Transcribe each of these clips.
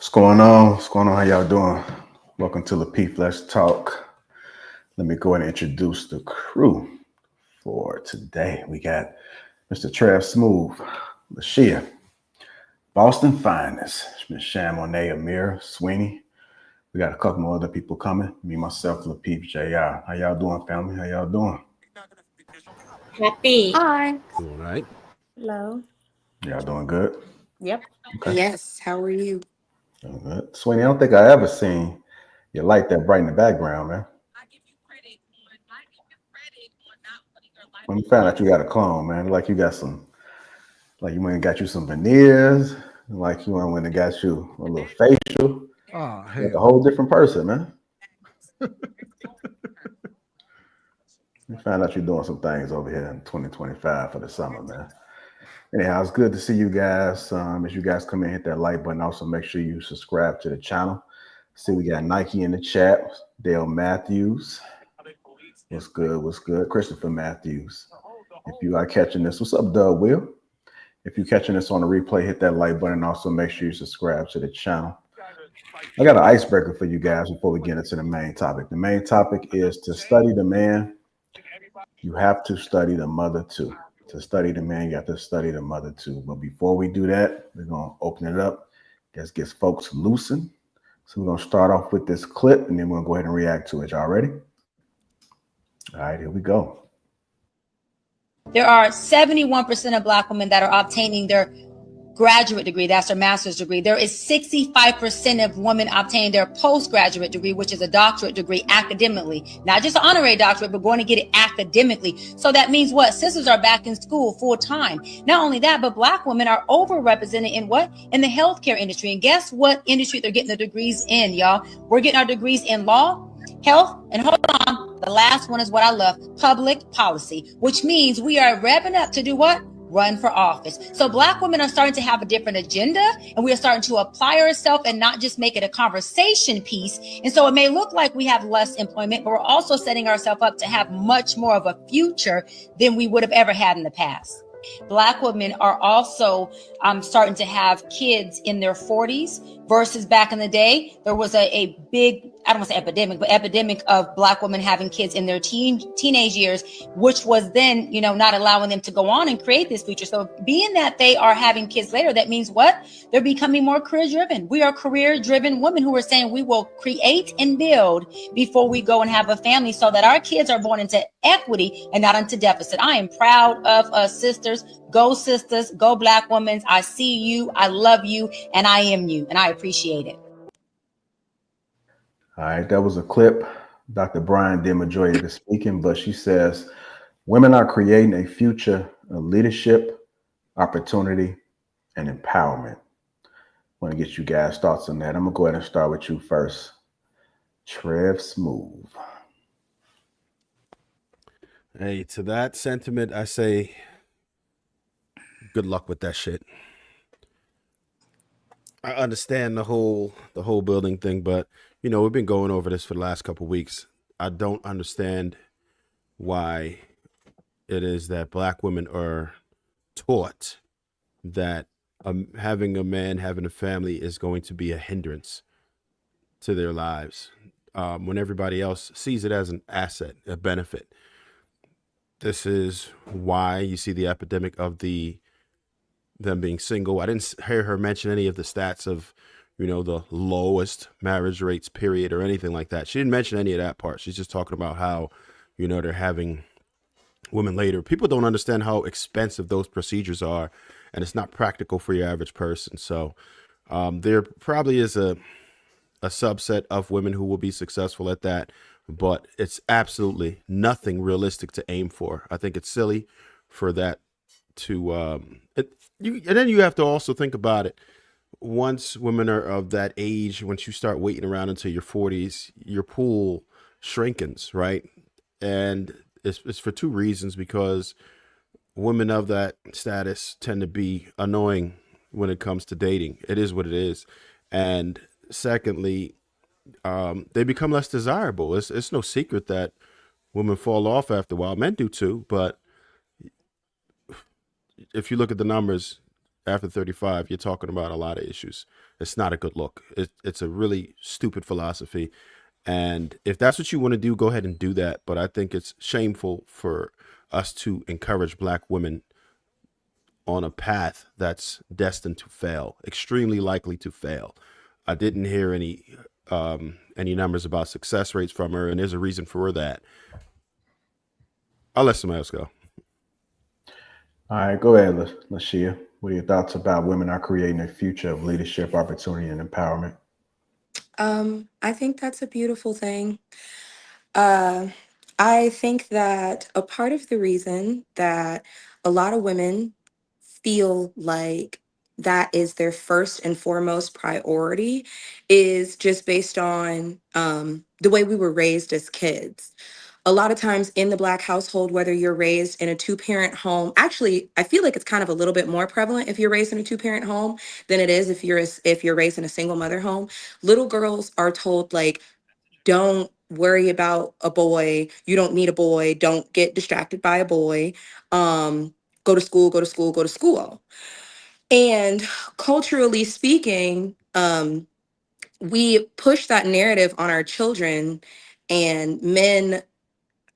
What's going on? What's going on? How y'all doing? Welcome to Lapeef Let's Talk. Let me go ahead and introduce the crew for today. We got Mr. Trev Smooth, Lashia, Boston Finest, Miss Sham Monet, Amir, Sweeney. We got a couple more other people coming. Me, myself, Lapeef, JR. How y'all doing, family? How y'all doing? Happy. Hi. All right. Hello. Y'all doing good? Yep. Okay. Yes. How are you? Doing good. Sweeney, I don't think I ever seen your light that bright in the background, man. When you found out you got a clone, man, like you got some, like you went and got you some veneers, like you went and got you a little facial, Oh, like a hell. whole different person, man. We found out you're doing some things over here in 2025 for the summer, man. Anyhow, it's good to see you guys. As you guys come in, hit that like button. Also, make sure you subscribe to the channel. See, we got Nike in the chat. Dale Matthews. What's good? What's good? Christopher Matthews. If you are catching this, what's up, Doug Will? If you're catching this on a replay, hit that like button. Also, make sure you subscribe to the channel. I got an icebreaker for you guys before we get into the main topic. The main topic is to study the man. You have to study the mother too. To study the man, you have to study the mother too. But before we do that, we're going to open it up. Let's get folks loosened. So we're going to start off with this clip, and then we're going to go ahead and react to it. Y'all ready? All right, here we go. There are 71% of Black women that are obtaining their graduate degree. That's their master's degree. There is 65% of women obtaining their postgraduate degree, which is a doctorate degree academically, not just an honorary doctorate, but going to get it academically. So that means what? Sisters are back in school full time. Not only that, but Black women are overrepresented in what? In the healthcare industry. And guess what industry they're getting the degrees in, y'all? We're getting our degrees in law, health, and hold on, the last one is what I love, public policy, which means we are revving up to do what? Run for office. So Black women are starting to have a different agenda, and we are starting to apply ourselves and not just make it a conversation piece. And so it may look like we have less employment, but we're also setting ourselves up to have much more of a future than we would have ever had in the past. Black women are also starting to have kids in their 40s versus back in the day. There was a big, I don't want to say epidemic, but epidemic of Black women having kids in their teenage years, which was then, not allowing them to go on and create this future. So being that they are having kids later, that means what? They're becoming more career driven. We are career driven women who are saying we will create and build before we go and have a family so that our kids are born into equity and not into deficit. I am proud of us sisters. Go sisters, go Black women. I see you, I love you, and I am you, and I appreciate it. All right, that was a clip. Dr. Brian did majority of the speaking, but she says women are creating a future of leadership, opportunity, and empowerment. I want to get you guys' thoughts on that. I'm going to go ahead and start with you first. Trev Smooth. Hey, to that sentiment, I say good luck with that shit. I understand the whole building thing, but we've been going over this for the last couple of weeks. I don't understand why it is that Black women are taught that having a man, having a family is going to be a hindrance to their lives, when everybody else sees it as an asset, a benefit. This is why you see the epidemic of them being single. I didn't hear her mention any of the stats of, the lowest marriage rates, period, or anything like that. She didn't mention any of that part. She's just talking about how, they're having women later. People don't understand how expensive those procedures are, and it's not practical for your average person. So there probably is a subset of women who will be successful at that, but it's absolutely nothing realistic to aim for. I think it's silly for that to and then you have to also think about it. Once women are of that age, once you start waiting around until your 40s, your pool shrinkens, right? And it's for two reasons, because women of that status tend to be annoying when it comes to dating. It is what it is. And secondly, they become less desirable. It's no secret that women fall off after a while. Men do too, but if you look at the numbers, after 35, you're talking about a lot of issues. It's not a good look. It's a really stupid philosophy. And if that's what you want to do, go ahead and do that. But I think it's shameful for us to encourage black women on a path that's destined to fail, extremely likely to fail. I didn't hear any numbers about success rates from her, and there's a reason for that. I'll let somebody else go. All right, go ahead, Lashia. What are your thoughts about women are creating a future of leadership, opportunity, and empowerment? I think that's a beautiful thing. Uh, I think that a part of the reason that a lot of women feel like that is their first and foremost priority is just based on the way we were raised as kids. A lot of times in the Black household, whether you're raised in a two-parent home, actually, I feel like it's kind of a little bit more prevalent if you're raised in a two-parent home than it is if you're raised in a single mother home. Little girls are told like, don't worry about a boy. You don't need a boy. Don't get distracted by a boy. Um, Go to school, go to school, go to school. And culturally speaking, we push that narrative on our children, and men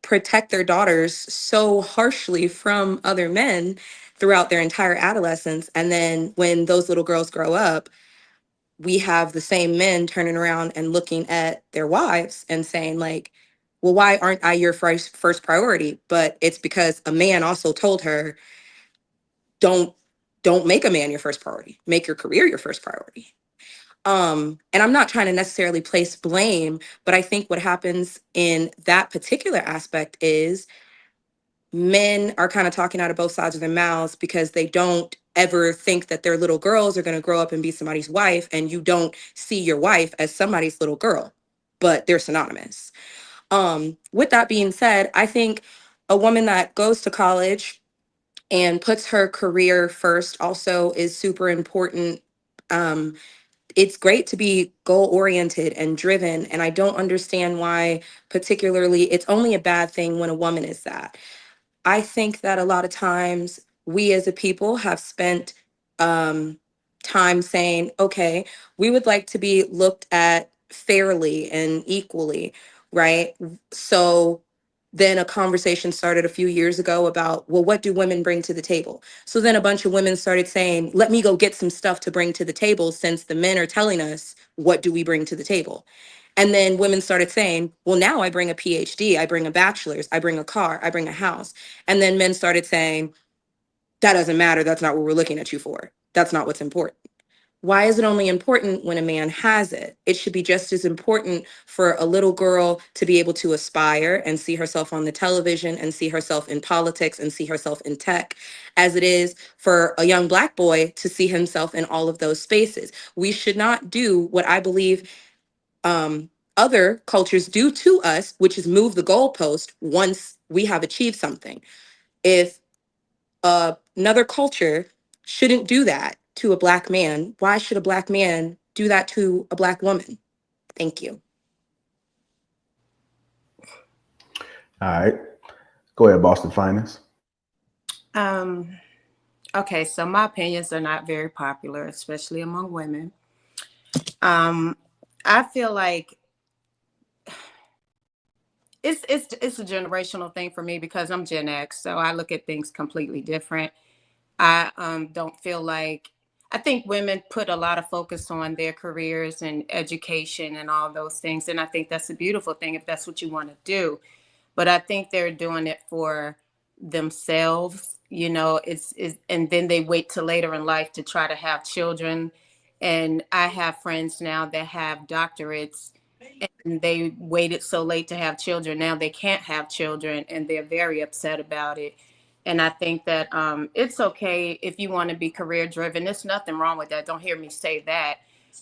protect their daughters so harshly from other men throughout their entire adolescence. And then when those little girls grow up, we have the same men turning around and looking at their wives and saying like, well, why aren't I your first priority? But it's because a man also told her, don't don't make a man your first priority. Make your career your first priority. And I'm not trying to necessarily place blame, but I think what happens in that particular aspect is men are kind of talking out of both sides of their mouths because they don't ever think that their little girls are going to grow up and be somebody's wife, and you don't see your wife as somebody's little girl, but they're synonymous. With that being said, I think a woman that goes to college and puts her career first also is super important. um, it's great to be goal oriented and driven, and I don't understand why particularly it's only a bad thing when a woman is that. I think that a lot of times we as a people have spent um, time saying, okay, we would like to be looked at fairly and equally, right? So then a conversation started a few years ago about, well, what do women bring to the table? So then a bunch of women started saying, let me go get some stuff to bring to the table since the men are telling us, what do we bring to the table? And then women started saying, well, now I bring a PhD, I bring a bachelor's, I bring a car, I bring a house. And then men started saying, that doesn't matter. That's not what we're looking at you for. That's not what's important. Why is it only important when a man has it? It should be just as important for a little girl to be able to aspire and see herself on the television and see herself in politics and see herself in tech as it is for a young Black boy to see himself in all of those spaces. We should not do what I believe other cultures do to us, which is move the goalpost once we have achieved something. If another culture shouldn't do that to a Black man, why should a Black man do that to a Black woman? Thank you. All right, go ahead, Boston Finance. Um, okay, so my opinions are not very popular, especially among women. I feel like it's a generational thing for me because I'm Gen X, so I look at things completely different. I don't feel like I think women put a lot of focus on their careers and education and all those things, and I think that's a beautiful thing if that's what you want to do. But I think they're doing it for themselves. And then they wait till later in life to try to have children. And I have friends now that have doctorates and they waited so late to have children. Now they can't have children and they're very upset about it. And I think that it's okay if you want to be career driven. There's nothing wrong with that. Don't hear me say that.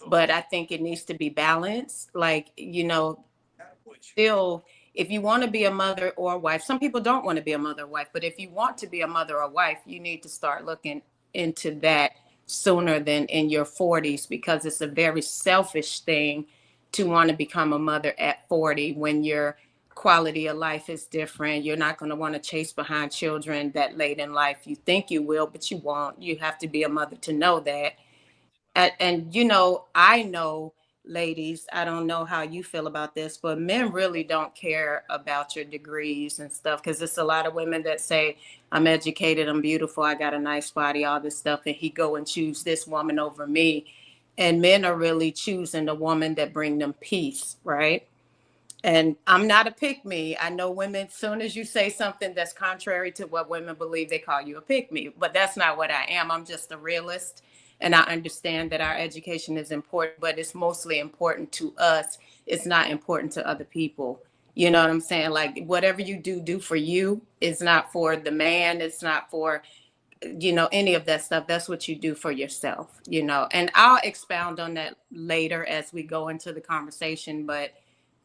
But I think it needs to be balanced. Like, still, if you want to be a mother or a wife, some people don't want to be a mother or wife, but if you want to be a mother or wife, you need to start looking into that sooner than in your 40s, because it's a very selfish thing to want to become a mother at 40 when your quality of life is different. You're not going to want to chase behind children that late in life. You think you will, but you won't. You have to be a mother to know that. And you know, I know, ladies, I don't know how you feel about this, but men really don't care about your degrees and stuff, because it's a lot of women that say, I'm educated, I'm beautiful, I got a nice body, all this stuff, and he go and choose this woman over me. And men are really choosing the woman that bring them peace, right? And I'm not a pick me. I know women, as soon as you say something that's contrary to what women believe, they call you a pick me. But that's not what I am. I'm just a realist. And I understand that our education is important, but it's mostly important to us. It's not important to other people. You know what I'm saying? Like, whatever you do, do for you. It's not for the man. It's not for, you know, any of that stuff. That's what you do for yourself, you know. And I'll expound on that later as we go into the conversation, but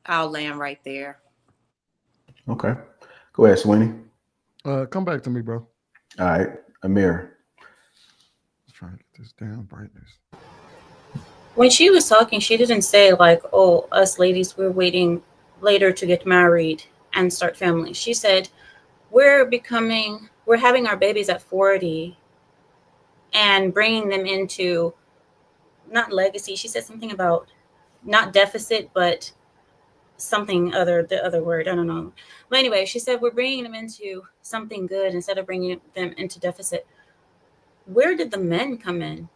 I'll land right there. Okay. Go ahead, Sweeney. Come back to me, bro. All right. Amir. Let's try to get this damn brightness. When she was talking, she didn't say like, "Oh, us ladies, we're waiting later to get married and start families." She said, we're having our babies at 40 and bringing them into not legacy. She said something about not deficit, but something other, the other word, I don't know. But anyway, she said, we're bringing them into something good instead of bringing them into deficit. Where did the men come in?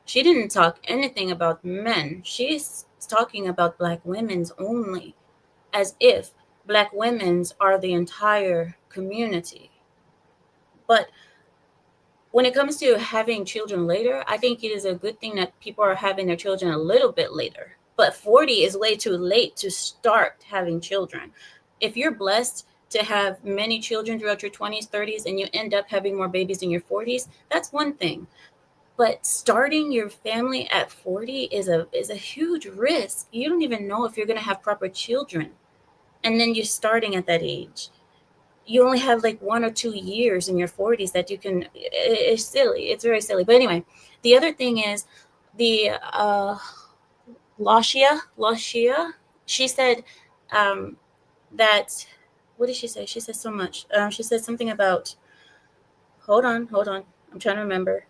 She didn't talk anything about men. She's talking about Black women's only, as if Black women's are the entire community. But when it comes to having children later, I think it is a good thing that people are having their children a little bit later. But 40 is way too late to start having children. If you're blessed to have many children throughout your 20s, 30s, and you end up having more babies in your 40s, that's one thing. But starting your family at 40 is a huge risk. You don't even know if you're going to have proper children. And then you're starting at that age. You only have like 1 or 2 years in your 40s that you can, it's silly. It's very silly. But anyway, the other thing is the Lashia, she said that, what did she say? She said so much. She said something about, hold on. I'm trying to remember.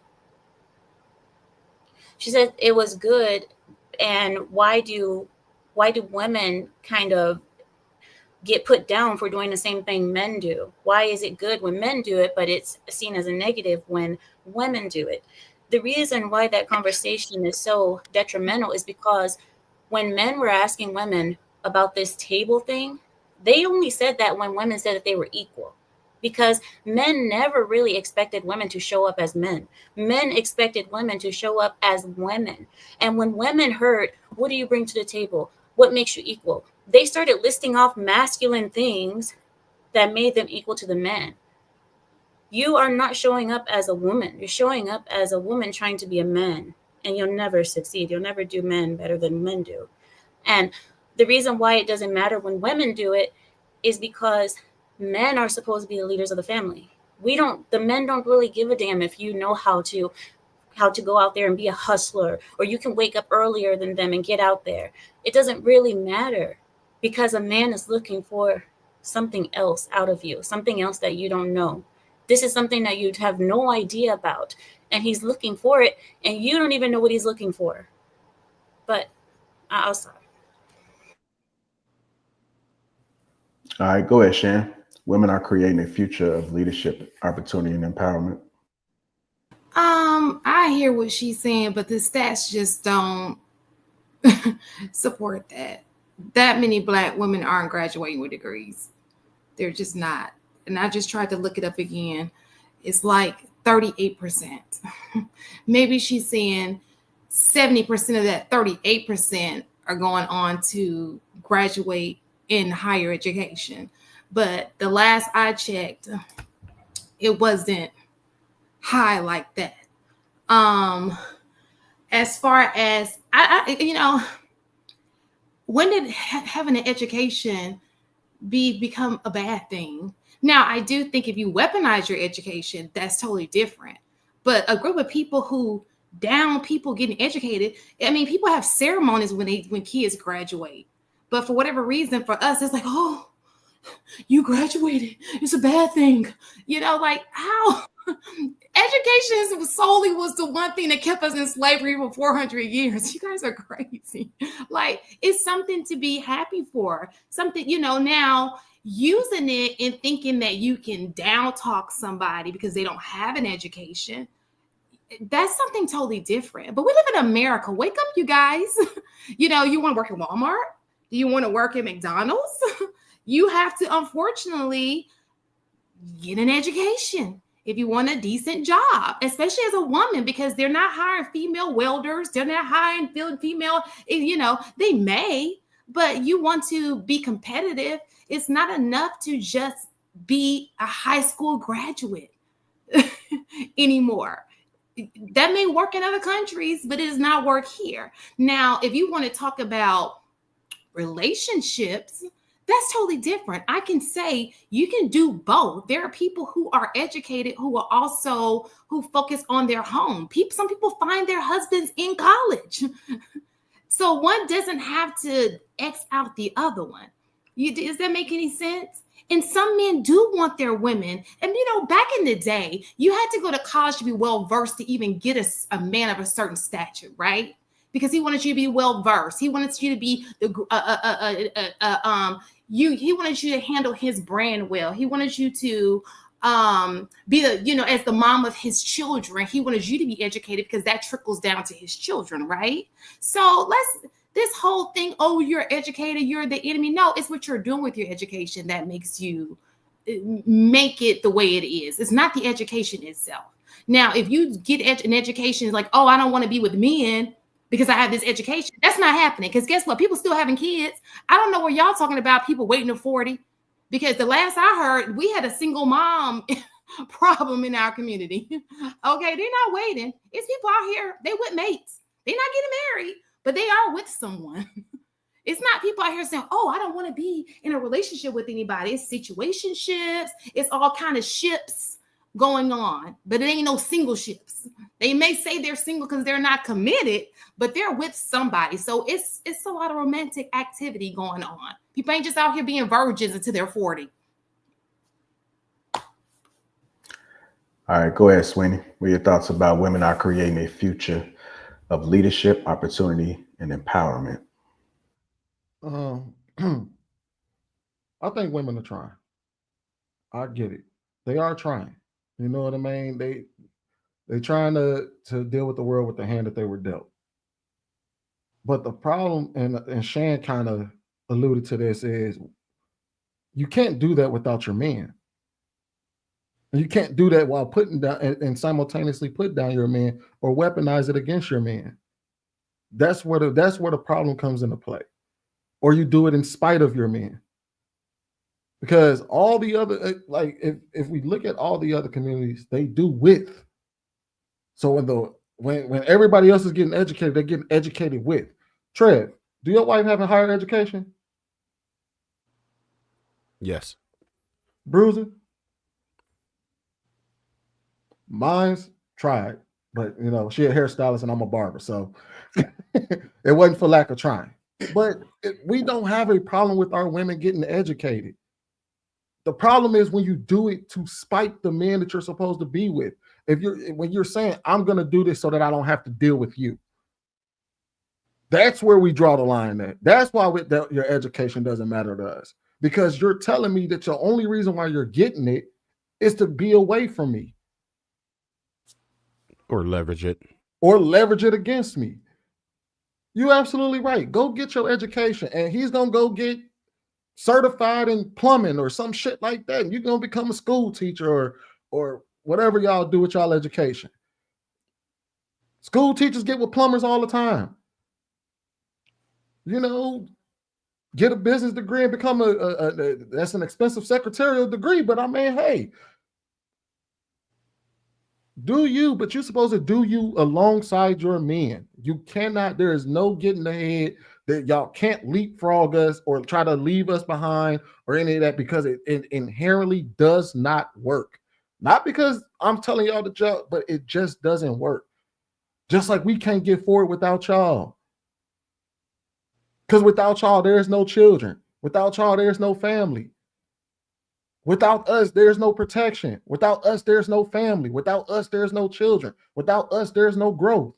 She said it was good. And why do women kind of get put down for doing the same thing men do? Why is it good when men do it, but it's seen as a negative when women do it? The reason why that conversation is so detrimental is because when men were asking women about this table thing, they only said that when women said that they were equal, because men never really expected women to show up as men. Men expected women to show up as women. And when women heard, what do you bring to the table? What makes you equal? They started listing off masculine things that made them equal to the man. You are not showing up as a woman. You're showing up as a woman trying to be a man, and you'll never succeed. You'll never do men better than men do. And the reason why it doesn't matter when women do it is because men are supposed to be the leaders of the family. The men don't really give a damn if you know how to go out there and be a hustler, or you can wake up earlier than them and get out there. It doesn't really matter, because a man is looking for something else out of you, something else that you don't know. This is something that you'd have no idea about, and he's looking for it, and you don't even know what he's looking for. But I'll stop. All right, go ahead, Shan. Women are creating a future of leadership, opportunity, and empowerment. I hear what she's saying, but the stats just don't support that. That many Black women aren't graduating with degrees. They're just not. And I just tried to look it up again. It's like 38%. Maybe she's saying 70% of that 38% are going on to graduate in higher education. But the last I checked, it wasn't high like that. As far as when did having an education become a bad thing? Now, I do think if you weaponize your education, that's totally different. But a group of people who down people getting educated, I mean, people have ceremonies when kids graduate. But for whatever reason, for us, it's like, oh, you graduated. It's a bad thing. Like how? Education solely was the one thing that kept us in slavery for 400 years. You guys are crazy. Like, it's something to be happy for. Something, now using it and thinking that you can down talk somebody because they don't have an education, that's something totally different. But we live in America. Wake up, you guys. You want to work at Walmart? Do you want to work at McDonald's? You have to, unfortunately, get an education if you want a decent job, especially as a woman, because they're not hiring female welders. They're not hiring female, they may, but you want to be competitive. It's not enough to just be a high school graduate anymore. That may work in other countries, but it does not work here. Now, if you want to talk about relationships, that's totally different. I can say you can do both. There are people who are educated who focus on their home. Some people find their husbands in college. So one doesn't have to X out the other one. Does that make any sense? And some men do want their women. And, back in the day, you had to go to college to be well-versed to even get a man of a certain stature, right? Because he wanted you to be well-versed. He wanted you to be he wanted you to handle his brand well. He wanted you to be as the mom of his children. He wanted you to be educated because that trickles down to his children, right? So this whole thing, oh, you're educated, you're the enemy. No, it's what you're doing with your education that makes you make it the way it is. It's not the education itself. Now, if you get an education, like, oh, I don't want to be with men because I have this education, that's not happening. Because guess what? People still having kids. I don't know where y'all talking about people waiting to 40. Because the last I heard, we had a single mom problem in our community. Okay, they're not waiting. It's people out here, they with mates. They're not getting married, but they are with someone. It's not people out here saying, oh, I don't want to be in a relationship with anybody. It's situationships. It's all kind of ships going on, but it ain't no single ships. They may say they're single because they're not committed, but they're with somebody. So it's a lot of romantic activity going on. People ain't just out here being virgins until they're 40. All right, go ahead, Sweeney. What are your thoughts about women are creating a future of leadership, opportunity, and empowerment? I think women are trying. I get it. They are trying. You know what I mean? They're trying to deal with the world with the hand that they were dealt. But the problem, and Shan kind of alluded to this, is you can't do that without your men. And you can't do that while putting down and simultaneously put down your man or weaponize it against your man. That's where the problem comes into play. Or you do it in spite of your men. Because all the other, like if we look at all the other communities, they do with. So when everybody else is getting educated, they're getting educated with. Trev, do your wife have a higher education? Yes. Bruiser? Mine's tried, but she a hairstylist and I'm a barber, so it wasn't for lack of trying. But we don't have a problem with our women getting educated. The problem is when you do it to spite the men that you're supposed to be with. When you're saying, I'm going to do this so that I don't have to deal with you. That's where we draw the line at. That's why your education doesn't matter to us. Because you're telling me that the only reason why you're getting it is to be away from me. Or leverage it. Or leverage it against me. You're absolutely right. Go get your education. And he's going to go get certified in plumbing or some shit like that. And you're going to become a school teacher or whatever y'all do with y'all education. School teachers get with plumbers all the time. Get a business degree and become that's an expensive secretarial degree. But I mean, hey, do you, but you're supposed to do you alongside your men. You cannot, there is no getting ahead that y'all can't leapfrog us or try to leave us behind or any of that, because it inherently does not work. Not because I'm telling y'all the job, but it just doesn't work. Just like we can't get forward without y'all. Because without y'all, there's no children. Without y'all, there's no family. Without us, there's no protection. Without us, there's no family. Without us, there's no children. Without us, there's no growth.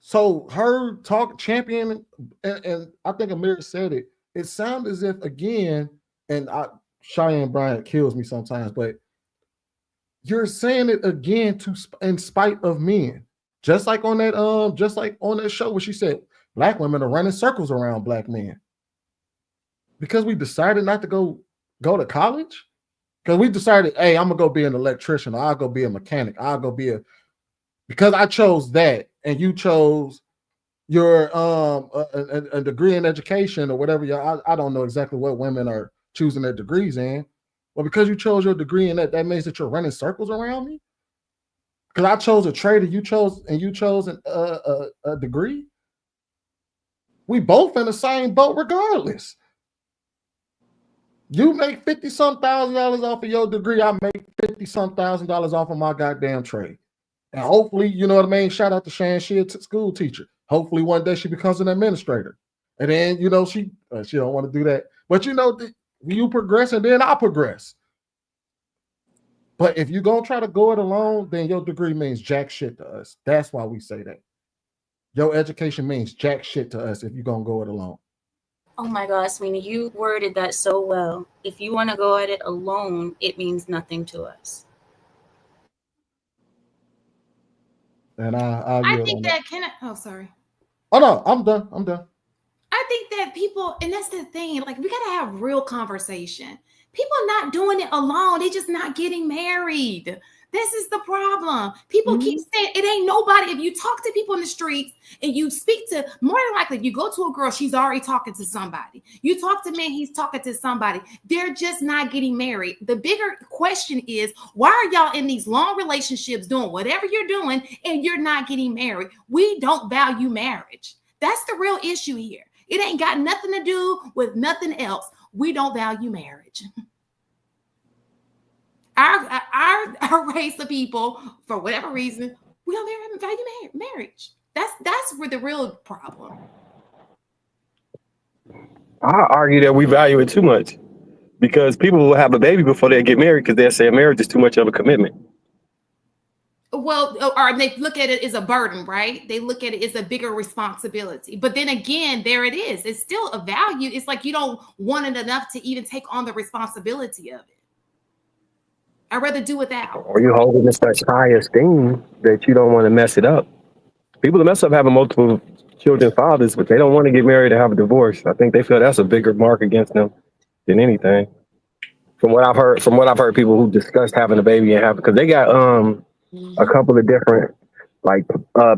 So her talk champion, and I think Amir said it, it sounds as if, again, and Cheyenne Bryant kills me sometimes, but you're saying it again in spite of men. Just like on that show where she said black women are running circles around black men. Because we decided not to go to college? Because we decided, hey, I'm gonna go be an electrician, or I'll go be a mechanic, because I chose that, and you chose your a degree in education or whatever. I don't know exactly what women are choosing their degrees in. Well, because you chose your degree in that means that you're running circles around me? Because I chose a trade and you chose a degree? We both in the same boat regardless. You make $50-some thousand off of your degree. I make $50-some thousand off of my goddamn trade. And hopefully, you know what I mean? Shout out to Shan, she a school teacher. Hopefully one day she becomes an administrator. And then, she don't want to do that. But you progress and then I progress. But if you're going to try to go it alone, then your degree means jack shit to us. That's why we say that. Your education means jack shit to us if you're going to go it alone. Oh my gosh, Sweeney, you worded that so well. If you want to go at it alone, it means nothing to us. And I think that sorry. Oh no, I'm done. I think that people, and that's the thing, like we gotta have real conversation. People not doing it alone, they just not getting married. This is the problem. People keep saying it ain't nobody. If you talk to people in the streets and you speak to, more than likely, if you go to a girl, she's already talking to somebody. You talk to men, he's talking to somebody. They're just not getting married. The bigger question is, why are y'all in these long relationships doing whatever you're doing and you're not getting married? We don't value marriage. That's the real issue here. It ain't got nothing to do with nothing else. We don't value marriage. Our race of people, for whatever reason, we don't value marriage. That's where the real problem. I argue that we value it too much because people will have a baby before they get married because they'll say marriage is too much of a commitment. Well, or they look at it as a burden, right? They look at it as a bigger responsibility. But then again, there it is. It's still a value. It's like you don't want it enough to even take on the responsibility of it. I'd rather do without. Or you hold it in such high esteem that you don't want to mess it up. People that mess up having multiple children's fathers, but they don't want to get married or have a divorce. I think they feel that's a bigger mark against them than anything. From what I've heard people who discussed having a baby and because they got a couple of different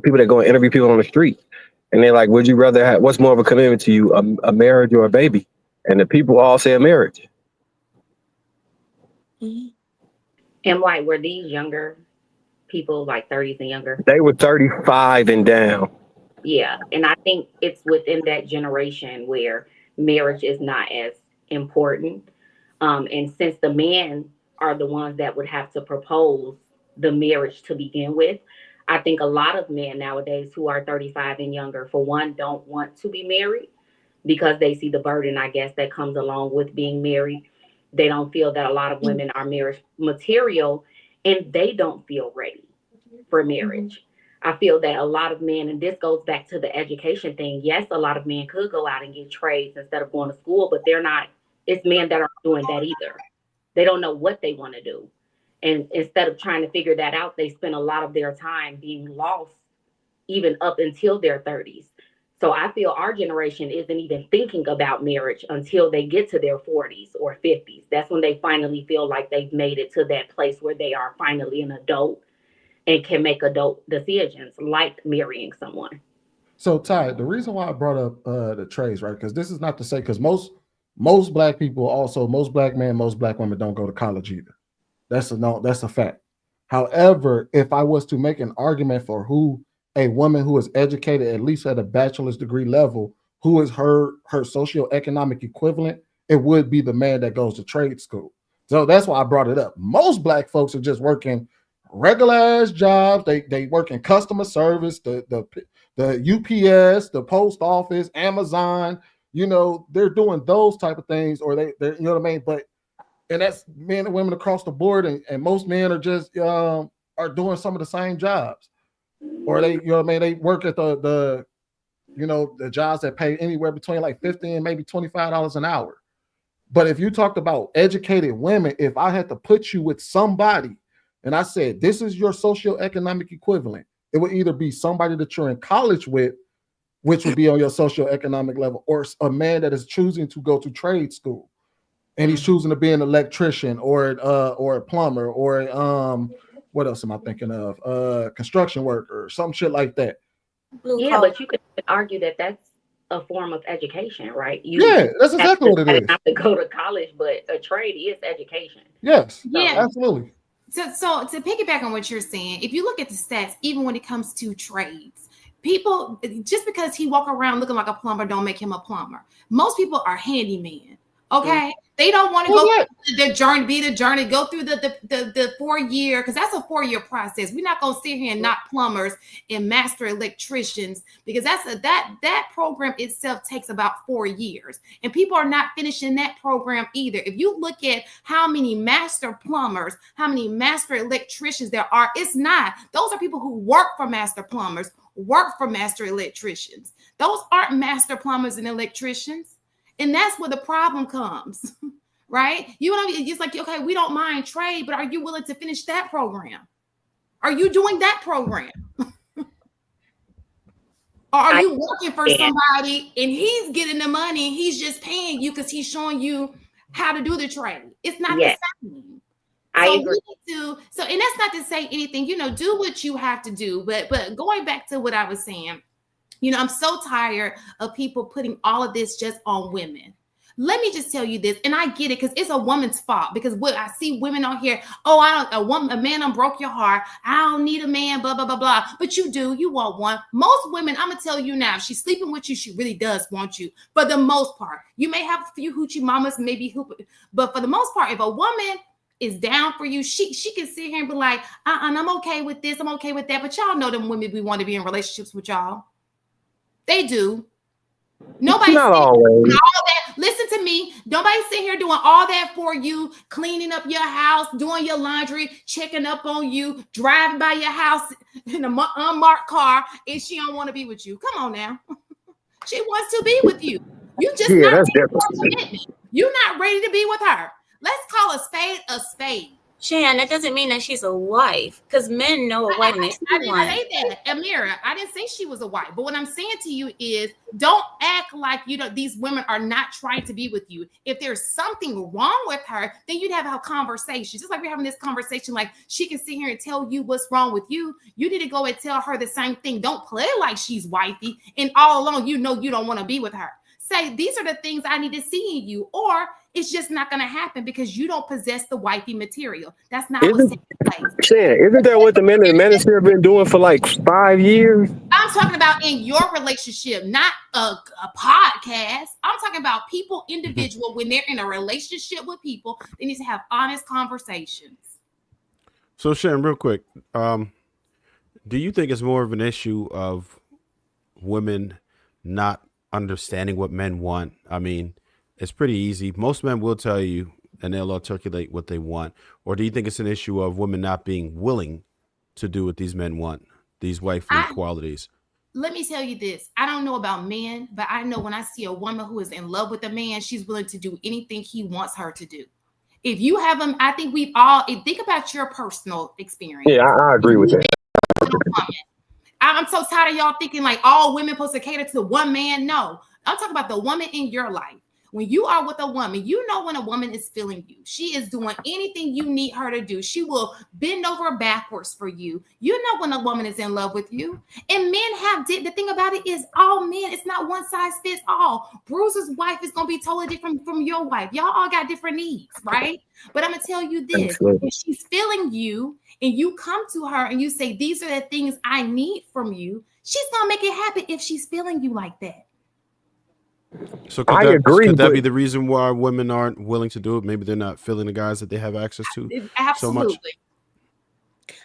people that go and interview people on the street, and they're like, would you rather have, what's more of a commitment to you, a marriage or a baby? And the people all say a marriage. And were these younger people, like 30s and younger? They were 35 and down. Yeah. And I think it's within that generation where marriage is not as important. And since the men are the ones that would have to propose the marriage to begin with, I think a lot of men nowadays who are 35 and younger, for one, don't want to be married because they see the burden, I guess, that comes along with being married. They don't feel that a lot of women are marriage material, and they don't feel ready for marriage. I feel that a lot of men, and this goes back to the education thing. Yes, a lot of men could go out and get trades instead of going to school, but it's men that aren't doing that either. They don't know what they want to do. And instead of trying to figure that out, they spend a lot of their time being lost, even up until their 30s. So I feel our generation isn't even thinking about marriage until they get to their 40s or 50s. That's when they finally feel like they've made it to that place where they are finally an adult and can make adult decisions like marrying someone. So Ty, the reason why I brought up the trades, right? Because this is not to say, because most black people also, most black men, most black women don't go to college either. That's a fact. However, if I was to make an argument for who a woman who is educated, at least at a bachelor's degree level, who is her socioeconomic equivalent, it would be the man that goes to trade school. So that's why I brought it up. Most black folks are just working regular ass jobs. They work in customer service, the UPS, the post office, Amazon, they're doing those type of things, or they're you know what I mean. But and that's men and women across the board, and most men are just are doing some of the same jobs, or they they work at the the jobs that pay anywhere between like $50 and maybe $25 an hour. But if you talked about educated women, if I had to put you with somebody and I said, this is your socioeconomic equivalent, it would either be somebody that you're in college with, which would be on your socioeconomic level, or a man that is choosing to go to trade school and he's choosing to be an electrician or a plumber or what else am I thinking of? Construction worker or some shit like that. Yeah, but you could argue that that's a form of education, right? That's exactly what it is. Not to go to college, but a trade is education. Yes, yeah, absolutely. So to piggyback on what you're saying, if you look at the stats, even when it comes to trades, people, just because he walk around looking like a plumber don't make him a plumber. Most people are handyman. Okay, they don't want to go through the journey, go through the 4 year, because that's a 4-year process. We're not gonna sit here and not plumbers and master electricians, because that program itself takes about 4 years, and people are not finishing that program either. If you look at how many master plumbers, how many master electricians there are, it's not. Those are people who work for master plumbers, work for master electricians. Those aren't master plumbers and electricians. And that's where the problem comes, right? You know, it's like, okay, we don't mind trade, but are you willing to finish that program? Are you doing that program? Or are you working for somebody and he's getting the money, he's just paying you because he's showing you how to do the trade? It's not the same. I agree. And that's not to say anything, do what you have to do. But going back to what I was saying, I'm so tired of people putting all of this just on women. Let me just tell you this, and I get it because it's a woman's fault. Because what I see women on here, a man done broke your heart. I don't need a man, blah, blah, blah, blah. But you do, you want one. Most women, I'm gonna tell you now, if she's sleeping with you, she really does want you. For the most part, you may have a few hoochie mamas, maybe but for the most part, if a woman is down for you, she can sit here and be like, I'm okay with this, I'm okay with that. But y'all know them women we want to be in relationships with y'all. They do. Nobody's not always. All that. Listen to me. Nobody sit here doing all that for you, cleaning up your house, doing your laundry, checking up on you, driving by your house in an unmarked car, and she don't want to be with you. Come on now. She wants to be with you. You just not ready for commitment. You're not ready to be with her. Let's call a spade a spade. Shan, that doesn't mean that she's a wife, because men know a wife. I didn't say that, Amira. I didn't say she was a wife. But what I'm saying to you is, don't act like these women are not trying to be with you. If there's something wrong with her, then you'd have a conversation. Just like we're having this conversation, like she can sit here and tell you what's wrong with you. You need to go and tell her the same thing. Don't play like she's wifey, and all along you don't want to be with her. Say, these are the things I need to see in you, or it's just not going to happen because you don't possess the wifey material. That's not what's taking place. Shan, isn't that what the manosphere have been doing for like 5 years? I'm talking about in your relationship, not a podcast. I'm talking about people, individual, when they're in a relationship with people, they need to have honest conversations. So, Shan, real quick, do you think it's more of an issue of women not understanding what men want? I mean, it's pretty easy. Most men will tell you and they'll articulate what they want. Or do you think it's an issue of women not being willing to do what these men want, these wifely qualities? Let me tell you this. I don't know about men, but I know when I see a woman who is in love with a man, she's willing to do anything he wants her to do. If you have them, I think we've all, think about your personal experience. Yeah, I agree with that. I'm so tired of y'all thinking like all women supposed to cater to one man. No, I'm talking about the woman in your life. When you are with a woman, you know when a woman is feeling you. She is doing anything you need her to do. She will bend over backwards for you. You know when a woman is in love with you. And men the thing about it is all men, it's not one size fits all. Bruce's wife is going to be totally different from your wife. Y'all all got different needs, right? But I'm going to tell you this. If she's feeling you and you come to her and you say, these are the things I need from you, she's going to make it happen if she's feeling you like that. So could that be the reason why women aren't willing to do it? Maybe they're not feeling the guys that they have access to so much.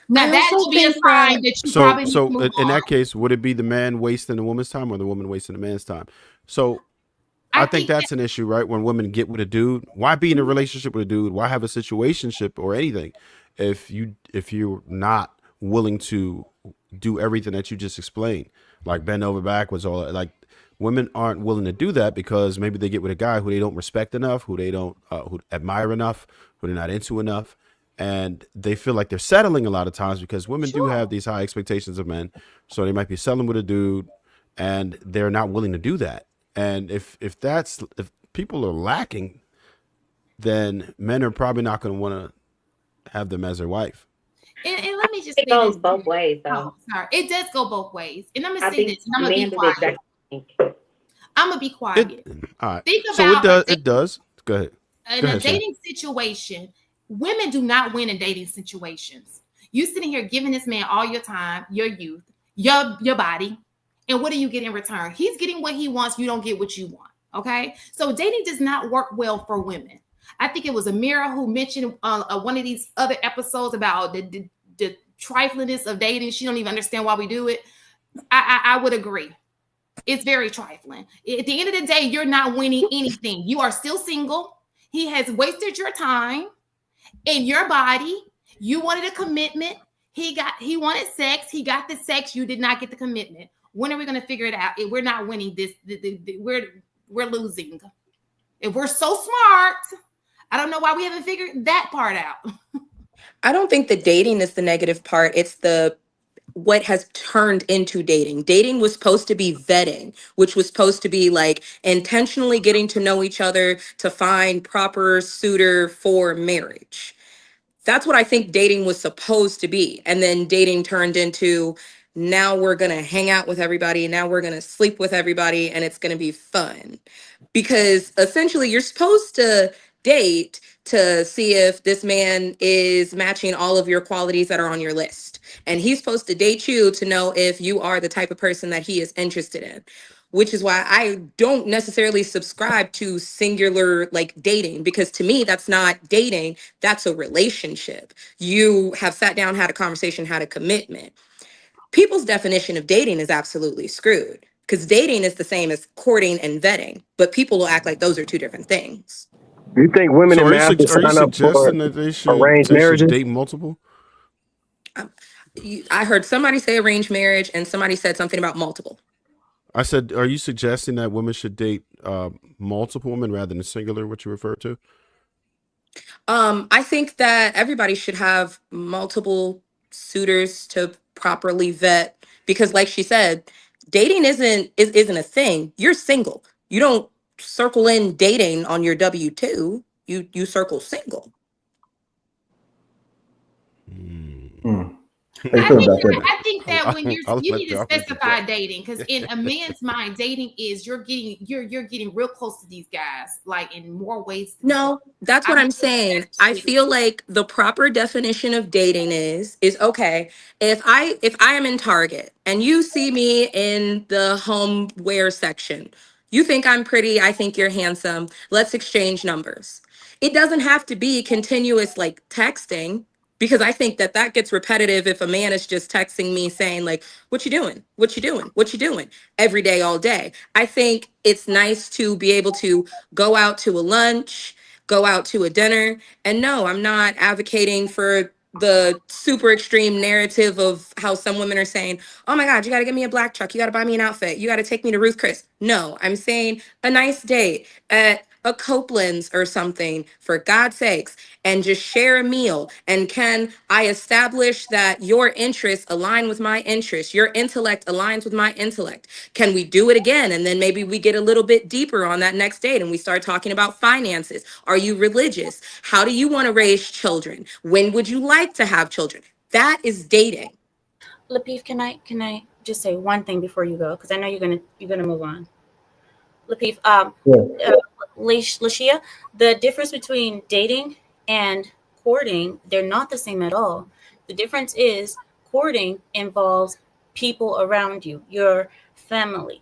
Now that would be a sign that you probably need to move in on. that case, would it be the man wasting the woman's time or the woman wasting the man's time? So I think that's an issue, right? When women get with a dude, why be in a relationship with a dude? Why have a situationship or anything if you're not willing to do everything that you just explained, like bend over backwards, all that. Like women aren't willing to do that because maybe they get with a guy who they don't respect enough, who they don't who admire enough, who they're not into enough, and they feel like they're settling a lot of times because women do have these high expectations of men, so they might be settling with a dude, and they're not willing to do that. And if people are lacking, then men are probably not going to want to have them as their wife. And let me just say It goes this. both ways, though. Oh, sorry. It does go both ways. And I'm I gonna say think this, and I'm gonna be men do the quiet. exact same thing. I'm gonna be quiet. All right. Think So about it does. Go ahead. In a dating situation, women do not win in dating situations. You sitting here giving this man all your time, your youth, your body, and what do you get in return? He's getting what he wants. You don't get what you want. Okay, so dating does not work well for women. I think it was Amira who mentioned one of these other episodes about the triflingness of dating. She don't even understand why we do it. I would agree. It's very trifling. At the end of the day, you're not winning anything. You are still single. He has wasted your time and your body. You wanted a commitment. He wanted sex. He got the sex. You did not get the commitment. When are we going to figure it out? If we're not winning this, we're losing. If we're so smart, I don't know why we haven't figured that part out. I don't think the dating is the negative part. It's what has turned into dating. Dating was supposed to be vetting, which was supposed to be like intentionally getting to know each other to find proper suitor for marriage. That's what I think dating was supposed to be. And then dating turned into, now we're going to hang out with everybody. Now we're going to sleep with everybody and it's going to be fun. Because essentially you're supposed to date to see if this man is matching all of your qualities that are on your list. And he's supposed to date you to know if you are the type of person that he is interested in, which is why I don't necessarily subscribe to singular like dating, because to me, that's not dating. That's a relationship. You have sat down, had a conversation, had a commitment. People's definition of dating is absolutely screwed, because dating is the same as courting and vetting, but people will act like those are two different things. You think women So in math are you sign up for suggesting that arranged they should marriages? date multiple? I heard somebody say arranged marriage and somebody said something about multiple. I said, are you suggesting that women should date multiple women rather than singular, what you refer to? I think that everybody should have multiple suitors to properly vet, because like she said, dating isn't a thing. You're single. You don't circle in dating on your W-2. You circle single. I think that when you need to specify that. dating, because in a man's mind, dating is you're getting real close to these guys, like in more ways. No, that's what I'm saying. I feel like the proper definition of dating is okay, if I am in Target and you see me in the homeware section, you think I'm pretty, I think you're handsome, let's exchange numbers. It doesn't have to be continuous like texting, because I think that gets repetitive if a man is just texting me saying like, what you doing? What you doing? What you doing? Every day, all day. I think it's nice to be able to go out to a lunch, go out to a dinner. And no, I'm not advocating for the super extreme narrative of how some women are saying, oh my God, you got to get me a black truck. You got to buy me an outfit. You got to take me to Ruth Chris. No, I'm saying a nice date at a Copeland's or something, for God's sakes, and just share a meal. And can I establish that your interests align with my interests? Your intellect aligns with my intellect. Can we do it again? And then maybe we get a little bit deeper on that next date and we start talking about finances. Are you religious? How do you want to raise children? When would you like to have children? That is dating. Lapeef, can I just say one thing before you go? Because I know you're gonna move on. Lapeef, Lashia, the difference between dating and courting, they're not the same at all. The difference is courting involves people around you, your family,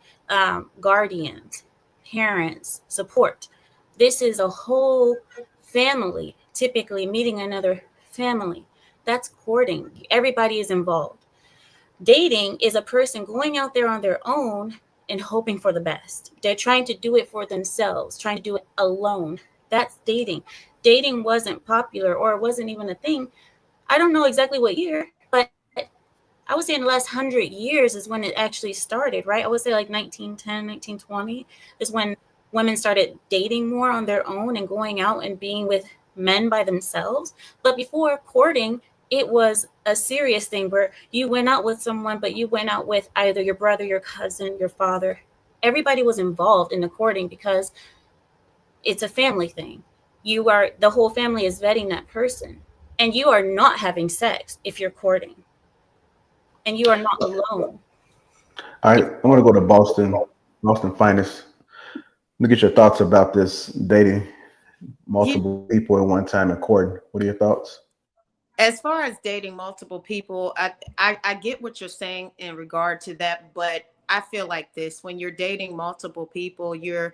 guardians, parents, support. This is a whole family, typically meeting another family. That's courting. Everybody is involved. Dating is a person going out there on their own and hoping for the best. They're trying to do it for themselves, trying to do it alone. That's dating. Dating wasn't popular, or it wasn't even a thing. I don't know exactly what year, but I would say in the last 100 years is when it actually started, right? I would say like 1910, 1920 is when women started dating more on their own and going out and being with men by themselves. But before courting, it was a serious thing where you went out with someone, but you went out with either your brother, your cousin, your father. Everybody was involved in the courting because it's a family thing. The whole family is vetting that person, and you are not having sex if you're courting, and you are not alone. All right, I want to go to Boston finest. Let me get your thoughts about this dating You, multiple people at one time and courting. What are your thoughts? as far as dating multiple people, I get what you're saying in regard to that, but I feel like this: when you're dating multiple people, you're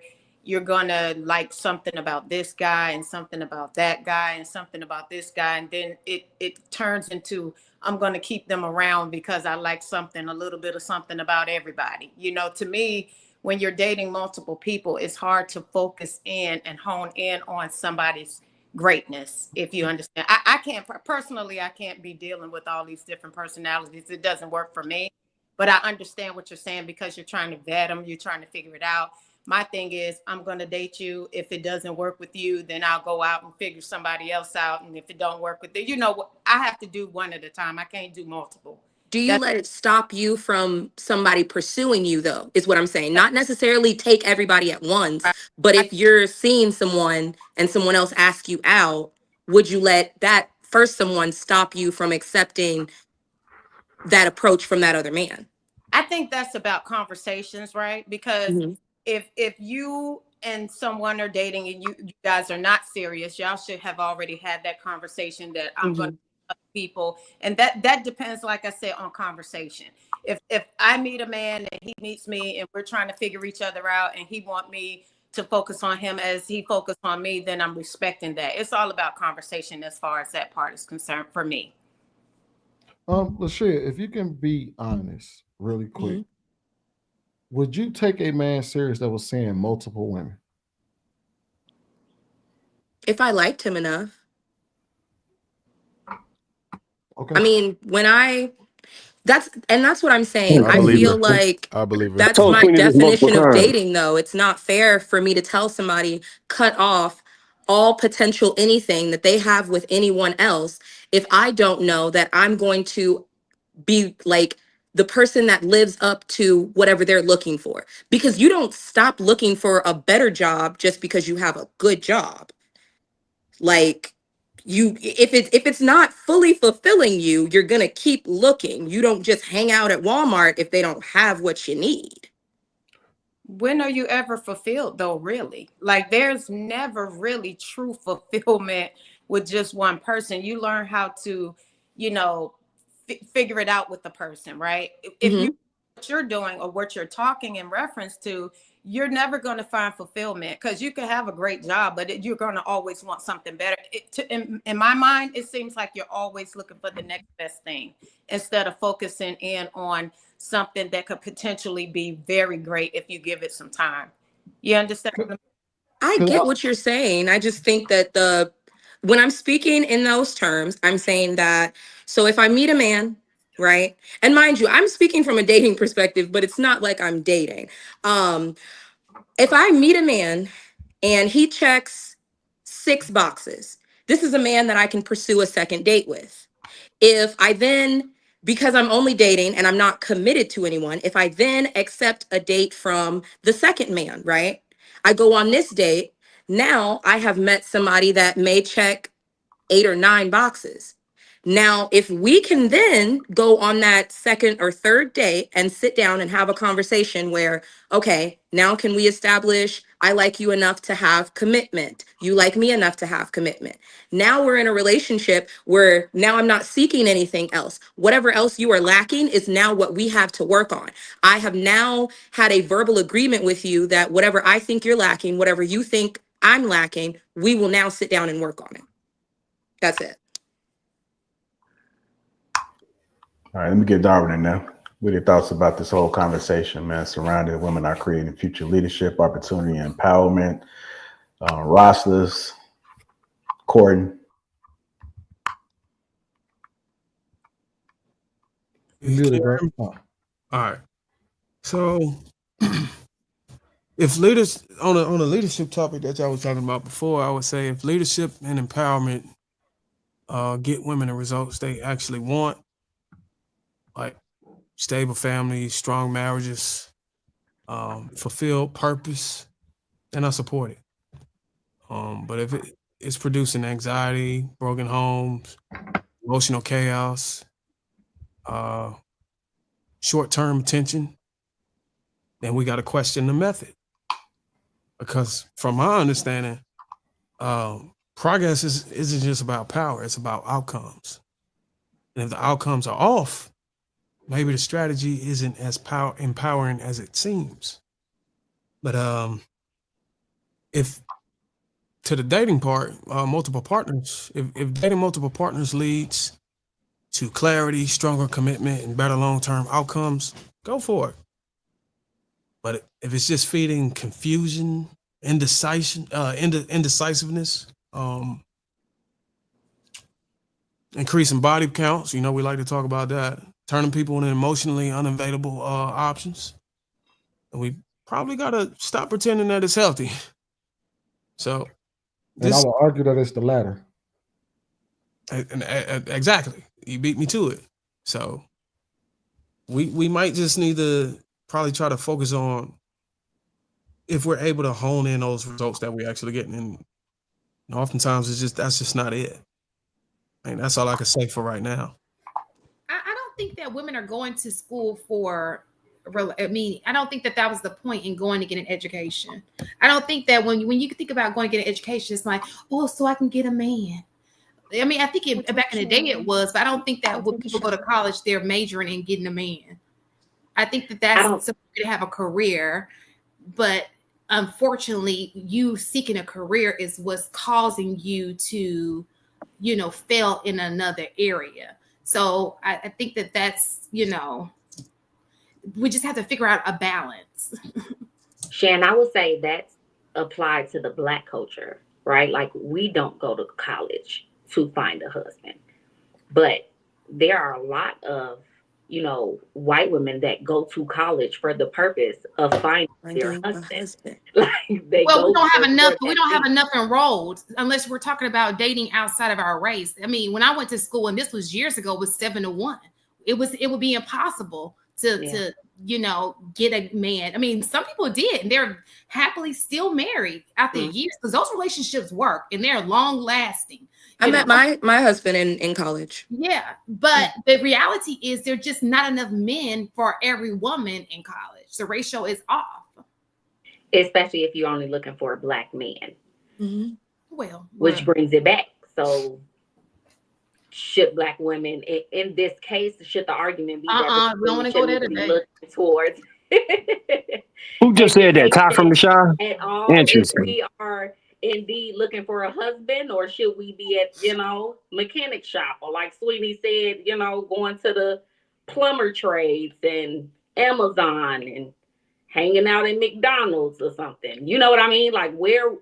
gonna like something about this guy and something about that guy and something about this guy, and then it turns into, I'm gonna keep them around because I like something, a little bit of something about everybody. To me, when you're dating multiple people, it's hard to focus in and hone in on somebody's greatness, if you understand. I can't personally, I can't be dealing with all these different personalities. It doesn't work for me, but I understand what you're saying because you're trying to vet them, you're trying to figure it out. My thing is, I'm going to date you. If it doesn't work with you, then I'll go out and figure somebody else out. And if it don't work with it, I have to do one at a time. I can't do multiple. Do you That's let it stop you from somebody pursuing you, though, is what I'm saying? Not necessarily take everybody at once, but I, if you're seeing someone and someone else asks you out, would you let that first someone stop you from accepting that approach from that other man? I think that's about conversations, right? Because Mhm. if you and someone are dating and you guys are not serious, y'all should have already had that conversation that I'm going to Mhm. people, and that depends, like I said, on conversation. If I meet a man and he meets me and we're trying to figure each other out and he want me to focus on him as he focused on me, then I'm respecting that. It's all about conversation as far as that part is concerned for me. Lashia, if you can be honest, really quick, Mhm. would you take a man serious that was seeing multiple women? If I liked him enough. Okay. I mean, that's what I'm saying. I I believe feel her. like I believe her. I that's told my Queenie this multiple definition of times. dating, though. It's not fair for me to tell somebody cut off all potential anything that they have with anyone else if I don't know that I'm going to be like the person that lives up to whatever they're looking for. Because you don't stop looking for a better job just because you have a good job. Like, if it's not fully fulfilling you, you're gonna keep looking. You don't just hang out at Walmart if they don't have what you need. When are you ever fulfilled though, really? Like, there's never really true fulfillment with just one person. You learn how to, you know figure it out with the person, right? If you Hmm. what you're doing or what you're talking in reference to, you're never going to find fulfillment, because you can have a great job, but you're going to always want something better. In my mind, it seems like you're always looking for the next best thing instead of focusing in on something that could potentially be very great if you give it some time. You understand? I get what you're saying. I just think that when I'm speaking in those terms, I'm saying that, so if I meet a man, right? And mind you, I'm speaking from a dating perspective, but it's not like I'm dating. Um, if I meet a man and he checks 6 boxes, this is a man that I can pursue a second date with. If I then, because I'm only dating and I'm not committed to anyone, if I then accept a date from the second man, right? I go on this date. Now I have met somebody that may check 8 or 9 boxes. Now, if we can then go on that second or third date and sit down and have a conversation where, okay, now can we establish I like you enough to have commitment? You like me enough to have commitment. Now we're in a relationship where now I'm not seeking anything else. Whatever else you are lacking is now what we have to work on. I have now had a verbal agreement with you that whatever I think you're lacking, whatever you think I'm lacking, we will now sit down and work on it. That's it. All right, let me get Darwin in now. What are your thoughts about this whole conversation, man? Surrounded women are creating future leadership, opportunity, and empowerment. Rossless, Corden. You muted, bro. Oh. All right. So if leaders on a leadership topic that y'all was talking about before, I would say if leadership and empowerment get women the results they actually want, like stable families, strong marriages, fulfilled purpose, then I support it. But if it's producing anxiety, broken homes, emotional chaos, short-term attention, then we got to question the method. Because from my understanding, progress isn't just about power, it's about outcomes. And if the outcomes are off, maybe the strategy isn't as empowering as it seems. But if to the dating part, multiple partners, if dating multiple partners leads to clarity, stronger commitment, and better long-term outcomes, go for it. But if it's just feeding confusion, indecisiveness, increasing body counts, we like to talk about that, turning people into emotionally unavailable options, and we probably got to stop pretending that it's healthy. So And I will argue that it's the latter. Exactly. You beat me to it. So we might just need to probably try to focus on if we're able to hone in those results that we're actually getting. And oftentimes that's just not it. I mean, that's all I can say for right now. I don't think that women are going to school for, I don't think that was the point in going to get an education. I don't think that when you think about going to get an education, it's like, oh, so I can get a man. I mean, I think back in the day it was, but I don't think that when people go to college, they're majoring in getting a man. I think that's something to have a career, but unfortunately, you seeking a career is what's causing you to, fail in another area. So I think that's, we just have to figure out a balance. Shan, I would say that's applied to the Black culture, right? Like, we don't go to college to find a husband. But there are a lot of, white women that go to college for the purpose of finding their husband. Like, we don't have enough. We don't have enough enrolled unless we're talking about dating outside of our race. I mean, when I went to school, and this was years ago, it was 7-1. It would be impossible to get a man. I mean, some people did, and they're happily still married after years because those relationships work and they're long lasting. I met my husband in college. Yeah, but the reality is there's just not enough men for every woman in college. The ratio is off. Especially if you're only looking for a Black man. Mm-hmm. Well, which brings it back. So should Black women, in this case, should the argument be that we don't want to go there today. Looking towards who just said that? Ty from the Shire? At all, interesting. If we are indeed looking for a husband, or should we be at mechanic shop, or like Sweetie said, going to the plumber trades and Amazon and hanging out at McDonald's or something? You know what I mean? Like, where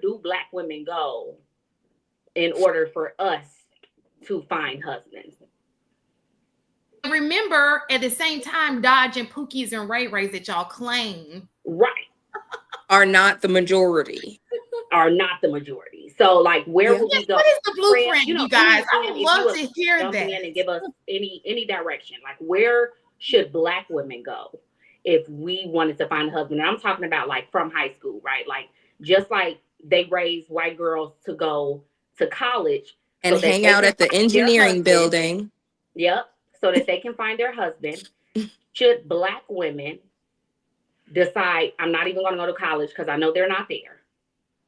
do Black women go in order for us to find husbands? Remember, at the same time, Dodge and Pookies and Ray Rays that y'all claim are not the majority. So, like, where would we go? What is the blueprint, you guys? I would love to hear that. And give us any direction. Like, where should Black women go if we wanted to find a husband? And I'm talking about, like, from high school, right? Like, just like they raise white girls to go to college and hang out at the engineering building. Yep. So that they can find their husband. Should Black women decide, I'm not even going to go to college because I know they're not there,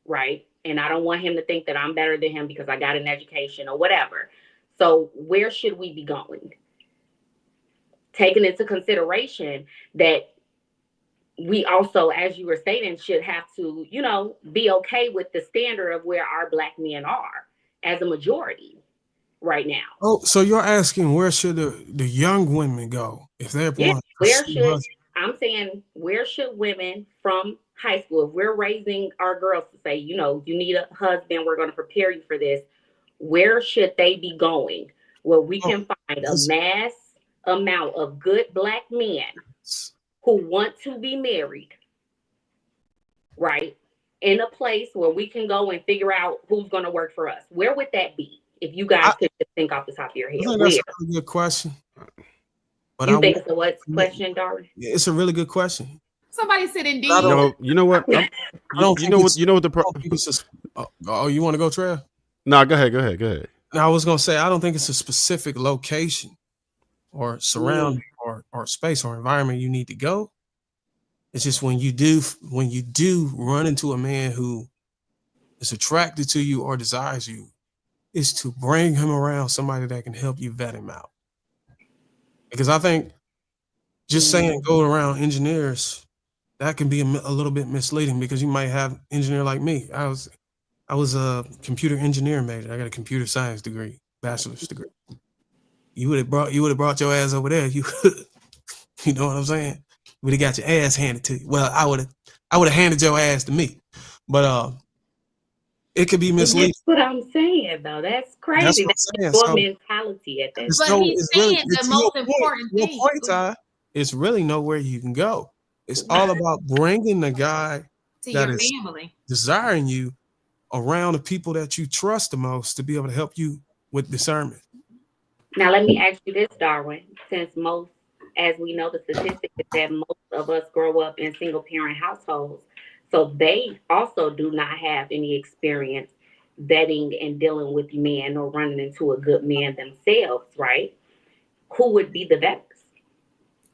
right? And I don't want him to think that I'm better than him because I got an education or whatever. So where should we be going? Taking into consideration that we also, as you were stating, should have to, be okay with the standard of where our Black men are as a majority. right now. Oh, so you're asking where should the young women go if they're Yeah, born? I'm saying where should women from high school, if we're raising our girls to say, you know, you need a husband, we're going to prepare you for this, where should they be going where we can find a mass amount of good black men who want to be married, right? In a place where we can go and figure out who's going to work for us. Where would that be? If you guys could just think off the top of your head. I think Where? that's a really good question. But You think it's a what question, Darwin? It's a really good question. Somebody said indeed. No, you know what? You know what the problem. Oh, you want to go, Trev? No, go ahead. Now, I was gonna say I don't think it's a specific location or surrounding or space or environment you need to go. It's just when you do run into a man who is attracted to you or desires you, is to bring him around somebody that can help you vet him out. Because I think just saying go around engineers, that can be a little bit misleading because you might have engineer like me. I was a computer engineer major. I got a computer science degree, bachelor's degree. You would have brought your ass over there. You know what I'm saying? You would have got your ass handed to you. Well, I would have handed your ass to me. But it could be misleading. That's what I'm saying, though. That's crazy. That's your mentality at that. But he's saying the most important thing. It's really nowhere you can go. It's all about bringing the guy to that your is family, desiring you around the people that you trust the most to be able to help you with discernment. Now, let me ask you this, Darwin. Since as we know, the statistic is that most of us grow up in single parent households. So they also do not have any experience vetting and dealing with men or running into a good man themselves, right? Who would be the vetters?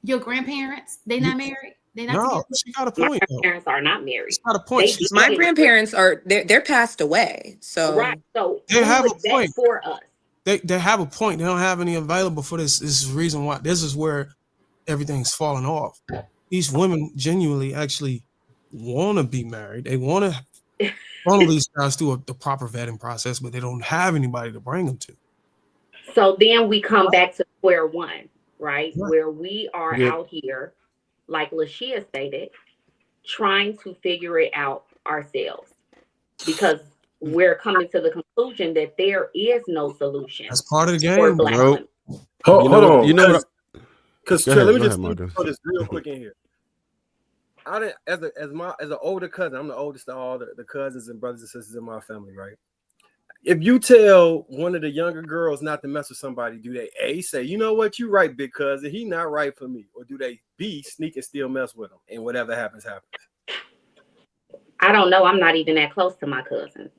Your grandparents, they not married? They not together? She got a point. My parents are not married. Got a point. My grandparents they're passed away. So right. So they have a point for us. They have a point. They don't have any available for this. This is the reason why. This is where everything's falling off. These women genuinely actually want to be married. They want to funnel these guys through the proper vetting process, but they don't have anybody to bring them to. So then we come back to square one, right? Where we are out here, like Lashia stated, trying to figure it out ourselves because we're coming to the conclusion that there is no solution. That's part of the game. Nope. Hold on. You know what? Because let me just throw this real quick in here. I didn't, as an older cousin, I'm the oldest of all the cousins and brothers and sisters in my family, right? If you tell one of the younger girls not to mess with somebody, do they A, say, you know what, you right, big cousin, he not right for me? Or do they B, sneak and still mess with him? And whatever happens, happens. I don't know. I'm not even that close to my cousins.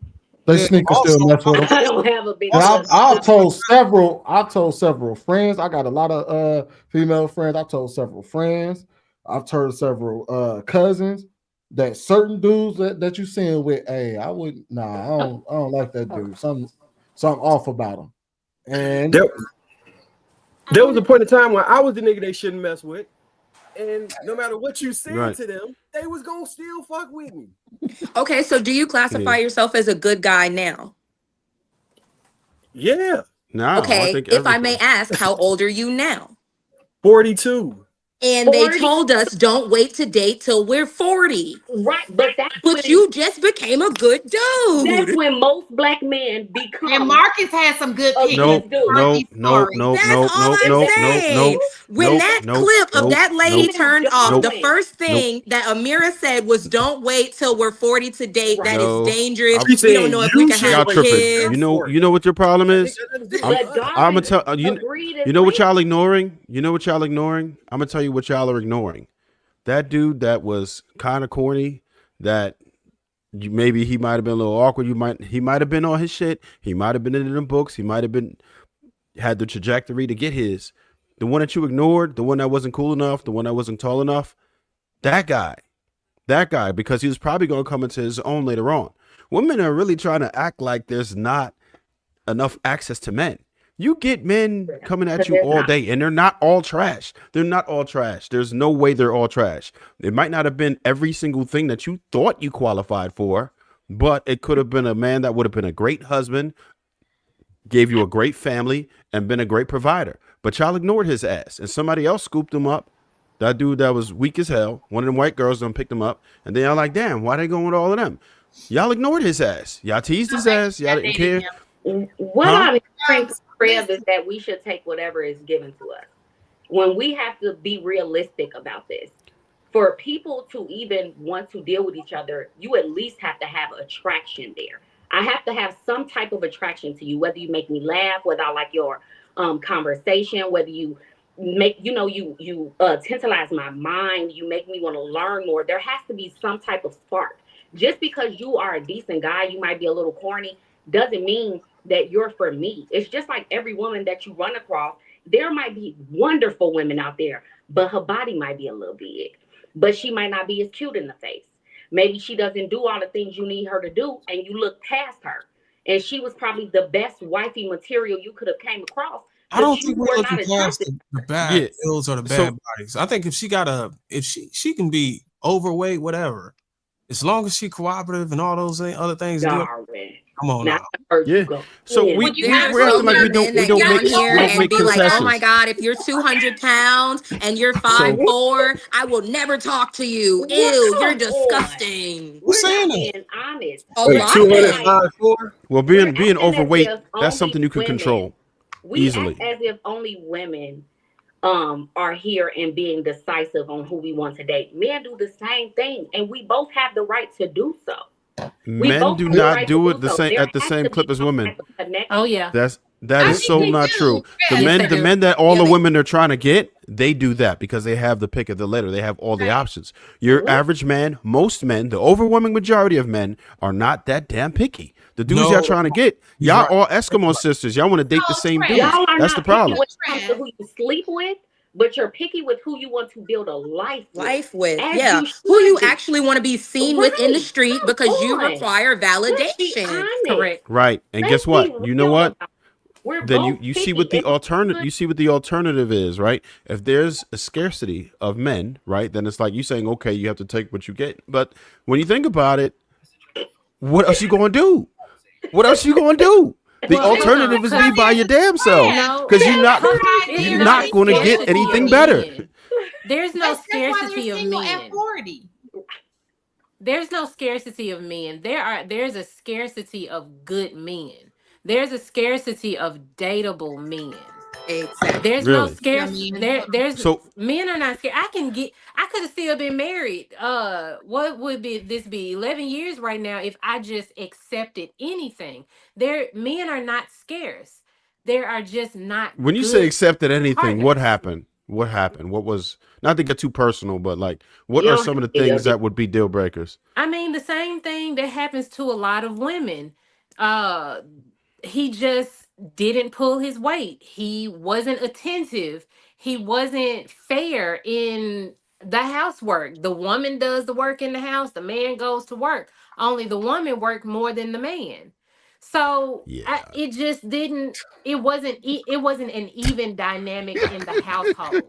They sneak and still mess with them. I don't have a big. I've told several friends. I got a lot of female friends. I've told several friends. I've told several cousins that certain dudes that you seeing with, hey, I don't like that dude. Something off about him. And there was a point in time where I was the nigga they shouldn't mess with. And no matter what you said to them, they was gonna still fuck with me. Okay, so do you classify yourself as a good guy now? Yeah. No. Okay, if I may ask, how old are you now? 42. And 40? They told us don't wait to date till we're 40. Right, but you just became a good dude. That's when most black men become. And Marcus had some good picks. No. When that clip of that lady turned off, the first thing that Amira said was, "Don't wait till we're 40 to date. That is dangerous. We don't know if we can have kids." You know what your problem is? I'm gonna tell you. You know what y'all ignoring? I'm gonna tell you what y'all are ignoring. That dude that was kind of corny, that maybe he might have been a little awkward. He might have been on his shit. He might have been in the books. He might have had the trajectory to get his. The one that you ignored, the one that wasn't cool enough, the one that wasn't tall enough, that guy, because he was probably going to come into his own later on. Women are really trying to act like there's not enough access to men. You get men coming at you all day, and they're not all trash. They're not all trash. There's no way they're all trash. It might not have been every single thing that you thought you qualified for, but it could have been a man that would have been a great husband, gave you a great family, and been a great provider. But y'all ignored his ass, and somebody else scooped him up. That dude that was weak as hell, one of them white girls done picked him up, and then y'all like, damn, why they going with all of them? Y'all ignored his ass. Y'all teased his ass. Y'all didn't care. What Huh? I'm hearing from Trev is that we should take whatever is given to us. When we have to be realistic about this, for people to even want to deal with each other, you at least have to have attraction there. I have to have some type of attraction to you, whether you make me laugh, whether I like your conversation, whether you make, you tantalize my mind, you make me want to learn more. There has to be some type of spark. Just because you are a decent guy, you might be a little corny, doesn't mean that you're for me. It's just like every woman that you run across, there might be wonderful women out there, but her body might be a little big, but she might not be as cute in the face. Maybe she doesn't do all the things you need her to do, and you look past her. And she was probably the best wifey material you could have came across. I don't You think we're were looking not past attracted. the bad Yeah. ills or the So- bad bodies. I think if she can be overweight, whatever, as long as she cooperative and all those other things. Darling. Come on Now, now. Yeah. So Yeah. we're There are acting so like many we don't men that get make on here we don't and make be like, "Oh concessions. my God, if you're 200 pounds and you're 5'4", I will never talk to you. Ew, you're Come on. disgusting." We're saying not that? being honest. A Wait, lot. 205.4? Well, We're being acting as overweight, if that's only something you can women- control We easily. act as if only women are here and being decisive on who we want to date. Men do the same thing, and we both have the right to do so. We Men both do have the not right do to it the so. same There at the has same to clip be as some women. type of connection. Oh yeah. That I is think so they not do. true. The Yes, men, they the do. men that all Yeah, the they- women are trying to get, they do that because they have the pick of the litter. They have all the options. Your What? average man, most men, the overwhelming majority of men are not that damn picky. The dudes y'all No, trying to get, he's y'all right. all Eskimo sisters. Y'all want to date the No, same Trent. dudes. Y'all are That's not the problem. picky when it comes to who you sleep with, but you're picky with who you want to build a life with. As Yeah, you who you should be. actually want to be seen with in the Right. street Come because you on. require Let's be validation. honest. Correct. Right. And Let's guess what? be You know real what? about it. We're Then both you see what picky. the alternative you see what the alternative is, right? If there's a scarcity of men, right, then it's like you saying, okay, you have to take what you get. But when you think about it, what else you gonna do? What else you gonna do? The Well, alternative is be by your damn self, No, because you're not it's you're not not going to get scarcity of anything better. men. There's no That's why they're scarcity of single at men. 40. There's no scarcity of men. There's a scarcity of good men. There's a scarcity of dateable men. Exactly. There's no Really? scarce. There's So men are not scared. I could have still been married. What would this be? 11 years right now if I just accepted anything. Men are not scarce. There are just not. when you say good accepted anything, what partners. happened? What happened? What was, not to get too personal, but like what You are don't some of the have to things go that would be deal breakers? I mean, the same thing that happens to a lot of women. He just didn't pull his weight. He wasn't attentive. He wasn't fair in the housework. The woman does the work in the house, the man goes to work. Only the woman worked more than the man. So Yeah. it just didn't, it wasn't an even dynamic in the household.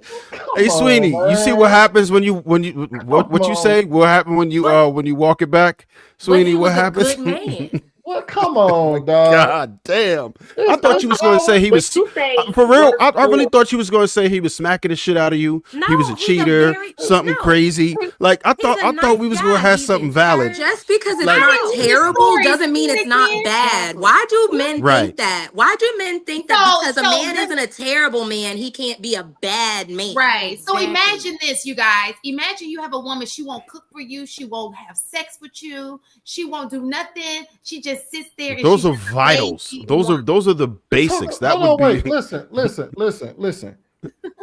Hey, Sweeney, you see what happens when you what you say? What happened when you when you walk it back? Sweeney, he what was a happens? good man. Well, come on, dog. God damn. I thought you was going to say he was You say for real. I really work thought you was going to say he was smacking the shit out of you. No, He was a he's a cheater, very- something no. crazy. Like I He's a thought we was going to nice have guy, something even. valid. Just because it's Like- not terrible doesn't mean it's not bad. Why do men Right. think that? Why do men think that So- because a so man let- isn't a terrible man, he can't be a bad man? Right. So Exactly. imagine this, you guys. Imagine you have a woman, she won't cook for you, she won't have sex with you, she won't do nothing. She just sits there and Those she are just vitals. lays Those are the basics. That Hold would on, be wait. Listen.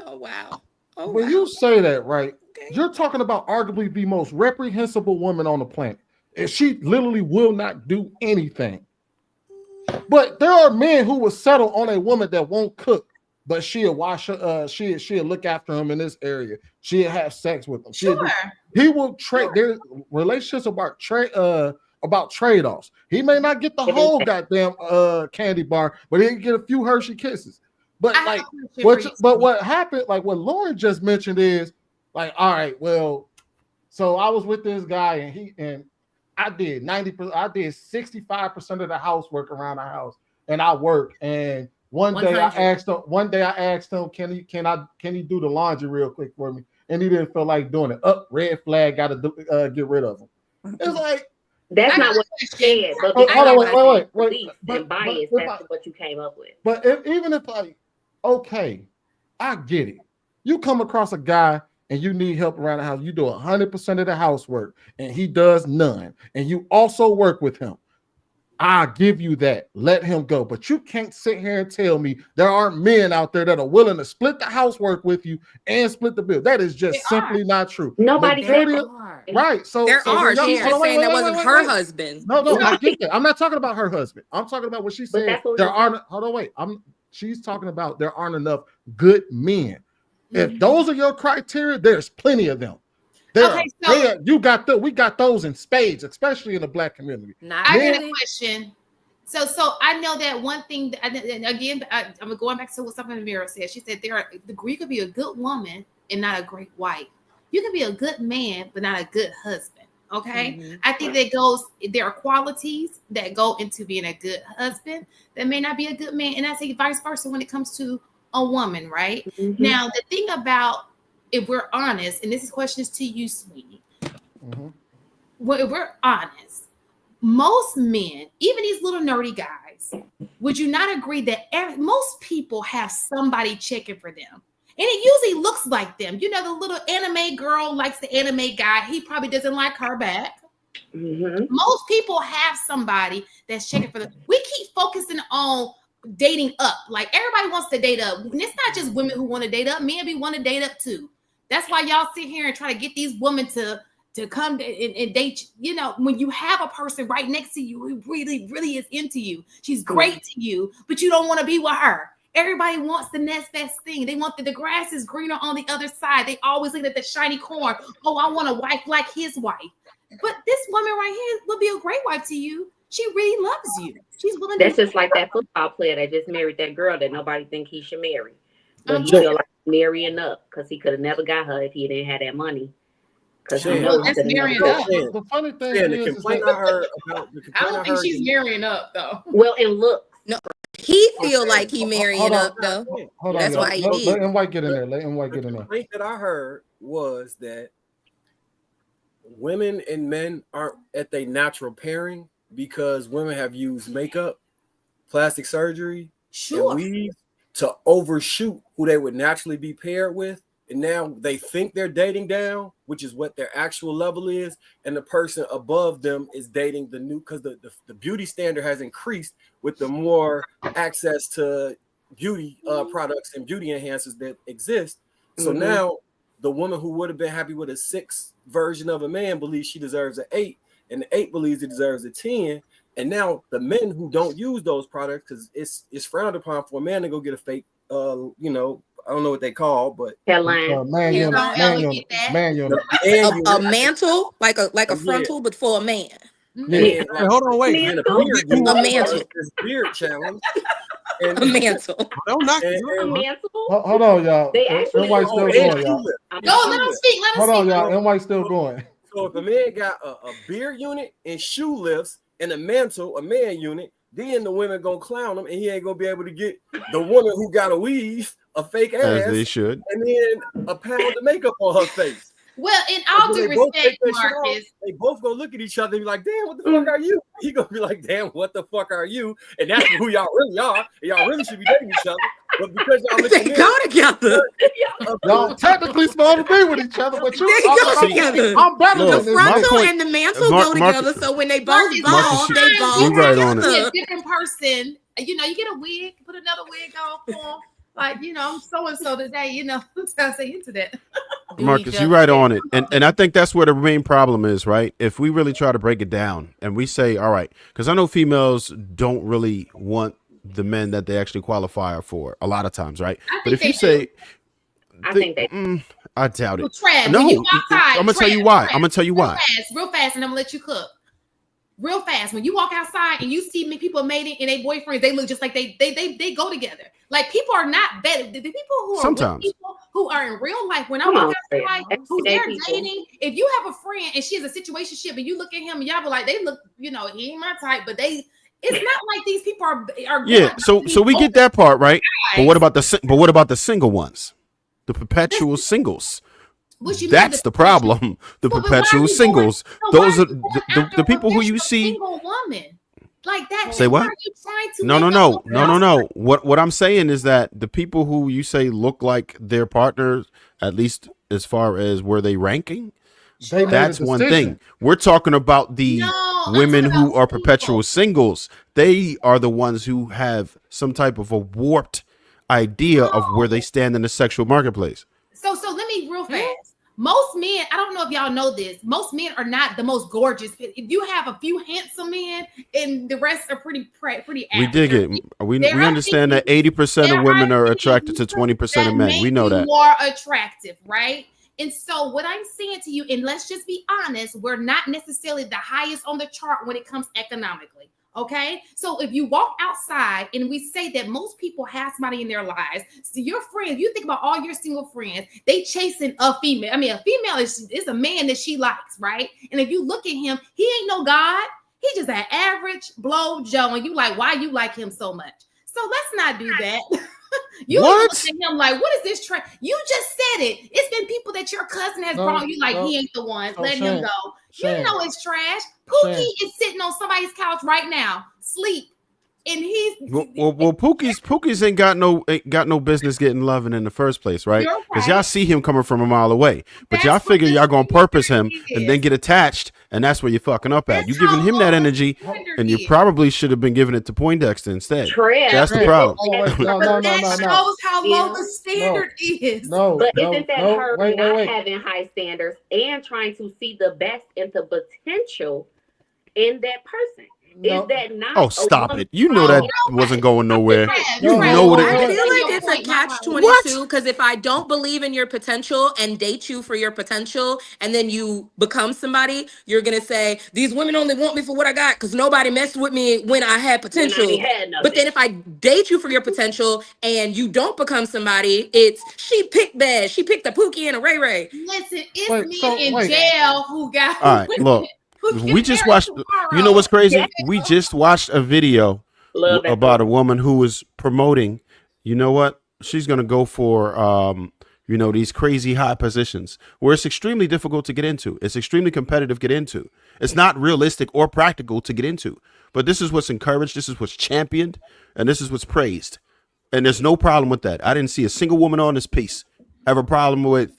Oh wow. Oh When wow. you say that, right, Okay. you're talking about arguably the most reprehensible woman on the planet. And she literally will not do anything. But there are men who will settle on a woman that won't cook, but she'll wash she'll look after him in this area. She'll have sex with him. Sure. He will trade their relationships about trade-offs. He may not get the whole goddamn candy bar, but he'll get a few Hershey kisses. But I like have a question for you. what happened, like what Lauren just mentioned is like, all right, well, so I was with this guy and I did 90%, I did 65% of the housework around the house. and I work. And one day I 100. asked him, can he do the laundry real quick for me? And he didn't feel like doing it. Up, red flag, got to get rid of him. It's like, that's not what you said, but hold on, wait. And bias, that's what you came up with. But even if okay, I get it. You come across a guy and you need help around the house, you do 100% of the housework and he does none, and you also work with him. I'll give you that. Let him go. But you can't sit here and tell me there aren't men out there that are willing to split the housework with you and split the bill. That is just simply not true. Nobody right. So there are. She's just saying that wasn't her husband. No, I get that. I'm not talking about her husband. I'm talking about what she said. There aren't. Hold on, wait. She's talking about there aren't enough good men. If those are your criteria, there's plenty of them. We got those in spades, especially in the Black community. I got a question. So I know that one thing. And again, I'm going back to what something Mira said. She said you could be a good woman and not a great wife. You can be a good man, but not a good husband. Okay, I think there are qualities that go into being a good husband that may not be a good man, and I say vice versa when it comes to a woman, right? Now, the thing about, if we're honest, and this question is to you, sweetie. Well, if we're honest, most men, even these little nerdy guys, would you not agree that most people have somebody checking for them? And it usually looks like them. You know, the little anime girl likes the anime guy. He probably doesn't like her back. Most people have somebody that's checking for them. We keep focusing on dating up. Like, everybody wants to date up. And it's not just women who want to date up. Men be want to date up too. That's why y'all sit here and try to get these women to come and date. You know, when you have a person right next to you who really, really is into you, she's great to you, but you don't want to be with her. Everybody wants the next best thing. They want the grass is greener on the other side. They always look at the shiny corn. Oh, I want a wife like his wife. But this woman right here will be a great wife to you. She really loves you. She's willing. That's just like that football player that just married that girl that nobody think he should marry. But he feel like marrying up because he could have never got her if he didn't have that money. Because he knows that's marrying up. The funny thing is I don't think she's marrying up though. Well, and look, no, he feel like he marrying up though. That's why he did. Let him white get in there. The thing that I heard was that women and men aren't at their natural pairing because women have used makeup, plastic surgery, and weave to overshoot who they would naturally be paired with. And now they think they're dating down, which is what their actual level is. And the person above them is dating the new, because the beauty standard has increased with the more access to beauty products and beauty enhancers that exist. So now the woman who would have been happy with a 6 version of a man believes she deserves an 8, and the 8 believes it deserves a 10. And now the men who don't use those products, because it's frowned upon for a man to go get a fake, I don't know what they call, but man unit. A mantle, like a frontal, but for a man. Yeah. Hold on, wait. A mantle. Beard challenge. A mantle. Don't knock a mantle. Hold on, y'all. They actually NY still going, y'all. Go, let him speak. Hold on, y'all. NY still going. So if a man got a beard unit and shoe lifts and a mantle, a man unit, then the women gonna clown him, and he ain't gonna be able to get the woman who got a weave, a fake ass, as they should, and then a pound of makeup on her face. Well, in all due respect, Marcus, they both gonna look at each other and be like, "Damn, what the fuck are you?" He gonna be like, "Damn, what the fuck are you?" And that's who y'all really are. And y'all really should be dating each other, but because y'all they go together. Y'all technically supposed to be with each other, but they go together. I'm better than the this. frontal and the mantle go together. So when they both ball, they ball together. A different person. You know, you get a wig, put another wig on for them. Like, I'm so and so today. Sometimes they into that. Marcus, you're right on it. And I think that's where the main problem is, right? If we really try to break it down and we say, all right, because I know females don't really want the men that they actually qualify for a lotot of times, right? But if you say, I think they I doubt it. Trav, no, outside, I'm gonna tell you why. I'm gonna tell you why. Real fast, and I'm gonna let you cook. Real fast. When you walk outside and you see people mating and they boyfriends, they look just like they go together. Like, people are not better. The people who are sometimes people who are in real life, when I walk outside, who they're dating, if you have a friend and she has a situationship and you look at him and y'all be like, they look, he ain't my type, but It's not like these people are yeah. So we get that part right. But what about the single ones, the perpetual singles? That's the problem. The perpetual singles. Those are the people who you see. Single woman. Like that. Say what? No. What I'm saying is that the people who you say look like their partners, at least as far as where they ranking, that's one thing. We're talking about the women who are perpetual singles. They are the ones who have some type of a warped idea of where they stand in the sexual marketplace. So let me real fast. Most men, I don't know if y'all know this, most men are not the most gorgeous. If you have a few handsome men and the rest are pretty average. We dig it. We understand that 80% of women are attracted to 20% of men. We know that. More attractive, right? And so what I'm saying to you, and let's just be honest, we're not necessarily the highest on the chart when it comes economically. Okay, so if you walk outside and we say that most people have somebody in their lives, so your friends, you think about all your single friends, they chasing a female. I mean, a female is a man that she likes, right? And if you look at him, he ain't no God. He just an average blow Joe, and you like, why you like him so much? So let's not do that. You look at him like, what is this trend? You just said it. It's been people that your cousin has brought you like, he ain't the one. Let him go. You know it's trash. Pookie is sitting on somebody's couch right now, sleep. And he's well Pookie's ain't got no business getting loving in the first place, right? Because y'all see him coming from a mile away, but y'all figure y'all gonna purpose him and then get attached, and that's where you're fucking up at. You giving him that energy, and you probably should have been giving it to Poindexter instead. That's the problem. No. That shows how low the standard is. But isn't that her not having high standards and trying to see the best and the potential in that person? Is that not? Oh, stop it! You know that wasn't going nowhere. You know what? I feel like it's a catch-22 because if I don't believe in your potential and date you for your potential, and then you become somebody, you're gonna say these women only want me for what I got because nobody messed with me when I had potential. But then if I date you for your potential and you don't become somebody, it's she picked bad. She picked a Pookie and a Ray Ray. Listen, it's me in jail who got. All right, look. We just watched. You know what's crazy? We just watched a video about a woman who was promoting. You know what? She's gonna go for these crazy high positions where it's extremely difficult to get into. It's extremely competitive to get into. It's not realistic or practical to get into. But this is what's encouraged. This is what's championed, and this is what's praised. And there's no problem with that. I didn't see a single woman on this piece have a problem with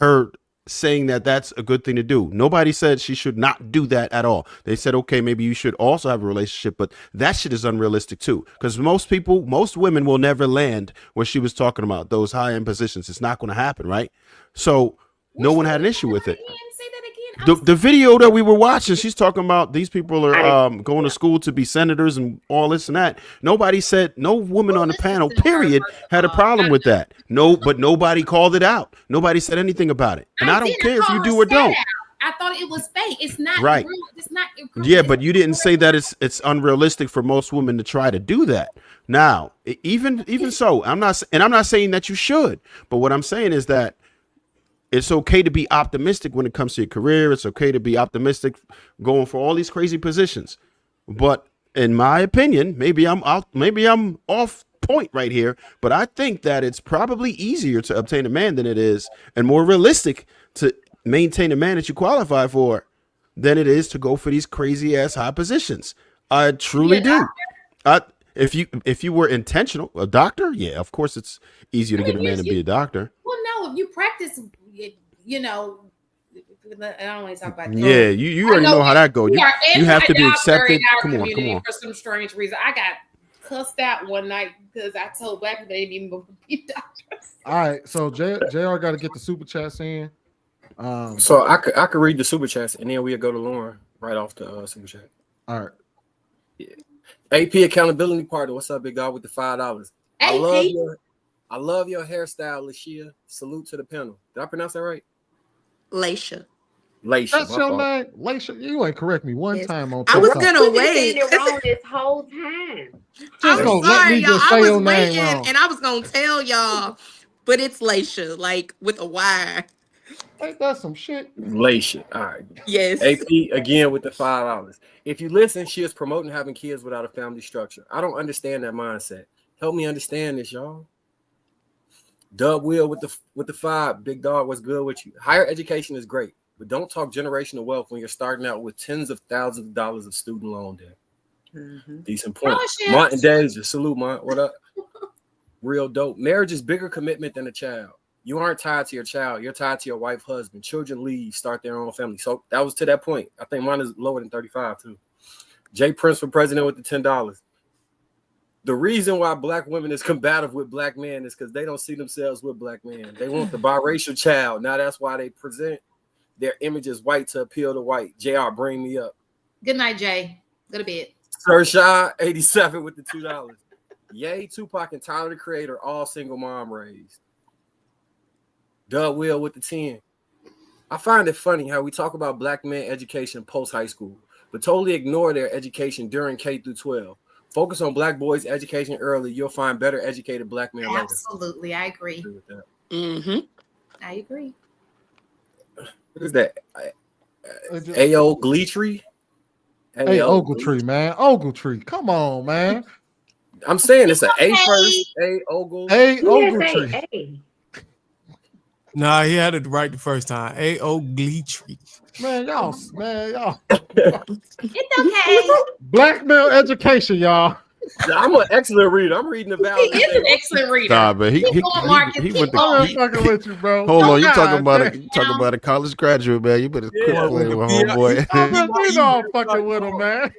her saying that that's a good thing to do. Nobody said she should not do that at all. They said, okay, maybe you should also have a relationship, but that shit is unrealistic too. Because most women will never land where she was talking about those high-end positions. It's not going to happen, right? So no one had an issue with it. The video that we were watching, she's talking about these people are going to school to be senators and all this and that. Nobody said, no woman on the panel, period, had a problem with that. But nobody called it out. Nobody said anything about it. And I don't care if you do or don't. I thought it was fake. It's not right. Real. It's not. Yeah, but you didn't say that it's unrealistic for most women to try to do that. Now, even so, I'm not saying that you should. But what I'm saying is that it's okay to be optimistic when it comes to your career. It's okay to be optimistic going for all these crazy positions. But in my opinion, maybe I'm off point right here, but I think that it's probably easier to obtain a man than it is, and more realistic to maintain a man that you qualify for than it is to go for these crazy ass high positions. I truly do. If you were intentional, a doctor, yeah, of course it's easier to get a man to be a doctor. Well, no, if you practice, you know, I don't want to talk about that. Yeah, you already know how that goes. You have to be accepted. Come on. For some strange reason, I got cussed out one night because I told black people they didn't even be doctors. All right, so JR got to get the super chats in. So I could read the super chats and then we'll go to Lauren right off the super chat. All right. Yeah. AP Accountability Party. What's up, big dog, with the $5? I love your hairstyle, Lashia. Salute to the panel. Did I pronounce that right? Laisha. That's your name, Laisha. You ain't correct me one time on TikTok. I was gonna wait. You've been wrong this whole time. Just don't let me just say your name wrong. And I was gonna tell y'all, but it's Laisha, like with a Y. Ain't that some shit? Laisha. All right. Yes. AP again with the $5. If you listen, she is promoting having kids without a family structure. I don't understand that mindset. Help me understand this, y'all. Dub Will with the 5. Big dog, what's good with you? Higher education is great, but don't talk generational wealth when you're starting out with tens of thousands of dollars of student loan debt. Decent point. Martin Danger, salute, Mont. What up? Real dope. Marriage is bigger commitment than a child. You aren't tied to your child. You're tied to your wife, husband. Children leave, start their own family. So that was to that point. I think mine is lower than 35 too. Jay Prince for president with the $10. The reason why black women is combative with black men is because they don't see themselves with black men. They want the biracial child. Now that's why they present their image as white to appeal to white. JR, bring me up. Good night, Jay. Go to bed. Sir Shaw, 87 with the $2. Yay, Tupac and Tyler the Creator, all single mom raised. Doug Will with the 10. I find it funny how we talk about black men education post high school, but totally ignore their education during K through 12. Focus on black boys' education early. You'll find better educated black men later. Absolutely, I agree. With that. I agree. What is that? A.O. Gleetree? Hey, Ogletree, man. Ogletree. Come on, man. I'm saying it's an A first. A Ogle. Hey, Ogletree. Nah, he had it right the first time. A.O. Gleetree. Man, y'all. It's okay. Black male education, y'all. I'm an excellent reader. I'm reading about He is an excellent reader. Nah, but he went to. I'm fucking with you, bro. Hold on, you talking about a college graduate, man. You better quit playing with homeboy. You know I'm fucking with him, man.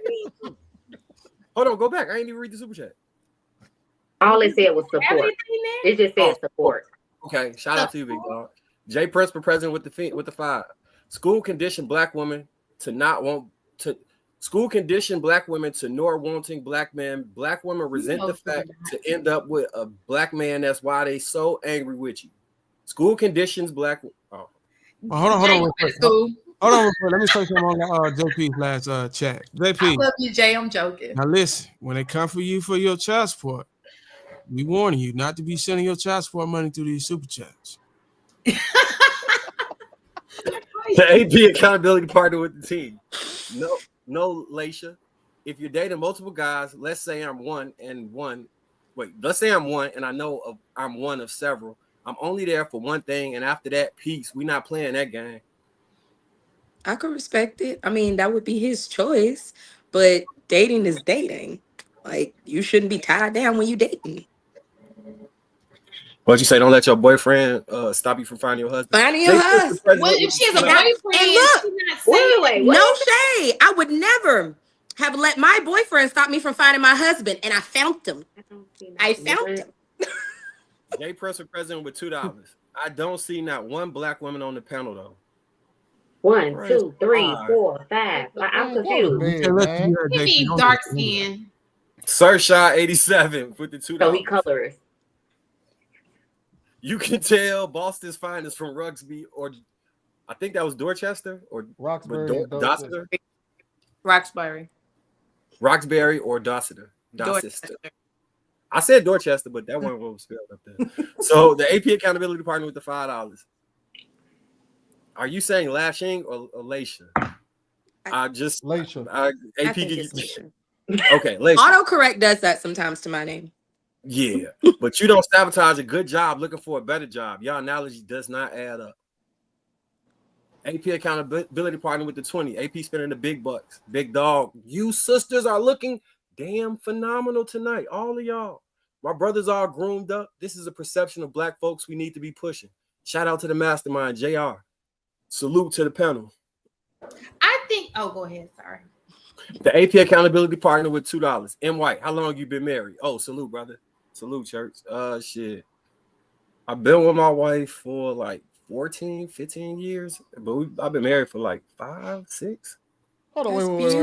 Hold on, go back. I ain't even read the super chat. All it said was support. It just said support. Okay, shout out to you, big dog. Jay Prince for president with the 5. School conditioned black women to not want to. School conditioned black women to nor wanting black men. Black women resent the fact to end up with a black man. That's why they so angry with you. School conditions black. Oh, hold on, real quick. Hold on, real quick. Let me say something on JP's last chat. JP, I love you, Jay. I'm joking. Now listen, when they come for you for your child support, we warning you not to be sending your child support money through these super chats. The AP accountability partner with the team. No, Laisha. If you're dating multiple guys, let's say I'm one and I know I'm one of several. I'm only there for one thing, and after that, peace. We're not playing that game. I could respect it. I mean, that would be his choice, but dating is dating. Like, you shouldn't be tied down when you dating. What'd you say? Don't let your boyfriend stop you from finding your husband. Finding your husband. Well, if she has a boyfriend, and look, no shade. I would never have let my boyfriend stop me from finding my husband, and I found him. I found him. Jay Press for president with $2. I don't see not one black woman on the panel though. 1, 2, 3, 4, 5. I'm confused. He needs dark skin. Sir Shaw 87 with the $2. So he colors. You can tell Boston's finest from Ruxby, or I think that was Dorchester or Roxbury, Dorchester. Roxbury or Dorchester. I said Dorchester, but that one was spelled up there. So the AP accountability partner with the $5. Are you saying Lashing or Laisha? Laisha. AP. Okay, Laisha. Autocorrect does that sometimes to my name. Yeah, but you don't sabotage a good job looking for a better job. Your analogy does not add up. AP accountability partner with the 20. AP spending the big bucks. Big dog. You sisters are looking damn phenomenal tonight. All of y'all. My brothers are groomed up. This is a perception of black folks we need to be pushing. Shout out to the mastermind, JR. Salute to the panel. I think. Oh, go ahead. Sorry. The AP accountability partner with $2. M. White, how long you been married? Oh, salute, brother. Salute, church. Shit. I've been with my wife for like 14, 15 years, but I've been married for like 5, 6. Hold on, wait. Pause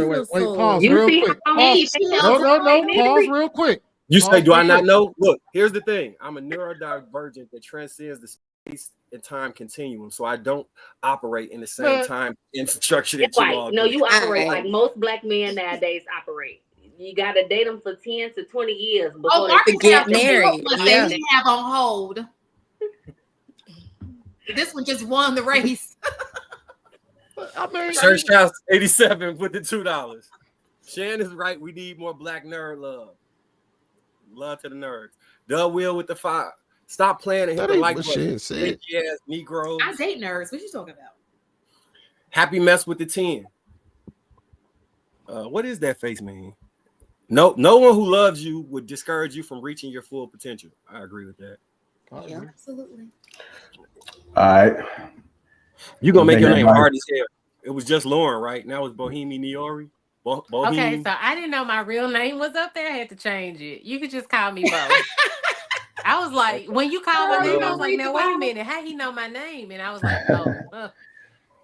you real see quick. How many No. Pause real quick. You say, do I not know? Look, here's the thing. I'm a neurodivergent that transcends the space and time continuum, so I don't operate in the same time and structure that you all do. No, you operate like most black men nowadays operate. You got to date them for 10 to 20 years before they get married. Yeah. They have on hold. This one just won the race. I mean, Church House 87 with the $2. Shan is right. We need more black nerd love. Love to the nerds. Doug Will with the 5. Stop playing and hit the like button. Stinky ass Negroes. I date nerds. What you talking about? Happy Mess with the 10. What is that face mean? No one who loves you would discourage you from reaching your full potential. I agree with that. Yeah, absolutely. All right. You gonna make your name hard as hell. It was just Lauren, right? Now it's Bohemi Niori. Okay, so I didn't know my real name was up there. I had to change it. You could just call me Bo. I was like, when you called my name, I was like, now wait a minute, how he know my name? And I was like, oh.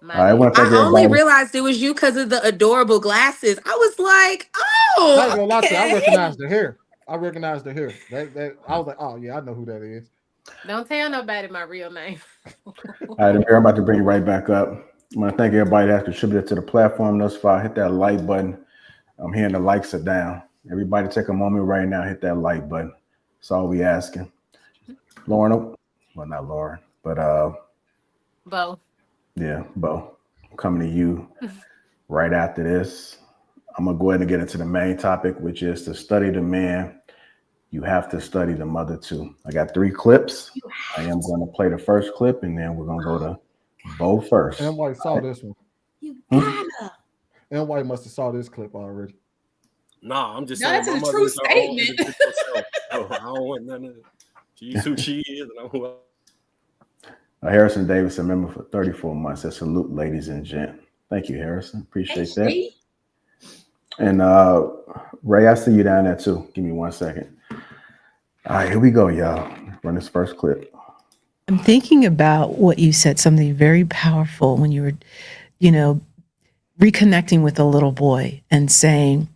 I only realized it was you because of the adorable glasses. I was like, oh, I ain't gonna lie to you. I recognized the hair. I was like, oh yeah, I know who that is. Don't tell nobody my real name. All right, I'm about to bring you right back up. I want to thank everybody that contributed to the platform thus far. Hit that like button. I'm hearing the likes are down. Everybody take a moment right now. Hit that like button. That's all we asking. Lauren, well, not Lauren, but Bo. Yeah, Bo. I'm coming to you right after this. I'm going to go ahead and get into the main topic, which is to study the man. You have to study the mother too. I got 3 clips. I am going to play the first clip, and then we're going to go to Bo first. And White saw this one. You gotta. And White must have saw this clip already. Nah, I'm just saying. That's a true statement. I don't want none of it. She's who she is, and I'm who Harrison Davidson, member for 34 months. Says salute, ladies and gent. Thank you, Harrison. Appreciate that. And Ray, I see you down there too. Give me 1 second. All right, here we go, y'all. Run this first clip. I'm thinking about what you said, something very powerful when you were, reconnecting with a little boy and saying,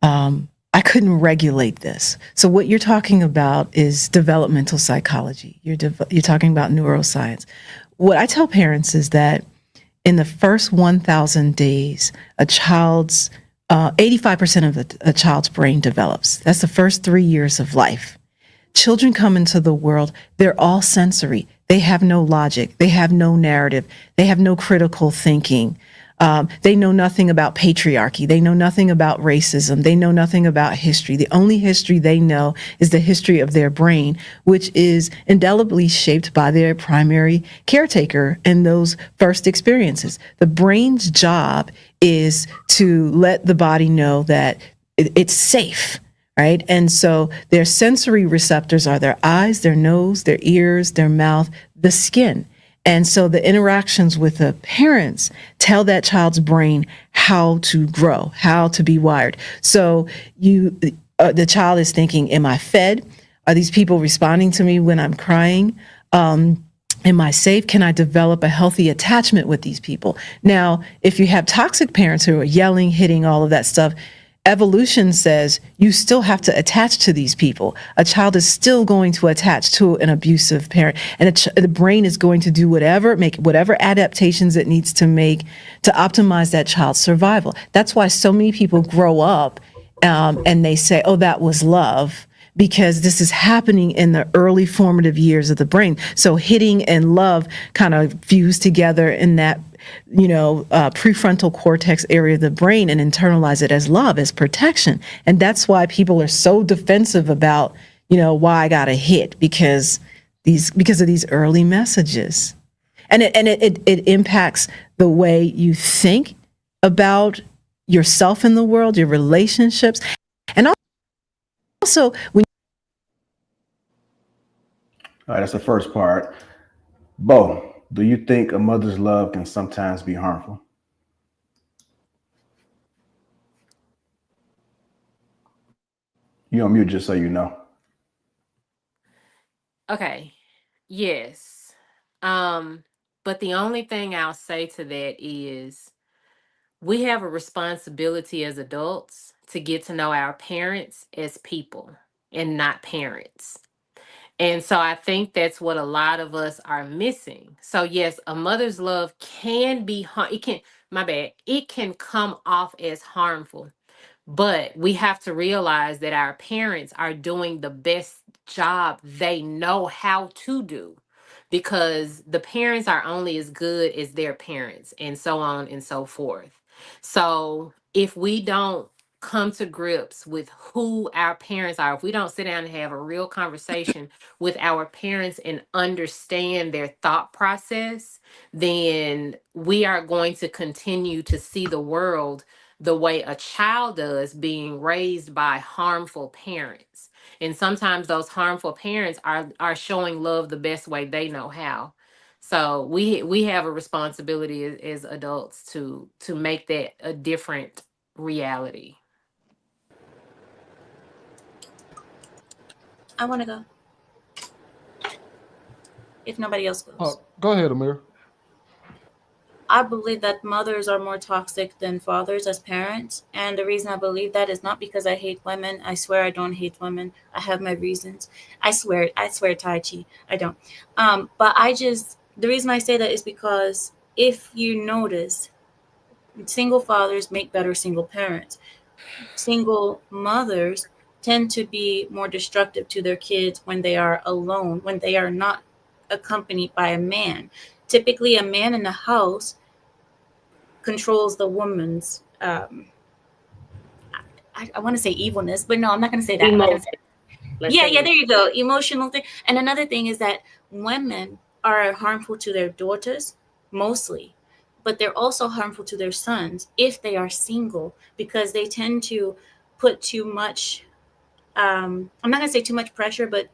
I couldn't regulate this. So what you're talking about is developmental psychology. You're talking about neuroscience. What I tell parents is that in the first 1,000 days, a child's 85% of a child's brain develops. That's the first 3 years of life. Children come into the world, they're all sensory. They have no logic. They have no narrative. They have no critical thinking. They know nothing about patriarchy. They know nothing about racism. They know nothing about history. The only history they know is the history of their brain, which is indelibly shaped by their primary caretaker in those first experiences. The brain's job is to let the body know that it's safe. Right. And so their sensory receptors are their eyes, their nose, their ears, their mouth, the skin. And so the interactions with the parents tell that child's brain how to grow, how to be wired. So the child is thinking, am I fed? Are these people responding to me when I'm crying? Am I safe? Can I develop a healthy attachment with these people? Now, if you have toxic parents who are yelling, hitting, all of that stuff, evolution says you still have to attach to these people. A child is still going to attach to an abusive parent, and the brain is going to do make whatever adaptations it needs to make to optimize that child's survival. That's why so many people grow up and they say, oh, that was love, because this is happening in the early formative years of the brain. So hitting and love kind of fuse together in that prefrontal cortex area of the brain and internalize it as love, as protection. And that's why people are so defensive about, why I got a hit, because of these early messages. And it impacts the way you think about yourself in the world, your relationships. And also when All right, that's the first part. Bo, do you think a mother's love can sometimes be harmful? You on mute, just so you know. Okay. Yes. But the only thing I'll say to that is we have a responsibility as adults to get to know our parents as people and not parents. And so I think that's what a lot of us are missing. So yes, a mother's love can be it can come off as harmful. But we have to realize that our parents are doing the best job they know how to do. because the parents are only as good as their parents, and so on and so forth. So if we don't come to grips with who our parents are, if we don't sit down and have a real conversation with our parents and understand their thought process, then we are going to continue to see the world the way a child does, being raised by harmful parents. And sometimes those harmful parents are showing love the best way they know how. So we have a responsibility as adults to make that a different reality. I want to go. If nobody else goes. Go ahead, Amir. I believe that mothers are more toxic than fathers as parents. And the reason I believe that is not because I hate women. I swear I don't hate women. I have my reasons. I swear Tai Chi. I don't. But the reason I say that is because if you notice, single fathers make better single parents. Single mothers tend to be more destructive to their kids when they are alone, when they are not accompanied by a man. Typically, a man in the house controls the woman's I want to say evilness, but no, I'm not going to say that. Emotion. Yeah, there you go. Emotional thing. And another thing is that women are harmful to their daughters mostly, but they're also harmful to their sons if they are single, because they tend to put too much I'm not going to say too much pressure, but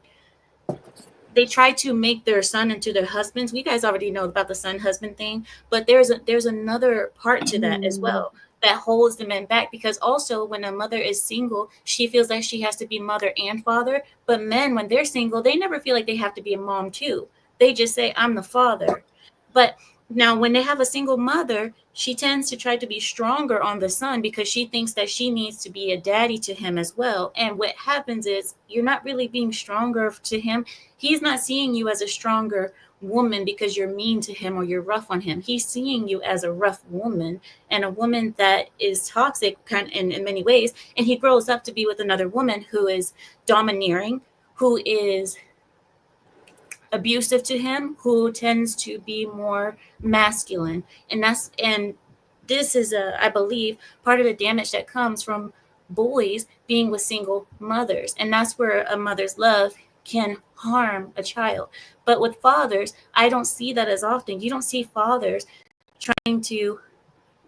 they try to make their son into their husbands. We guys already know about the son husband thing, but there's another part to that as well that holds the men back, because also when a mother is single, she feels like she has to be mother and father. But men, when they're single, they never feel like they have to be a mom too. They just say, I'm the father. But now when they have a single mother, she tends to try to be stronger on the son because she thinks that she needs to be a daddy to him as well. And what happens is you're not really being stronger to him. He's not seeing you as a stronger woman because you're mean to him or you're rough on him. He's seeing you as a rough woman, and a woman that is toxic in many ways. And he grows up to be with another woman who is domineering, who is abusive to him, who tends to be more masculine. And this is I believe part of the damage that comes from boys being with single mothers. And that's where a mother's love can harm a child. But with fathers, I don't see that as often. You don't see fathers trying to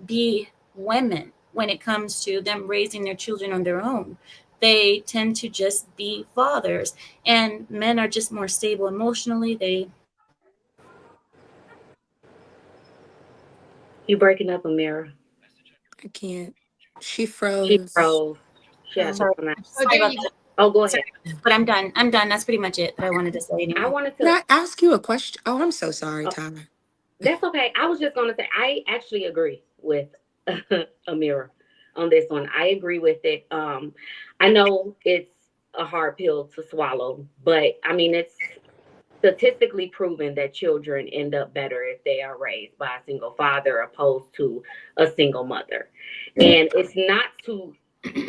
be women when it comes to them raising their children on their own. They tend to just be fathers, and men are just more stable emotionally. You breaking up, Amira? I can't. She She froze. froze. She had to Sorry, come out. sorry about that. Oh, go ahead. But I'm done. That's pretty much it that I wanted to say anyway. I wanted Can to. I ask you a question? Oh, I'm so sorry, Oh, Tyler. that's okay. I was just going to say, I actually agree with Amira on this one. I agree with it. I know it's a hard pill to swallow, but I mean, it's statistically proven that children end up better if they are raised by a single father opposed to a single mother. And it's not to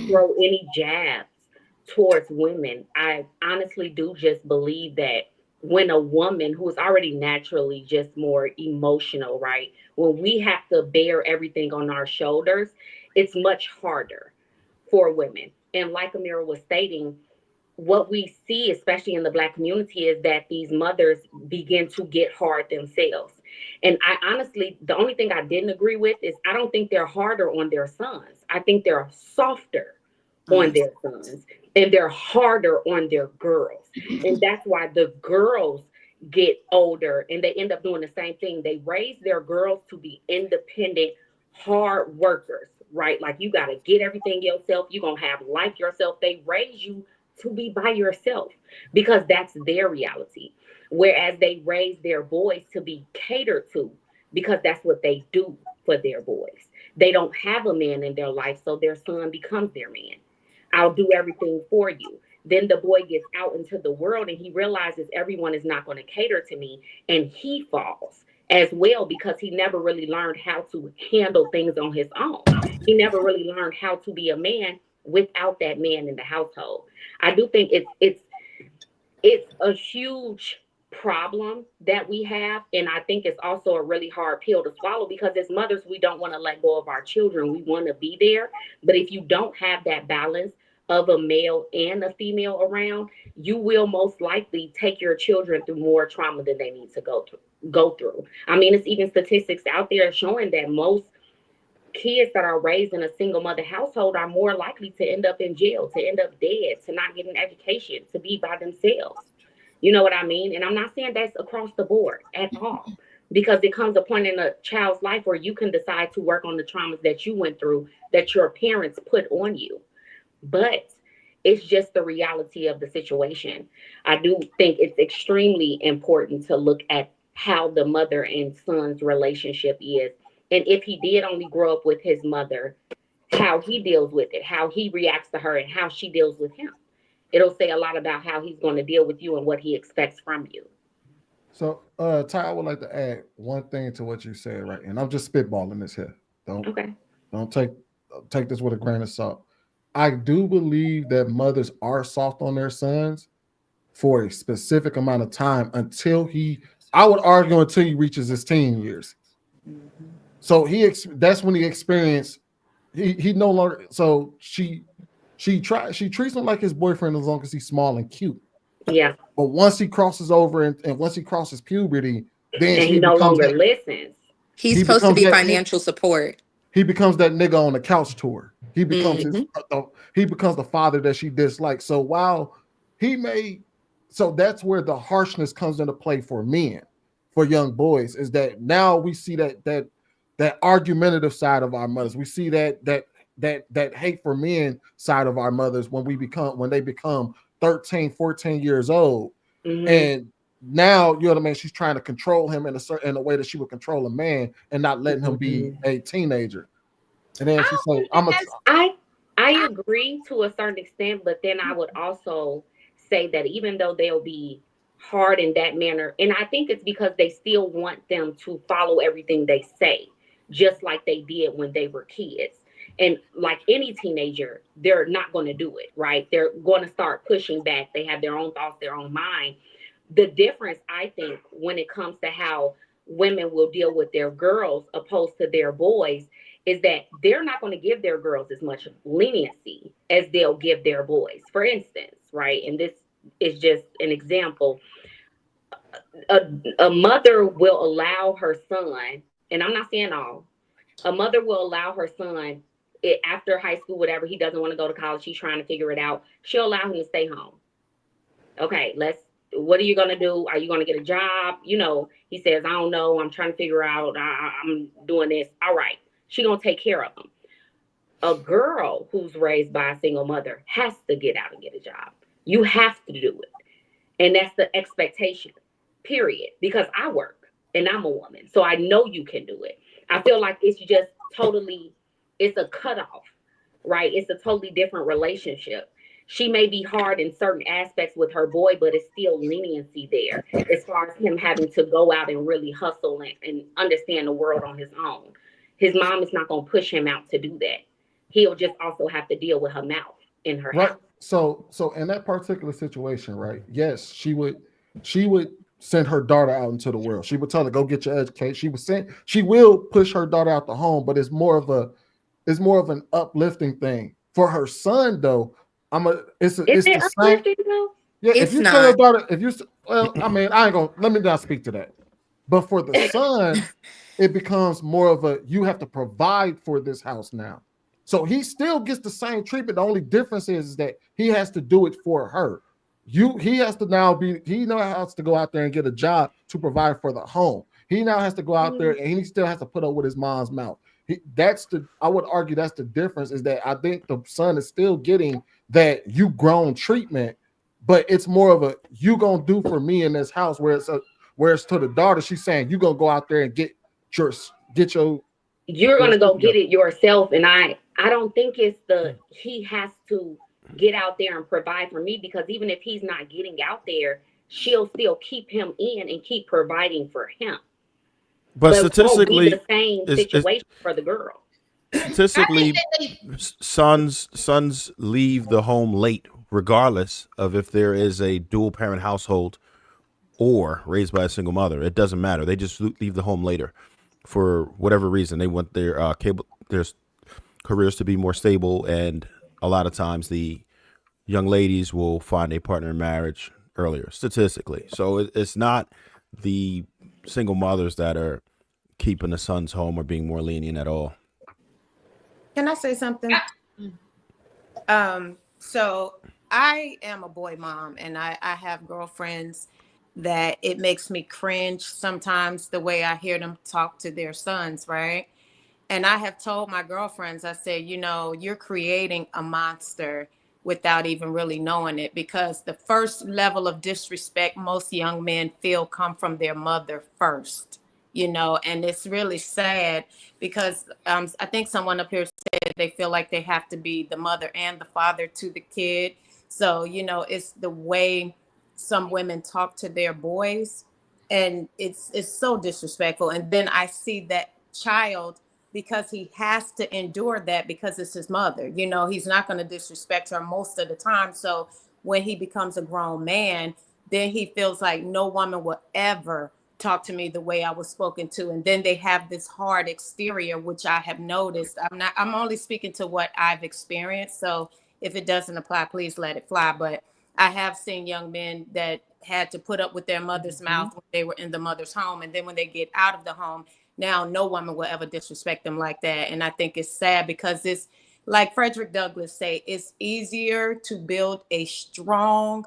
throw any jabs towards women. I honestly do just believe that when a woman who is already naturally just more emotional, right? When we have to bear everything on our shoulders, it's much harder for women. And like Amira was stating, what we see, especially in the Black community, is that these mothers begin to get hard themselves. And I honestly, the only thing I didn't agree with is I don't think they're harder on their sons. I think they're softer on their sons, and they're harder on their girls. And that's why the girls get older and they end up doing the same thing. They raise their girls to be independent, hard workers, right? Like you got to get everything yourself. You're going to have life yourself. They raise you to be by yourself because that's their reality. Whereas they raise their boys to be catered to because that's what they do for their boys. They don't have a man in their life, so their son becomes their man. I'll do everything for you. Then the boy gets out into the world and he realizes everyone is not going to cater to me, and he falls as well because he never really learned how to handle things on his own. He never really learned how to be a man without that man in the household. I do think it's a huge problem that we have. And I think it's also a really hard pill to swallow, because as mothers, we don't want to let go of our children. We want to be there. But if you don't have that balance of a male and a female around, you will most likely take your children through more trauma than they need to go through. I mean, it's even statistics out there showing that most kids that are raised in a single mother household are more likely to end up in jail, to end up dead, to not get an education, to be by themselves. You know what I mean? And I'm not saying that's across the board at all, because it comes a point in a child's life where you can decide to work on the traumas that you went through, that your parents put on you. But it's just the reality of the situation. I do think it's extremely important to look at how the mother and son's relationship is. And if he did only grow up with his mother, how he deals with it, how he reacts to her, and how she deals with him. It'll say a lot about how he's going to deal with you and what he expects from you. So, Ty, I would like to add one thing to what you said, right? And I'm just spitballing this here. Don't take this with a grain of salt. I do believe that mothers are soft on their sons for a specific amount of time until I would argue until he reaches his teen years. So that's when he experienced, he no longer, so she treats him like his boyfriend as long as he's small and cute. Yeah. But once he crosses over and once he crosses puberty, then he no longer listens. He's supposed to be financial support. He becomes that nigga on the couch tour. He becomes he becomes the father that she dislikes. So while so that's where the harshness comes into play for men, for young boys, is that now we see that argumentative side of our mothers. We see that hate for men side of our mothers when they become 13, 14 years old. And now, you know what I mean, she's trying to control him in a way that she would control a man and not letting him be a teenager. And then she said, I agree to a certain extent, but then I would also say that even though they'll be hard in that manner, and I think it's because they still want them to follow everything they say, just like they did when they were kids. And like any teenager, they're not going to do it, right? They're going to start pushing back. They have their own thoughts, their own mind. The difference, I think, when it comes to how women will deal with their girls opposed to their boys, is that they're not going to give their girls as much leniency as they'll give their boys. For instance, right? And this is just an example. A mother will allow her son, and I'm not saying all, a mother will allow her son, after high school, whatever, he doesn't want to go to college, he's trying to figure it out, she'll allow him to stay home. Okay, what are you going to do? Are you going to get a job? You know, he says, I don't know. I'm trying to figure out. I'm doing this. All right. She's going to take care of him. A girl who's raised by a single mother has to get out and get a job. You have to do it. And that's the expectation, period. Because I work and I'm a woman. So I know you can do it. I feel like it's just it's a cutoff, right? It's a totally different relationship. She may be hard in certain aspects with her boy, but it's still leniency there as far as him having to go out and really hustle and understand the world on his own. His mom is not going to push him out to do that. He'll just also have to deal with her mouth in her house. So in that particular situation, right? Yes, she would send her daughter out into the world. She would tell her, go get your education. She will push her daughter out the home, but it's more of an uplifting thing. For her son, though, it's the same. Though? Yeah, if you tell your daughter, I ain't gonna, let me not speak to that. But for the son, it becomes more of you have to provide for this house now. So he still gets the same treatment. The only difference is that he has to do it for her. He has to go out there and get a job to provide for the home. He now has to go out there and he still has to put up with his mom's mouth. I would argue that's the difference, is that I think the son is still getting that you grown treatment, but it's more of you gonna do for me in this house, where it's to the daughter, she's saying you gonna go out there and you're gonna go get it yourself. And I don't think it's he has to get out there and provide for me, because even if he's not getting out there, she'll still keep him in and keep providing for him. But statistically, the same situation for the girl. Statistically, sons leave the home late, regardless of if there is a dual parent household or raised by a single mother. It doesn't matter. They just leave the home later for whatever reason. They want their their careers to be more stable, and a lot of times the young ladies will find a partner in marriage earlier, statistically. So it's not the single mothers that are keeping the sons home or being more lenient at all. Can I say something? So I am a boy mom, and I have girlfriends that it makes me cringe sometimes the way I hear them talk to their sons, right? And I have told my girlfriends, I said, you know, you're creating a monster without even really knowing it, because the first level of disrespect most young men feel come from their mother first, you know, and it's really sad because I think someone up here said they feel like they have to be the mother and the father to the kid. So, you know, it's the way some women talk to their boys, and it's so disrespectful. And then I see that child, because he has to endure that because it's his mother. You know, he's not going to disrespect her most of the time. So when he becomes a grown man, then he feels like no woman will ever talk to me the way I was spoken to. And then they have this hard exterior, which I have noticed. I'm only speaking to what I've experienced. So if it doesn't apply, please let it fly. But I have seen young men that had to put up with their mother's mouth when they were in the mother's home. And then when they get out of the home, now no woman will ever disrespect them like that. And I think it's sad because it's like Frederick Douglass say, it's easier to build strong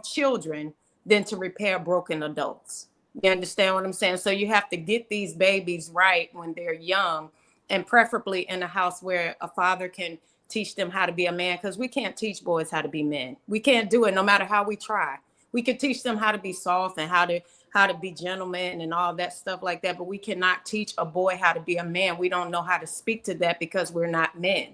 children than to repair broken adults. You understand what I'm saying? So you have to get these babies right when they're young, and preferably in a house where a father can teach them how to be a man, because we can't teach boys how to be men. We can't do it no matter how we try. We can teach them how to be soft and how to be gentlemen and all that stuff like that, but we cannot teach a boy how to be a man. We don't know how to speak to that because we're not men,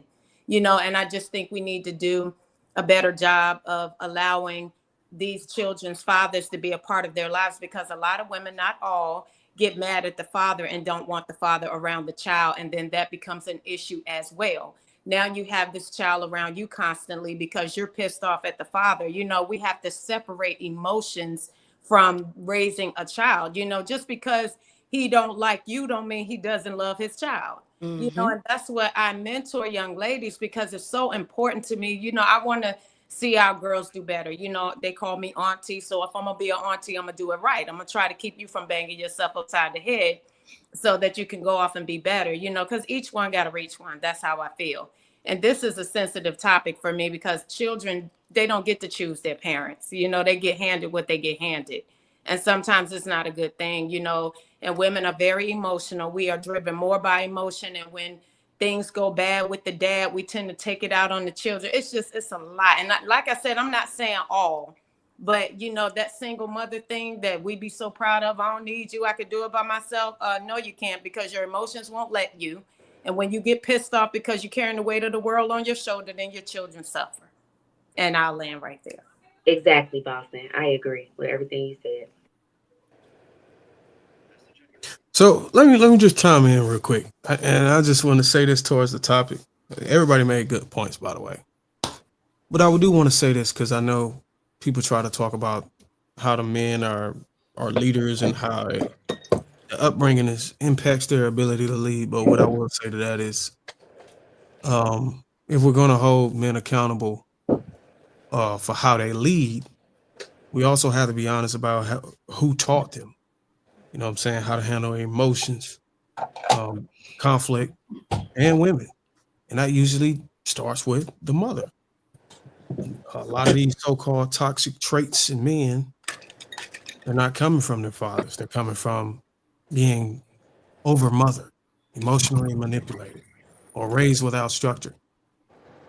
you know. And I just think we need to do a better job of allowing these children's fathers to be a part of their lives, because a lot of women, not all, get mad at the father and don't want the father around the child, and then that becomes an issue as well. Now you have this child around you constantly because you're pissed off at the father. You know, we have to separate emotions from raising a child. You know, just because he don't like you don't mean he doesn't love his child. You know, and that's what I mentor young ladies, because it's so important to me. You know, I want to see our girls do better. You know, they call me auntie. So if I'm going to be an auntie, I'm going to do it right. I'm going to try to keep you from banging yourself upside the head so that you can go off and be better, you know, because each one got to reach one. That's how I feel. And this is a sensitive topic for me because children, they don't get to choose their parents. You know, they get handed what they get handed. And sometimes it's not a good thing, you know, and women are very emotional. We are driven more by emotion. And when things go bad with the dad, we tend to take it out on the children. It's a lot. And like I said, I'm not saying all, but you know, that single mother thing that we be so proud of, I don't need you, I could do it by myself. No, you can't, because your emotions won't let you. And when you get pissed off because you're carrying the weight of the world on your shoulder, then your children suffer. And I'll land right there. Exactly, Boston. I agree with everything you said. So let me just chime in real quick, and I just want to say this towards the topic. Everybody made good points, by the way, but I do want to say this because I know people try to talk about how the men are leaders and how the upbringing impacts their ability to lead. But what I will say to that is, if we're going to hold men accountable for how they lead, we also have to be honest about who taught them. You know what I'm saying? How to handle emotions, conflict, and women. And that usually starts with the mother. A lot of these so-called toxic traits in men, they're not coming from their fathers. They're coming from being over-mothered, emotionally manipulated, or raised without structure.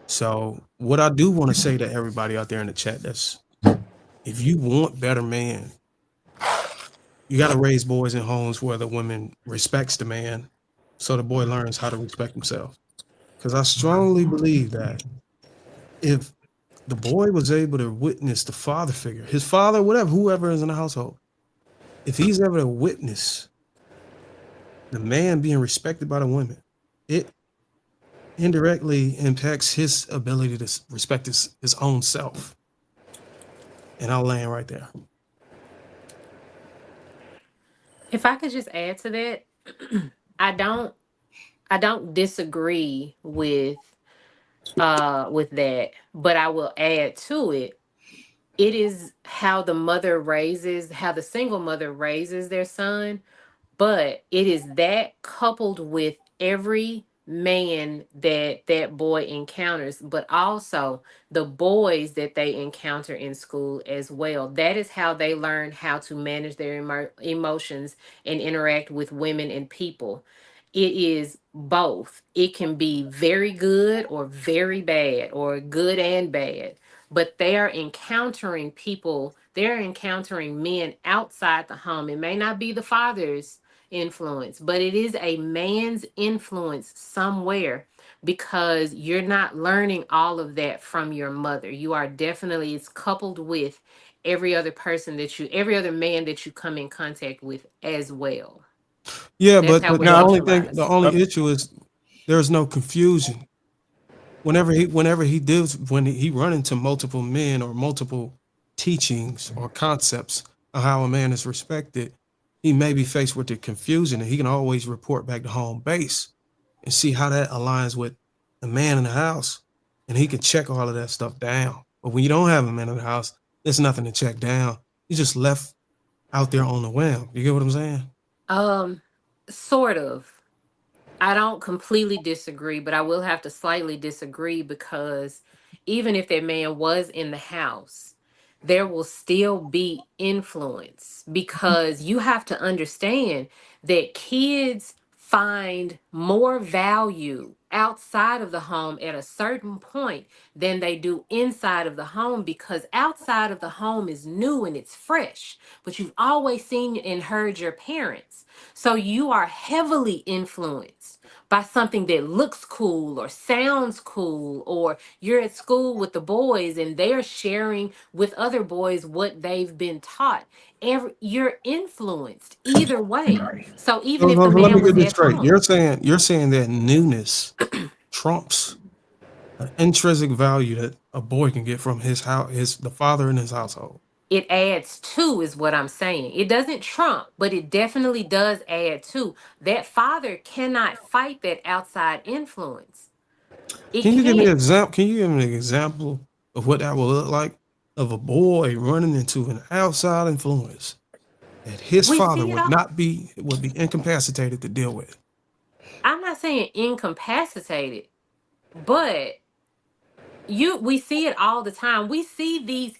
So what I do want to say to everybody out there in the chat, that's if you want better man, you got to raise boys in homes where the woman respects the man so the boy learns how to respect himself. Because I strongly believe that if the boy was able to witness the father figure, his father, whatever, whoever is in the household, if he's able to witness the man being respected by the women, it indirectly impacts his ability to respect his own self. And I'll land right there. If I could just add to that, I don't disagree with that, but I will add to it. It is how the single mother raises their son, but it is that coupled with every man that that boy encounters, but also the boys that they encounter in school as well. That is how they learn how to manage their emotions and interact with women and people. It is both. It can be very good or very bad, or good and bad, but they are encountering people, they're encountering men outside the home. It may not be the father's influence, but it is a man's influence somewhere, because you're not learning all of that from your mother. You are definitely, it's coupled with every other every other man that you come in contact with as well. Yeah, That's but how we the only thing, the socialize. only issue is there's no confusion. Whenever when he run into multiple men or multiple teachings or concepts of how a man is respected, he may be faced with the confusion, and he can always report back to home base and see how that aligns with the man in the house, and he can check all of that stuff down. But when you don't have a man in the house, there's nothing to check down. You just left out there on the whim. You get what I'm saying? Um, sort of. I don't completely disagree, but I will have to slightly disagree, because even if that man was in the house, there will still be influence, because you have to understand that kids find more value outside of the home at a certain point than they do inside of the home, because outside of the home is new and it's fresh, but you've always seen and heard your parents. So you are heavily influenced by something that looks cool or sounds cool, or you're at school with the boys and they're sharing with other boys what they've been taught. You're influenced either way. So even if the So let me man get was this at straight. home, You're saying that newness trumps an intrinsic value that a boy can get from his house, the father in his household. it adds to, is what I'm saying. It doesn't trump, but it definitely does add to. That father cannot fight that outside influence. It Can you give me an can't. example? Can you give me an example of what that will look like, of a boy running into an outside influence that his We father see it all. would be incapacitated to deal with? I'm not saying incapacitated, but we see it all the time. We see these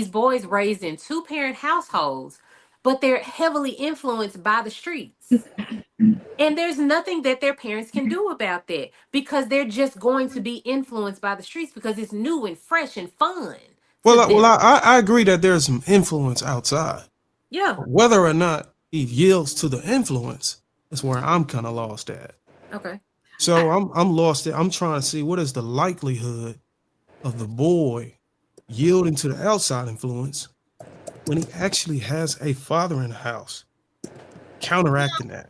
boys raised in two-parent households, but they're heavily influenced by the streets. And there's nothing that their parents can do about that, because they're just going to be influenced by the streets, because it's new and fresh and fun to Well, them. I agree that there's some influence outside. Yeah. Whether or not he yields to the influence is where I'm kind of lost at. Okay. So I'm lost at, I'm trying to see what is the likelihood of the boy yielding to the outside influence when he actually has a father in the house counteracting that.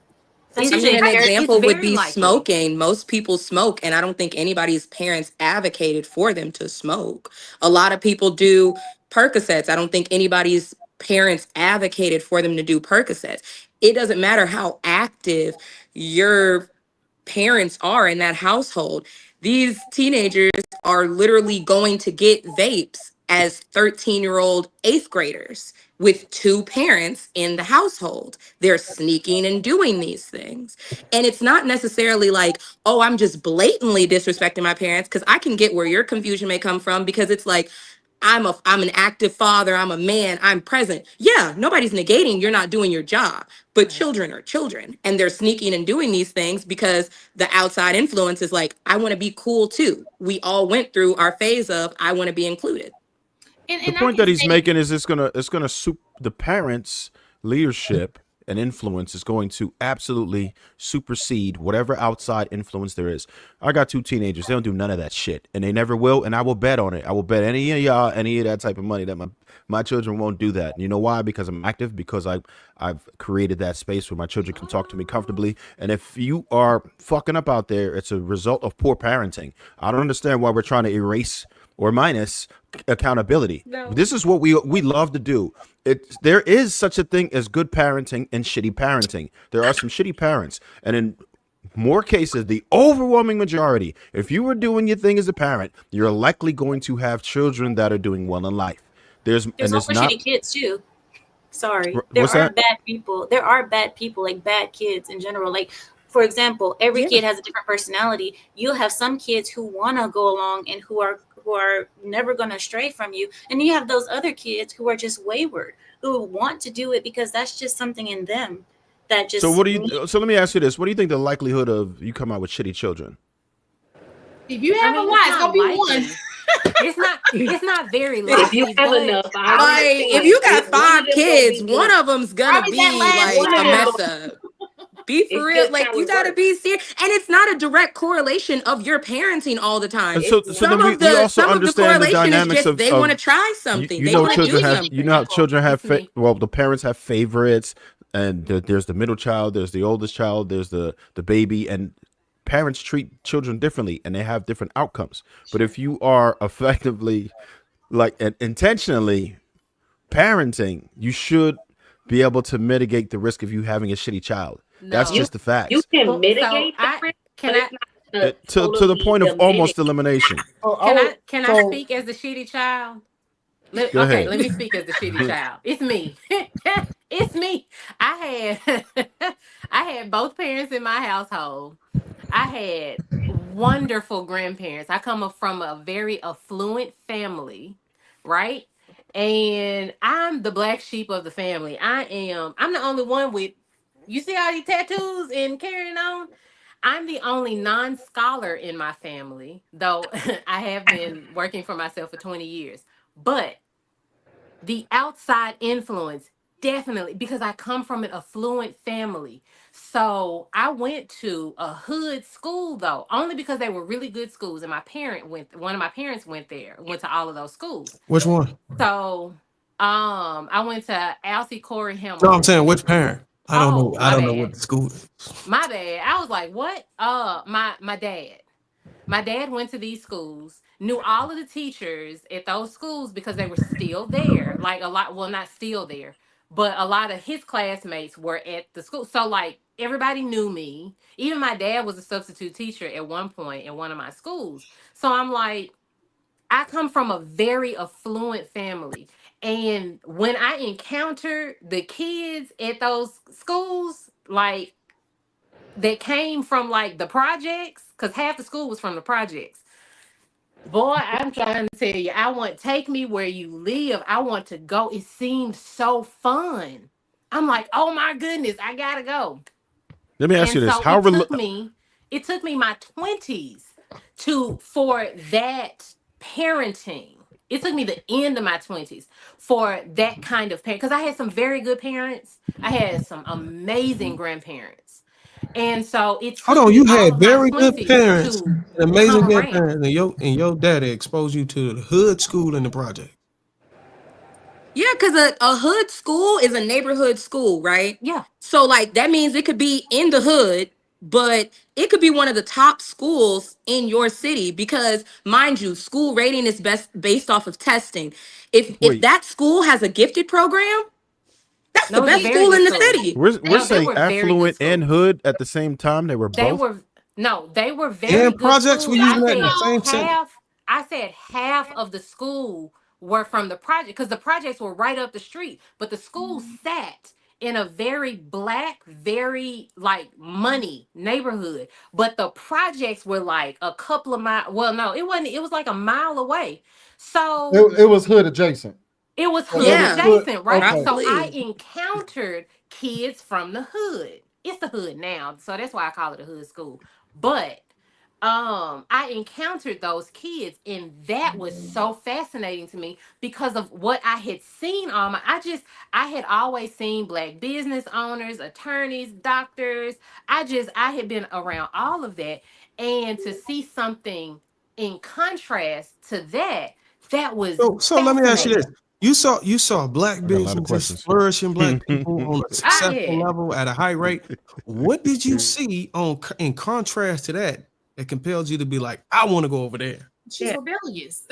That's I mean, usually an very, It's example would very be likely. smoking. Most people smoke, and I don't think anybody's parents advocated for them to smoke. A lot of people do Percocets. I don't think anybody's parents advocated for them to do Percocets. It doesn't matter how active your parents are in that household. These teenagers are literally going to get vapes as 13-year-old eighth graders with two parents in the household. They're sneaking and doing these things. And it's not necessarily like, oh, I'm just blatantly disrespecting my parents, because I can get where your confusion may come from, because it's like, I'm an active father, I'm a man, I'm present. Yeah, nobody's negating you're not doing your job, but Right. children are children, and they're sneaking and doing these things because the outside influence is like, I want to be cool too. We all went through our phase of I want to be included. The point that he's making is it's gonna the parents' leadership and influence is going to absolutely supersede whatever outside influence there is. I got two teenagers; they don't do none of that shit, and they never will. And I will bet on it. I will bet any of y'all any of that type of money that my children won't do that. And you know why? Because I'm active. Because I've created that space where my children can talk to me comfortably. And if you are fucking up out there, it's a result of poor parenting. I don't understand why we're trying to erase or minus accountability. No. This is what we love to do. There is such a thing as good parenting and shitty parenting. There are some shitty parents, and in more cases, the overwhelming majority, if you were doing your thing as a parent, you're likely going to have children that are doing well in life. There's it's also not shitty kids too. Sorry, there what's are that? bad people. There are bad people, like bad kids in general. Like, for example, every Yeah. kid has a different personality. You'll have some kids who want to go along and who are never going to stray from you, and you have those other kids who are just wayward, who want to do it because that's just something in them that just. So let me ask you this: what do you think the likelihood of you come out with shitty children? If you have a lot, it's gonna be one. It's not very If likely. you have enough, I Like, if understand. you got One of 5 them kids, gonna be one good. of them's gonna Probably be that last like a one. mess up. Be for It's real. just Like, how you it gotta works. be serious. And it's not a direct correlation of your parenting all the time. And so Some then of we also the understand the correlation is dynamics just they want to try something. you They know want to do children have something. how children have It's me. the parents have favorites, and there's the middle child, there's the oldest child, there's the baby, and parents treat children differently and they have different outcomes. But if you are effectively like and intentionally parenting, you should be able to mitigate the risk of you having a shitty child. That's No. just the You facts. can So mitigate the risk, can but I it's not To the point of almost elimination. can I speak as the shitty child? Go Okay, ahead. let me speak as the shitty child. It's me. It's me. I had I had both parents in my household. I had wonderful grandparents. I come from a very affluent family, right? And I'm the black sheep of the family. I'm the only one with, you see all these tattoos and carrying on? I'm the only non-scholar in my family, though I have been working for myself for 20 years. But the outside influence, definitely, because I come from an affluent family. So I went to a hood school, though, only because they were really good schools, and one of my parents went to all of those schools. Which one? So I went to Alcee Corey No, I'm Hamilton. saying which parent. I don't know. I My don't know bad. what the school is. My bad. I was like, what? My dad. My dad went to these schools, knew all of the teachers at those schools because they were still there. Like a lot, well, not still there, but a lot of his classmates were at the school. So like everybody knew me. Even my dad was a substitute teacher at one point in one of my schools. So I'm like, I come from a very affluent family. And when I encountered the kids at those schools, like that came from like the projects, because half the school was from the projects. Boy, I'm trying to tell you, take me where you live. I want to go. It seemed so fun. I'm like, oh my goodness, I gotta go. Let me ask you And this: so it took me my 20s for that parenting. It took me the end of my 20s for that kind of parent, because I had some very good parents. I had some amazing grandparents. And so it Hold took on, me you all had of my very good 20s parents, to and amazing come around. grandparents, and your daddy exposed you to the hood school and the project. Yeah, because a hood school is a neighborhood school, right? Yeah. So, like, that means it could be in the hood, but it could be one of the top schools in your city because, mind you, school rating is best based off of testing. If Wait. that school has a gifted program, that's the No, it's a best very school good in the school. city. We're They saying were very good affluent and schools. hood at the same time. They were They both. were very And good projects were schools. using that in the same sentence. I said half of the school were from the project, because the projects were right up the street, but the school sat in a very black, very like money neighborhood. But the projects were like a couple of miles. Well, no, it wasn't. It was like a mile away. So It was hood adjacent. it was So hood it was hood. adjacent, right? Okay. So I Probably. encountered kids from the hood. It's the hood now, so that's why I call it a hood school. But I encountered those kids, and that was so fascinating to me because of what I had seen I had always seen black business owners, attorneys, doctors. I had been around all of that, and to see something in contrast to that was So let me ask you this: fascinating. you saw black I got a lot of businesses questions. flourishing, black people on a successful Yeah. level at a high rate. What did you see in contrast to that compelled you to be like, I want to go over there? She's rebellious.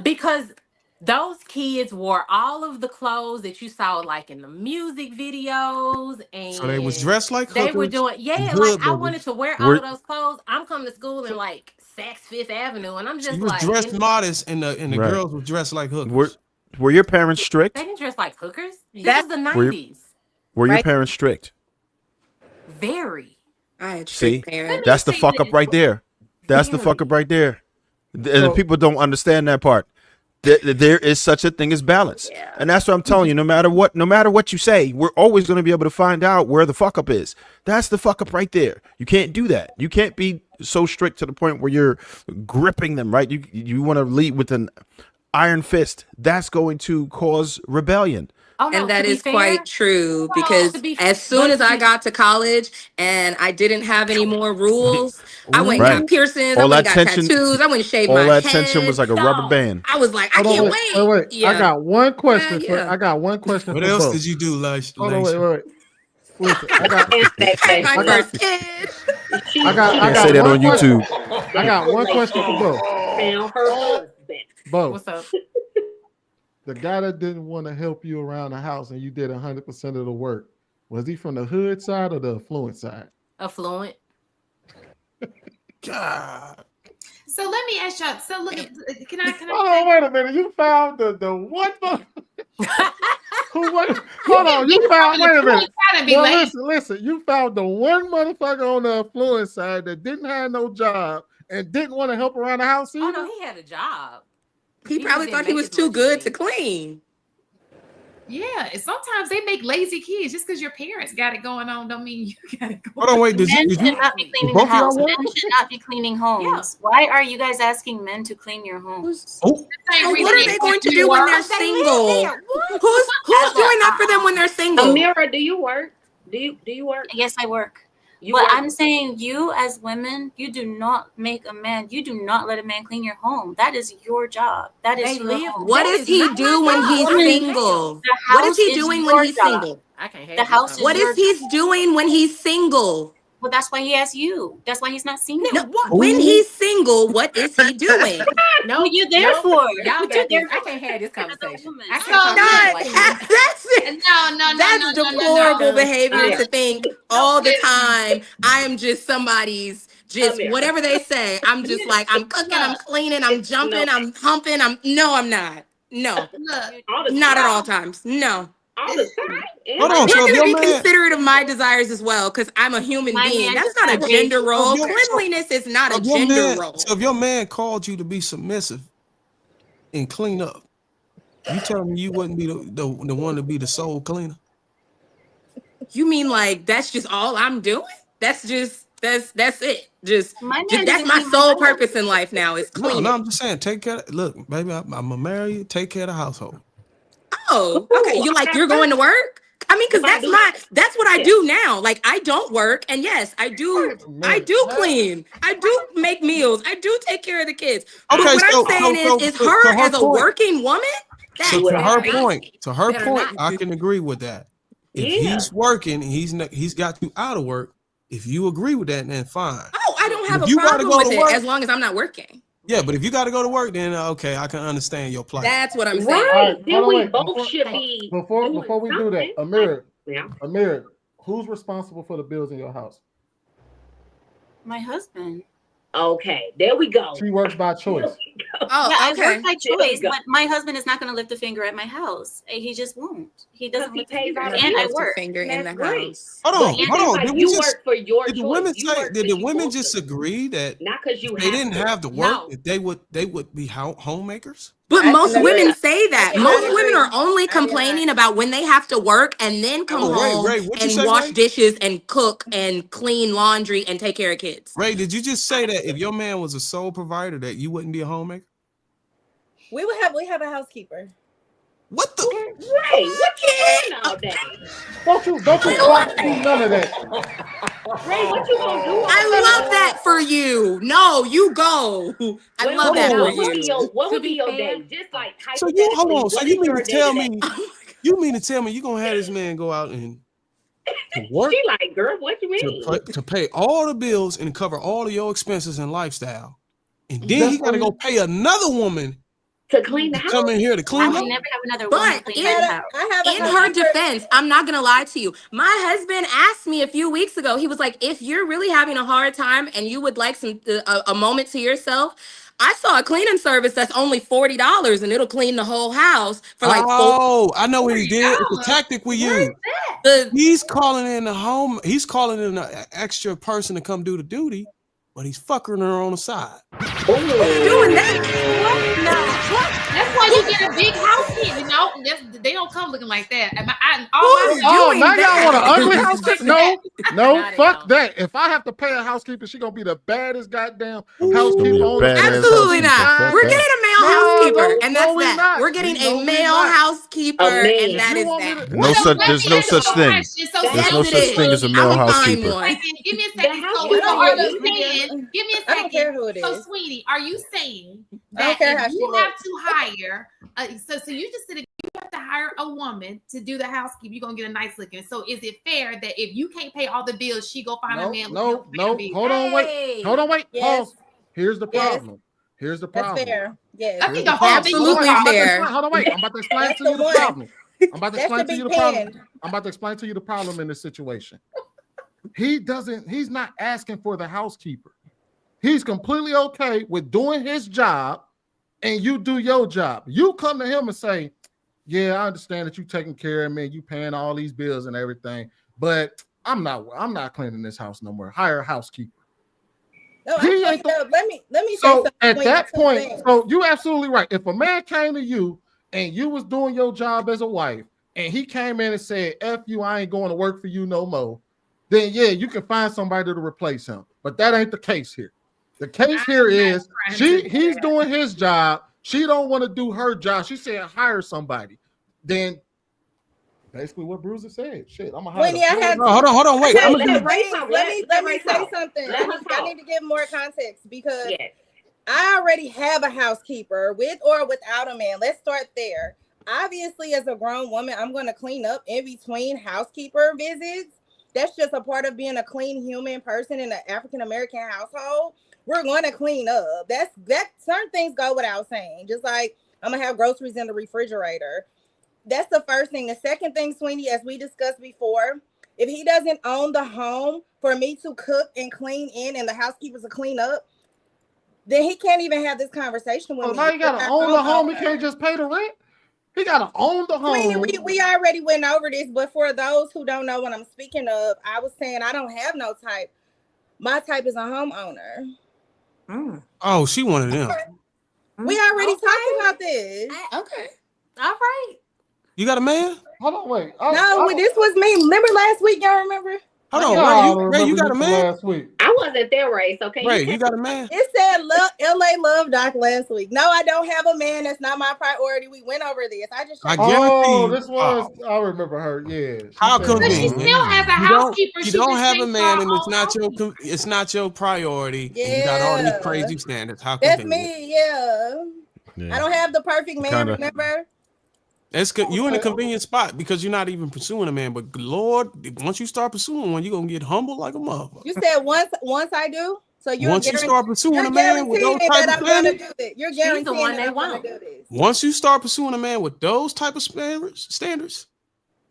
Because those kids wore all of the clothes that you saw like in the music videos, and So they was dressed like they were hookers doing and like hood I wanted babies. to wear all of those clothes. I'm coming to school in like Saks Fifth Avenue, and I'm She just was like, dressed modest, and the Right. girls were dressed like hookers. Were your parents strict? they didn't dress like hookers. This That was the Were your, 90s. were your right. parents strict? Very, I had See, strict parents. that's the fuck up right there. That's the fuck up right there. And people don't understand that part. There is such a thing as balance, and that's what I'm telling you. No matter what you say, we're always going to be able to find out where the fuck up is. That's the fuck up right there. You can't do that. You can't be so strict to the point where you're gripping them. Right? You want to lead with an iron fist. That's going to cause rebellion. Oh, no, And that to be is quite fair, true because as soon as I got to college and I didn't have any more rules, I went and Right. got piercings, I All went and that got tension, tattoos, I went and shaved all my that head. tension was like a rubber band. I was like, I Hold on, can't wait. wait. I Yeah. got one question Yeah. I got one question What for else both. did you do, Lash? Hold on, wait. Listen, I got Had my I got first kid. I Can't got say that one on question. YouTube. I got one question for both. Found her husband. Both. what's up? The guy that didn't want to help you around the house and you did 100% of the work, was he from the hood side or the affluent side? Affluent. God. So let me ask y'all. So look, can I? Hold on, wait a minute. You found the one who what? Hold on, you found. Wait a minute. Well, listen. You found the one motherfucker on the affluent side that didn't have no job and didn't want to help around the house either. Oh no, he had a job. He probably thought he was too good to clean. Yeah, and sometimes they make lazy kids. Just because your parents got it going on, don't mean you got it going Hold on, wait. on. Men should not be cleaning the house. Men should not be cleaning homes. Why are you guys asking men to clean your homes? What are they going to do when they're single? Who's doing that for them when they're single? Amira, do you work? Do you work? Yes, I work. You But work. I'm saying you as women, you do not make a man, you do not let a man clean your home. That is your job. That is your home. What does he do when he's single? The What is house he doing when your he's job. single? I can't The house is What your is he doing when he's single? Well, that's why he has you. That's why he's not single. No, when he's single, what is he doing? No, What you there for? Y'all What got you there this. I for? can't have this conversation. I So can't talk Not, to you like this. that's it. No, That's deplorable behavior to think all the time I am just somebody's just whatever they say. I'm just like I'm cooking, I'm cleaning, I'm jumping, I'm humping. I'm not. No, not at all times. No. All the time. Hold on, so You're if gonna your be man, considerate of my desires as well, because I'm a human being. That's not a gender role. Cleanliness is not a gender role. so if your man called you to be submissive and clean up, you telling me you wouldn't be the one to be the soul cleaner? You mean like that's just all I'm doing? That's it. Just that's my sole purpose in life now is cleaning. No, I'm just saying, take care. Look, baby, I'm gonna marry you. Take care of the household. Oh, okay. You're going to work? I mean, because that's what I do now. Like I don't work, and yes, I do clean. I do make meals. I do take care of the kids. But what I'm saying is her as a working woman. So to her point, I can agree with that. If he's working, he's got you out of work. If you agree with that, then fine. Oh, I don't have a problem with it as long as I'm not working. Yeah, but if you got to go to work, then okay, I can understand your plight. That's what I'm saying. Right. Then we both should be before we do that, Amir, who's responsible for the bills in your house? My husband. Okay, there we go. She works by choice. I work by choice, but my husband is not going to lift a finger at my house. He just won't. He doesn't lift a finger, and I work. Finger in the house. Hold on. Did you work for your did the women just agree that not because you they didn't have to work, that they would be homemakers? But most women say that. Most women are only complaining about when they have to work and then come home and wash dishes and cook and clean laundry and take care of kids. Ray, did you just say that if your man was a sole provider, that you wouldn't be a homemaker? We have a housekeeper. What the? Ray, what you doing all day? Don't you block me none of that. Ray, what you gonna do? I love that for you. No, you go. I love that for you. What would be your day? Just like so you hold on. So you mean to tell me? You mean to tell me you gonna have this man go out and to work? She like, girl, what you mean? To pay all the bills and cover all of your expenses and lifestyle, and then he got to go pay another woman to clean the to house. come in here to I clean would up. never have another woman But clean my house. I have a in her housekeeper. defense, I'm not gonna lie to you. My husband asked me a few weeks ago. He was like, "If you're really having a hard time and you would like a moment to yourself, I saw a cleaning service that's only $40 and it'll clean the whole house for like Oh, I know what he did. It's a tactic we use. The, He's calling in the home. He's calling in an extra person to come do the duty, but he's fucking her on the side. doing that. That's why you get a big house kit. You know, they don't come looking like that. Oh, now y'all want an ugly housekeeper? No, Not at fuck that. If I have to pay a housekeeper, she gonna be the baddest goddamn gonna housekeeper be a on the badass Absolutely housekeeper. not. Fuck We're that. getting a male No, housekeeper, no, and that's no, we that. not. We're getting No, a we male not. housekeeper, and that You is want me that. to- No such. There's no such thing. There's no such thing as a male housekeeper. Give me a The second. housekeeper So are is- you saying? Give me a second. I don't care who it So, is. sweetie, are you saying I don't that care how if she you looks. have to hire? So you just said if you have to hire a woman to do the housekeeping, you're gonna get a nice looking. So is it fair that if you can't pay all the bills, she go find a man? No. Hold on, wait. Yes. Pause. Here's the Yes. problem. Here's the That's problem. fair. Yes. I Here's think the the whole problem. thing Absolutely is I'm about to fair. explain- Hold on, wait. I'm about to explain That's to you the the one. problem. I'm about to That explain should to be you the problem. pinned. I'm about to explain to you the problem in this situation. He's not asking for the housekeeper. He's completely okay with doing his job and you do your job. You come to him and say, yeah, I understand that you taking care of me, you paying all these bills and everything, but I'm not cleaning this house no more. Hire a housekeeper. No, He I ain't cleaned up. Let me say So something. at between that the two point, things. so you absolutely right. If a man came to you and you was doing your job as a wife, and he came in and said, F you, I ain't going to work for you no more, then yeah, you can find somebody to replace him. But that ain't the case here. The case here is he's doing his job. She don't want to do her job. She said hire somebody. Then basically what Bruiser said. Shit, I'm gonna hire. Winnie, I had Hold on, wait. Okay, I'm gonna let me say something. I need to give more context because I already have a housekeeper with or without a man. Let's start there. Obviously, as a grown woman, I'm going to clean up in between housekeeper visits. That's just a part of being a clean human person in an African American household. We're going to clean up. That certain things go without saying. Just like I'm gonna have groceries in the refrigerator. That's the first thing. The second thing, Sweeney, as we discussed before, if he doesn't own the home for me to cook and clean in and the housekeepers to clean up, then he can't even have this conversation with me. Now you gotta own the home. He can't just pay the rent. He gotta own the home. Sweeney, we already went over this, but for those who don't know what I'm speaking of, I was saying I don't have no type. My type is a homeowner. Oh, she wanted them. We already talked about this. Okay. All right. You got a man? Hold on, wait. This was me. Remember last week? Y'all remember? Hold on, Ray, you got a man? Last week. I wasn't there, Ray. So can Ray, you? you got a man? It said LA Love Doc last week. No, I don't have a man. That's not my priority. We went over this. I guarantee you. This was. I remember her. Yeah. How convenient? She still has a housekeeper. You don't have a man, and it's not your priority. Yeah. And you got all these crazy standards. How That's convenient? me. Yeah. I don't have the perfect man. Remember? It's you in a convenient spot because you're not even pursuing a man. But Lord, once you start pursuing one, you're gonna get humble like a motherfucker. You said once I do. So you're once you start pursuing a man with those guaranteeing type that of I'm gonna standards, do it. You're She's the guaranteeing one that they I'm gonna want. do this. once you start pursuing a man with those type of standards,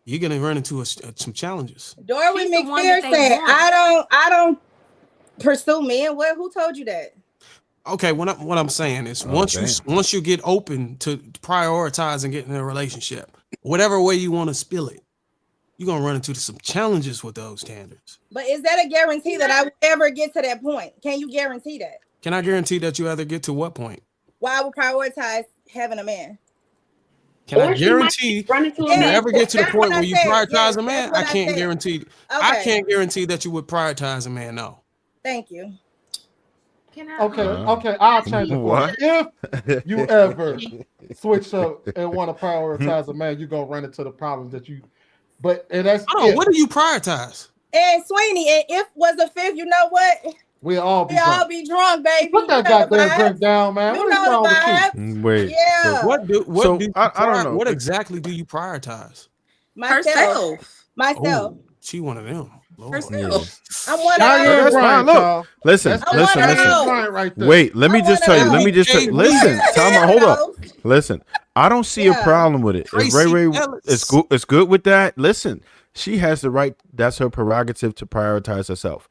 you're gonna run into some challenges. Dorwin She's the one that they McPherson, want. I don't pursue men. What? Who told you that? Okay, what I'm saying is once you get open to prioritize and get in a relationship, whatever way you want to spill it, you're gonna run into some challenges with those standards. But is that a guarantee that I would ever get to that point? Can you guarantee that? Can I guarantee that you ever get to what point? Why I would prioritize having a man? Can I guarantee you ever get to the point where you prioritize a man? I can't guarantee. I can't guarantee that you would prioritize a man. No. Thank you. Okay, I'll change it for you. If you ever switch up and want to prioritize a man, you're gonna run into the problems that you. And that's what do you prioritize? And Sweeney, and if was a fifth, you know what? We'll all be drunk, baby. Put that goddamn drink down, man. You What is know wrong the with vibes. you? Wait. Yeah. So I don't know. What exactly do you prioritize? Myself. Oh. She one of them. Lord. Herself. I'm one of Diane those. That's fine. Bryant, Look, y'all. listen, That's listen, one of listen. those. Bryant right there. Wait, let me I'm just one tell of you. Let me those. just tell Hey, you. Listen, time out. Hold up. Listen, I don't see a Yeah. problem with it. If Ray Tracy Ray Ellis. it's good with that. Listen, she has the right. That's her prerogative to prioritize herself.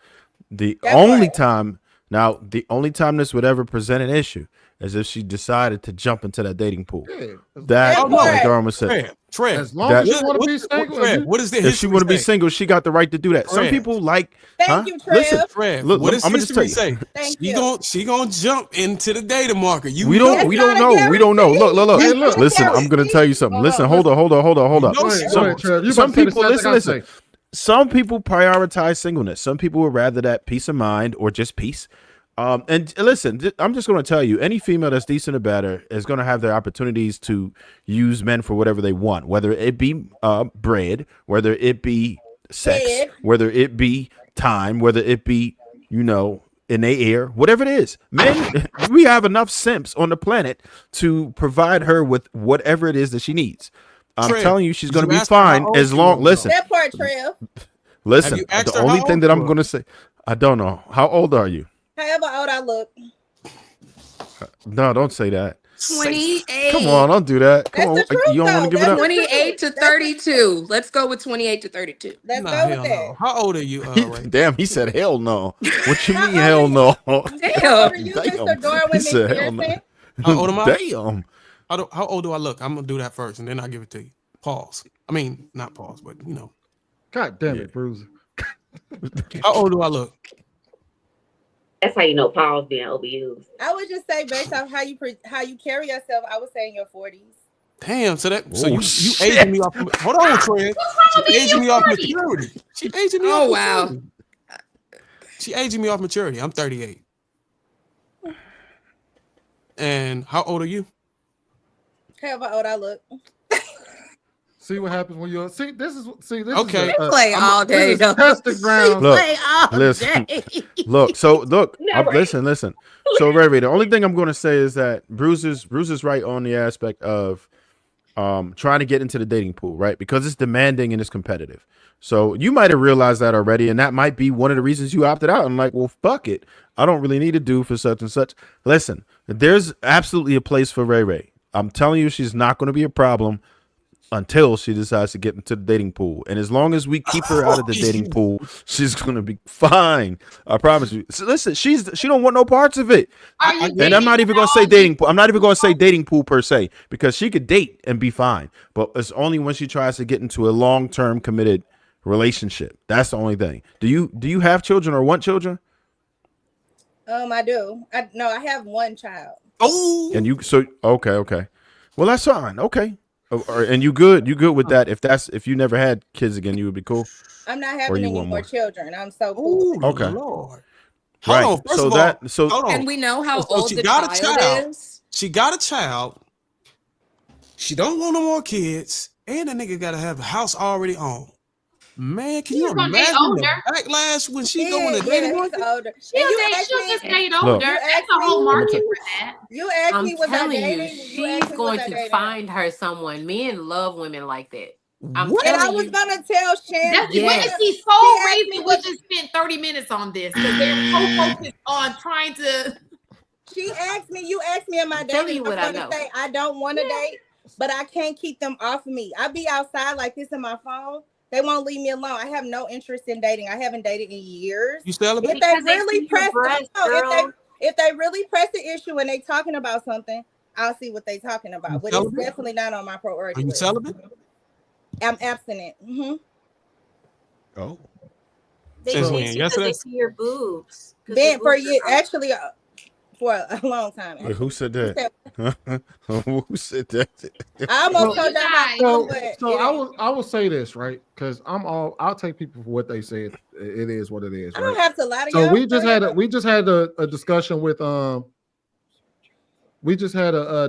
The That only part. time this would ever present an issue is if she decided to jump into that dating pool. Yeah. That, That part. like Darwin said, Trev. As long that as you want to be single, and Trev, you, what is the if she history want to be say? single, she got the right to do that. Some Trev. people like, Thank you, listen, Trev. Trev, look, what does I'm gonna just tell history you. say? Thank She you. gonna jump into the dating market. You We know. don't know. We don't know. Look. hey, look. Listen, I'm gonna tell you something. Hold on, Listen, hold up. You know Go she ahead, gonna- Trev. You Some about to say the people, same thing I listen. say. Some people prioritize singleness. Some people would rather that peace of mind or just peace. And listen, I'm just going to tell you, any female that's decent or better is going to have their opportunities to use men for whatever they want, whether it be bread, whether it be sex, Bread. whether it be time, whether it be, in their ear, whatever it is. Men, we have enough simps on the planet to provide her with whatever it is that she needs. I'm Trev, telling you, she's did going to you be ask her how fine old as she long. was, Listen, That part, Trev. Have listen. you asked The her how only old thing that she I'm was? going to say, I don't know. How old are you? However old I look. No, don't say that. 28. Come on, don't do that. Come That's on, the truth, you don't want to though. give it up. That's the 28 to truth. That's the 32. Let's go with 28 to 32. Let's Nah, go with hell that. no. How old are you, Ray? Damn, he said hell no. What you How mean old hell are no? How old Damn. are you, Damn. Mr. Darwin He said hell no. McPherson? How old am I? Damn. How old do I look? I'm gonna do that first, and then I'll give it to you. Pause. I mean, not pause, but God damn it, Bruiser. How old do I look? That's how you know Paul's being overused. I would just say based off how you carry yourself, I would say in your 40s. Damn. So Oh, you shit. aging me off. Hold on, Trey. with She aging me off 40? maturity. She aging me Oh, off wow. maturity. She aging me off maturity. I'm 38. And how old are you? However old I look. See what happens when you're. See, this is. Okay. Play all day, This though. is testing ground. Look, Play all listen. day. Look. Never. Listen. So, Ray, the only thing I'm going to say is that Bruiser's right on the aspect of trying to get into the dating pool, right? Because it's demanding and it's competitive. So you might have realized that already, and that might be one of the reasons you opted out. I'm like, well, fuck it. I don't really need to do for such and such. Listen, there's absolutely a place for Ray. I'm telling you, she's not going to be a problem until she decides to get into the dating pool. And as long as we keep her out of the dating pool, she's going to be fine. I promise you. So listen, she don't want no parts of it. And I'm not even going to say dating pool. I'm not even going to say dating pool per se, because she could date and be fine. But it's only when she tries to get into a long-term committed relationship. That's the only thing. Do you have children or want children? I do. I have one child. Oh. And okay. Well, that's fine. Okay. And you good with that? If you never had kids again, you would be cool. I'm not having any more children. I'm so cool. Oh, Okay. Lord. Right. Hold on. First So of all, that hold on. And we know how So old she the got a child child. is. She got a child. She don't want no more kids, and the nigga got to have a house already owned. Man, can you gonna date imagine older. the backlash when she go in the Yeah, dating he's market? older. She'll You date. asked She'll me- just date Look. older. You That's asked a whole me- market for that. You asked I'm me was I telling you, dating? she's asked me going was I to dating? find her someone. Men love women like that. I'm What? And I telling was you. gonna tell Shannon. That's Yes. when is the She sole asked me reason we what- just spent 30 minutes on this, because they're so focused on trying to. She asked me. You asked me, am I I'm telling dating? you what I I'm gonna know. say I don't want to date, but I can't keep them off of me. I be outside like this in my phone. They won't leave me alone. I have no interest in dating. I haven't dated in years. You celibate? If they Because they really see your press, breasts, no, girl. if they really press the issue and they talking about something, I'll see what they talking about. But it's celibate? definitely not on my priority Are you list. celibate? I'm abstinent. Oh. They Since chase when? you because Yesterday? they see your boobs. 'Cause Been your for boobs are years, out. actually, for a long time. Wait, who said that? Who said that? I almost told y'all my phone, but I will say this, right? Because I'll take people for what they say. It is what it is, I right? don't have to lie to So y'all. we just had a discussion with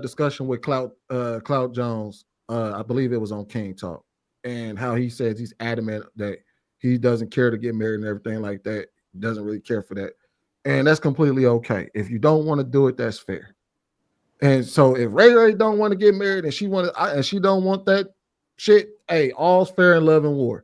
discussion with Clout Jones. I believe it was on King Talk, and how he says he's adamant that he doesn't care to get married and everything like that. Doesn't really care for that, and that's completely okay. If you don't want to do it, that's fair. And so if Ray don't want to get married and she don't want that shit, hey, all's fair in love and war.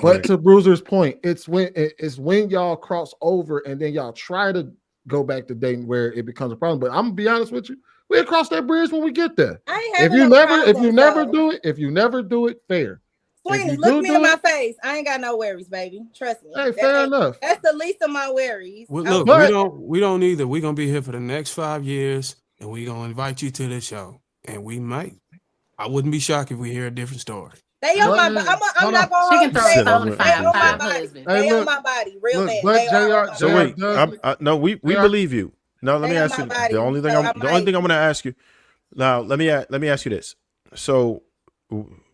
But to Bruiser's point, it's when y'all cross over and then y'all try to go back to dating where it becomes a problem. But I'm gonna be honest with you, we'll cross that bridge when we get there. If you never do it, fair. Sweeney, look me in my face. I ain't got no worries, baby. Trust me. Hey, fair enough. That's the least of my worries. Look, we don't either. We're gonna be here for the next 5 years, and we're gonna invite you to the show. And we might. I wouldn't be shocked if we hear a different story. They on my body. I'm not gonna hold throw a phone and find my body. They on my body, real bad. But so wait, no, we believe you. No, let me ask you. The only thing I'm going to ask you. Now, let me ask you this. So,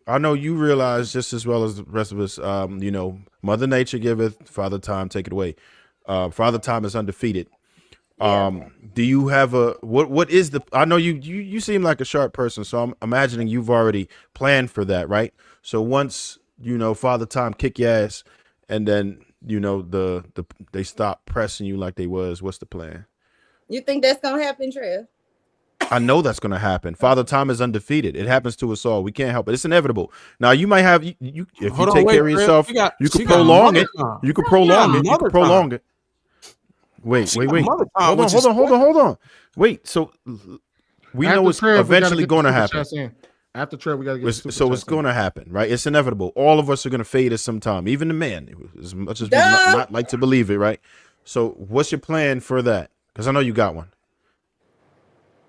I know you realize just as well as the rest of us. Mother Nature giveth, Father Time take it away. Father Time is undefeated. Do you have what is the? I know you seem like a sharp person, so I'm imagining you've already planned for that, right? So once Father Time kick your ass, and then they stop pressing you like they was. What's the plan? You think that's gonna happen, Trev? I know that's gonna happen. Father Time is undefeated. It happens to us all. We can't help it. It's inevitable. Now you might have if you take care of yourself, you could prolong it. You could prolong it. You could prolong it. Wait. Hold on. Wait. So we know it's eventually going to happen. After Trev, we got to get so it's going to happen, right? It's inevitable. All of us are going to fade at some time, even the man, as much as we not like to believe it, right? So what's your plan for that? Because I know you got one.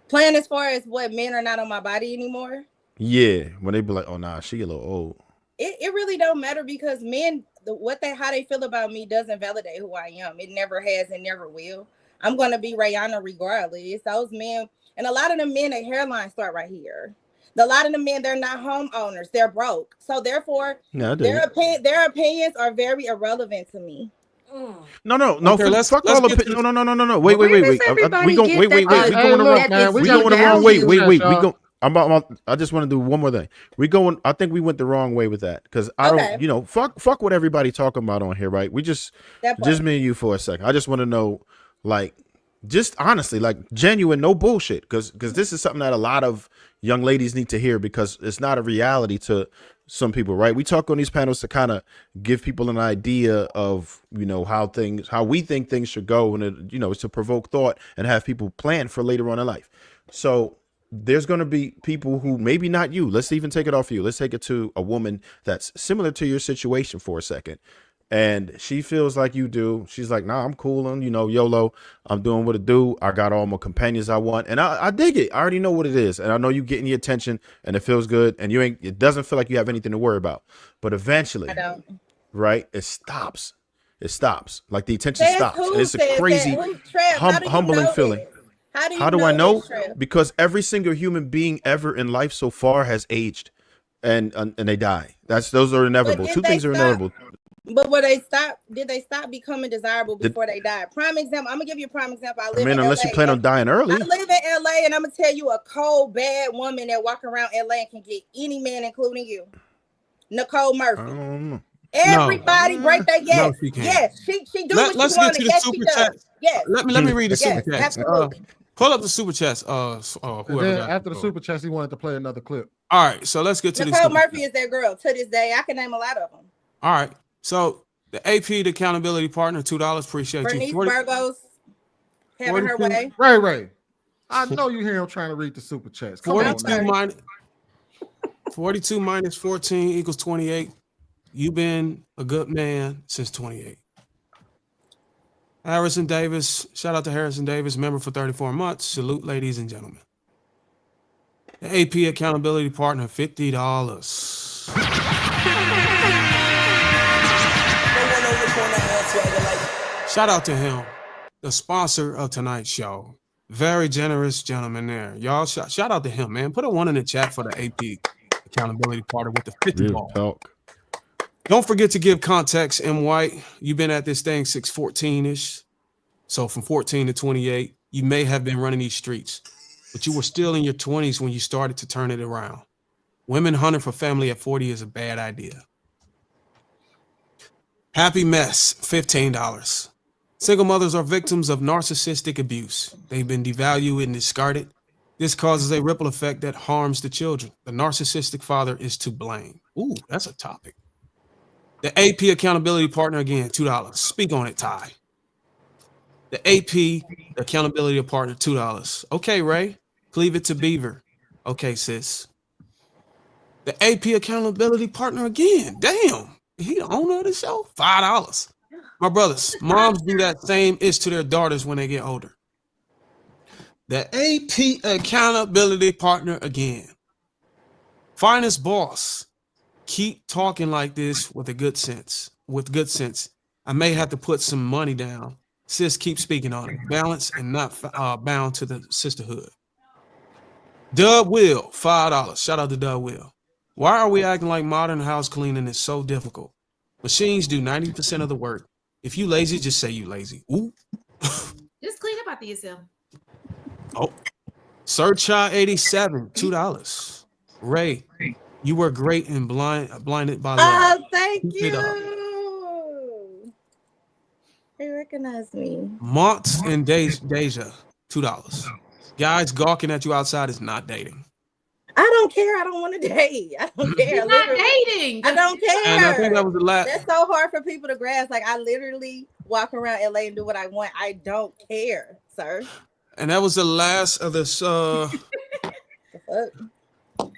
Plan as far as what, men are not on my body anymore? Yeah, when they be like, oh nah, she a little old. It really don't matter because men, how they feel about me doesn't validate who I am. It never has and never will. I'm gonna be Rihanna regardless. Those men, and a lot of the men, their hairlines start right here. A lot of the men, they're not homeowners, they're broke. So therefore, their opinions are very irrelevant to me. No. Okay, fuck all opinions. No. Wait. We going the wrong way. I just want to do one more thing. I think we went the wrong way with that because I don't, fuck what everybody talking about on here, right? We just me and you for a second. I just want to know, like, just honestly, like, genuine, no bullshit, because this is something that a lot of young ladies need to hear because it's not a reality to some people, right? We talk on these panels to kind of give people an idea of, how we think things should go, and it's to provoke thought and have people plan for later on in life. So there's going to be people who maybe not you. Let's even take it off you. Let's take it to a woman that's similar to your situation for a second. And she feels like you do. She's like, nah, I'm cool on, YOLO. I'm doing what it do. I got all my companions I want. And I dig it. I already know what it is. And I know you getting the attention and it feels good. And it doesn't feel like you have anything to worry about. But eventually, right, it stops. It stops. Like the attention stops. And it's a crazy, humbling feeling. How do I know? Because every single human being ever in life so far has aged and they die. Those are inevitable. Two things are inevitable. But did they stop becoming desirable before they died? Prime example. I'm gonna give you a prime example. I live in unless LA, you plan on dying early. I live in LA, and I'm gonna tell you a cold, bad woman that walk around LA and can get any man, including you. Nicole Murphy. I don't know. Everybody break that. Yes, No, she can't. yes, she do what Let's she get want. to the Yes, super she chat. does. Yes. Let me read the super chat. Absolutely. Pull up the super chats. After the super chats, he wanted to play another clip. All right, so let's get to Nicole Murphy is that girl to this day. I can name a lot of them. All right, so the AP, the accountability partner, $2. Appreciate Bernice you. Burgos having her way. Ray. I know you hear him trying to read the super chats. 42 minus 14 equals 28. You've been a good man since 28. Harrison Davis, shout out to Harrison Davis, member for 34 months. Salute, ladies and gentlemen. The AP accountability partner, $50. Shout out to him, the sponsor of tonight's show. Very generous gentleman there. Y'all, shout out to him, man. Put a 1 in the chat for the AP accountability partner with the 50 ball. Talk. Don't forget to give context, M. White. You've been at this thing 6'14"-ish. So from 14 to 28, you may have been running these streets, but you were still in your 20s when you started to turn it around. Women hunting for family at 40 is a bad idea. Happy Mess, $15. Single mothers are victims of narcissistic abuse. They've been devalued and discarded. This causes a ripple effect that harms the children. The narcissistic father is to blame. Ooh, that's a topic. The AP accountability partner, again, $2. Speak on it, Ty. The AP accountability partner, $2. Okay, Ray. Cleave it to Beaver. Okay, sis. The AP accountability partner again. Damn. He the owner of the show? $5. My brothers, moms do that same ish to their daughters when they get older. The AP accountability partner again. Finest boss. Keep talking like this with good sense. I may have to put some money down. Sis, keep speaking on it. Balance and not bound to the sisterhood. Dub Will, $5. Shout out to Dub Will. Why are we acting like modern house cleaning is so difficult? Machines do 90% of the work. If you lazy, just say you lazy. Ooh. Just clean up after yourself. Oh. Searchild 87, $2. Ray, you were great and blinded by love. Oh, thank Keep it up. you. They recognize me. Monts and Deja, $2. Guys gawking at you outside is not dating. I don't care. I don't want to date. I don't care. You're not dating. I don't care. And I think that was the last. That's so hard for people to grasp. Like, I literally walk around LA and do what I want. I don't care, sir. And that was the last of this. The fuck?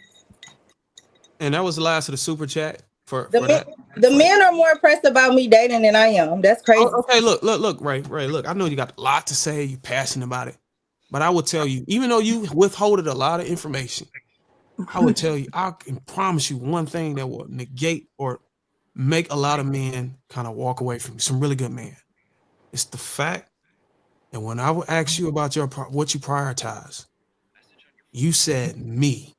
And that was the last of the super chat for The that. men are more pressed about me dating than I am. That's crazy. Oh, okay, look, Ray, look. I know you got a lot to say. You're passionate about it, but I will tell you, even though you withholded a lot of information, I would tell you, I can promise you one thing that will negate or make a lot of men kind of walk away from you, some really good men. It's the fact that when I would ask you about what you prioritize, you said me.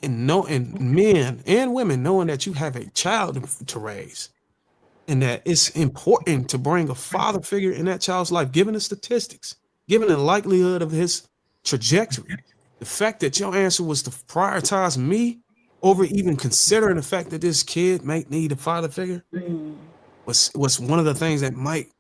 And men and women knowing that you have a child to raise and that it's important to bring a father figure in that child's life, given the statistics, given the likelihood of his trajectory. The fact that your answer was to prioritize me over even considering the fact that this kid might need a father figure was one of the things that might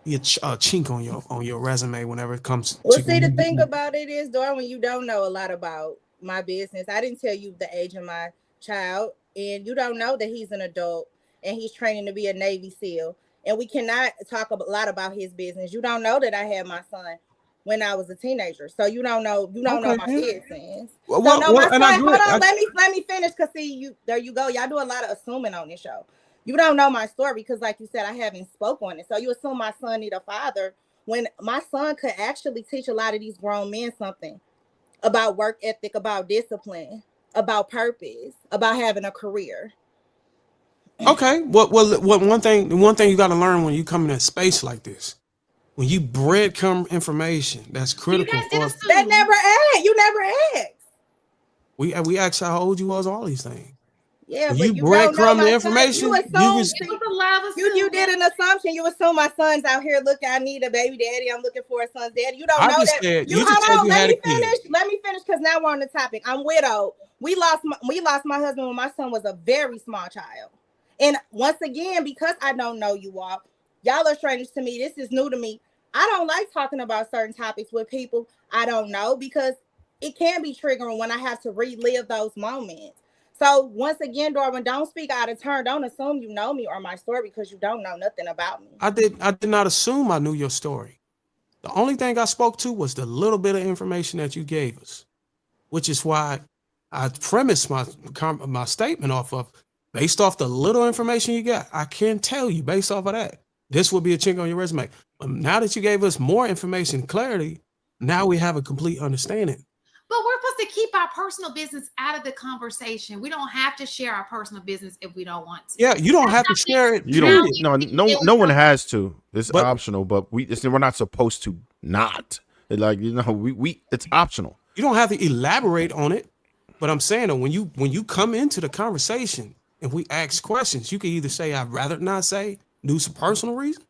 be a chink on your resume whenever it comes. Well, see, the thing about it is, Darwin, you don't know a lot about my business. I didn't tell you the age of my child, and you don't know that he's an adult and he's training to be a Navy SEAL. And we cannot talk a lot about his business. You don't know that I had my son when I was a teenager, so you don't know know my business. Well, so no, my son, hold on, let me finish, because see, there you go. Y'all do a lot of assuming on this show. You don't know my story because, like you said, I haven't spoke on it. So you assume my son need a father when my son could actually teach a lot of these grown men something about work ethic, about discipline, about purpose, about having a career. Okay. Well, one thing you got to learn when you come in a space like this, when you breadcrumb information that's critical for us. That never asked. You never asked. We asked how old you was, all these things. Yeah, when but you breadcrumb the information. You did an assumption. You assume my son's out here. Look, I need a baby daddy. I'm looking for a son's daddy. You don't know that. Let me finish, because now we're on the topic. I'm widowed. We lost my husband when my son was a very small child. And once again, because I don't know you all, y'all are strangers to me. This is new to me. I don't like talking about certain topics with people I don't know, because it can be triggering when I have to relive those moments. So once again, Darwin, don't speak out of turn. Don't assume you know me or my story because you don't know nothing about me. I did not assume I knew your story. The only thing I spoke to was the little bit of information that you gave us, which is why I premised my statement off of, based off the little information you got. I can tell you based off of that, this will be a chink on your resume. But now that you gave us more information, clarity, now we have a complete understanding. But we're supposed to keep our personal business out of the conversation. We don't have to share our personal business if we don't want to. Yeah, you don't have to share it. You don't. No one has to. It's optional, but we're not supposed to not. Like, we it's optional. You don't have to elaborate on it. But I'm saying that when you come into the conversation and we ask questions, you can either say I'd rather not say, do some personal reason,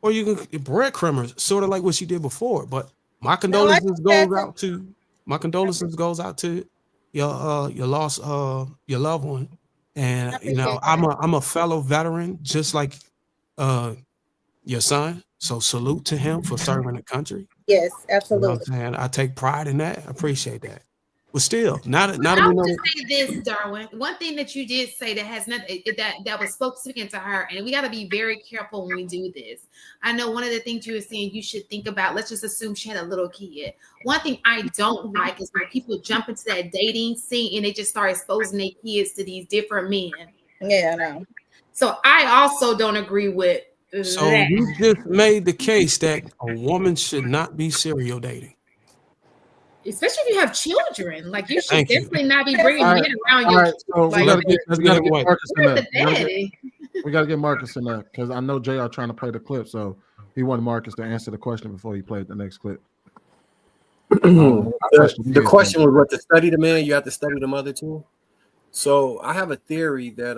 or you can breadcrumbers, sort of like what you did before. But my condolences goes out to your lost your loved one, and I'm a fellow veteran just like your son. So salute to him for serving the country. Yes, absolutely. And I take pride in that. I appreciate that. But still, not I we would know. just say this, Darwin. One thing that you did say that has nothing that was speaking to her, and we got to be very careful when we do this. I know one of the things you were saying you should think about. Let's just assume she had a little kid. One thing I don't like is when people jump into that dating scene and they just start exposing their kids to these different men. Yeah, I know. So I also don't agree with So that. you just made the case that a woman should not be serial dating. Especially if you have children, like you should Thank you. definitely not be bringing All men right, around all your right. kids. So Like, we gotta get let's get him white. Marcus in where's there. the daddy? We gotta get Marcus in there because I know JR trying to play the clip, so he wanted Marcus to answer the question before he played the next clip. The question was what, to study the man, you have to study the mother too. So I have a theory that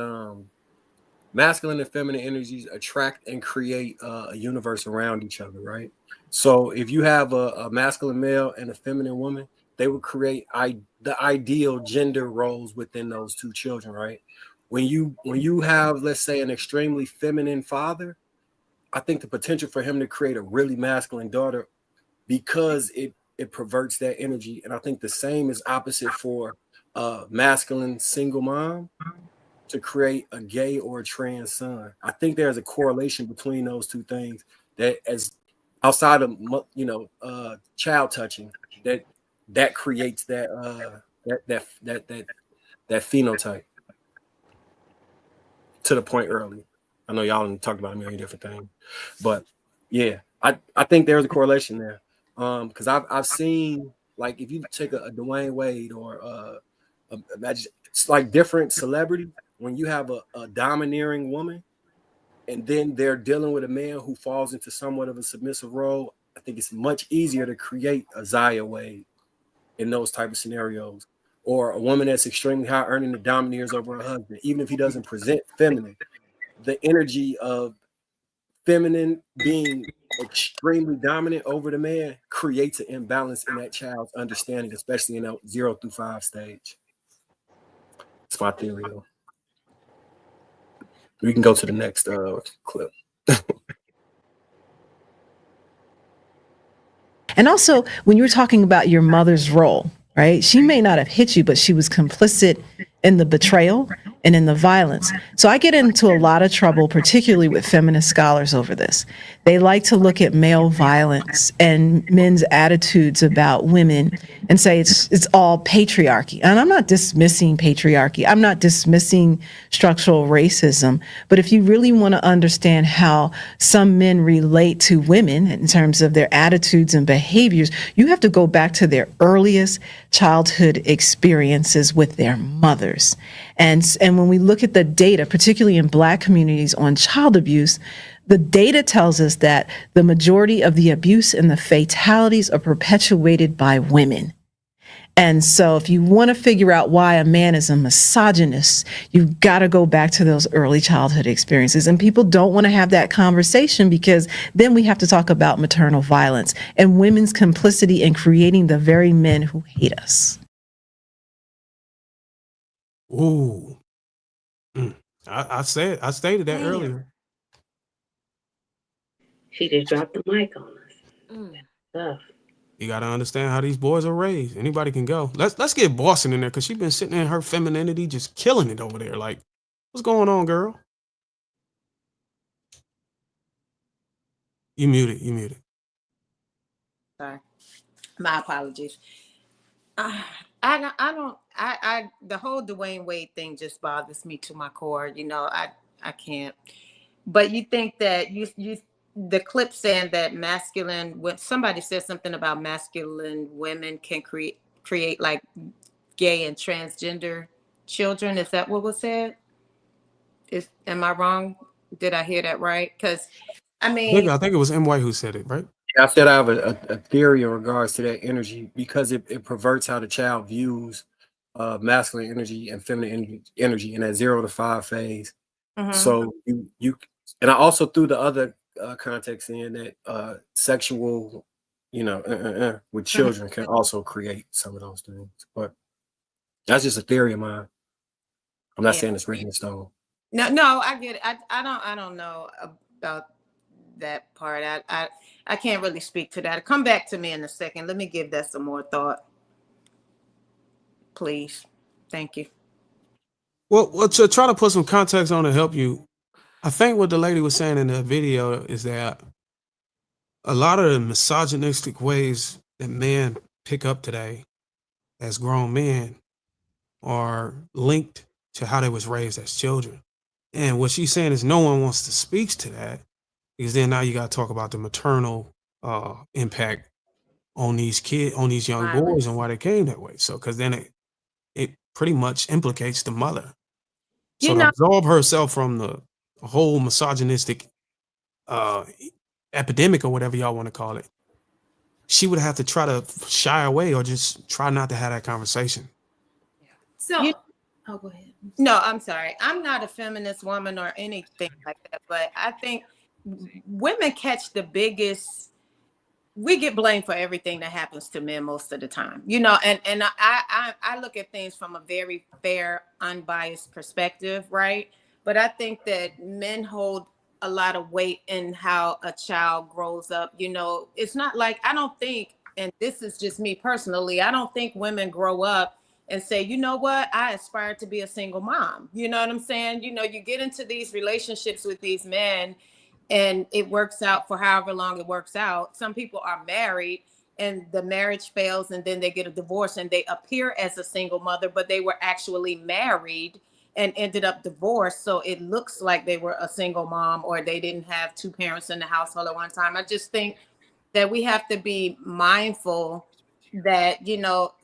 masculine and feminine energies attract and create a universe around each other, right? So if you have a masculine male and a feminine woman, they would create the ideal gender roles within those two children, right? When you have, let's say, an extremely feminine father, I think the potential for him to create a really masculine daughter, because it perverts that energy. And I think the same is opposite for a masculine single mom to create a gay or a trans son. I think there's a correlation between those two things that, as outside of child touching, that creates that phenotype. To the point earlier, I know y'all talked about a million different things, but yeah, I think there's a correlation there. Because I've seen, like, if you take a Dwayne Wade or imagine, it's like different celebrities, when you have a domineering woman and then they're dealing with a man who falls into somewhat of a submissive role, I think it's much easier to create a Zaya Wade in those type of scenarios. Or a woman that's extremely high earning that domineers over her husband, even if he doesn't present feminine, the energy of feminine being extremely dominant over the man creates an imbalance in that child's understanding, especially in that 0 through 5 stage. It's my theory, though. We can go to the next clip. And also, when you were talking about your mother's role, right? She may not have hit you, but she was complicit in the betrayal and in the violence. So I get into a lot of trouble, particularly with feminist scholars over this. They like to look at male violence and men's attitudes about women and say it's all patriarchy. And I'm not dismissing patriarchy. I'm not dismissing structural racism. But if you really want to understand how some men relate to women in terms of their attitudes and behaviors, you have to go back to their earliest childhood experiences with their mothers. And when we look at the data, particularly in Black communities on child abuse, the data tells us that the majority of the abuse and the fatalities are perpetuated by women. And so if you want to figure out why a man is a misogynist, you've got to go back to those early childhood experiences. And people don't want to have that conversation because then we have to talk about maternal violence and women's complicity in creating the very men who hate us. Ooh. I stated that earlier. She just dropped the mic on us. Stuff. You got to understand how these boys are raised. Anybody can go. Let's get Boston in there because she's been sitting in her femininity, just killing it over there. Like, what's going on, girl? You muted. Sorry, my apologies. The whole Dwayne Wade thing just bothers me to my core. You know, I can't. But you think that the clip saying that masculine, when somebody said something about masculine women can create like gay and transgender children. Is that what was said? Am I wrong? Did I hear that right? Because I mean, I think it was MY who said it, right? I said I have a theory in regards to that energy because it perverts how the child views masculine energy and feminine energy in that 0 to 5 phase. So you and I also threw the other context in that sexual, with children can also create some of those things. But that's just a theory of mine. I'm not saying it's written in stone. No, I get it. I don't know about that part. I can't really speak to that. Come back to me in a second. Let me give that some more thought. please. Thank you. Well, to try to put some context on to help you, I think what the lady was saying in the video is that a lot of the misogynistic ways that men pick up today as grown men are linked to how they was raised as children. And what she's saying is no one wants to speak to that, because then now you got to talk about the maternal impact on these young boys and why they came that way. So, because then it pretty much implicates the mother. So to absolve herself from the whole misogynistic epidemic or whatever y'all want to call it, she would have to try to shy away or just try not to have that conversation. So, oh, go ahead. No, I'm sorry. I'm not a feminist woman or anything like that, but I think women catch the biggest. We get blamed for everything that happens to men most of the time, you know, and I look at things from a very fair, unbiased perspective, right? But I think that men hold a lot of weight in how a child grows up. You know, it's not like, I don't think, and this is just me personally, I don't think women grow up and say, you know what, I aspire to be a single mom. You know what I'm saying? You know, you get into these relationships with these men and it works out for however long it works out. Some people are married and the marriage fails and then they get a divorce and they appear as a single mother, but they were actually married and ended up divorced. So it looks like they were a single mom or they didn't have two parents in the household at one time. I just think that we have to be mindful that, you know,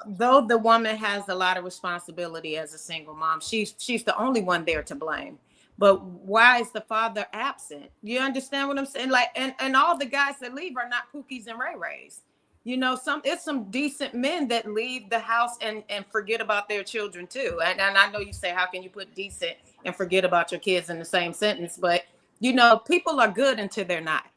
though the woman has a lot of responsibility as a single mom, she's the only one there to blame. But why is the father absent? You understand what I'm saying? Like, and all the guys that leave are not Pookies and Ray Rays. You know, it's some decent men that leave the house and forget about their children too. And I know you say, how can you put decent and forget about your kids in the same sentence? But, you know, people are good until they're not.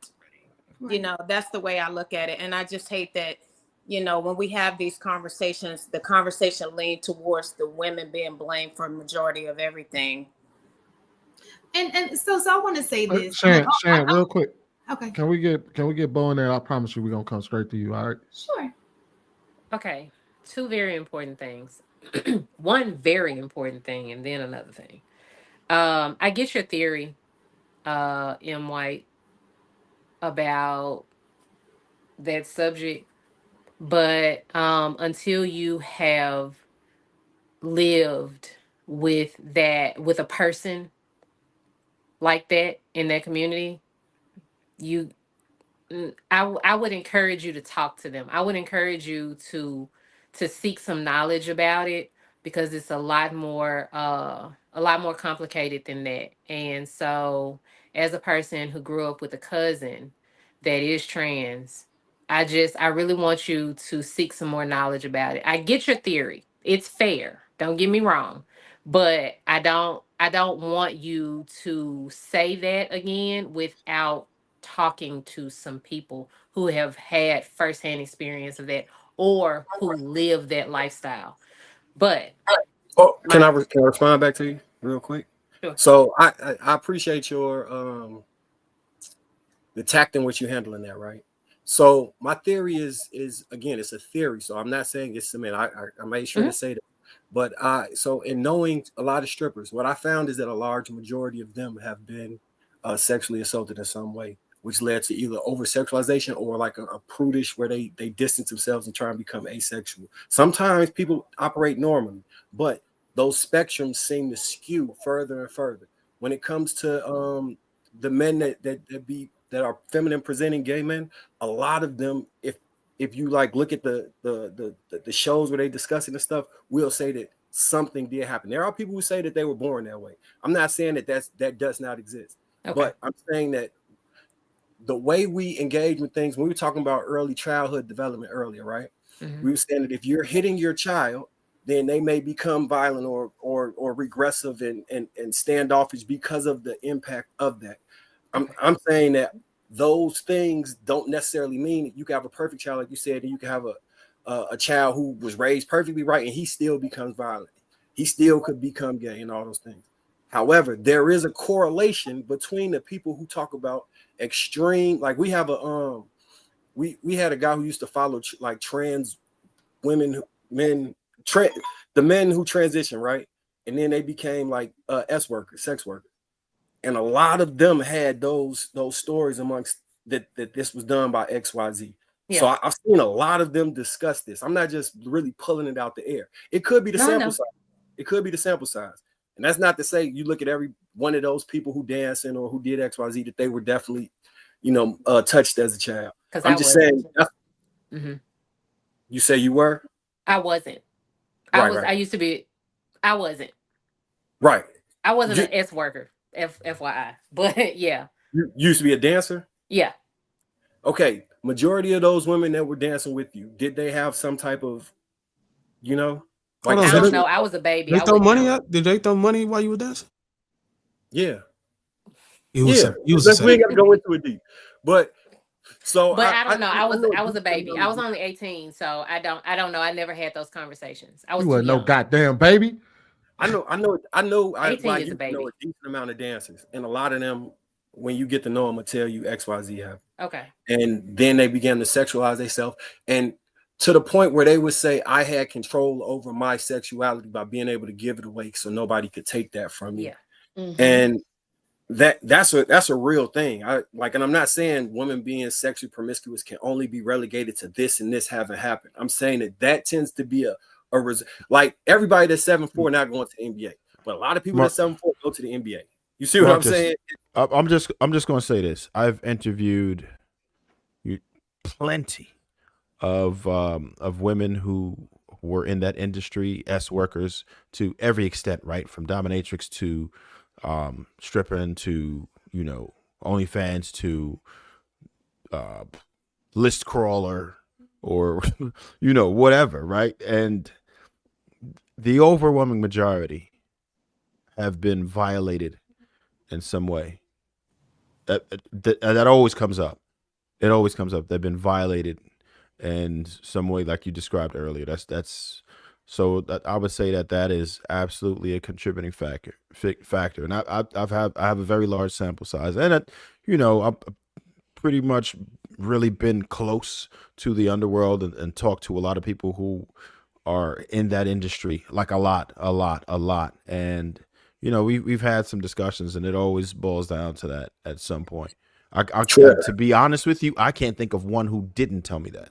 Right. You know, that's the way I look at it. And I just hate that, you know, when we have these conversations, the conversation leans towards the women being blamed for a majority of everything. And so I want to say this. Shan, real quick. Okay. Can we get Bo in there? I promise you we're gonna come straight to you. All right. Sure. Okay. Two very important things. One very important thing and then another thing. I get your theory, M. White, about that subject, but until you have lived with a person like that in that community, I would encourage you to talk to them. I would encourage you to seek some knowledge about it, because it's a lot more complicated than that. And so, as a person who grew up with a cousin that is trans, I really want you to seek some more knowledge about it. I get your theory. It's fair. Don't get me wrong. But I don't want you to say that again without talking to some people who have had firsthand experience of that or who live that lifestyle. But can I respond back to you real quick? Sure. So I appreciate your the tact in which you're handling that, right? So my theory is again, it's a theory. So I'm not saying it's cement. I made sure to say that. But so in knowing a lot of strippers, what I found is that a large majority of them have been sexually assaulted in some way, which led to either over-sexualization or like a prudish where they distance themselves and try and become asexual. Sometimes people operate normally, but those spectrums seem to skew further and further. When it comes to the men that are feminine presenting gay men, a lot of them, if you like look at the shows where they discussing the stuff, will say that something did happen. There are people who say that they were born that way. I'm not saying that does not exist, but I'm saying that the way we engage with things, when we were talking about early childhood development earlier, right? We were saying that if you're hitting your child, then they may become violent or regressive and standoffish because of the impact of that. I'm saying that those things don't necessarily mean you can have a perfect child, like you said, and you can have a child who was raised perfectly right and he still becomes violent. He still could become gay and all those things. However, there is a correlation between the people who talk about extreme, like we have we had a guy who used to follow like trans men the men who transition, right? And then they became like S workers, sex workers. And a lot of them had those stories amongst that this was done by XYZ. Yeah. So I've seen a lot of them discuss this. I'm not just really pulling it out the air. It could be the sample size. It could be the sample size. And that's not to say you look at every one of those people who dancing or who did XYZ that they were definitely, touched as a child. I'm just saying. Mm-hmm. You say you were? I wasn't. I used to be. I wasn't. Right. I wasn't an S worker, FYI. But yeah. You used to be a dancer? Yeah. Okay. Majority of those women that were dancing with you, did they have some type of, like I don't know. I was a baby. They throw money up? Did they throw money while you were dancing? Yeah. We ain't got to go into it deep. But I don't know. I was a baby. I was only 18, so I don't know. I never had those conversations. I was you wasn't no goddamn baby. I know. 18 is a baby. Know a decent amount of dancers, and a lot of them, when you get to know them, will tell you XYZ happened. Okay. And then they began to sexualize themselves, and to the point where they would say, "I had control over my sexuality by being able to give it away, so nobody could take that from me." Yeah. Mm-hmm. And that's a real thing. And I'm not saying women being sexually promiscuous can only be relegated to this and this haven't happened. I'm saying that tends to be like everybody that's 7'4" not going to the NBA, but a lot of people that's 7'4" go to the NBA. You see what I'm saying? I'm just going to say this. I've interviewed plenty of women who were in that industry, S workers to every extent, right? From dominatrix to stripping to OnlyFans to list crawler or whatever, right? And the overwhelming majority have been violated in some way. That always comes up. It always comes up. They've been violated in some way, like you described earlier. That's so that I would say that is absolutely a contributing factor. And I have a very large sample size, and I've pretty much really been close to the underworld and talked to a lot of people who are in that industry, like a lot. And we've had some discussions, and it always boils down to that at some point. To be honest with you, I can't think of one who didn't tell me that.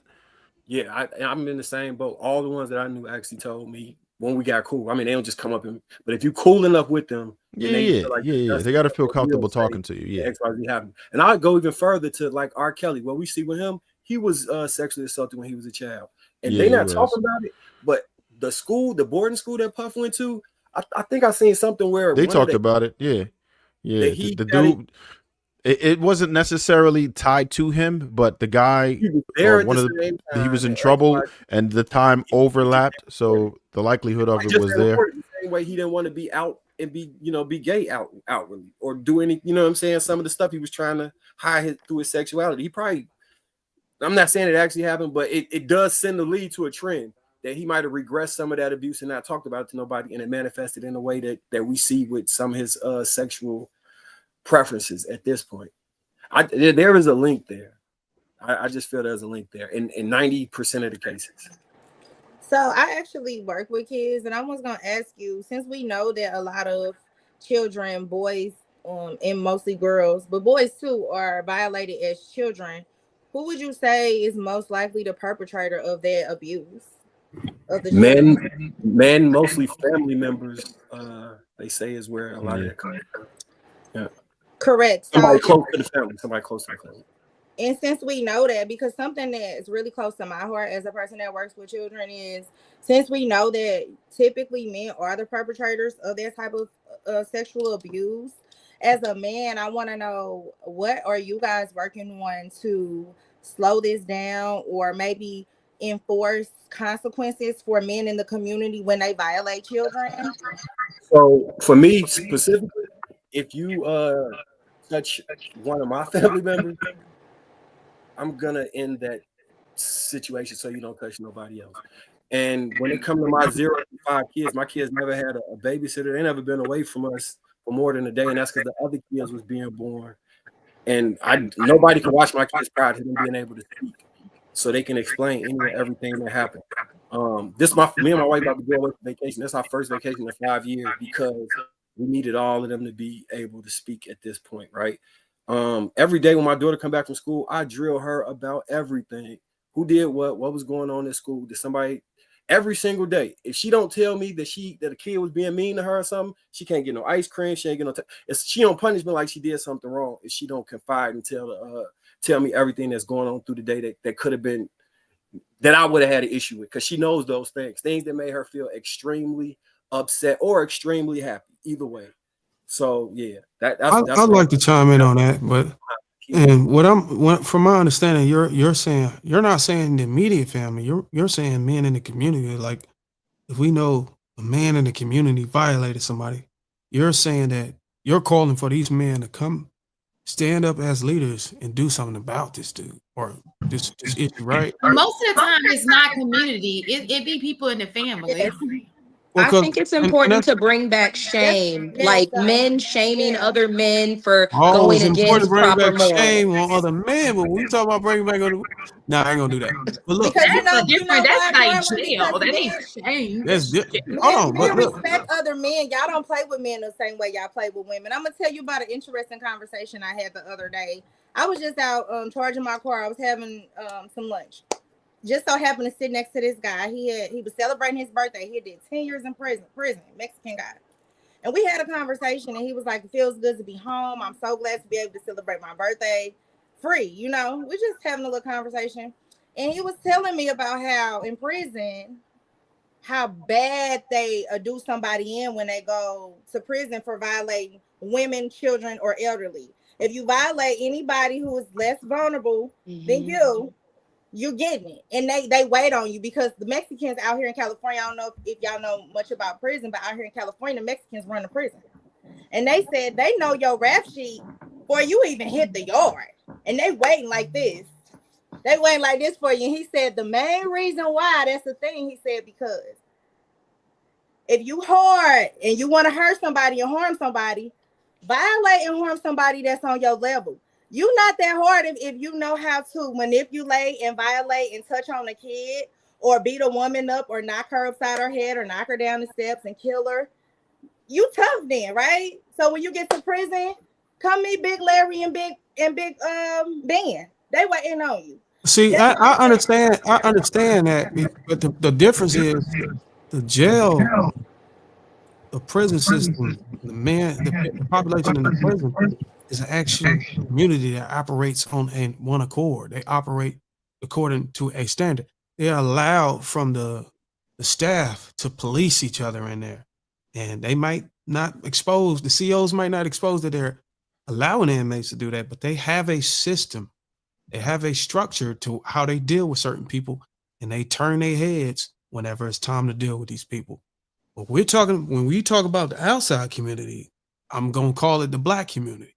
Yeah, I'm in the same boat. All the ones that I knew actually told me when we got cool. I mean, they don't just come up but if you're cool enough with them, they got to feel comfortable talking to you. Yeah, XYZ happened. And I'll go even further to like R. Kelly. What we see with him, he was sexually assaulted when he was a child, and they're not talking about it. But the boarding school that Puff went to, I think I seen something where they talked about it. Yeah. The dude. It wasn't necessarily tied to him, but the guy, he was in trouble, and the time overlapped, so the likelihood of it was there. The same way he didn't want to be out and be gay outwardly or do any, what I'm saying, some of the stuff he was trying to hide through his sexuality. He probably, I'm not saying it actually happened, but it does send the lead to a trend that he might have regressed some of that abuse and not talked about it to nobody, and it manifested in a way that we see with some of his sexual preferences at this point. There is a link there. I just feel there's a link there in 90% of the cases. So I actually work with kids, and I was going to ask you, since we know that a lot of children, boys, and mostly girls, but boys too, are violated as children, who would you say is most likely the perpetrator of that abuse? Of the men, mostly family members, they say is where a lot of that comes from. Yeah. Correct. Somebody close to the family. And since we know that, because something that's really close to my heart as a person that works with children is, since we know that typically men are the perpetrators of that type of sexual abuse, as a man, I want to know, what are you guys working on to slow this down or maybe enforce consequences for men in the community when they violate children? So for me specifically, if you touch one of my family members, I'm gonna end that situation so you don't touch nobody else. And when it comes to my 0 to 5 kids, my kids never had a babysitter. They never been away from us for more than a day, and that's because the other kids was being born. And nobody can watch my kids prior to them being able to speak. so they can explain any and everything that happened. Me and my wife about to go away for vacation. That's our first vacation in 5 years because we needed all of them to be able to speak at this point, right? Every day when my daughter come back from school, I drill her about everything. Who did what was going on at school? Did somebody every single day? If she don't tell me that a kid was being mean to her or something, she can't get no ice cream. She ain't get no. If she don't punish me like she did something wrong, if she don't confide and tell me everything that's going on through the day that could have been that I would have had an issue with, because she knows those things that made her feel extremely upset or extremely happy, either way. So yeah, that's I'd like to chime in on that, but and from my understanding, you're saying you're not saying the immediate family. You're saying men in the community. Like if we know a man in the community violated somebody, you're saying that you're calling for these men to come stand up as leaders and do something about this dude or this issue, right? Most of the time, it's not community. It be people in the family. I think it's important to bring back shame, like men shaming other men for going it's important to against bring proper back shame morals. on other men, but when we talk about bringing back other, I ain't gonna do that. But look, Because that's like jail. That men, ain't shame. that's men, hold on, but men look, respect other men. Y'all don't play with men the same way y'all play with women. I'm gonna tell you about an interesting conversation I had the other day. I was just out charging my car. I was having some lunch. Just so happened to sit next to this guy. He was celebrating his birthday. He did 10 years in prison, Mexican guy. And we had a conversation, and he was like, it feels good to be home. I'm so glad to be able to celebrate my birthday free. You know, we're just having a little conversation. And he was telling me about how in prison, how bad they do somebody in when they go to prison for violating women, children, or elderly. If you violate anybody who is less vulnerable than you're getting it. And they wait on you, because the Mexicans out here in California, I don't know if y'all know much about prison, but out here in California, the Mexicans run the prison. And they said they know your rap sheet before you even hit the yard. And they waiting like this. They waiting like this for you. And he said the main reason why, that's the thing, he said, because if you hard and you want to hurt somebody and harm somebody, violate and harm somebody that's on your level. You not that hard if you know how to manipulate and violate and touch on a kid or beat a woman up or knock her upside her head or knock her down the steps and kill her. You tough then, right? So when you get to prison, come meet Big Larry and Big Ben. They waiting on you. see, I understand that, but the difference is the jail, the prison system, the population in the prison is an actual community that operates on one accord. They operate according to a standard. They're allowed from the staff to police each other in there. And they might not expose, the COs might not expose that they're allowing inmates to do that, but they have a system. They have a structure to how they deal with certain people, and they turn their heads whenever it's time to deal with these people. But when we talk about the outside community, I'm going to call it the Black community.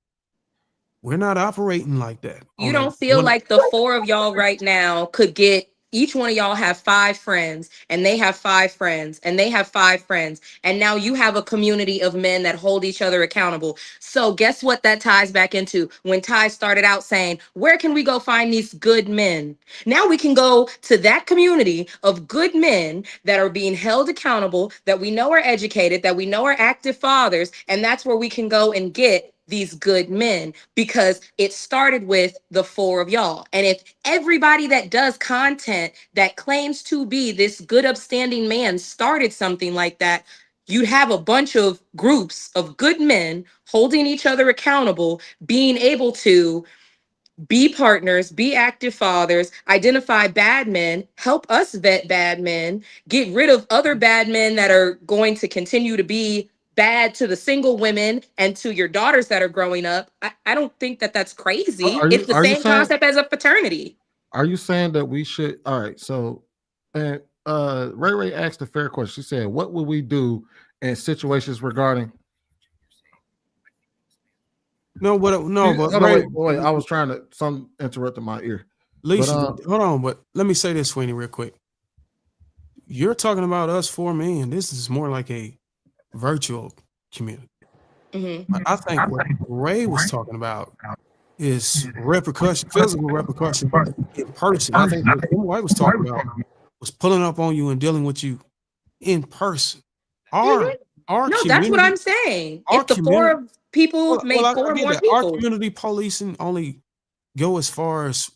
We're not operating like that. You don't feel like the four of y'all right now could get, each one of y'all have 5 friends, and they have 5 friends, and they have 5 friends. And now you have a community of men that hold each other accountable. So guess what that ties back into? When Ty started out saying, where can we go find these good men? Now we can go to that community of good men that are being held accountable, that we know are educated, that we know are active fathers. And that's where we can go and get these good men, because it started with the 4 of y'all. And if everybody that does content that claims to be this good upstanding man started something like that, you'd have a bunch of groups of good men holding each other accountable, being able to be partners, be active fathers, identify bad men, help us vet bad men, get rid of other bad men that are going to continue to be bad to the single women and to your daughters that are growing up. I don't think that that's crazy. It's the same concept as a fraternity. Are you saying that we should? All right. So, and Ray asked a fair question. She said, "What would we do in situations regarding?" But wait. I was trying to. Some interrupted my ear. Lisa, hold on. But let me say this, Sweeney, real quick. You're talking about us 4 men. This is more like a virtual community. I think what Ray was talking about is repercussion, physical repercussion in person. I think what White was talking about was pulling up on you and dealing with you in person. Our No, community, that's what I'm saying. our If the four community, of people made I four get more that. Our people. community policing only go as far as,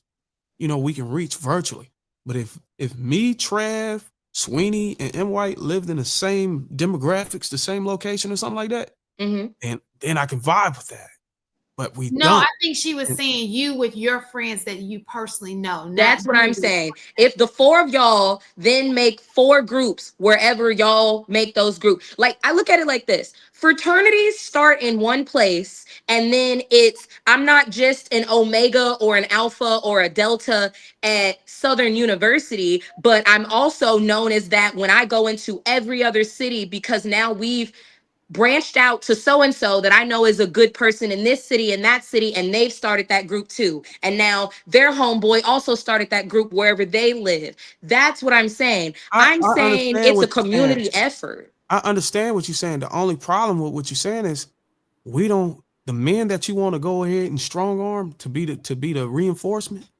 you know, we can reach virtually. But if me, Trav, Sweeney, and M. White lived in the same demographics, the same location or something like that, and then I can vibe with that. But we No, don't. I think she was saying you with your friends that you personally know. not That's what you. I'm saying. If the four of y'all then make four groups wherever y'all make those groups, like I look at it like this: fraternities start in one place, and then I'm not just an Omega or an Alpha or a Delta at Southern University, but I'm also known as that when I go into every other city, because now we've branched out to so and so that I know is a good person in this city and that city, and they've started that group too. And now their homeboy also started that group wherever they live. That's what I'm saying. I'm saying understand it's a what you're saying. community effort. I understand what you're saying. The only problem with what you're saying is the men that you want to go ahead and strong arm to be the reinforcement,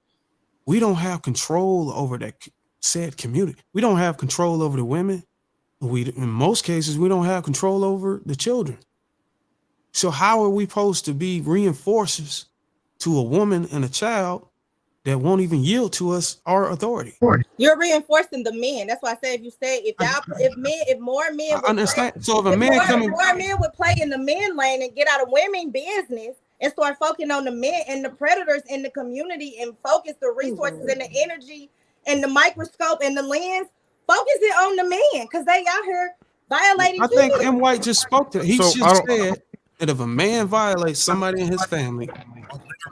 we don't have control over that said community. We don't have control over the women. In most cases, we don't have control over the children. So how are we supposed to be reinforcers to a woman and a child that won't even yield to us our authority? You're reinforcing the men. That's why I say if more men would understand. Play, so if a man more men would play in the men lane and get out of women business and start focusing on the men and the predators in the community and focus the resources and the energy and the microscope and the lens, focus it on the men, because they out here violating. I think M. White just spoke to. He just said that if a man violates somebody in his family,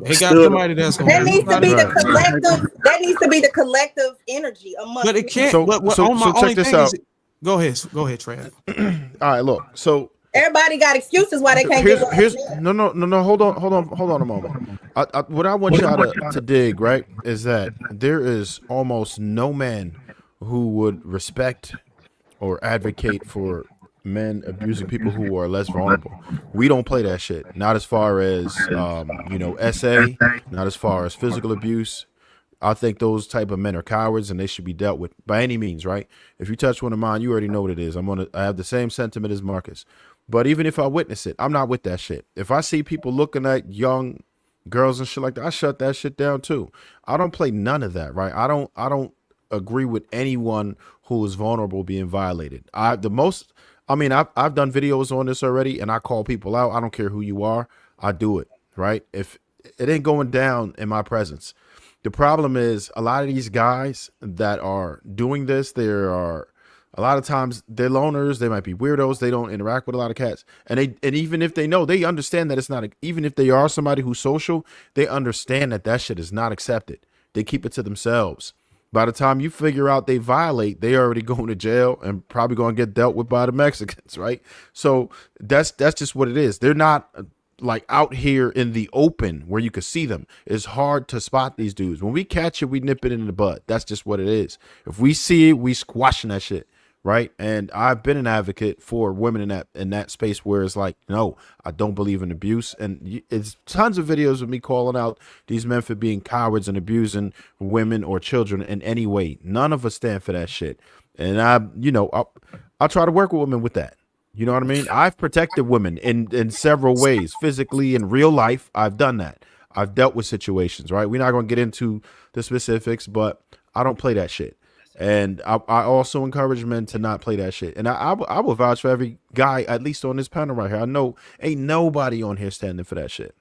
they got somebody that's going. That needs to be the collective. That needs to be the collective energy among. But it can't. So check this out. Go ahead, Trav. All right, look. So everybody got excuses why they can't get. No. Hold on a moment. What I want y'all to dig, right, is that there is almost no man who would respect or advocate for men abusing people who are less vulnerable. We don't play that shit. Not as far as SA, not as far as physical abuse. I think those type of men are cowards and they should be dealt with by any means, right? If you touch one of mine, you already know what it is. I have the same sentiment as Marcus. But even if I witness it, I'm not with that shit. If I see people looking at young girls and shit like that, I shut that shit down too. I don't play none of that, right? I don't agree with anyone who is vulnerable being violated. I've done videos on this already, and I call people out. I don't care who you are. I do it, right? If it ain't going down in my presence. The problem is a lot of these guys that are doing this, there are a lot of times they're loners. They might be weirdos. They don't interact with a lot of cats. And even if they know, they understand that it's not, even if they are somebody who's social, they understand that shit is not accepted. They keep it to themselves. By the time you figure out they violate, they already going to jail and probably going to get dealt with by the Mexicans, right? So that's just what it is. They're not like out here in the open where you could see them. It's hard to spot these dudes. When we catch it, we nip it in the bud. That's just what it is. If we see it, we squashing that shit, right? And I've been an advocate for women in that space where it's like, no, I don't believe in abuse. And it's tons of videos of me calling out these men for being cowards and abusing women or children in any way. None of us stand for that shit. And I try to work with women with that. You know what I mean? I've protected women in several ways, physically, in real life. I've done that. I've dealt with situations, right? We're not going to get into the specifics, but I don't play that shit. And I also encourage men to not play that shit. And I will vouch for every guy, at least on this panel right here. I know ain't nobody on here standing for that shit.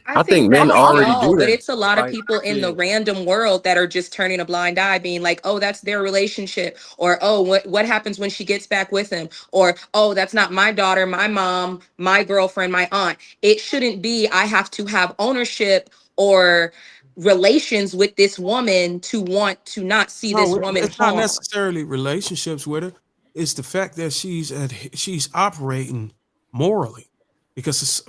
I think men already do that. But it's a lot of people in the random world that are just turning a blind eye, being like, oh, that's their relationship. Or, oh, what happens when she gets back with him? Or, oh, that's not my daughter, my mom, my girlfriend, my aunt. It shouldn't be, I have to have ownership or relations with this woman to want to not see this woman it's not necessarily relationships with her. It's the fact that she's operating morally, because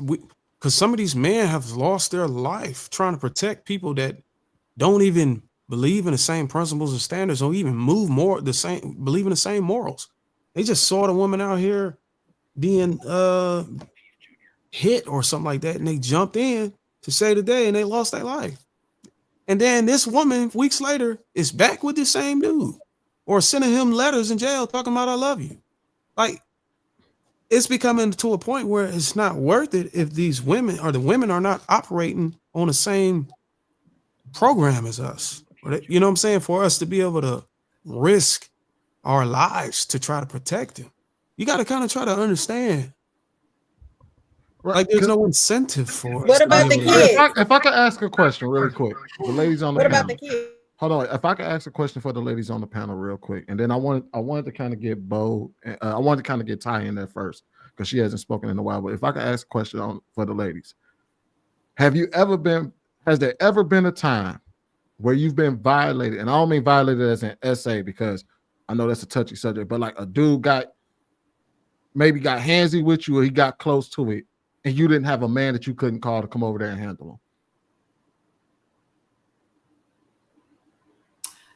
some of these men have lost their life trying to protect people that don't even believe in the same principles and standards, or even believe in the same morals. They just saw the woman out here being hit or something like that, and they jumped in to save the day and they lost their life. And then this woman, weeks later, is back with the same dude or sending him letters in jail talking about I love you. Like, it's becoming to a point where it's not worth it if these women or the women are not operating on the same program as us. You know what I'm saying? For us to be able to risk our lives to try to protect them. You got to kind of try to understand. Right. Like there's no incentive for us. What about the kids? If I could ask a question really quick, the ladies on the What panel. about the kids? Hold on. If I could ask a question for the ladies on the panel real quick, and then I wanted to kind of get Bo, I wanted to kind of get Ty in there first because she hasn't spoken in a while. But if I could ask a question for the ladies, has there ever been a time where you've been violated? And I don't mean violated as an essay because I know that's a touchy subject, but like a dude got handsy with you or he got close to it and you didn't have a man that you couldn't call to come over there and handle him.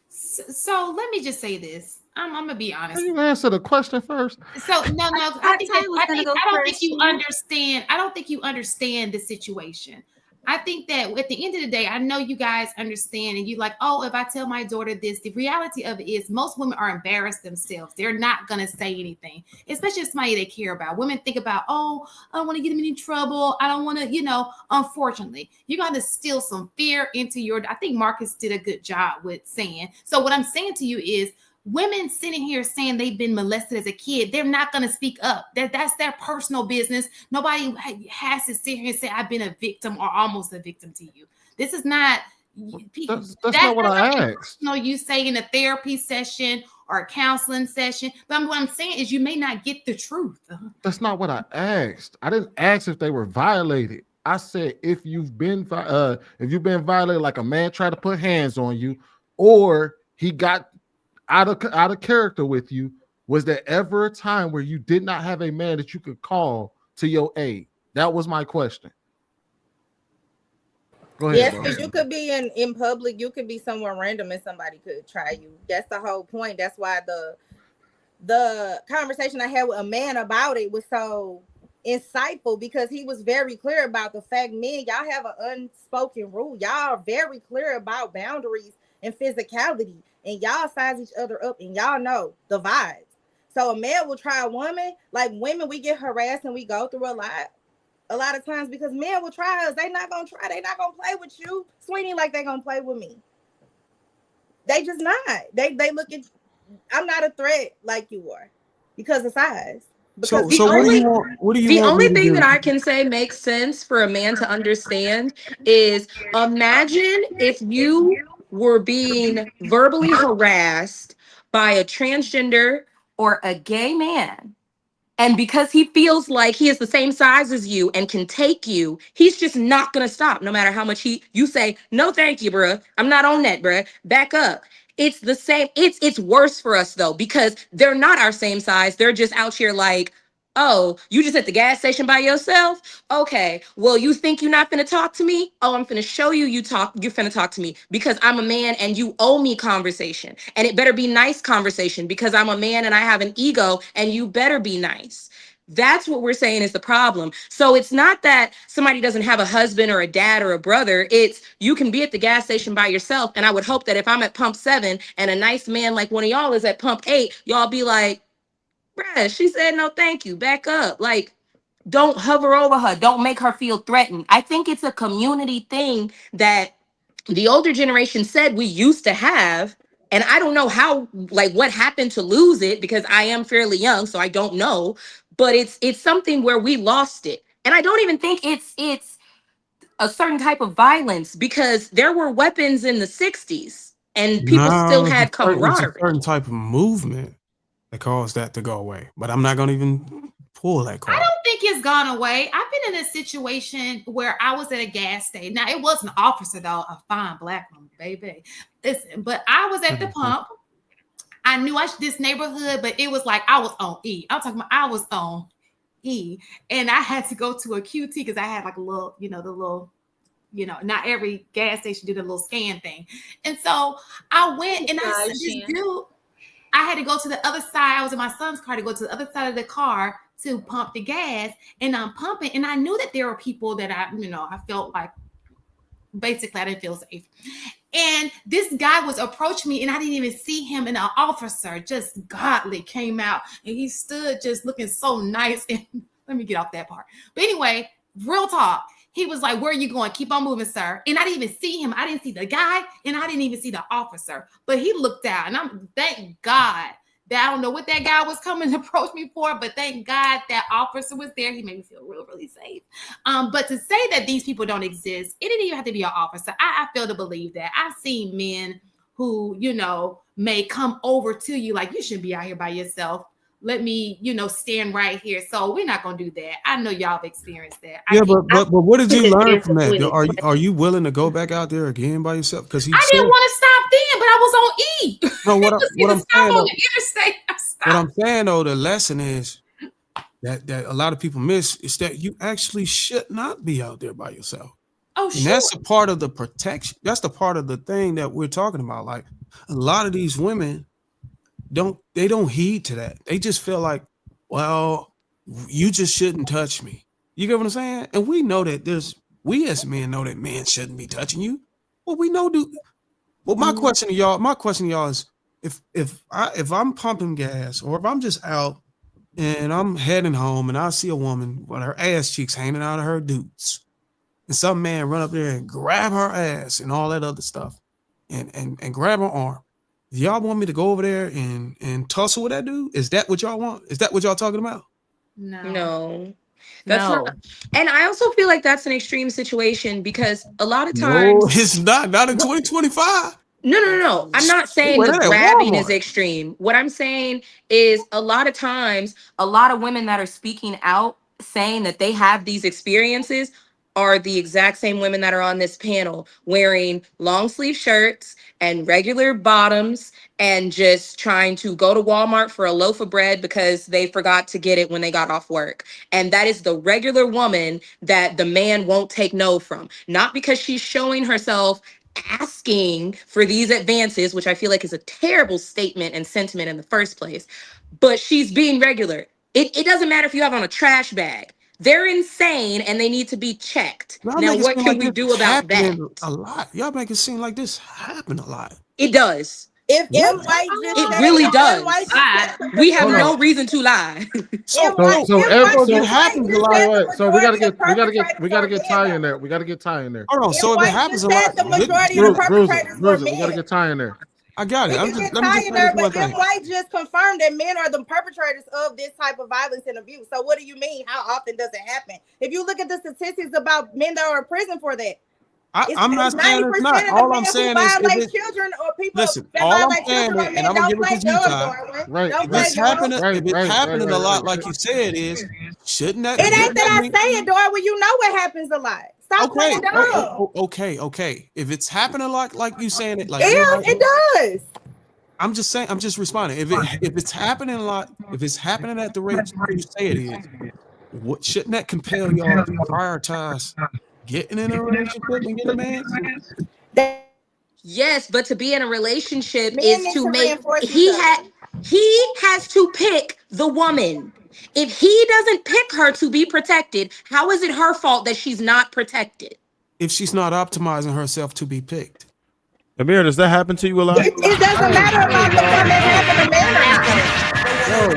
So let me just say this. I'm gonna be honest. Can you answer the question first? So no, I don't think you understand. I don't think you understand the situation. I think that at the end of the day, I know you guys understand, and you like, oh, if I tell my daughter this, the reality of it is most women are embarrassed themselves. They're not gonna say anything, especially if somebody they care about. Women think about, oh, I don't want to get them in trouble. I don't want to, unfortunately, you got to steal some fear into I think Marcus did a good job with saying. So what I'm saying to you is, women sitting here saying they've been molested as a kid, they're not going to speak up. That's their personal business. Nobody has to sit here and say, I've been a victim or almost a victim to you. This is not... That's not what I asked. No, you say in a therapy session or a counseling session. But what I'm saying is you may not get the truth. That's not what I asked. I didn't ask if they were violated. I said if you've been violated, like a man tried to put hands on you or he got out of character with you, was there ever a time where you did not have a man that you could call to your aid? That was my question. Go ahead. Yes, because you could be in public, you could be somewhere random and somebody could try you. That's the whole point. That's why the conversation I had with a man about it was so insightful, because he was very clear about the fact, men, y'all have an unspoken rule. Y'all are very clear about boundaries and physicality, and y'all size each other up, and y'all know the vibes. So a man will try a woman. Like women, we get harassed and we go through a lot of times because men will try us. They not gonna try. They not gonna play with you, Sweeney, like they gonna play with me. They just not. They look at, I'm not a threat like you are because of size. So what do you want? The only thing that I can say makes sense for a man to understand is, imagine if you were being verbally harassed by a transgender or a gay man. And because he feels like he is the same size as you and can take you, he's just not going to stop no matter how much you say, no, thank you, bruh. I'm not on that, bruh. Back up. It's the same. It's worse for us, though, because they're not our same size. They're just out here like, oh, you just at the gas station by yourself? Okay, well, you think you're not finna talk to me? Oh, I'm finna show you you're finna talk to me because I'm a man and you owe me conversation. And it better be nice conversation because I'm a man and I have an ego and you better be nice. That's what we're saying is the problem. So it's not that somebody doesn't have a husband or a dad or a brother. It's you can be at the gas station by yourself. And I would hope that if I'm at pump 7 and a nice man like one of y'all is at pump 8, y'all be like, bruh, she said no thank you, back up. Like, don't hover over her, don't make her feel threatened. I think it's a community thing that the older generation said we used to have, and I don't know how, like, what happened to lose it, because I am fairly young, so I don't know, but it's something where we lost it. And I don't even think it's a certain type of violence, because there were weapons in the 60s and people still had camaraderie. It's a certain type of movement that caused that to go away. But I'm not going to even pull that card. I don't think it's gone away. I've been in a situation where I was at a gas station. Now, it wasn't an officer, though, a fine black woman, baby. Listen, but I was at the pump. I knew this neighborhood, but it was like I was on E. I'm talking about I was on E. And I had to go to a QT because I had like a little, not every gas station did a little scan thing. And so I went and I said, this dude, I had to go to the other side. I was in my son's car to go to the other side of the car to pump the gas, and I'm pumping. And I knew that there were people that I felt like basically I didn't feel safe. And this guy was approaching me and I didn't even see him. And an officer, just godly, came out and he stood just looking so nice. And let me get off that part. But anyway, real talk. He was like, where are you going? Keep on moving, sir. And I didn't even see him. I didn't see the guy and I didn't even see the officer. But he looked out and thank God that I don't know what that guy was coming to approach me for, but thank God that officer was there. He made me feel really safe. But to say that these people don't exist, it didn't even have to be an officer. I fail to believe that. I've seen men who, may come over to you like, you shouldn't be out here by yourself. Let me, stand right here. So we're not going to do that. I know y'all have experienced that. Yeah, but what did you learn from that? Are you willing to go back out there again by yourself? Because I didn't want to stop then, but I was on E. No, what I'm saying, on the interstate. What I'm saying though, the lesson is that a lot of people miss is that you actually should not be out there by yourself. Oh, and that's a part of the protection. That's the part of the thing that we're talking about. Like a lot of these women don't heed to that. They just feel like, well, you just shouldn't touch me. You get what I'm saying? And we know that we as men know that men shouldn't be touching you. Well, we know my question to y'all is if I'm pumping gas or if I'm just out and I'm heading home and I see a woman with her ass cheeks hanging out of her dudes and some man run up there and grab her ass and all that other stuff and grab her arm. Do y'all want me to go over there and tussle with that dude? Is that what y'all want? Is that what y'all talking about? No. That's not. And I also feel like that's an extreme situation because a lot of times. No, it's not in 2025. No. I'm not saying the grabbing is extreme. What I'm saying is a lot of times, a lot of women that are speaking out saying that they have these experiences are the exact same women that are on this panel wearing long sleeve shirts and regular bottoms and just trying to go to Walmart for a loaf of bread because they forgot to get it when they got off work. And that is the regular woman that the man won't take no from. Not because she's showing herself asking for these advances, which I feel like is a terrible statement and sentiment in the first place, but she's being regular. It doesn't matter if you have on a trash bag. They're insane and they need to be checked. Now, what can we do about that? A lot. Y'all make it seem like this happen a lot. It does. If M. White just it really does. We have no reason to lie. So it happens a lot. So we gotta get Ty in there. We gotta get Ty in there. Hold on. So if it happens a lot, the majority of the perpetrators were men. We gotta get Ty in there. I got it. Let me but M. White just confirmed that men are the perpetrators of this type of violence and abuse. So what do you mean? How often does it happen? If you look at the statistics about men that are in prison for that, I'm not saying it's not. All I'm saying is children or people. Listen, all I'm saying is, and I'm gonna give it to you, Ty. Right. If it's happening a lot, like you said, shouldn't that? It ain't that I say it, Darwin. You know it happens a lot. Stop playing dumb. Okay. If it's happening a lot, like you saying it, like it does. I'm just saying. I'm just responding. If it's happening a lot, if it's happening at the rate you say it is, what shouldn't that compel y'all to prioritize getting in a relationship and getting a man? Yes, but to be in a relationship is to make he has to pick the woman. If he doesn't pick her to be protected, how is it her fault that she's not protected? If she's not optimizing herself to be picked. Amir, does that happen to you a lot? It doesn't matter about the woman having a man or not. Yo, we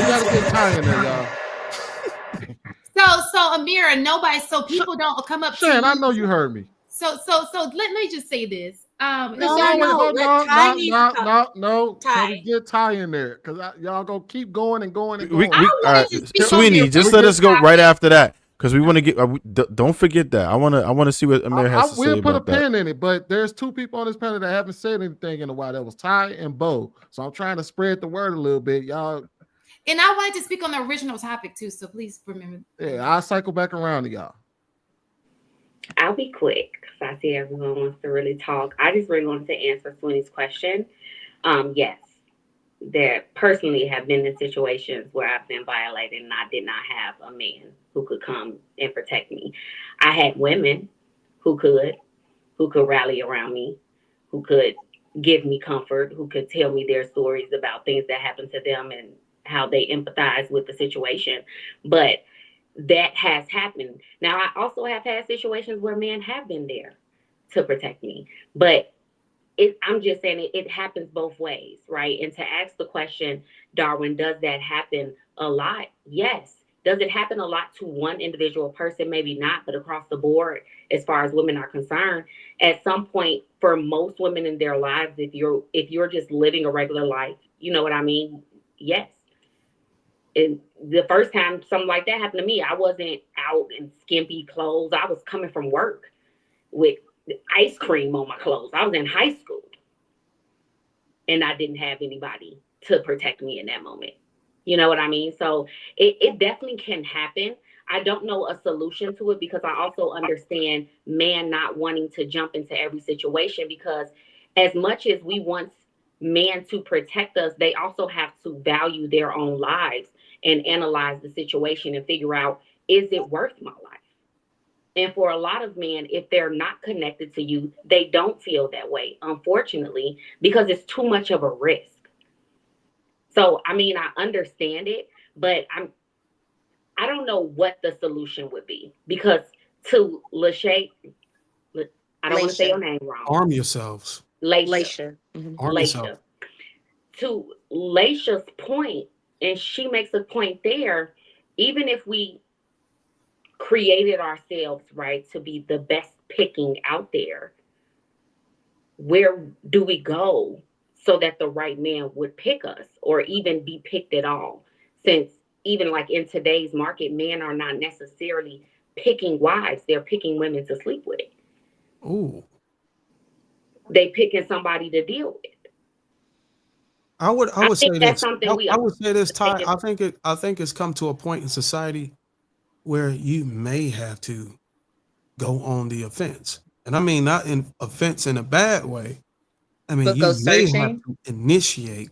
gotta get Ty in there, y'all. So Amira, so people don't come up to you. I know you heard me. So let me just say this. No. So we get Ty in there because y'all gonna keep going and going and going. Sweeney, just let us go right after that because we want to get. Don't forget that. I want to see what Amir has to say we'll put about a pin in it, but there's two people on this panel that haven't said anything in a while. That was Ty and Bo. So I'm trying to spread the word a little bit, y'all. And I wanted to speak on the original topic too, so please remember. Yeah, I'll cycle back around to y'all. I'll be quick because I see everyone wants to really talk. I just really wanted to answer Sweeney's question. Yes, there personally have been in situations where I've been violated and I did not have a man who could come and protect me. I had women who could rally around me, who could give me comfort, who could tell me their stories about things that happened to them and how they empathize with the situation. But that has happened. Now, I also have had situations where men have been there to protect me. But I'm just saying it happens both ways, right? And to ask the question, Darwin, does that happen a lot? Yes. Does it happen a lot to one individual person? Maybe not, but across the board, as far as women are concerned, at some point, for most women in their lives, if you're just living a regular life, you know what I mean? Yes. And the first time something like that happened to me, I wasn't out in skimpy clothes. I was coming from work with ice cream on my clothes. I was in high school and I didn't have anybody to protect me in that moment. You know what I mean? So it definitely can happen. I don't know a solution to it because I also understand man not wanting to jump into every situation, because as much as we want man to protect us, they also have to value their own lives and analyze the situation and figure out, is it worth my life? And for a lot of men, if they're not connected to you, they don't feel that way, unfortunately, because it's too much of a risk. So, I mean, I understand it, but I don't know what the solution would be, because to Lachey, I don't want to say your name wrong. Arm yourselves. Laisha. Arm yourself. Laisha. To Laisha's point, and she makes a point there, even if we created ourselves, right, to be the best picking out there, where do we go so that the right man would pick us or even be picked at all? Since even like in today's market, men are not necessarily picking wives, they're picking women to sleep with. Ooh. They picking somebody to deal with. I would say think that's this. something we I would say this, Ty. take I think it's come to a point in society where you may have to go on the offense. And I mean not in offense in a bad way. I mean, But you go may have searching. to initiate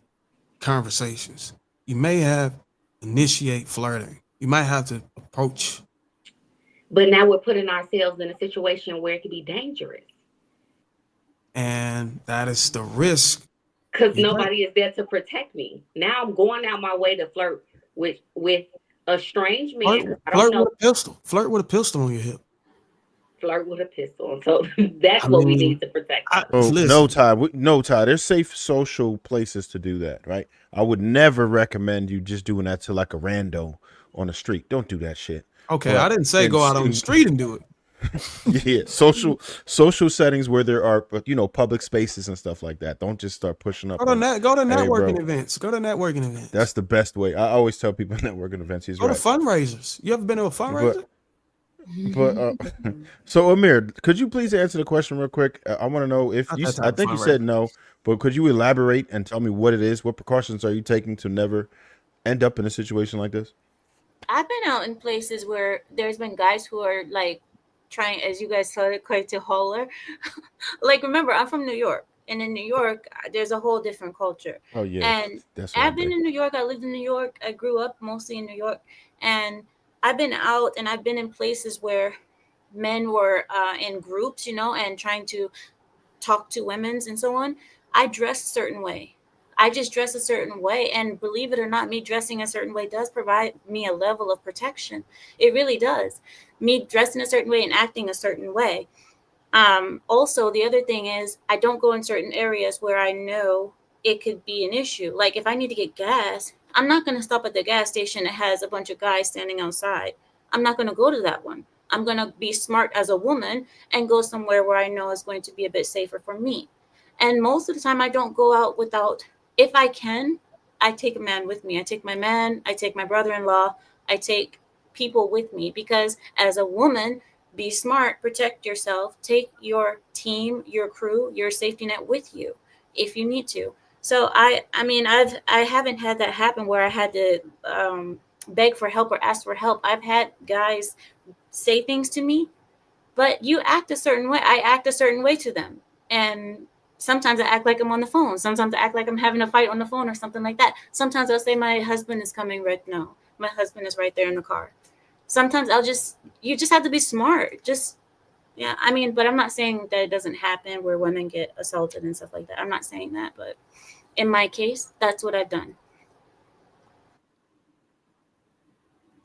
conversations. You may have initiate flirting. You might have to approach. But now we're putting ourselves in a situation where it could be dangerous. And that is the risk. Because nobody is there to protect me. Now I'm going out my way to flirt with a strange man. I don't know. With a pistol. Flirt with a pistol on your hip. Flirt with a pistol. So that's what we need to protect. Oh, no, Ty. There's safe social places to do that, right? I would never recommend you just doing that to like a rando on the street. Don't do that shit. Okay, But I didn't say go out on the street and do it. Yeah, social settings where there are, public spaces and stuff like that. Don't just start pushing up. Go to networking bro. events. Go to networking events. That's the best way. I always tell people networking events. He's Go right. to fundraisers. You ever been to a fundraiser? But so Amir, could you please answer the question real quick? I want to know if you. I think you said no, but could you elaborate and tell me what it is? What precautions are you taking to never end up in a situation like this? I've been out in places where there's been guys who are like trying, as you guys said, quite to holler. Like, remember, I'm from New York, and in New York, there's a whole different culture. Oh yeah, And I've been in New York. I lived in New York. I grew up mostly in New York, and I've been out and I've been in places where men were in groups, and trying to talk to women's and so on. I dress a certain way. I just dress a certain way. And believe it or not, me dressing a certain way does provide me a level of protection. It really does. Me dressing a certain way and acting a certain way. Also, the other thing is I don't go in certain areas where I know it could be an issue. Like if I need to get gas, I'm not going to stop at the gas station that has a bunch of guys standing outside. I'm not going to go to that one. I'm going to be smart as a woman and go somewhere where I know is going to be a bit safer for me. And most of the time I don't go out without, if I can, I take a man with me. I take my man, I take my brother-in-law, I take people with me, because as a woman, be smart, protect yourself, take your team, your crew, your safety net with you if you need to. So I haven't had that happen where I had to beg for help or ask for help. I've had guys say things to me, but you act a certain way. I act a certain way to them. And sometimes I act like I'm on the phone. Sometimes I act like I'm having a fight on the phone or something like that. Sometimes I'll say my husband is coming right now. My husband is right there in the car. Sometimes you just have to be smart. But I'm not saying that it doesn't happen where women get assaulted and stuff like that. I'm not saying that, but in my case, that's what I've done.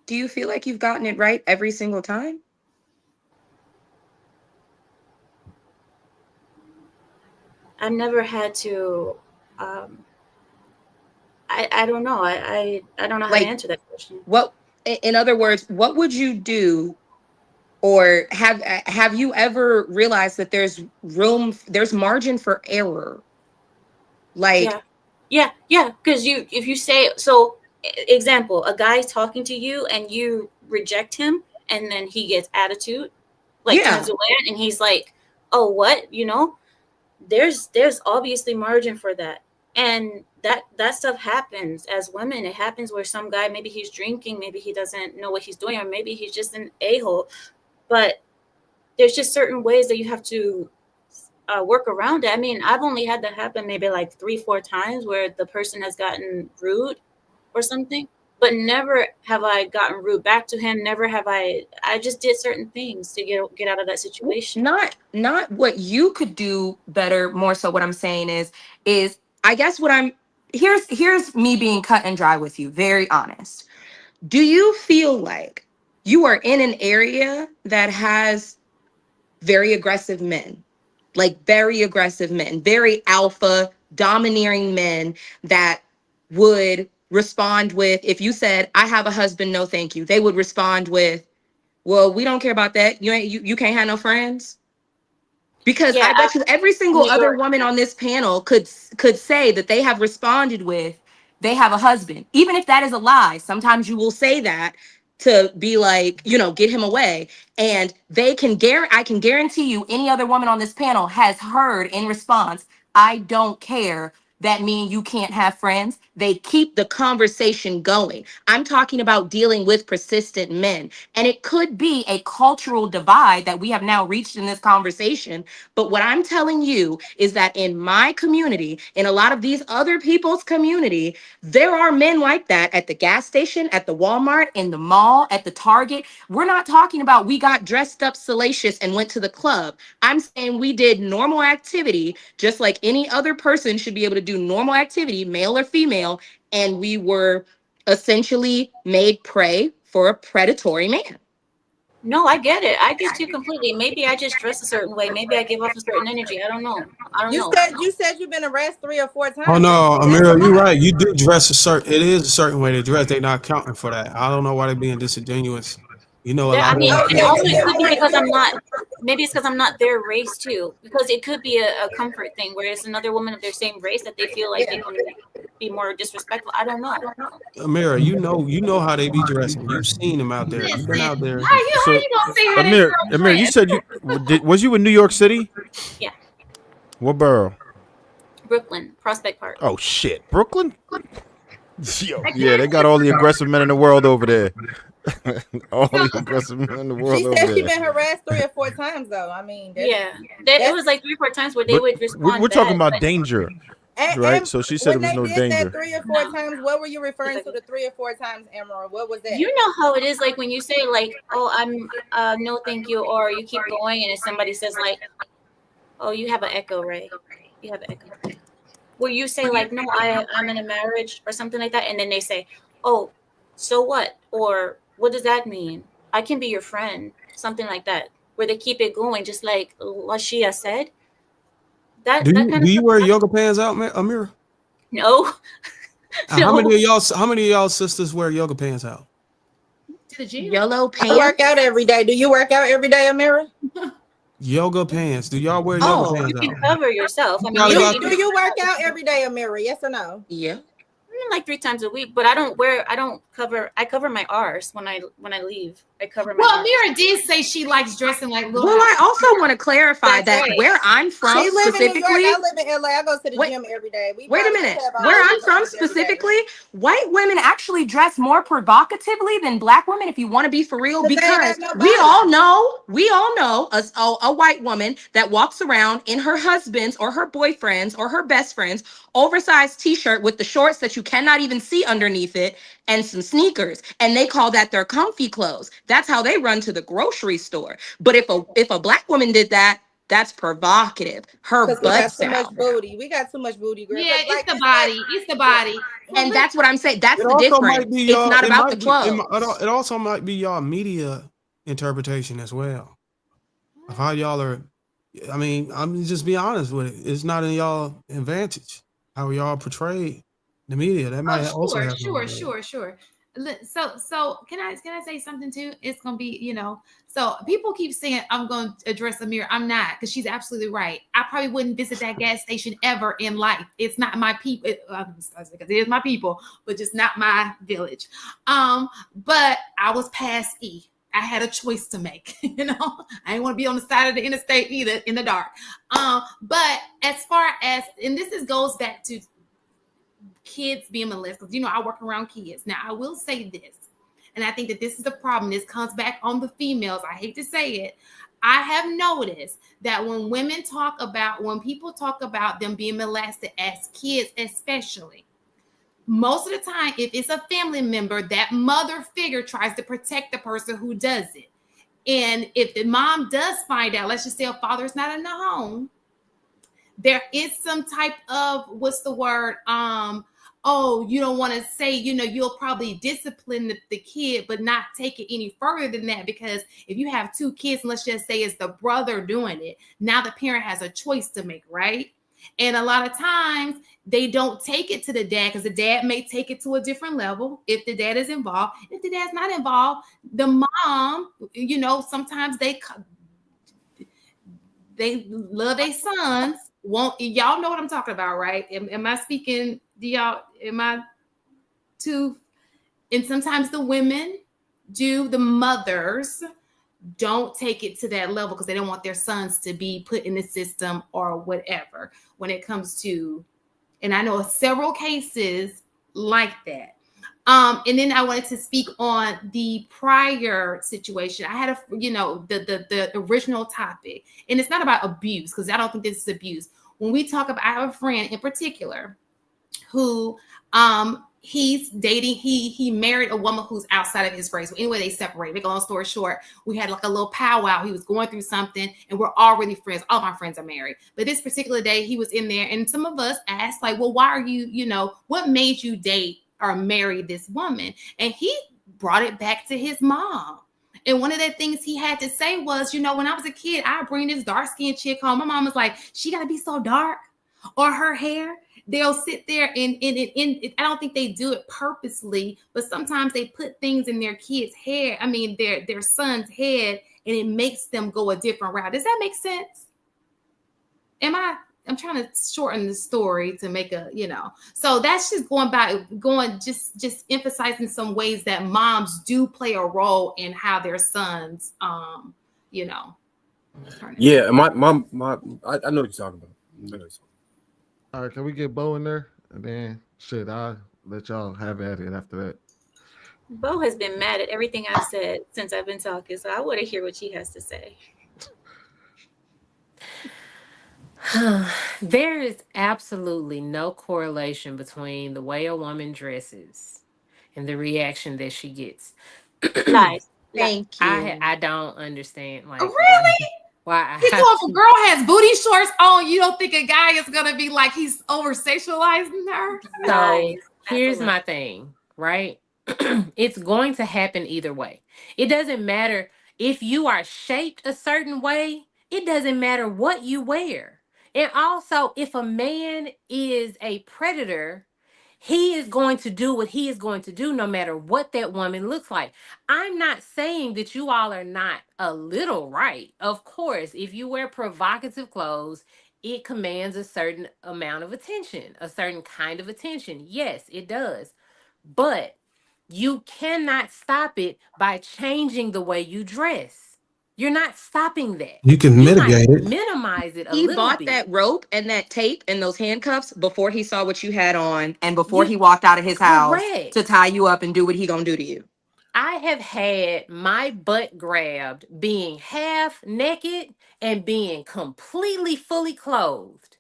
Do you feel like you've gotten it right every single time? I've never had to. I don't know. I don't know how to answer that question. What, in other words, what would you do, or have you ever realized that there's margin for error? Like, yeah. Because if you say so, example, a guy's talking to you and you reject him, and then he gets attitude, like turns away, and he's like, "Oh, what?" You know, there's obviously margin for that, and that stuff happens as women. It happens where some guy, maybe he's drinking, maybe he doesn't know what he's doing, or maybe he's just an a-hole, but there's just certain ways that you have to work around it. I mean, I've only had that happen maybe like 3-4 times where the person has gotten rude or something, but never have I gotten rude back to him. Never have I just did certain things to get out of that situation. Not what you could do better, more so what I'm saying is I guess what I'm here's me being cut and dry with you, very honest. Do you feel like you are in an area that has very aggressive men, like very aggressive men, very alpha, domineering men that would respond with, if you said, "I have a husband, no thank you," they would respond with, "Well, we don't care about that. You can't have no friends." Because I bet you every single other woman on this panel could say that they have responded with, they have a husband. Even if that is a lie, sometimes you will say that to be like, get him away. And I can guarantee you any other woman on this panel has heard in response, "I don't care. That mean you can't have friends." They keep the conversation going. I'm talking about dealing with persistent men. And it could be a cultural divide that we have now reached in this conversation. But what I'm telling you is that in my community, in a lot of these other people's community, there are men like that at the gas station, at the Walmart, in the mall, at the Target. We're not talking about we got dressed up salacious and went to the club. I'm saying we did normal activity, just like any other person should be able to do normal activity, male or female, and we were essentially made prey for a predatory man. No, I get it. I get you completely. Maybe I just dress a certain way. Maybe I give off a certain energy. I don't know. You said you've been arrested 3 or 4 times. Oh no, Amira, you're right. You do dress it is a certain way to dress. They're not counting for that. I don't know why they're being disingenuous. A lot I mean, of and also it could be because I'm not. Maybe it's because I'm not their race too. Because it could be a comfort thing, where it's another woman of their same race that they feel like they can be more disrespectful. I don't know. Amira, you know how they be dressing. You've seen them out there. You've been out there. How you gonna say how Amir, you said was you in New York City? Yeah. What borough? Brooklyn, Prospect Park. Oh shit, Brooklyn. Yeah, they got all the aggressive men in the world over there. All the aggressive men in the world. She said she's been harassed 3 or 4 times, though. I mean, it was like 3 or 4 times where they would respond. We're talking about danger, right? So she said it was no danger. That 3 or 4 times, what were you referring to? The 3 or 4 times, Emerald? What was that? You know how it is, like when you say like, "Oh, I'm no, thank you," or you keep going, and if somebody says like, "Oh, you have an echo, Ray. You have an echo." Where you say like, "No, I'm in a marriage," or something like that, and then they say, "Oh, so what?" Or "What does that mean? I can be your friend," something like that. Where they keep it going, just like Lashia said. Do you wear yoga pants out, Amira? No. No. How many of y'all sisters wear yoga pants out? To the gym. Yellow pants. I work out every day. Do you work out every day, Amira? Yoga pants. Do y'all wear yoga pants out? You can cover yourself. I mean, do you work out every day, Amira? Yes or no? Yeah. Like 3 times a week, but I cover my arse when I leave. I cover my Well, Mira did say she likes dressing like little. Well, I also want to clarify that where I'm from specifically. I live in LA. I go to the gym every day. Wait a minute. Where I'm from specifically, white women actually dress more provocatively than black women, if you want to be for real, because we all know a white woman that walks around in her husband's or her boyfriend's or her best friend's oversized t-shirt with the shorts that you cannot even see underneath it and some sneakers, and they call that their comfy clothes. That's how they run to the grocery store. But if a black woman did that, that's provocative. Her butt's out. We got too much booty, girl. Yeah, it's the body. It's the body. And that's what I'm saying. That's the difference. It's not about the clothes. It also might be y'all media interpretation as well of how y'all are I mean, I'm just be honest with it. It's not in y'all advantage how y'all portray the media. That might also have Sure. So can I say something too? It's gonna be, so people keep saying I'm gonna address Amir. I'm not, because she's absolutely right. I probably wouldn't visit that gas station ever in life. It's not my people. It is my people, but just not my village. But I was past E. I had a choice to make. I didn't want to be on the side of the interstate either in the dark. But as far as, and goes back to kids being molested, because I work around kids. Now I will say this, and I think that this is the problem. This comes back on the females. I hate to say it. I have noticed that when people talk about them being molested as kids, especially, most of the time, if it's a family member, that mother figure tries to protect the person who does it. And if the mom does find out, let's just say a father's not in the home, there is some type of, what's the word? Oh, you don't want to say, you'll probably discipline the kid, but not take it any further than that. Because if you have two kids, and let's just say it's the brother doing it, now the parent has a choice to make, right? And a lot of times they don't take it to the dad, because the dad may take it to a different level if the dad is involved. If the dad's not involved, the mom, sometimes they love their sons. Y'all know what I'm talking about, right? Am I speaking? And sometimes the women the mothers don't take it to that level because they don't want their sons to be put in the system or whatever when it comes to, and I know several cases like that. And then I wanted to speak on the prior situation. I had the original topic, and it's not about abuse, because I don't think this is abuse. When we talk about, I have a friend in particular who he's dating, he married a woman who's outside of his race. So anyway, they separated. Make a long story short, we had like a little powwow. He was going through something, and we're already friends. All my friends are married. But this particular day, he was in there, and some of us asked, like, well, why are you, what made you date or marry this woman? And he brought it back to his mom. And one of the things he had to say was, when I was a kid, I bring this dark-skinned chick home. My mom was like, she got to be so dark, or her hair. They'll sit there and I don't think they do it purposely, but sometimes they put things in their kids' hair. I mean, their son's head, and it makes them go a different route. Does that make sense? I'm trying to shorten the story to make so that's just just emphasizing some ways that moms do play a role in how their sons, Yeah, I know what you're talking about. All right, can we get Bo in there? And then I'll let y'all have at it after that. Bo has been mad at everything I've said since I've been talking, so I want to hear what she has to say. There is absolutely no correlation between the way a woman dresses and the reaction that she gets. Lies. Thank you. I don't understand. Like, really? Why? So if a girl has booty shorts on, you don't think a guy is gonna be like he's over sexualizing her? So here's my thing, right? It's going to happen either way. It doesn't matter if you are shaped a certain way. It doesn't matter what you wear. And also, if a man is a predator, he is going to do what he is going to do no matter what that woman looks like. I'm not saying that you all are not a little right. Of course, if you wear provocative clothes, it commands a certain amount of attention, a certain kind of attention. Yes, it does. But you cannot stop it by changing the way you dress. You're not stopping that. You can mitigate it. Minimize it a He little bought bit. that rope and that tape and those handcuffs before he saw what you had on and before he walked out of his house to tie you up and do what he gonna do to you. I have had my butt grabbed being half naked and being completely fully clothed.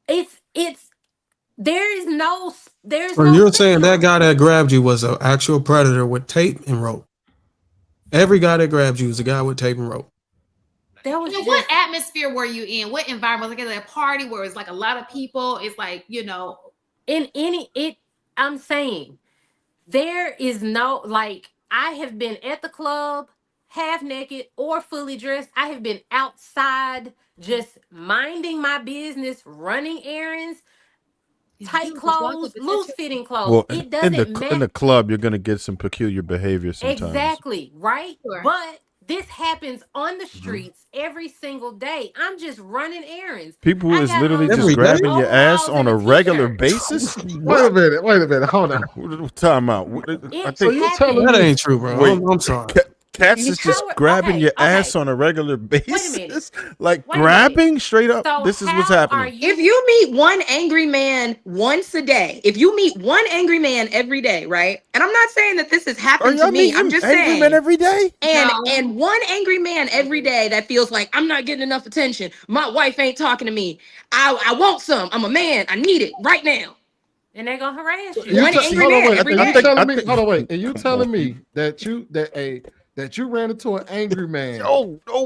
There's So no you're saying that guy that grabbed you was an actual predator with tape and rope? Every guy that grabbed you was a guy with tape and rope. What atmosphere were you in? What environment? Like at a party where it's like a lot of people. It's like, I'm saying there is no, like, I have been at the club half naked or fully dressed. I have been outside just minding my business, running errands, tight clothes, loose fitting clothes. Well, It in doesn't the matter. club, you're gonna get some peculiar behavior sometimes. Exactly, right? Sure. But this happens on the streets every single day. I'm just running errands. People I is got literally on just Every day? grabbing your ass overalls on and a a regular t-shirt. basis. Wait a minute, hold on. Time out. I It So think. you telling happens. That me ain't true, bro. Wait, I'm sorry. Cats You is just how grabbing okay, your ass okay. on a regular Wait a minute. basis, like Wait a minute. grabbing straight up. So This is what's how are happening. If you? you meet one angry man once a day, if you meet one angry man every day, right? And I'm not saying that this has Are happened to y'all me. I'm meeting just angry men saying, every day? and one angry man every day that feels like I'm not getting enough attention. My wife ain't talking to me. I want some. I'm a man. I need it right now. And they're gonna harass you. One angry Hold on, man wait. every Are you day. telling me? Hold on, wait. Are you telling me that you ran into an angry man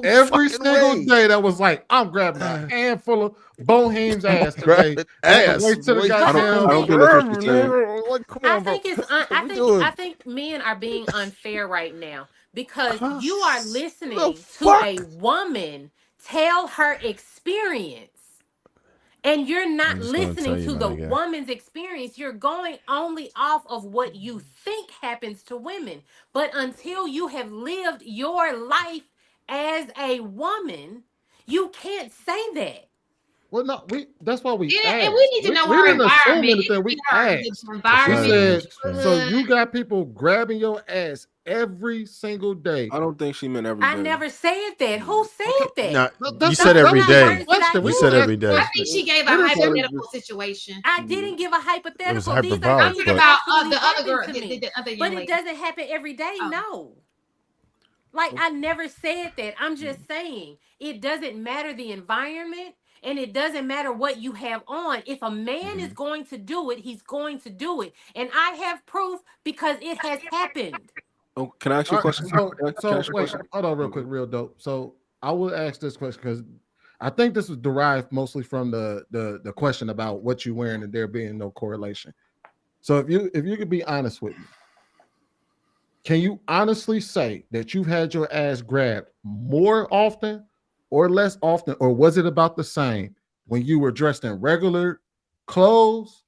every fucking single way. day that was like, I'm grabbing a handful of Bohem's ass today Grabbing on the ass, way to the boy. goddamn. I don't think that's what you're saying. Like, come I on, bro. think it's What we doing? I think men are being unfair right now because you are The listening to fuck? a woman tell her experience. And you're not I'm just gonna tell listening you, to my the nigga. woman's experience. You're going only off of what you think happens to women. But until you have lived your life as a woman, you can't say that. Well, no, that's why we Yeah, and we asked. need to know We our didn't assume environment. anything. We asked. The That's We environment. said, exactly so Neighborhood. you got people grabbing your ass every single day. I don't think she meant every I day. never said that. Who said Now, that? But you that's said what every that was What our day. words did I question. You We said just use? every asked the day. I question. think she gave a We didn't say hypothetical situation. I didn't give a hypothetical. These are I'm hyperbolic, things talking that but about actually the other happen girl, to me. the other young But it lady. doesn't happen every day. Oh. No. Like I never said that. I'm just saying it doesn't matter the environment and it doesn't matter what you have on. If a man is going to do it, he's going to do it. And I have proof because it has happened. Oh, can I ask you All a right, question? Can I ask you a wait, question? hold on real quick, real dope. So I will ask this question because I think this was derived mostly from the question about what you're wearing and there being no correlation. So if you could be honest with me, can you honestly say that you've had your ass grabbed more often or less often, or was it about the same when you were dressed in regular clothes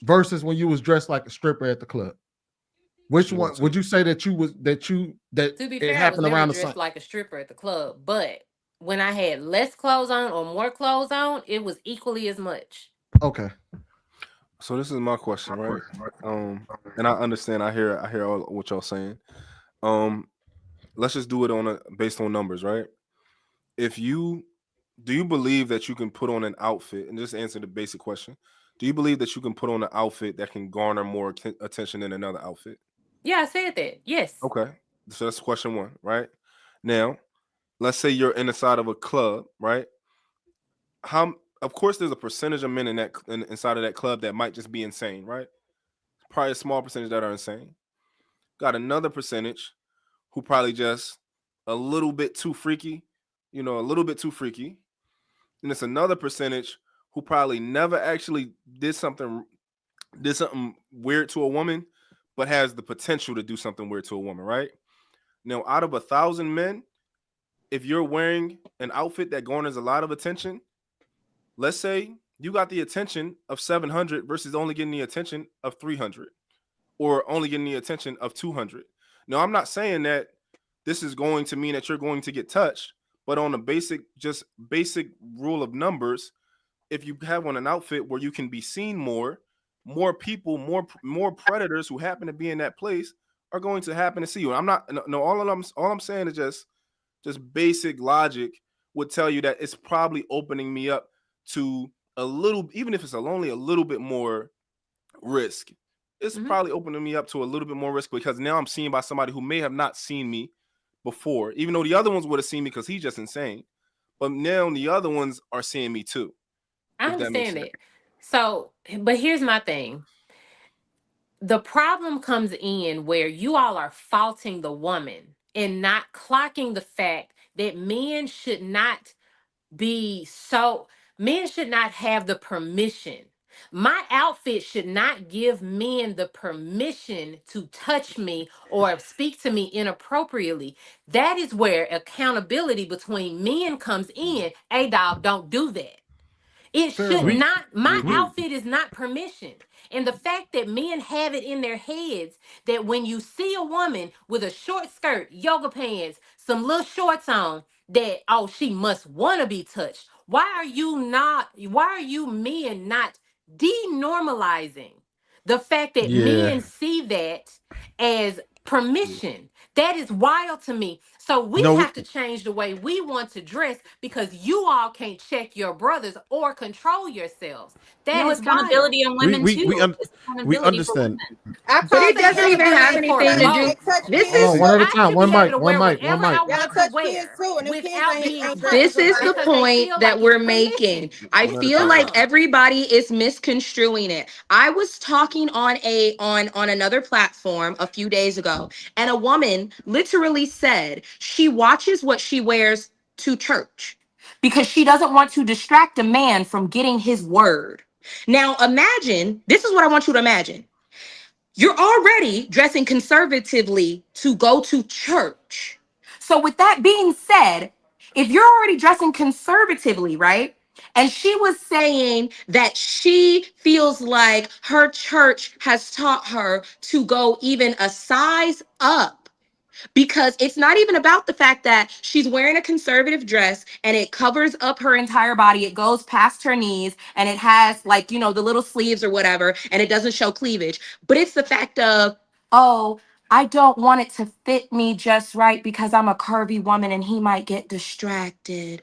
versus when you was dressed like a stripper at the club? Which one would you say that To be it fair, I was happened never around the same? dressed like a stripper at the club, but when I had less clothes on or more clothes on, it was equally as much. Okay. So this is my question, right? And I understand. I hear all what y'all saying. Let's just do it based on numbers, right? Do you believe that you can put on an outfit and just answer the basic question? Do you believe that you can put on an outfit that can garner more attention than another outfit? Yeah, I said that. Yes. Okay. So that's question one, right? Now, let's say you're inside of a club, right? Of course there's a percentage of men inside of that club that might just be insane, right? Probably a small percentage that are insane. Got another percentage who probably just a little bit too freaky, a little bit too freaky. And it's another percentage who probably never actually did something weird to a woman, but has the potential to do something weird to a woman, right? Now, out of 1,000 men, if you're wearing an outfit that garners a lot of attention, let's say you got the attention of 700 versus only getting the attention of 300 or only getting the attention of 200. Now, I'm not saying that this is going to mean that you're going to get touched, but on a basic rule of numbers, if you have on an outfit where you can be seen more people, more predators who happen to be in that place are going to happen to see you. I'm not no all I'm saying is just basic logic would tell you that it's probably opening me up to a little, even if it's only a little bit more risk. It's probably opening me up to a little bit more risk because now I'm seen by somebody who may have not seen me before, even though the other ones would have seen me because he's just insane. But now the other ones are seeing me too. I understand it. So, but here's my thing. The problem comes in where you all are faulting the woman and not clocking the fact that men should not have the permission My outfit should not give men the permission to touch me or speak to me inappropriately. That is where accountability between men comes in. Hey, dog, don't do that. It Fair should enough. not, We my agree. outfit is not permission. And the fact that men have it in their heads that when you see a woman with a short skirt, yoga pants, some little shorts on, that, oh, she must want to be touched. Why are you men not denormalizing the fact that Yeah. men see that as permission? That is wild to me. So we No, have to change the way we want to dress because you all can't check your brothers or control yourselves. That No is wild. accountability on we women we too. we un- It's we accountability for understand. women. I But call it the doesn't even have accountability For anything to do. and both. touch This kids Hold on, is one too. at a I time. should be able to One wear mic, one whatever I mic. Y'all want to touch kids wear too, and them kids without ain't being dressing this touched just is like the us. because they point feel that like it's we're making. permission. I One at a feel time. like Uh-uh. everybody is misconstruing it. I was talking on another platform a few days ago, and a woman literally said she watches what she wears to church because she doesn't want to distract a man from getting his word. Now imagine, this is what I want you to imagine. You're already dressing conservatively to go to church. So, with that being said, if you're already dressing conservatively, right? And she was saying that she feels like her church has taught her to go even a size up because it's not even about the fact that she's wearing a conservative dress and it covers up her entire body. It goes past her knees and it has, like, you know, the little sleeves or whatever, and it doesn't show cleavage. But it's the fact of, oh, I don't want it to fit me just right because I'm a curvy woman and he might get distracted.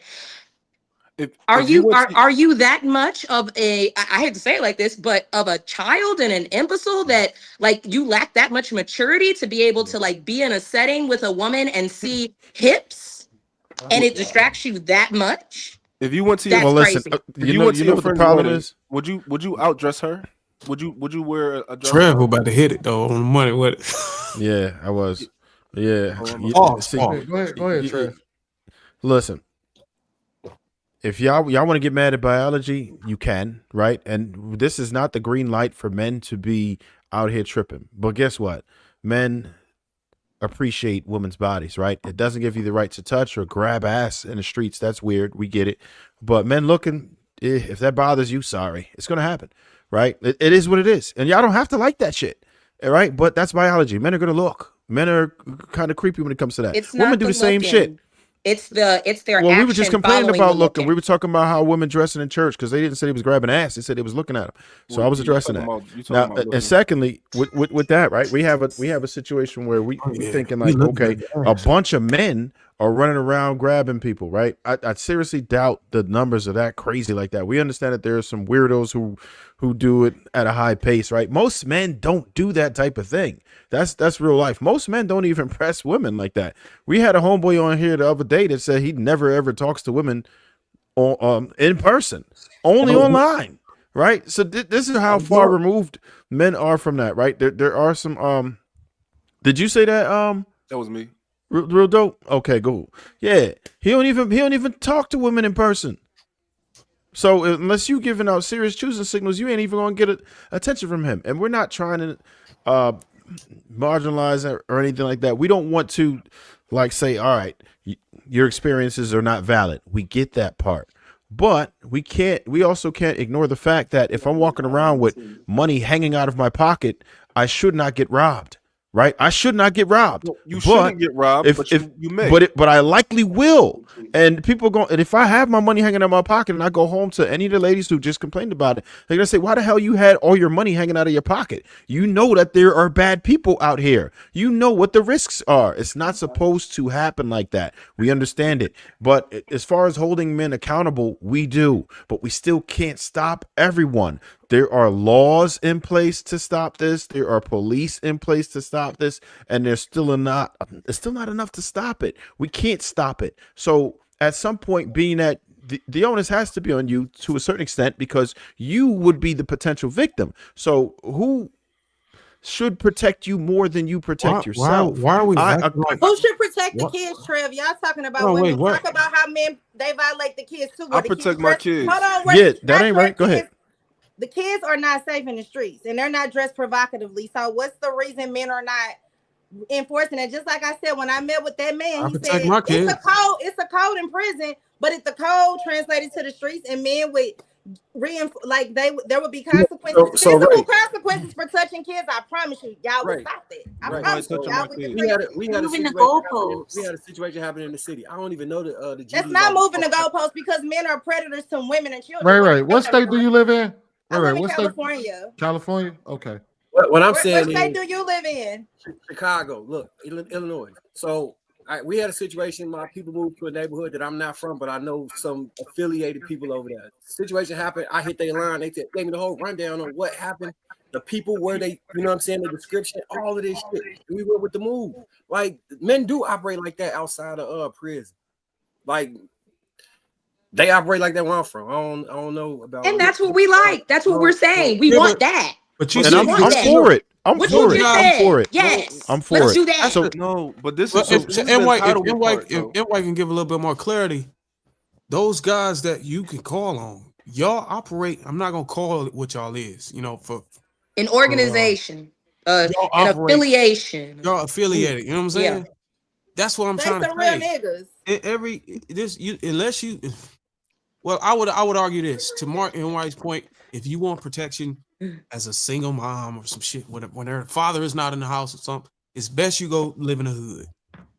Are If you you went are to, are you that much of I hate to say it like this, but of a child and an imbecile that, like, you lack that much maturity to be able to, like, be in a setting with a woman and see hips and it distracts you that much? if you went to your That's Well, listen. crazy. if you went to You know your what the friend's problem wedding, is. would you outdress her? Would you wear a dress for Trev her? about to hit it though on the money. What? Yeah, I was. Yeah. Oh, Pause. See, Pause. Go ahead, Trev. listen. If y'all want to get mad at biology, you can, right? And this is not the green light for men to be out here tripping. But guess what? Men appreciate women's bodies, right? It doesn't give you the right to touch or grab ass in the streets. That's weird. We get it. But men looking, if that bothers you, sorry, it's going to happen, right? It is what it is. And y'all don't have to like that shit, all right? But that's biology. Men are going to look. Men are kind of creepy when it comes to that. It's Women not do the the same shit. looking. It's their Well, we were just action complaining following the about looking. We looking. were talking about how women dressing in church because they didn't say they was grabbing ass. They said they was looking at them. So I was addressing that. Now, and secondly, with that, right? We have a situation where we thinking like, okay, a bunch of men are running around grabbing people, right? I seriously doubt the numbers are that crazy like that. We understand that there are some weirdos who do it at a high pace, right? Most men don't do that type of thing. That's real life. Most men don't even press women like that. We had a homeboy on here the other day that said he never ever talks to women on in person, only online, right? So this is how far removed men are from that, right? There are some did you say that That was me. real dope? Okay, cool. Yeah, he don't even talk to women in person. So unless you giving out serious choosing signals, you ain't even gonna get attention from him. And we're not trying to marginalize or anything like that. We don't want to like say, all right, your experiences are not valid. We get that part. But we also can't ignore the fact that if I'm walking around with money hanging out of my pocket, I should not get robbed. Right? I should not get robbed. You shouldn't get robbed, but you may. But I likely will. And people go, and if I have my money hanging out of my pocket and I go home to any of the ladies who just complained about it, they're gonna say, why the hell you had all your money hanging out of your pocket? You know that there are bad people out here. You know what the risks are. It's not supposed to happen like that. We understand it. But as far as holding men accountable, we do. But we still can't stop everyone. There are laws in place to stop this. There are police in place to stop this, and there's still not enough to stop it. We can't stop it. So at some point, being that the onus has to be on you to a certain extent because you would be the potential victim. So who should protect you more than you protect yourself? Why are we Who should protect the kids, Trev? Y'all talking about women. Talk about how men, they violate the kids too. I protect my kids. Hold on, yeah, that ain't right. Go ahead. the kids are not safe in the streets and they're not dressed provocatively. So what's the reason men are not enforcing it? Just like I said, when I met with that man, he said it's a code in prison, but if the code translated to the streets and men would there would be consequences, physical consequences for touching kids, I promise you, y'all would stop it. I promise you, y'all would we had a situation happening in the city. I don't even know the That's not moving the goalposts because men are predators to women and children. Right. What state do you live in? I live in California. California? Okay. What I'm saying what state do you live in? Chicago. Look, Illinois. So we had a situation. My people moved to a neighborhood that I'm not from, but I know some affiliated people over there. Situation happened. I hit their line. They gave me the whole rundown on what happened, the people, where they, you know what I'm saying, the description, all of this shit. We went with the move. Like, men do operate like that outside of prison. Like, they operate like that where I'm from. I don't know about. And that's what we like. That's what we're saying. We want that. But I'm for it. I'm for it. Yes. I'm for Let's it. do that. So no, but this is if NY can give a little bit more clarity, those guys that you can call on, y'all operate. I'm not gonna call it what y'all is, for an organization, an affiliation. Y'all affiliated. You know what I'm saying? Yeah. That's what I'm trying to say. Well, I would argue this to Mark NY's point. If you want protection as a single mom or some shit, when her father is not in the house or something, it's best you go live in the hood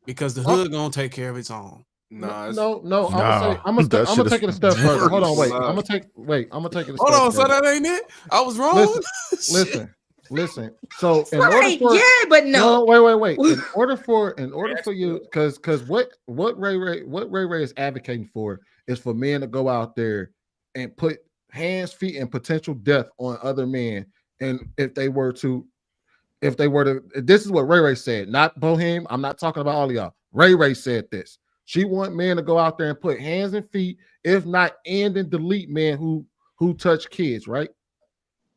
because the hood gonna take care of its own. No. I'm gonna take it a step further. Hold on, wait. I'm gonna take it a step further. Hold on, so that ain't it? I was wrong. Listen. So in order right, for but no. Wait. In order for you, because what Ray Ray is advocating for is for men to go out there and put hands, feet, and potential death on other men. And if they were to, this is what Ray Ray said, not Bohem. I'm not talking about all of y'all. Ray Ray said this. She want men to go out there and put hands and feet, if not end and delete men who touch kids, right?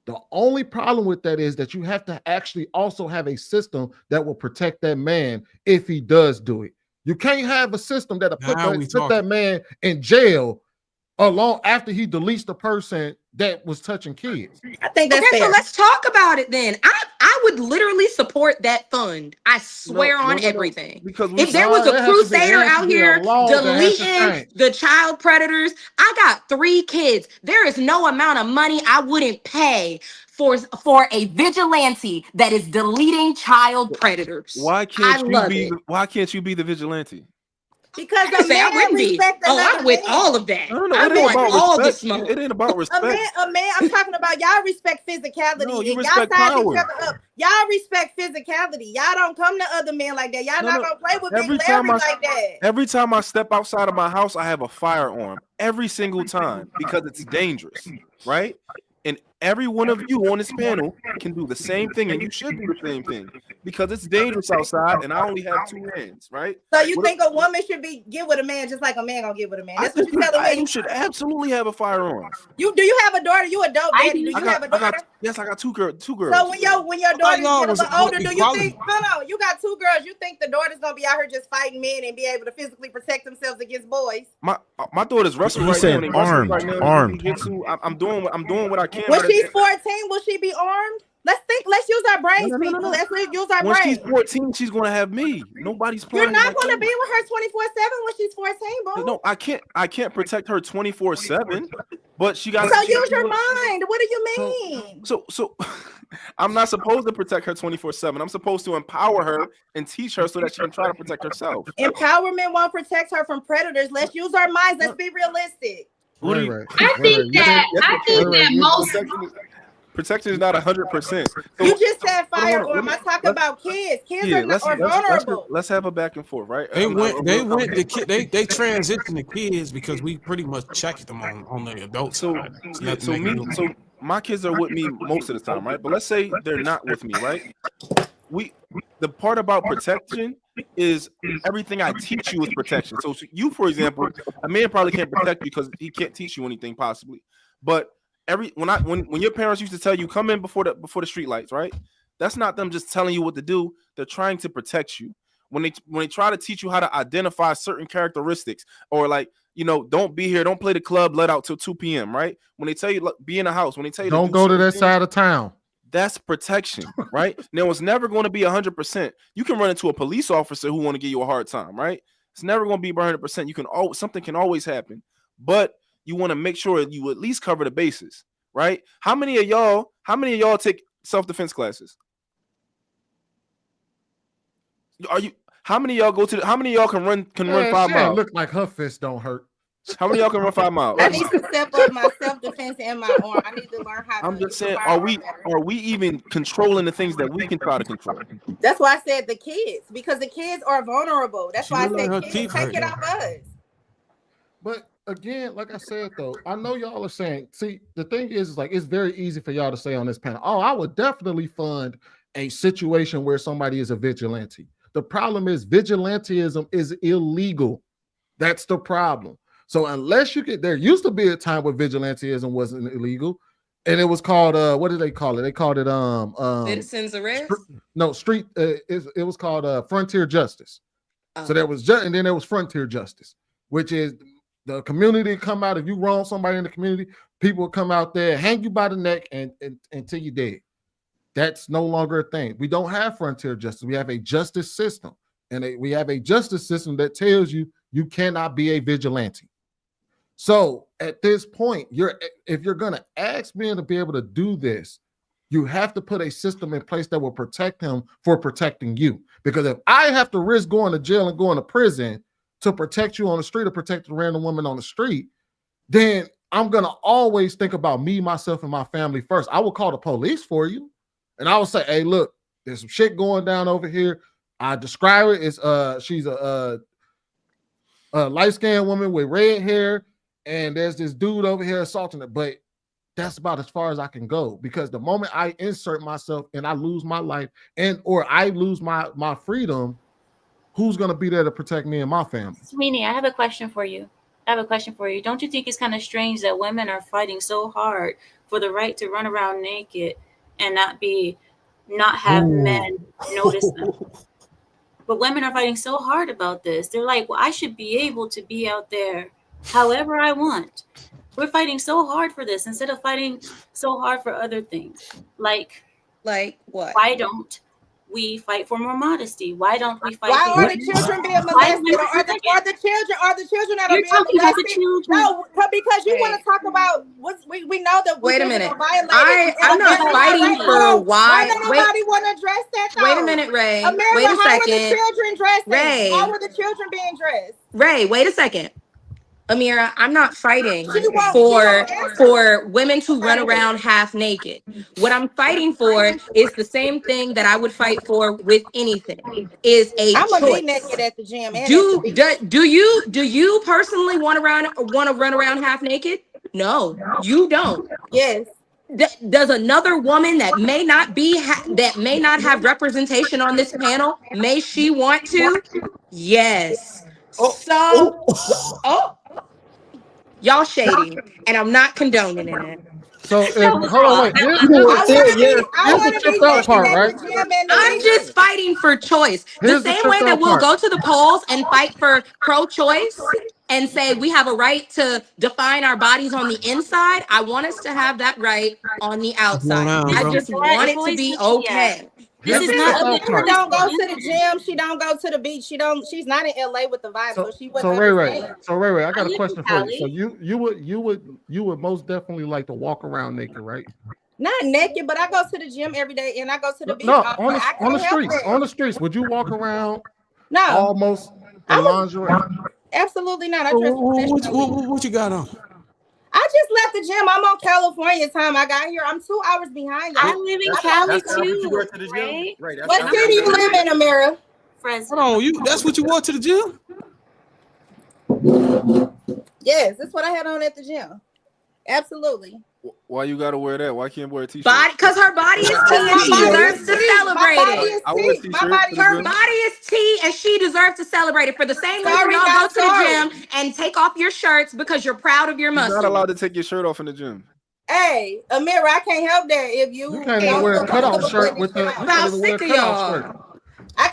The only problem with that is that you have to actually also have a system that will protect that man if he does do it. You can't have a system that'll put that man in jail long after he deletes the person that was touching kids. I think that's fair. So let's talk about it then. I would literally support that fund. I swear on everything. Because if there was a crusader out here deleting the child predators, I got 3 kids. There is no amount of money I wouldn't pay for a vigilante that is deleting child predators. Why can't you be the vigilante? Because a man respect I'm with all of that. No, I want all the smoke. It ain't about respect. A man, I'm talking about y'all respect physicality. No, and respect y'all size power. each other up. Y'all respect physicality. Y'all don't come to other men like that. Y'all not gonna play with Big Larry like that. Every time I step outside of my house, I have a firearm. Every single time, because it's dangerous, right? And every one of you on this panel can do the same thing, and you should do the same thing because it's dangerous outside, and I only have 2 hands, right? So you think a woman should get with a man just like a man gonna get with a man? That's what you telling me. You should absolutely have a firearm. Do you have a daughter? You a dope daddy? Do you have a daughter? Yes, I got 2 girls. So when your daughter get a little older, do you think? No, you got 2 girls. You think the daughter's gonna be out here just fighting men and be able to physically protect themselves against boys? My daughter's wrestling right now. Armed. I'm doing what I can. When she's 14, will she be armed? Let's use our brains, people. Let's use our brains. When she's 14, she's gonna have me. Nobody's playing. You're not gonna be with her 24/7 when she's 14, bro. No, I can't protect her 24/7. But she got. So use your mind. What do you mean? So I'm not supposed to protect her 24/7. I'm supposed to empower her and teach her so that she can try to protect herself. Empowerment won't protect her from predators. Let's use our minds. Let's be realistic. I think that most protection is not 100%. So, you just said firearm. I talk about kids. Kids are vulnerable. Let's have a back and forth, right? They transitioned the kids because we pretty much checked them on the adult side. So my kids are with me most of the time, right? But let's say they're not with me, right? The part about protection is everything I teach you is protection. So you, for example, a man probably can't protect you because he can't teach you anything possibly. But when your parents used to tell you come in before the street lights, right? That's not them just telling you what to do. They're trying to protect you. When they try to teach you how to identify certain characteristics or like don't be here. Don't play the club let out till 2 p.m. Right? When they tell you be in the house, when they tell you don't go to that side of town. That's protection, right? Now it's never going to be 100%. You can run into a police officer who want to give you a hard time, right? It's never going to be 100%. You can something can always happen, but you want to make sure you at least cover the bases, right? How many of y'all take self-defense classes? How many of y'all how many of y'all can run 5 miles? Look like her fist don't hurt. How many of y'all can run 5 miles? I need to step up my self-defense and my arm. I need to learn how to. I'm just saying, are we even controlling the things that we can try to control? That's why I said the kids, because the kids are vulnerable. That's why I said kids, take it off us. But again, like I said, though, I know y'all are saying, see, the thing is like, it's very easy for y'all to say on this panel, oh, I would definitely fund a situation where somebody is a vigilante. The problem is vigilantism is illegal. That's the problem. So unless you there used to be a time where vigilantism wasn't illegal, and it was called what did they call it? They called it citizens arrest. Street. It was called frontier justice. Oh. So there was and then there was frontier justice, which is the community come out. If you wrong somebody in the community, people come out there, hang you by the neck, and until you're dead. That's no longer a thing. We don't have frontier justice. We have a justice system, and we have a justice system that tells you you cannot be a vigilante. So at this point, if you're going to ask men to be able to do this, you have to put a system in place that will protect him for protecting you. Because if I have to risk going to jail and going to prison to protect you on the street or protect a random woman on the street, then I'm going to always think about me, myself, and my family first. I will call the police for you. And I will say, hey, look, there's some shit going down over here. I describe it as she's a light-skinned woman with red hair, and there's this dude over here assaulting her. But that's about as far as I can go, because the moment I insert myself and I lose my life or I lose my freedom, who's going to be there to protect me and my family? Sweeney, I have a question for you. Don't you think it's kind of strange that women are fighting so hard for the right to run around naked and not have men notice them? But women are fighting so hard about this. They're like, well, I should be able to be out there however I want. We're fighting so hard for this instead of fighting so hard for other things. Like what? Why don't we fight for more modesty? Why don't we fight? Why are the children being molested? Or the children that are being talking molested? about the children. No, because you want to talk about we know that. Wait a minute. I'm not fighting for why. Why don't nobody want to address that? Though? Wait a minute, Ray. America, wait a second. How were the children dressed? Ray. How were the children being dressed? Ray, wait a second. Amira, I'm not fighting for women to run around half naked. What I'm fighting for is the same thing that I would fight for with anything. Is a I'm choice. gonna be naked at the gym. Do you personally want to run around half naked? No, you don't. Yes. Does another woman that may not have representation on this panel, may she want to? Yes. Y'all shady, and I'm not condoning it. So hold on, wait. Here's the tripped out part, right? I'm just fighting for choice. The same way that we'll go to the polls and fight for pro-choice and say we have a right to define our bodies on the inside. I want us to have that right on the outside. I just want it to be okay. This is not. She don't go to the gym. She don't go to the beach. She's not in LA with the vibe. So she wouldn't. So Ray, I got a question for you. So you would most definitely like to walk around naked, right? Not naked, but I go to the gym every day and I go to the beach. No, on the streets. Would you walk around? No, almost in lingerie. Absolutely not. What you got on? I just left the gym. I'm on California time. I got here. I'm 2 hours behind. I live in Cali too. Right? What city you live in, Amira? Fresno. Hold on, that's what you wore to the gym? Yes, that's what I had on at the gym. Absolutely. Why you gotta wear that? Why can't wear a t-shirt? Because her body is tea and she deserves to celebrate it. Her body is tea and she deserves to celebrate it. For the same reason y'all go to the gym and take off your shirts because you're proud of your muscles. You're not allowed to take your shirt off in the gym. Hey, Amira, I can't help that if you can't even wear a cutoff shirt with the y'all. I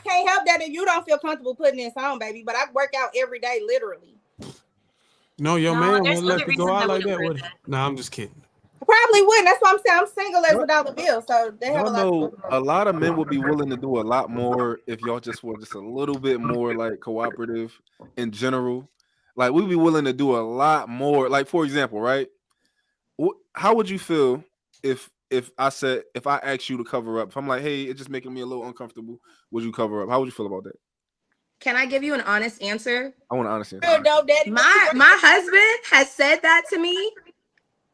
can't help that if you don't feel comfortable putting this on, baby. But I work out every day, literally. No, your No, man there's wouldn't let other you go reasons out I like wouldn't that, wear would he? that. Nah, I'm just kidding. Probably wouldn't. That's why I'm saying I'm single as a dollar bill. So they have a Y'all lot know to a lot of men would be willing to do a lot more if y'all just were just a little bit more like cooperative in general. Like we'd be willing to do a lot more. Like for example, right? How would you feel if I asked you to cover up? If I'm like, hey, it's just making me a little uncomfortable, would you cover up? How would you feel about that? Can I give you an honest answer? I want an honest answer. No, daddy. My husband has said that to me,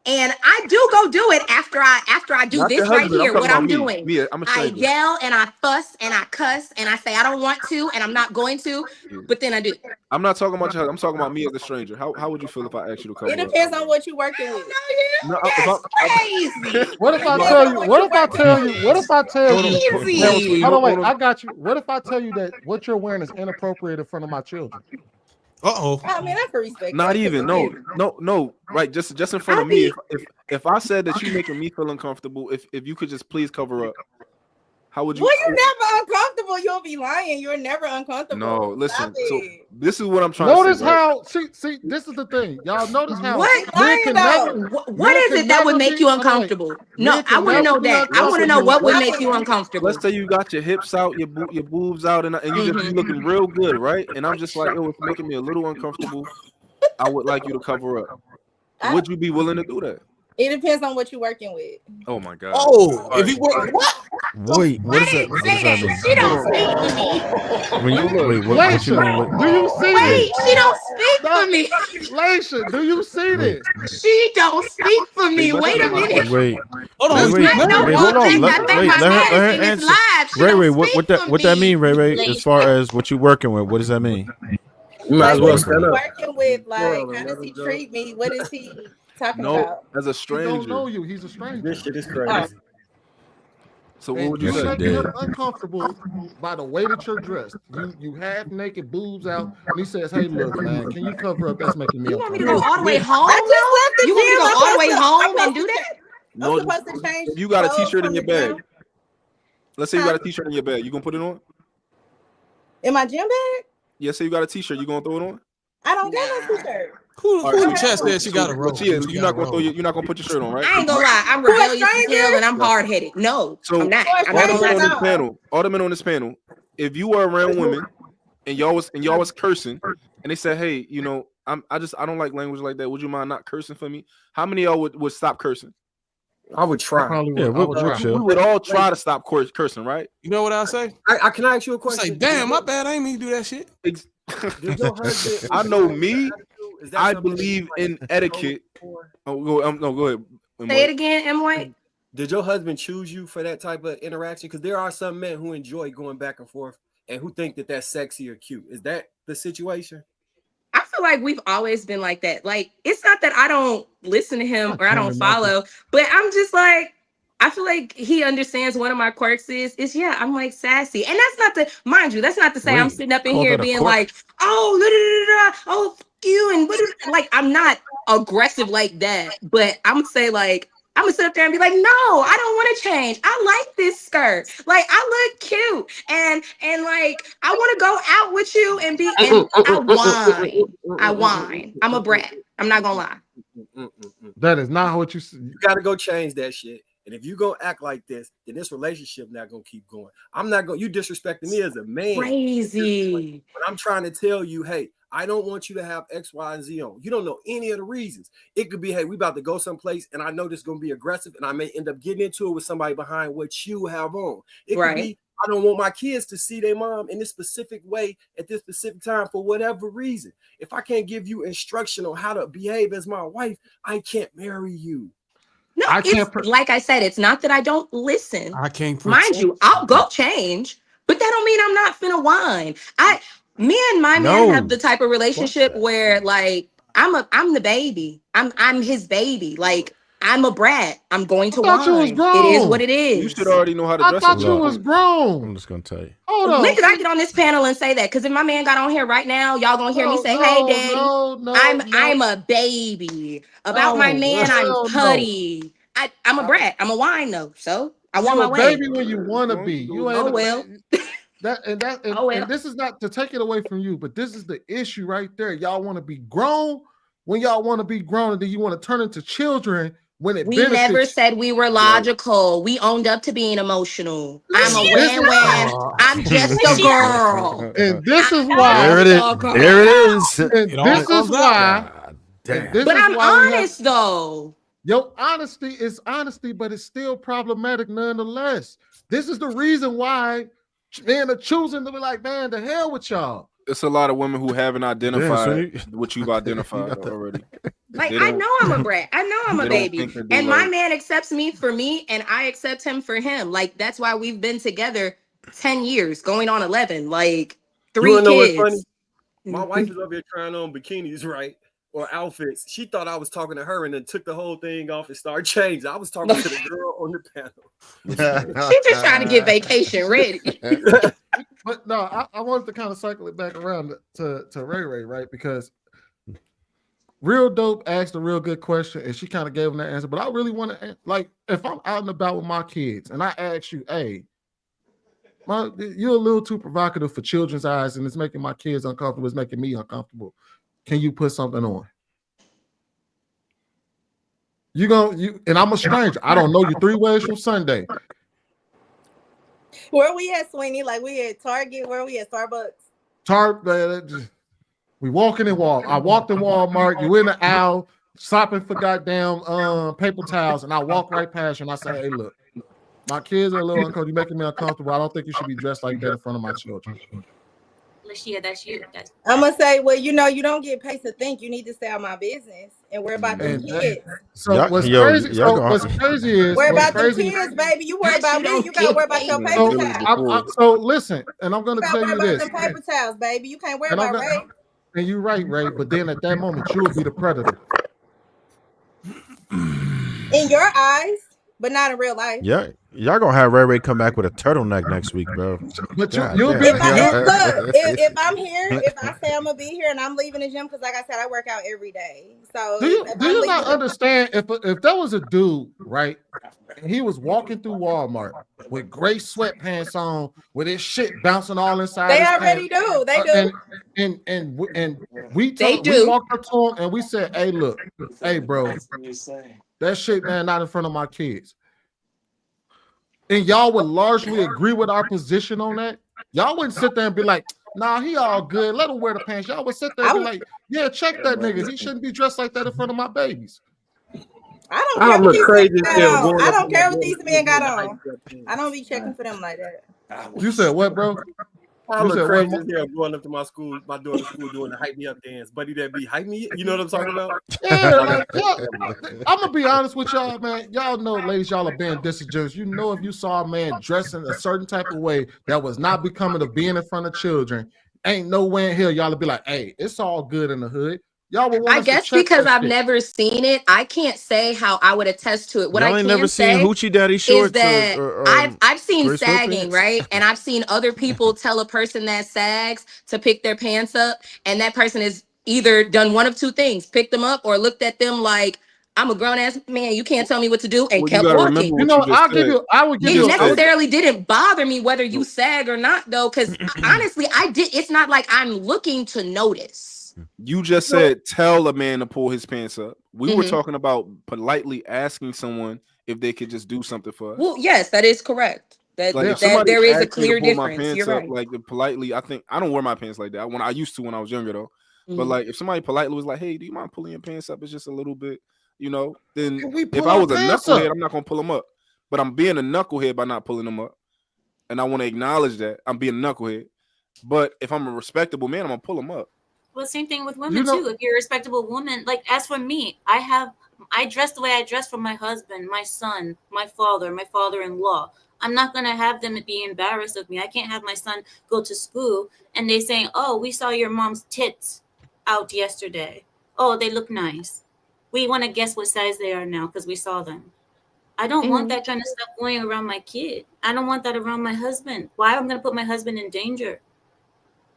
and I do go do it after I do Not your this right husband. I'm here. talking What about I'm me. doing, Me, I'm a I stranger. yell and I fuss and I cuss and I say I don't want to and I'm not going to, but then I do. I'm not talking about your husband. I'm talking about me as a stranger. How would you feel if I asked you to cover It up? depends on what you're working with. No, That's crazy. What if I tell you? What if I tell you? What if I tell you? Crazy. Hold on, wait. I got you. What if I tell you that what you're wearing is inappropriate in front of my children? I mean, I can respect Not that. even. No. Right. Just in front of me. If I said that you making me feel uncomfortable, if you could just please cover up, how would you? Well, you're never uncomfortable. You'll be lying. You're never uncomfortable. No, listen. Stop So it. this is what I'm trying Notice to say. Right? how see. This is the thing, y'all. Notice how What? men can never. What is it that would make you uncomfortable? No, I want to know that. I want to know what would make you uncomfortable. Let's say you got your hips out, your boobs out, and you just be looking real good, right? And I'm just like, yo, it's making me a little uncomfortable. I would like you to cover up. Would you be willing to do that? It depends on what you're working with. Oh my god. Oh, All if right. you work, what? Wait, what does that mean? She don't speak for me. When you, wait, what you mean? Do you see Wait, this? she don't speak for me. Laisha, do you see Wait. this? She don't speak for me. Wait a minute. Wait, Hold on, wait, I know wait, you hold on. think Let my her man is in answer. this live. She Ray, don't what speak that for that me. mean, Ray? As far as what you working with, what does that mean? You might as well What stand you up. working with? Like, how does he treat me? What is he talking No, about? as a He stranger. don't know you. He's a stranger. This shit is crazy. So what And would you you say? making him uncomfortable by the way that you're dressed. You half naked, boobs out, and he says, "Hey, look, man, can you cover up? That's making me You want me to uncomfortable." go all the way home? I just left the You want me to gym. go all the way home and do that? No, I'm supposed to change. you got a clothes t-shirt in from your the bag. gym. Let's say you got a t-shirt in your bag. You gonna put it on? In my gym bag? Yeah, say you got a t-shirt. You gonna throw it on? I don't got no t-shirt. Who All right, in the chat said she got a roll? But yeah, you're not gonna put your shirt on, right? I ain't gonna lie. I'm Who, a rebellious as hell stranger? and I'm hard headed. No, So I'm not. I'm all not the gonna men lie on to this you. panel, if you were around women and y'all was cursing, and they said, hey, I don't like language like that. Would you mind not cursing for me? How many of y'all would stop cursing? I would try. Yeah, We would all try to stop cursing, right? You know what I'll say? Can I ask you a question? Say, damn, my bad. I ain't mean to do that shit. Did your husband? I know me. Is that I something believe you, in etiquette. Go ahead. Say it again, M. White. Did your husband choose you for that type of interaction? Because there are some men who enjoy going back and forth and who think that that's sexy or cute. Is that the situation? I feel like we've always been like that. Like, it's not that I don't listen to him or I don't follow, but I'm just like, I feel like he understands one of my quirks is I'm like sassy. And that's not to, mind you, that's not to say I'm sitting up in call here that a being quirk? like, oh, oh, fuck you. And like, I'm not aggressive like that, but I'm gonna say like, I'm gonna sit up there and be like, no, I don't want to change. I like this skirt. Like, I look cute. And like, I want to go out with you and be, and I whine. I'm a brat. I'm not gonna lie. That is not what you. You got to go change that shit. And if you gonna act like this, then this relationship not gonna keep going. I'm not going. You disrespecting me as a man. Crazy. But I'm trying to tell you, hey, I don't want you to have X, Y, and Z on. You don't know any of the reasons. It could be, hey, we about to go someplace, and I know this is gonna be aggressive, and I may end up getting into it with somebody behind what you have on. It could be, I don't want my kids to see their mom in this specific way at this specific time for whatever reason. If I can't give you instruction on how to behave as my wife, I can't marry you. No, like I said, it's not that I don't listen. I can't mind you, I'll go change, but that don't mean I'm not finna whine. Me and my man have the type of relationship where like I'm the baby. I'm his baby. Like I'm a brat. I'm going to whine. It is what it is. You should already know how to dress. I thought you was grown. I'm just gonna tell you. Hold on. When did I get on this panel and say that? Because if my man got on here right now, y'all gonna hear me say, "Hey, daddy, I'm a baby." About my man, I'm putty. I'm a brat. I'm a whine though. So I want my way. Baby, when you want to be, you ain't. Oh well. And this is not to take it away from you, but this is the issue right there. Y'all want to be grown, when y'all want to be grown and then you want to turn into children when it We benefits never you. said we were logical. We owned up to being emotional. I'm a win-win. I'm just a girl. And this is I'm why. There it just a is. girl. There it is. And It all this is comes out. why. God And damn. this But is I'm why we have. honest though. Your honesty is honesty, but it's still problematic nonetheless. This is the reason why men are choosing to be like, man, the hell with y'all. It's a lot of women who haven't identified so what you've identified already. Like, They I don't- know I'm a brat. I know I'm a they don't baby. think that And they my like- man accepts me for me and I accept him for him. Like, that's why we've been together 10 years, going on 11. Like, You 3 wanna know what's funny? kids. My wife is over here trying on bikinis, right? Or outfits. She thought I was talking to her and then took the whole thing off and started changing. I was talking to the girl on the panel. She's just trying to get vacation ready. But no, I wanted to kind of cycle it back around to Ray Ray, right? Because Real Dope asked a real good question and she kind of gave him that answer. But I really want to, like, if I'm out and about with my kids and I ask you, hey, you're a little too provocative for children's eyes and it's making my kids uncomfortable, it's making me uncomfortable. Can you put something on? And I'm a stranger. I don't know you 3 ways from Sunday. Where we at, Sweeney? Like we at Target? Where we at? Starbucks? We walking in Walmart. I walked in Walmart. You in the aisle shopping for goddamn paper towels, and I walk right past you and I say, "Hey, look, my kids are a little uncomfortable. You're making me uncomfortable. I don't think you should be dressed like that in front of my children." Lashia, that's you. I'm gonna say, well, you know, you don't get paid to think. You need to stay out my business and worry about them kids. So what's crazy? What's crazy is worry about the kids, baby. You worry about me. You gotta worry about your paper towels. So listen, and I'm gonna tell you worry this. about them paper towels, baby. You can't worry And about Ray. And you're right, Ray. But then at that moment, you will be the predator. In your eyes, but not in real life. Yeah, y'all gonna have Ray Ray come back with a turtleneck next week, bro. But you'll be. Look, if I'm here, if I say I'm gonna be here and I'm leaving the gym, because like I said, I work out every day. So do you not understand if there was a dude, right? And he was walking through Walmart with gray sweatpants on, with his shit bouncing all inside. They his already pants. do. They do. And we walked up to him and we said, "Hey, look, hey, bro, that shit, man, not in front of my kids." And y'all would largely agree with our position on that. Y'all wouldn't sit there and be like, "Nah, he all good. Let him wear the pants." Y'all would sit there and be like, "Yeah, check that nigga. He shouldn't be dressed like that in front of my babies." I don't care what these men got on. I don't care what these men got on. I don't be checking for them like that. You said what, bro? I look crazy as hell going up to my daughter's school doing the hype me up dance. Buddy that be hype me, you know what I'm talking about? Yeah, like, I'm gonna be honest with y'all, man. Y'all know, ladies, y'all are being disingenuous. You know, if you saw a man dressing a certain type of way that was not becoming of being in front of children, ain't no way in hell y'all would be like, "Hey, it's all good in the hood." Y'all would want I us to guess check because that I've shit. never seen it, I can't say how I would attest to it. What Y'all I ain't can never seen say Hoochie Daddy is shorts that or I've seen gray sagging, sweatpants? right? And I've seen other people tell a person that sags to pick their pants up, and that person has either done one of two things: picked them up or looked at them like, "I'm a grown ass man. You can't tell me what to do," and Well, you kept gotta walking. remember what you just said. I would give It you. necessarily didn't bother me whether you sag or not, though, because honestly, I did. It's not like I'm looking to notice. You just said tell a man to pull his pants up. We were Mhm. talking about politely asking someone if they could just do something for us. Well, yes, that is correct. Like if That somebody there is a asked me to clear pull my difference. pants You're up, right. like politely, I think I don't wear my pants like that. When I used to when I was younger though. But Mhm. like if somebody politely was like, "Hey, do you mind pulling your pants up? It's just a little bit," then Can we if pull I our was a pants knucklehead, up? I'm not gonna pull them up. But I'm being a knucklehead by not pulling them up. And I want to acknowledge that I'm being a knucklehead. But if I'm a respectable man, I'm gonna pull them up. Well, same thing with women too. If you're a respectable woman, like as for me, I dress the way I dress for my husband, my son, my father-in-law. I'm not gonna have them be embarrassed of me. I can't have my son go to school and they saying, "Oh, we saw your mom's tits out yesterday. Oh, they look nice. We want to guess what size they are now because we saw them." I don't want that kind of stuff going around my kid. I don't want that around my husband. Why am I going to put my husband in danger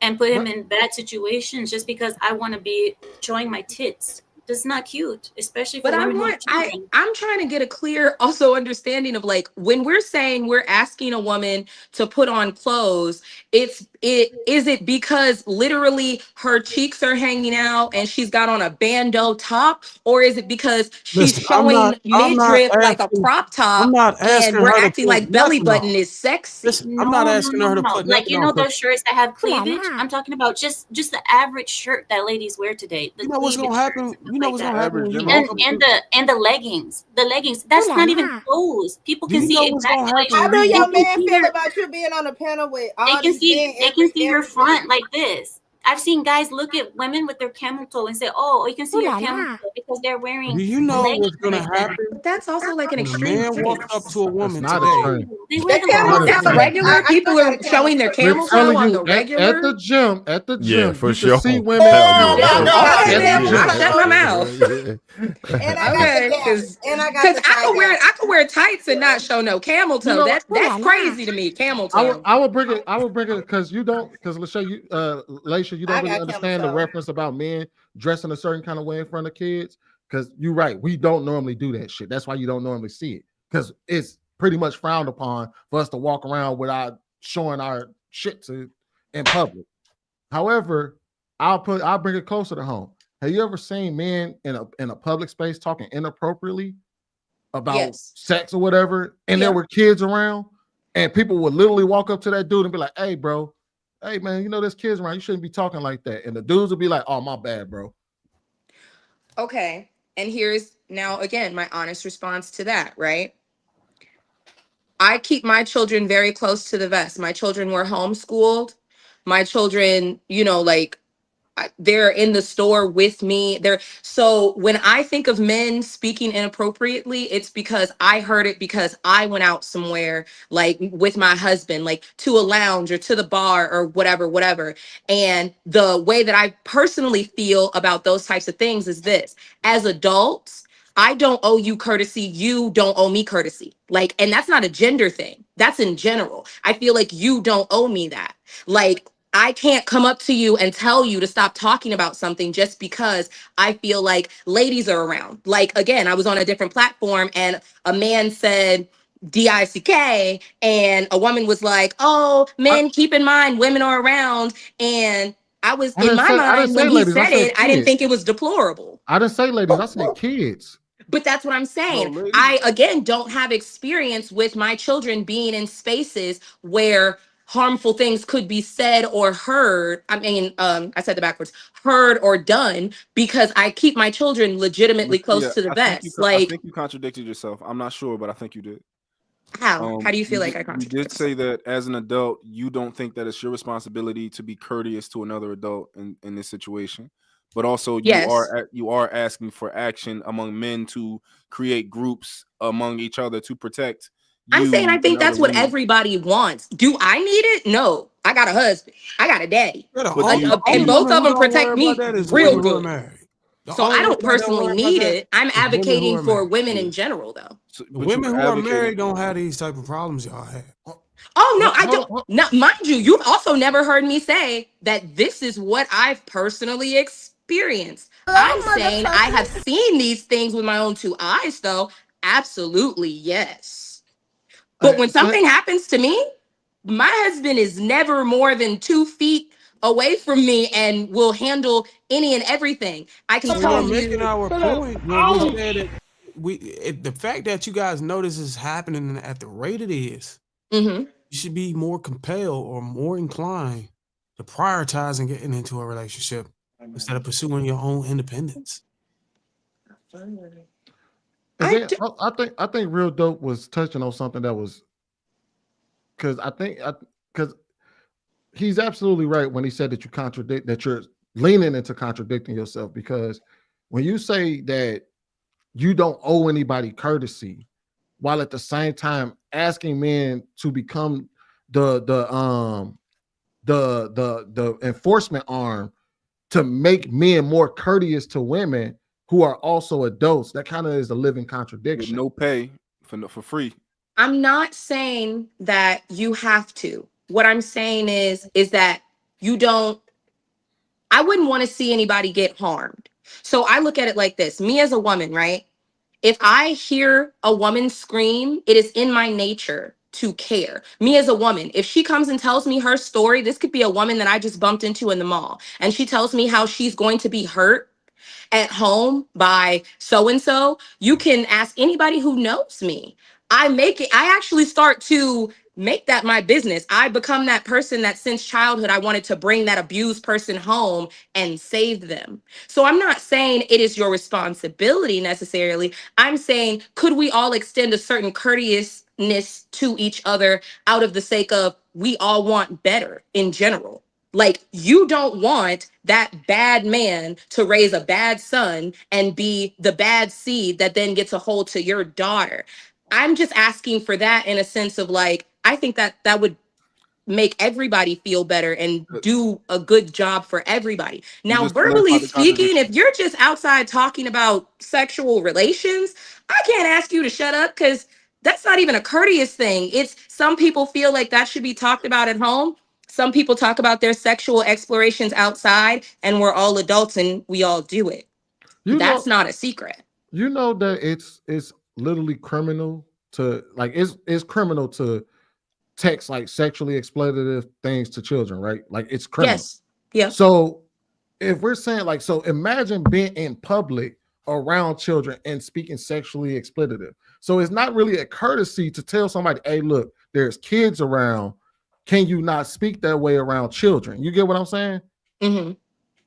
and put him in bad situations just because I want to be showing my tits? That's not cute, especially for But women who have children. I'm trying to get a clear also understanding of like when we're saying we're asking a woman to put on clothes, it's is it because literally her cheeks are hanging out and she's got on a bandeau top, or is it because she's Listen, I'm showing not. I'm not midriff like a asking. crop I'm top not and asking we're her to acting put like belly nothing button on. is sexy? Listen, I'm not asking her to put Like, nothing you on. know 'Cause those shirts that have cleavage? I'm talking about just the average shirt that ladies wear today. The you know what's cleavage gonna shirts happen. and stuff You know like what's that. gonna happen when you And walk up and to. the leggings. The leggings. That's not even clothes. People Do can you see know what's gonna exactly like happen How when do you they your walk? can man see feel your about you being on a panel with they all can these men see your every front day? like this. I've seen guys look at women with their camel toe and say, "Oh, you can see your camel toe because they're wearing Do you know leggings what's gonna like that." happen But that's also like an when a extreme man walks up case. to a That's woman not today? extreme. They wear The them all camel Not the That's toe. extreme. regular. I People got are a camel showing their toe. We're camel toe telling on you the at regular. the Yeah, gym, for you can sure. see women Hell camel yeah. I toe got a Okay, at the then camel gym. I shut my toe. mouth. And I got the Okay, gap. because And I got the thigh gap. I could wear tights and not show no camel You toe. know, That's crazy to me. Camel toe. I would bring it because you don't because Lachey, Laisha, you don't I really got camel understand the toe. reference about men dressing a certain kind of way in front of kids. Because you're right, we don't normally do that shit. That's why you don't normally see it. Because it's pretty much frowned upon for us to walk around without showing our shit to in public. However, I'll bring it closer to home. Have you ever seen men in a public space talking inappropriately about Yes. sex or whatever, and there Yeah. were kids around, and people would literally walk up to that dude and be like, "Hey, bro, hey man, you know there's kids around. You shouldn't be talking like that." And the dudes would be like, "Oh, my bad, bro." Okay. And here's now again my honest response to that, right? I keep my children very close to the vest. My children were homeschooled. My children, like they're in the store with me. So when I think of men speaking inappropriately, it's because I heard it because I went out somewhere like with my husband, like to a lounge or to the bar or whatever. And the way that I personally feel about those types of things is this: as adults, I don't owe you courtesy. You don't owe me courtesy. Like, and that's not a gender thing. That's in general. I feel like you don't owe me that. Like, I can't come up to you and tell you to stop talking about something just because I feel like ladies are around. Like, again, I was on a different platform and a man said DICK, and a woman was like, oh, I, men, keep in mind, women are around. And I was in my I didn't mind when say he ladies. I said said it, I didn't kids. think it was deplorable. I didn't say ladies. I said kids. But that's what I'm No, saying. ladies. I, again, don't have experience with my children being in spaces where harmful things could be said or heard. I mean, I said the backwards, heard or done, because I keep my children legitimately close Yeah, to the vest. I Like, think you contradicted yourself. I'm not sure, but I think you did. how? How do you feel like I You did contradict say myself? that as an adult, you don't think that it's your responsibility to be courteous to another adult in this situation, but also Yes. you are asking for action among men to create groups among each other to protect I'm saying I you and think other that's what women. everybody wants. Do I need it? No. I got a husband. I got a daddy. Yeah, the But do you only, And only do both women of who them don't worry protect about me that is real women who are good. married. The So only I don't women that don't personally worry about need that it. I'm is women who advocating are for married. women yeah. in general, though. The But women you're who are advocating. married don't have these type of problems y'all have. Oh no, I Hold, don't. hold, Not mind you, you've also never heard me say that this is what I've personally experienced. I'm Hello, saying I have motherfucker. seen these things with my own two eyes, though. Absolutely, yes. But I, when something happens to me, my husband is never more than 2 feet away from me and will handle any and everything. I can So we're tell making you. our point when we so said that the fact that you guys know this is happening at the rate it is, Mhm. you should be more compelled or more inclined to prioritize and getting into a relationship instead of pursuing your own independence. I again, do, I think Real Dope was touching on something that was because because he's absolutely right when he said that you're leaning into contradicting yourself, because when you say that you don't owe anybody courtesy while at the same time asking men to become the enforcement arm to make men more courteous to women who are also adults, that kind of is a living With contradiction. no pay for free. I'm not saying that you have to. What I'm saying is that you don't. I wouldn't want to see anybody get harmed. So I look at it like this: me as a woman, right? If I hear a woman scream, it is in my nature to care. Me as a woman, if she comes and tells me her story, this could be a woman that I just bumped into in the mall, and she tells me how she's going to be hurt at home by so and so. You can ask anybody who knows me. I actually start to make that my business. I become that person that since childhood I wanted to bring that abused person home and save them. So I'm not saying it is your responsibility necessarily. I'm saying, could we all extend a certain courteousness to each other out of the sake of we all want better in general? Like, you don't want that bad man to raise a bad son and be the bad seed that then gets a hold to your daughter. I'm just asking for that in a sense of like, I think that that would make everybody feel better and do a good job for everybody. Now, just verbally clarified the speaking, contradiction. if you're just outside talking about sexual relations, I can't ask you to shut up because that's not even a courteous thing. It's some people feel like that should be talked about at home. Some people talk about their sexual explorations outside, and we're all adults and we all do it. That's not a secret. You know that it's literally criminal to like it's criminal to text like sexually exploitative things to children, right? Like it's criminal. Yes. Yeah. So if we're saying like, so imagine being in public around children and speaking sexually exploitative. So it's not really a courtesy to tell somebody, hey, look, there's kids around. Can you not speak that way around children? You get what I'm saying? Mm-hmm.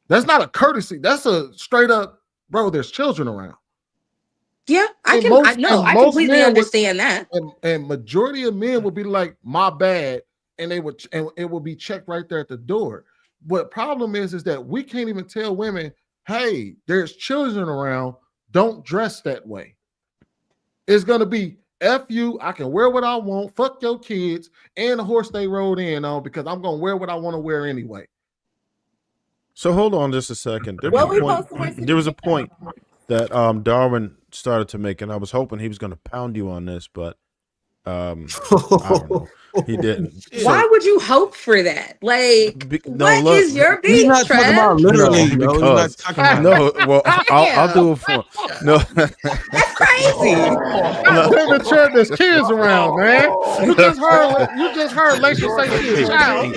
That's not a courtesy. That's a straight up, bro, there's children around. Yeah, I completely understand that. And majority of men would be like, my bad, and it will be checked right there at the door. What problem is that we can't even tell women, hey, there's children around, don't dress that way. It's gonna be F you, I can wear what I want, fuck your kids and the horse they rode in on because I'm gonna wear what I want to wear anyway. So hold on just a second. There was a point that Darwin started to make, and I was hoping he was going to pound you on this, but I don't know. He didn't. Why would you hope for that? Like, what is your beef, He's not talking about literally, no, yo. He's not talking about well, I'll do it for no. That's crazy. There's kids around, man. You just heard Lacey say she's a child.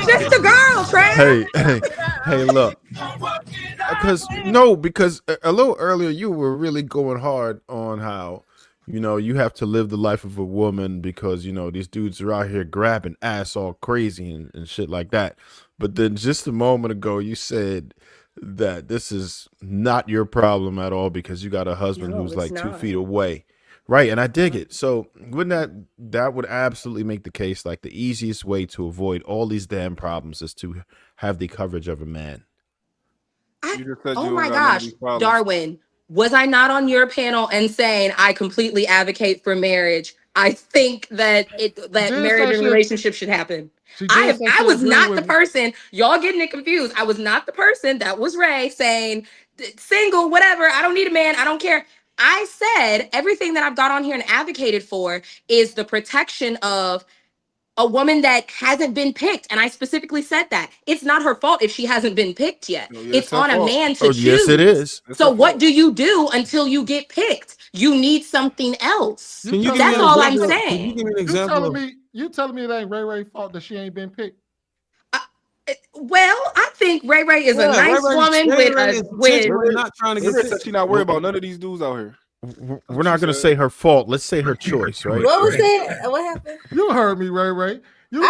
Just a girl, Trey. Hey, look. Because a little earlier you were really going hard on how, you have to live the life of a woman because, these dudes are out here grabbing ass all crazy and shit like that. But then just a moment ago, you said that this is not your problem at all because you got a husband who's like 2 feet away. Right. And I dig it. So wouldn't that would absolutely make the case like the easiest way to avoid all these damn problems is to have the coverage of a man. Oh my gosh, Darwin, was I not on your panel and saying I completely advocate for marriage? I think that marriage and relationship should happen. I was not the person, y'all getting it confused. I was not the person that was Ray saying single, whatever. I don't need a man. I don't care. I said everything that I've got on here and advocated for is the protection of a woman that hasn't been picked. And I specifically said that. It's not her fault if she hasn't been picked yet. It's on a man to choose. Yes, it is. So what do you do until you get picked? You need something else. That's all I'm saying. Can you give me an example? You telling me it ain't Ray Ray's fault that she ain't been picked? Well, I think Ray Ray is a nice woman We're not trying to get. She's not worried about none of these dudes out here. We're not going to say her fault. Let's say her choice, right? What was that? What happened? You heard me, Ray Ray. You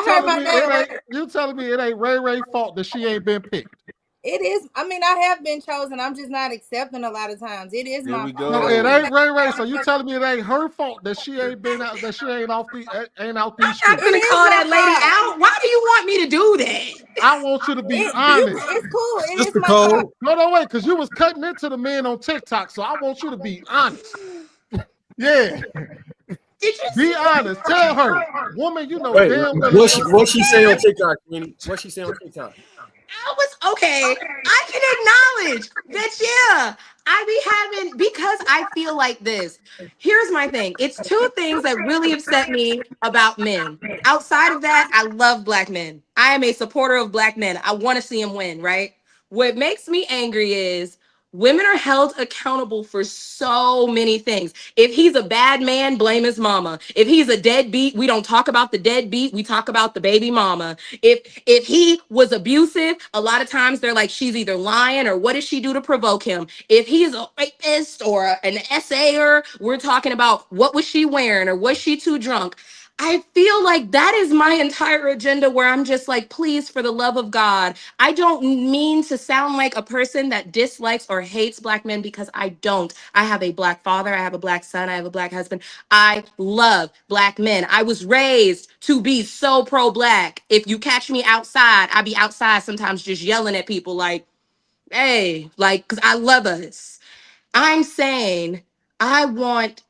telling me it ain't Ray Ray's fault that she ain't been picked. It is. I mean, I have been chosen. I'm just not accepting a lot of times. It is my fault. No, it ain't Ray Ray. So you telling me it ain't her fault that she ain't been out, that she ain't out these streets? I'm not gonna call that lady out. Why do you want me to do that? I want you to be honest. It's cool. It is Mr. my Cole. fault. No, wait, because you was cutting into the men on TikTok, so I want you to be honest. Yeah. Be honest. Tell her, woman, you know damn well. What she say on TikTok, Winnie? What she say on TikTok? I was okay. I can acknowledge that, I be having, because I feel like this. Here's my thing. It's two things that really upset me about men. Outside of that, I love black men. I am a supporter of black men. I want to see them win, right? What makes me angry is Women are held accountable for so many things. If he's a bad man, blame his mama. If he's a deadbeat, we don't talk about the deadbeat, we talk about the baby mama. If he was abusive, a lot of times they're like, she's either lying or what did she do to provoke him? If he's a rapist or an essayer, we're talking about what was she wearing or was she too drunk? I feel like that is my entire agenda where I'm just like, please, for the love of God, I don't mean to sound like a person that dislikes or hates Black men because I don't. I have a Black father, I have a Black son, I have a Black husband. I love Black men. I was raised to be so pro-Black. If you catch me outside, I be outside sometimes just yelling at people like, hey, like, because I love us. I'm saying I want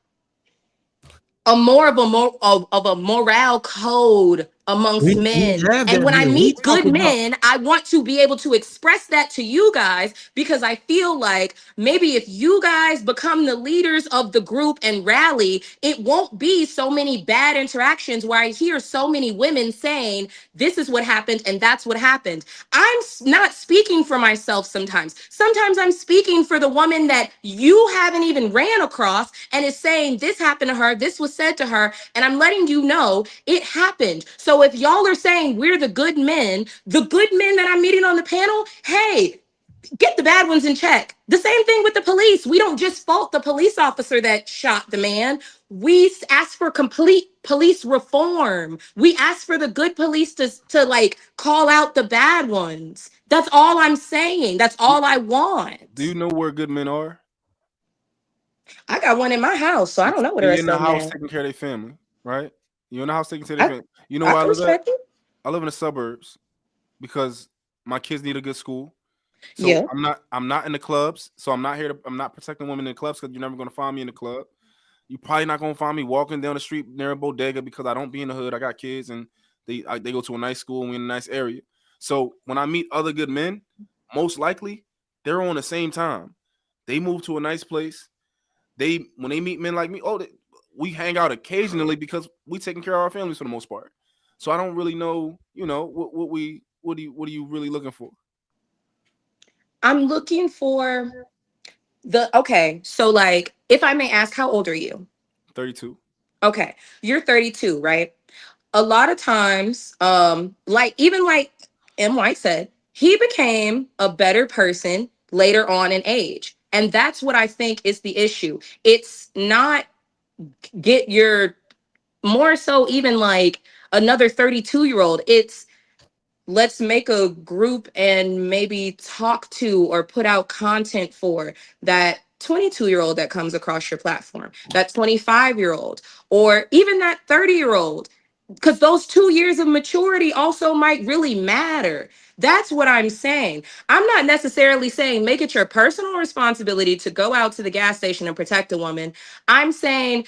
a more of a morale code amongst We men. have And that when I here. We meet talk good about men, I want to be able to express that to you guys because I feel like maybe if you guys become the leaders of the group and rally, it won't be so many bad interactions where I hear so many women saying, this is what happened and that's what happened. Not speaking for myself sometimes. Sometimes I'm speaking for the woman that you haven't even ran across and is saying this happened to her, this was said to her, and I'm letting you know it happened. So if y'all are saying we're the good men that I'm meeting on the panel, hey, get the bad ones in check. The same thing with the police. We don't just fault the police officer that shot the man. We ask for complete police reform. We ask for the good police to like call out the bad ones. That's all I'm saying. That's all I want. Do you know where good men are? I got one in my house, so I don't know what the They rest in the of them house at. taking care of their family, right? You in the house taking care of their I, family. You know I where I can live at? respect it. I live in the suburbs because my kids need a good school. So Yeah. I'm not in the clubs. So I'm not protecting women in the clubs because you're never gonna find me in the club. You probably not gonna find me walking down the street near a bodega because I don't be in the hood. I got kids and they go to a nice school and we in a nice area. So when I meet other good men, most likely they're on the same time. They move to a nice place. When they meet men like me, we hang out occasionally because we taking care of our families for the most part. So I don't really know, what are you really looking for? I'm looking for okay, so like if I may ask, how old are you? 32. Okay, you're 32, right? A lot of times, like even like M. White said, he became a better person later on in age. And that's what I think is the issue. It's not get your more so even like another 32-year-old. It's let's make a group and maybe talk to or put out content for that 22-year-old that comes across your platform, that 25-year-old, or even that 30-year-old, because those 2 years of maturity also might really matter. That's what I'm saying. I'm not necessarily saying make it your personal responsibility to go out to the gas station and protect a woman. I'm saying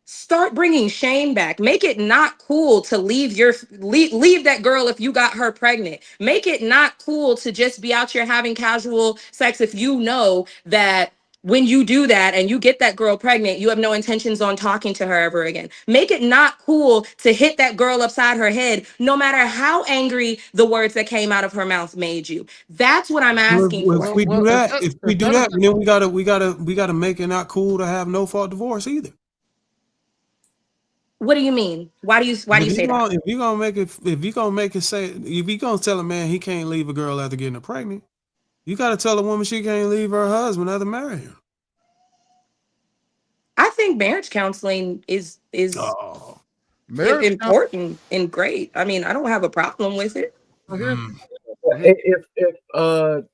start bringing shame back. Make it not cool to leave that girl if you got her pregnant. Make it not cool to just be out here having casual sex if you know that when you do that and you get that girl pregnant, you have no intentions on talking to her ever again. Make it not cool to hit that girl upside her head no matter how angry the words that came out of her mouth made you. That's what I'm asking if for. we do that, then we gotta make it not cool to have no fault divorce either. What do you mean? Why do you say that? If you gonna make it say, if you gonna tell a man he can't leave a girl after getting her pregnant, you gotta tell a woman she can't leave her husband after marrying her. I think marriage counseling is Marriage important and great. I mean, I don't have a problem with it. If the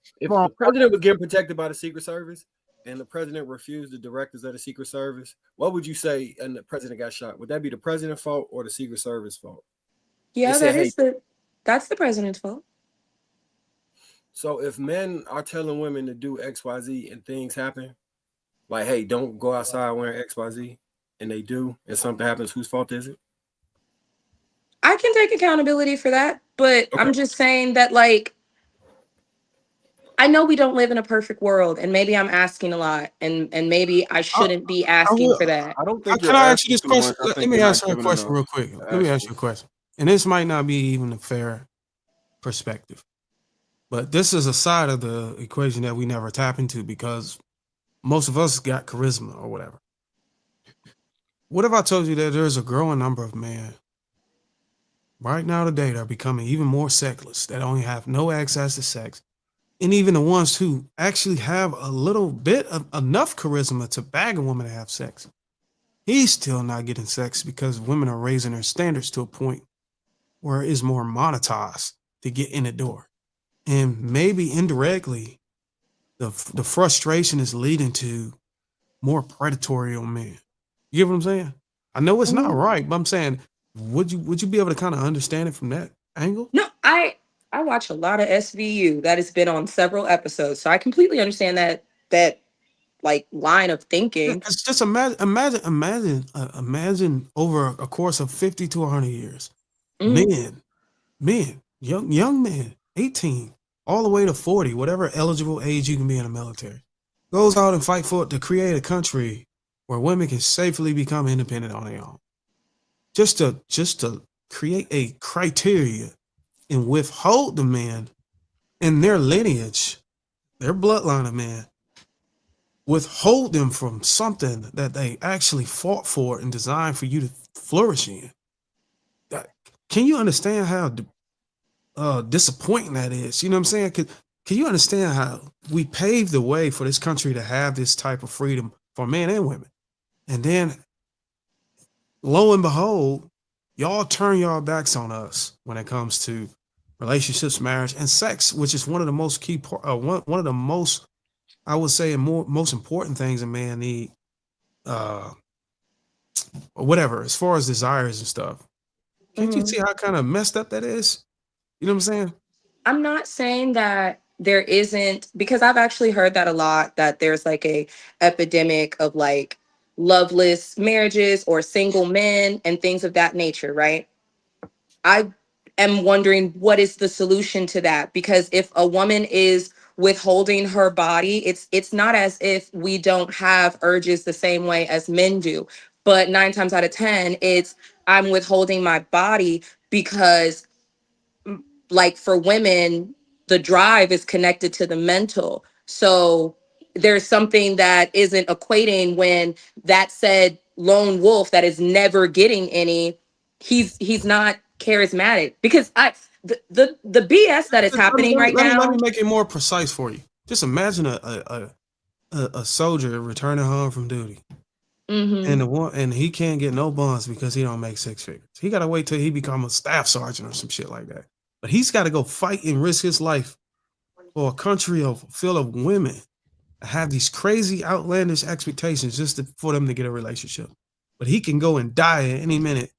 president was getting protected by the Secret Service and the president refused the directives of the Secret Service, what would you say? And the president got shot. Would that be the president's fault or the Secret Service fault? Yeah, that's the president's fault. So if men are telling women to do XYZ and things happen, like, hey, don't go outside wearing XYZ, and they do, and something happens, whose fault is it? I can take accountability for that, but I'm just saying that, like, I know we don't live in a perfect world, and maybe I'm asking a lot, and maybe I shouldn't be asking for that. I don't think Can I ask you this question? Much. Let me ask you a question real quick. Let me ask you a question. And this might not be even a fair perspective. But this is a side of the equation that we never tap into because most of us got charisma or whatever. What if I told you that there's a growing number of men right now today that are becoming even more sexless, that only have no access to sex, and even the ones who actually have a little bit of enough charisma to bag a woman to have sex, he's still not getting sex because women are raising their standards to a point where it's more monetized to get in the door. And maybe indirectly, the frustration is leading to more predatory on men. You get what I'm saying? I know it's not right, but I'm saying, would you be able to kind of understand it from that angle? No, I watch a lot of SVU that has been on several episodes, so I completely understand that like line of thinking. It's just imagine over a course of 50 to 100 years, men, young men, 18 all the way to 40, whatever eligible age you can be in the military, goes out and fight to create a country where women can safely become independent on their own. Just to create a criteria and withhold the men and their lineage, their bloodline of men, withhold them from something that they actually fought for and designed for you to flourish in. Can you understand how disappointing that is? You know what I'm saying? Can you understand how we paved the way for this country to have this type of freedom for men and women? And then, lo and behold, y'all turn y'all backs on us when it comes to relationships, marriage, and sex, which is one of the most key, one of the most, I would say, most important things a man need, or whatever, as far as desires and stuff. Can't you see how kind of messed up that is? You know what I'm saying? I'm not saying that there isn't, because I've actually heard that a lot, that there's like a epidemic of like loveless marriages or single men and things of that nature, right? I am wondering what is the solution to that, because if a woman is withholding her body, it's not as if we don't have urges the same way as men do, but 9 times out of 10 it's I'm withholding my body because, like, for women, the drive is connected to the mental. So there's something that isn't equating when that said lone wolf that is never getting any, he's not charismatic, because the BS that is happening right Let now. me make it more precise for you. Just imagine a soldier returning home from duty. And he can't get no bonds because he don't make 6 figures. He got to wait till he become a staff sergeant or some shit like that. But he's got to go fight and risk his life for a country full of women that have these crazy, outlandish expectations for them to get a relationship. But he can go and die at any minute,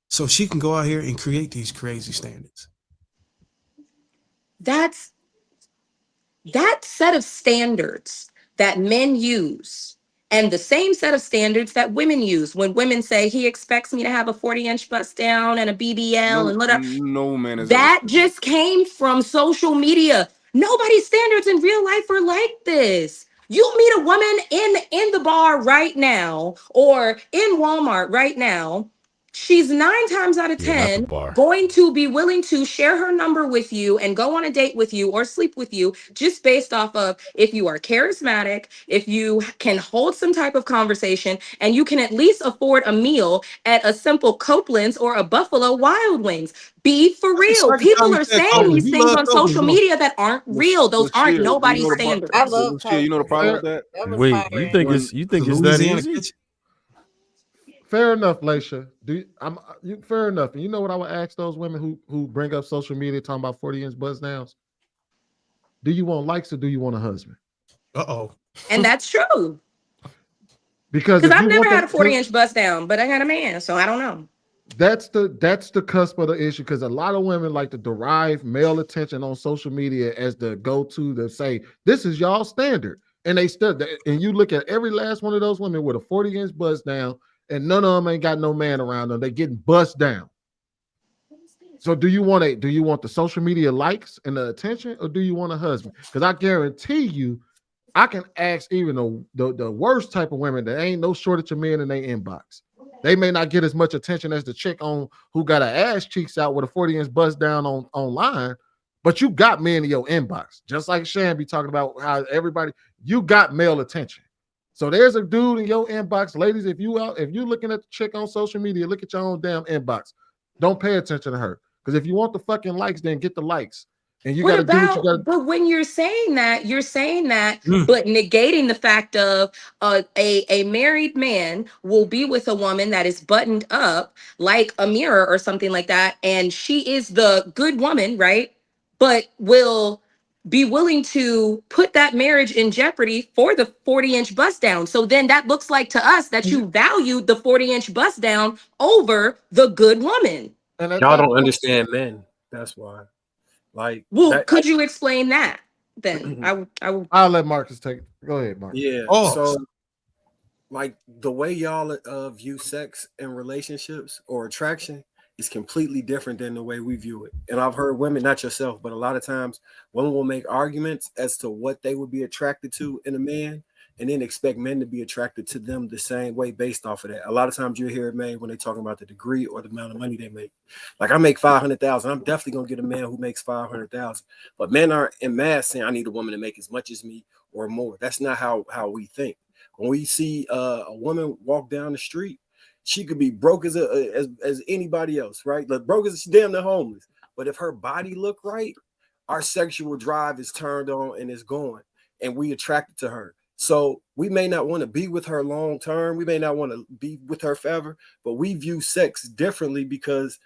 so she can go out here and create these crazy standards. That set of standards that men use, and the same set of standards that women use when women say he expects me to have a 40-inch bust down and a BBL and whatever. No man is That just came from social media. Nobody's standards in real life are like this. You meet a woman in the bar right now or in Walmart right now, she's 9 times out of 10 going to be willing to share her number with you and go on a date with you or sleep with you just based off of if you are charismatic, if you can hold some type of conversation, and you can at least afford a meal at a simple Copeland's or a Buffalo Wild Wings. Be for real. People are saying these things on social media that aren't real. Those aren't nobody's standards. I love you know the problem with that? Wait, you think it's that easy? Fair enough, Laisha. Fair enough. And you know what I would ask those women who bring up social media talking about 40-inch buzz downs? Do you want likes or do you want a husband? And that's true. Because I've never had a 40-inch bust down, but I got a man, so I don't know. That's the cusp of the issue, because a lot of women like to derive male attention on social media as the go-to to say, this is y'all standard. And and you look at every last one of those women with a 40-inch bust down, and none of them ain't got no man around them. They getting bust down. So do you want the social media likes and the attention, or do you want a husband? Because I guarantee you, I can ask even the worst type of women that ain't no shortage of men in their inbox. They may not get as much attention as the chick who got her ass cheeks out with a 40-inch bust down online, But you got men in your inbox, just like Shan be talking about how everybody, you got male attention. So there's a dude in your inbox, ladies. If you looking at the chick on social media, look at your own damn inbox. Don't pay attention to her, because if you want the fucking likes, then get the likes. And you got to do what you got to. But when you're saying that, but negating the fact of a married man will be with a woman that is buttoned up like a mirror or something like that, and she is the good woman, right? But will be willing to put that marriage in jeopardy for the 40-inch bust down. So then that looks like to us that you valued the 40-inch bust down over the good woman. And y'all don't understand men. That's why. Like, could you explain that then? I'll let Marcus take it. Go ahead, Marcus. Yeah. So, like, the way y'all view sex and relationships or attraction is completely different than the way we view it. And I've heard women, not yourself, but a lot of times women will make arguments as to what they would be attracted to in a man, and then expect men to be attracted to them the same way based off of that. A lot of times you hear it made when they're talking about the degree or the amount of money they make. Like, I make $500,000. I'm definitely gonna get a man who makes $500,000. But men aren't in mass saying I need a woman to make as much as me or more. That's not how we think. When we see a woman walk down the street, she could be broke as anybody else, right? Like, broke as she's damn near homeless. But if her body look right, our sexual drive is turned on and is going, and we attracted to her. So we may not want to be with her long term. We may not want to be with her forever, but we view sex differently because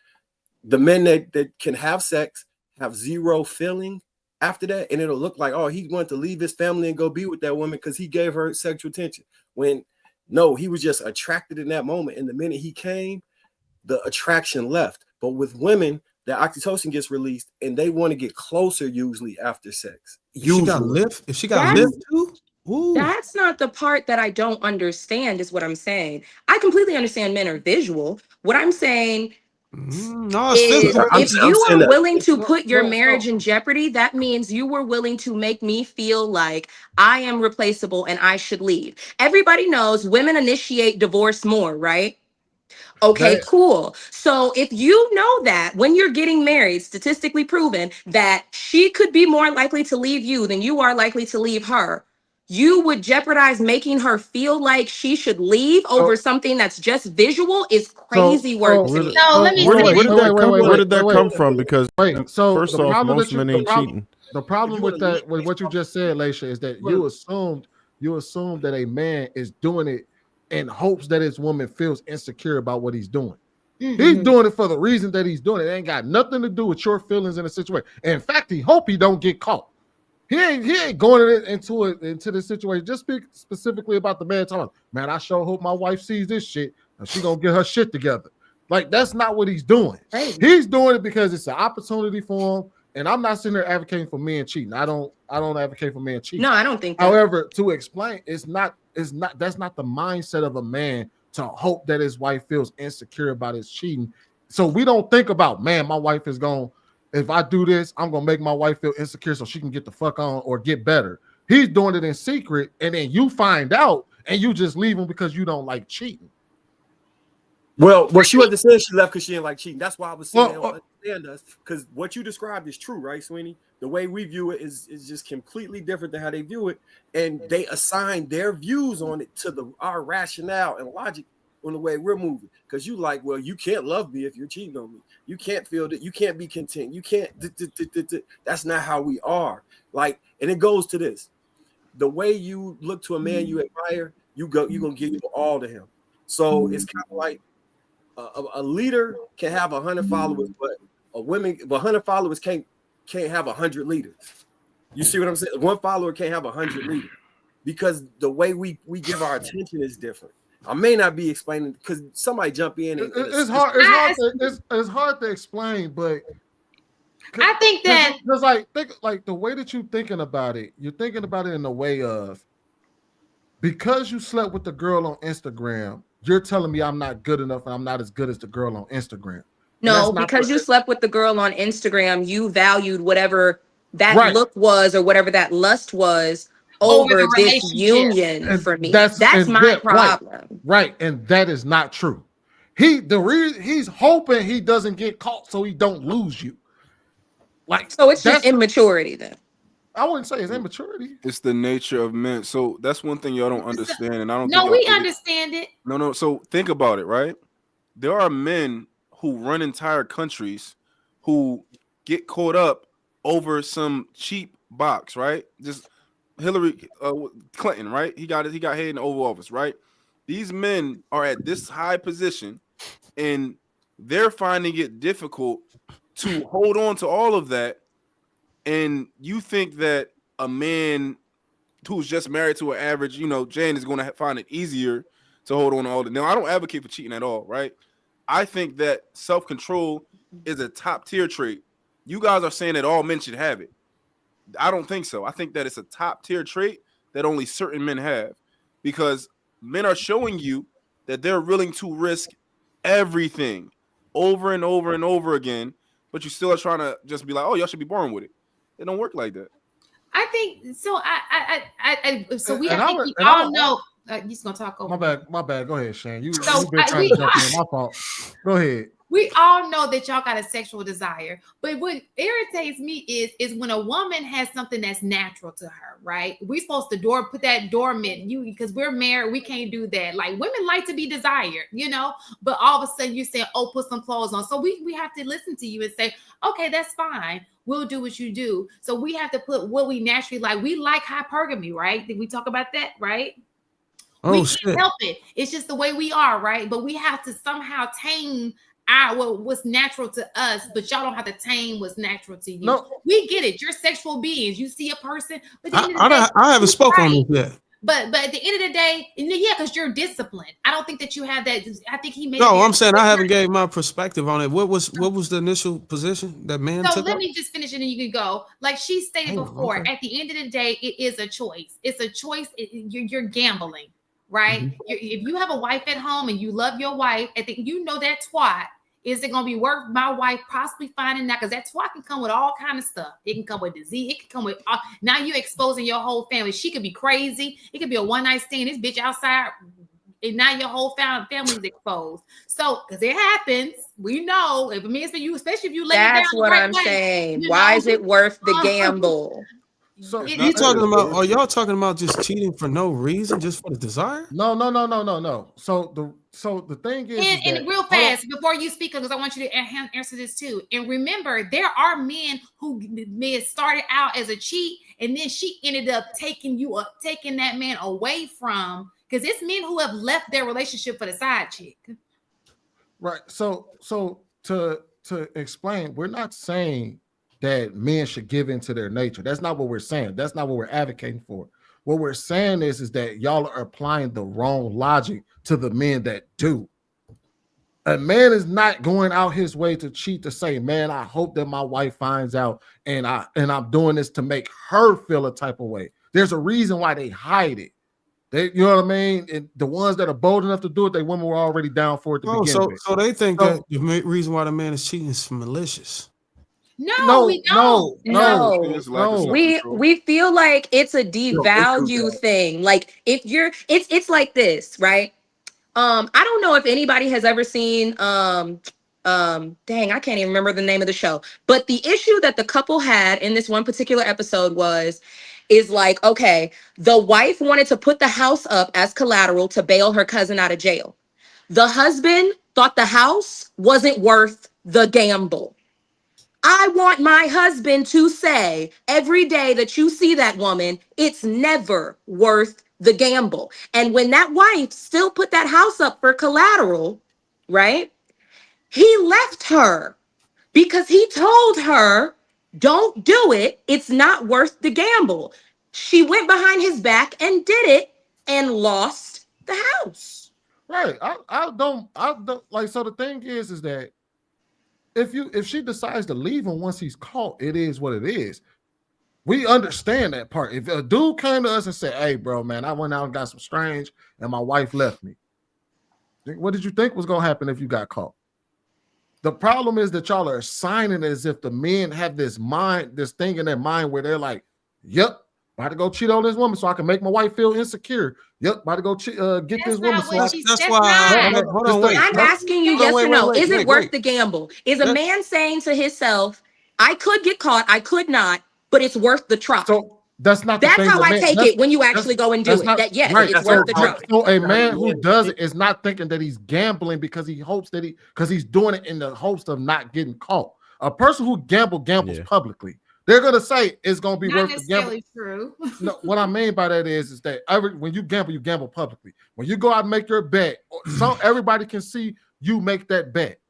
the men that can have sex have zero feeling after that. And it'll look like, oh, he wanted to leave his family and go be with that woman because he gave her sexual attention. When no, he was just attracted in that moment. And the minute he came, the attraction left. But with women, the oxytocin gets released and they want to get closer usually after sex. If she got lift too? Ooh. That's not the part that I don't understand, is what I'm saying. I completely understand men are visual. What I'm saying is if you are willing to put your marriage in jeopardy, that means you were willing to make me feel like I am replaceable and I should leave. Everybody knows women initiate divorce more, right? Okay, cool. So if you know that when you're getting married, statistically proven that she could be more likely to leave you than you are likely to leave her, you would jeopardize making her feel like she should leave over something that's just visual is crazy work to me. Where did that come from? Because first off, most men ain't cheating. The problem with that, with what you just said, Laisha, is that you assumed that a man is doing it in hopes that his woman feels insecure about what he's doing. Mm-hmm. He's doing it for the reason that he's doing it. It ain't got nothing to do with your feelings in a situation. In fact, he hope he don't get caught. He ain't going into this situation. Just speak specifically about the man talking, man, I sure hope my wife sees this shit and she gonna get her shit together. Like, that's not what he's doing. Right. He's doing it because it's an opportunity for him. And I'm not sitting there advocating for men cheating. I don't advocate for men cheating. No, I don't think that. However, to explain, that's not the mindset of a man to hope that his wife feels insecure about his cheating. So we don't think about, man, my wife is going, if I do this, I'm going to make my wife feel insecure so she can get the fuck on or get better. He's doing it in secret, and then you find out, and you just leave him because you don't like cheating. Well, she wasn't saying she left because she didn't like cheating. That's why I was saying they don't understand us, because what you described is true, right, Sweeney? The way we view it is just completely different than how they view it, and they assign their views on it to our rationale and logic on the way we're moving. Because you like, well, you can't love me if you're cheating on me. You can't feel that. You can't be content. You can't. That's not how we are. Like, and it goes to this: the way you look to a man you admire, you're gonna give you all to him. So it's kind of like a leader can have 100 followers, but 100 followers can't have 100 leaders. You see what I'm saying? One follower can't have 100 leaders because the way we give our attention is different. I may not be explaining because somebody jump in. It's hard to explain, but I think that because like the way that you're thinking about it, you're thinking about it in the way of, because you slept with the girl on Instagram, you're telling me I'm not good enough and I'm not as good as the girl on Instagram. No, because you slept with the girl on Instagram, you valued whatever that look was or whatever that lust was over this union. And for me. That's my problem. Right. And that is not true. He's hoping he doesn't get caught so he don't lose you. Like, so it's just immaturity then. I wouldn't say it's immaturity. It's the nature of men. So that's one thing y'all don't understand, and I don't No, think we understand it. No. So think about it, right? There are men who run entire countries who get caught up over some cheap box, right? Just Hillary Clinton, right? He got head in the Oval Office, right? These men are at this high position, and they're finding it difficult to hold on to all of that. And you think that a man who's just married to an average, Jane is going to find it easier to hold on to all that. Now, I don't advocate for cheating at all, right? I think that self-control is a top-tier trait. You guys are saying that all men should have it. I don't think so. I think that it's a top-tier trait that only certain men have, because men are showing you that they're willing to risk everything over and over and over again, but you still are trying to just be like, oh, y'all should be born with it. It don't work like that. I think so. So we And I I think would- we and I all would- know. You're just gonna talk over. My bad. Go ahead, Shane. You've So, been trying to jump in. My fault. Go ahead. We all know that y'all got a sexual desire, but what irritates me is when a woman has something that's natural to her, right? We're supposed to put that dormant, because we're married, we can't do that. Like, women like to be desired, but all of a sudden you say, oh, put some clothes on. So we have to listen to you and say, okay, that's fine. We'll do what you do. So we have to put what we naturally like. We like hypergamy, right? Did we talk about that, right? We can't help it. It's just the way we are, right? But we have to somehow tame what's natural to us, but y'all don't have to tame what's natural to you. No. We get it. You're sexual beings. You see a person, but I haven't spoken on this yet. But at the end of the day, yeah, because you're disciplined. I don't think that you have that. I think he made. No, I'm saying I haven't gave my perspective on it. What was the initial position that man So took let up? me just finish it and you can go. Like she stated before, okay. at the end of the day, it is a choice. It's a choice. You're gambling, right? Mm-hmm. If you have a wife at home and you love your wife, I think that twat. Is it going to be worth my wife possibly finding that? Because that twat can come with all kind of stuff. It can come with disease. It can come with now you're exposing your whole family. She could be crazy. It could be a one-night stand. This bitch outside, and now your whole family's exposed. So, because it happens, we know if it means for you, especially if you lay it down. That's what I'm saying. Why is it worth the gamble? So You talking about? Are y'all talking about just cheating for no reason, just for the desire? No. So the thing is, And real fast before you speak, because I want you to answer this too. And remember, there are men who may have started out as a cheat, and then she ended up taking that man away from. Because it's men who have left their relationship for the side chick. Right. So to explain, we're not saying that men should give into their nature. That's not what we're saying. That's not what we're advocating for. What we're saying is that y'all are applying the wrong logic to the men that do. A man is not going out his way to cheat to say, man, I hope that my wife finds out and I'm doing this to make her feel a type of way. There's a reason why they hide it. You know what I mean? And the ones that are bold enough to do it, women were already down for it to begin with. So they think that the reason why the man is cheating is malicious. No, we don't. We feel like it's a devalue thing. Like if you're, it's like this, right? I don't know if anybody has ever seen, dang, I can't even remember the name of the show. But the issue that the couple had in this one particular episode is like, okay, the wife wanted to put the house up as collateral to bail her cousin out of jail. The husband thought the house wasn't worth the gamble. I want my husband to say every day that you see that woman, it's never worth the gamble. And when that wife still put that house up for collateral, right? He left her because he told her, don't do it. It's not worth the gamble. She went behind his back and did it and lost the house. Right. I don't like, so the thing is that if she decides to leave him once he's caught, it is what it is. We understand that part. If a dude came to us and said, hey, bro, man, I went out and got some strange and my wife left me. What did you think was going to happen if you got caught? The problem is that y'all are assigning as if the men have this thing in their mind where they're like, yep, about to go cheat on this woman so I can make my wife feel insecure. Yep, about to go get this woman. So that's why. Hold on, wait. I'm asking you yes or no. Is it worth the gamble? Is a man saying to himself, I could get caught, I could not, but it's worth the try. So that's not the That's thing. how I take it when you actually go and do That's it. not That yes, right. it's So, worth the try. so a man who does it is not thinking that he's gambling because he hopes that because he's doing it in the hopes of not getting caught. A person who gambles publicly. They're gonna say it's gonna be Not worth the gamble. necessarily true. No, what I mean by that is that when you gamble publicly. When you go out and make your bet, everybody can see you make that bet.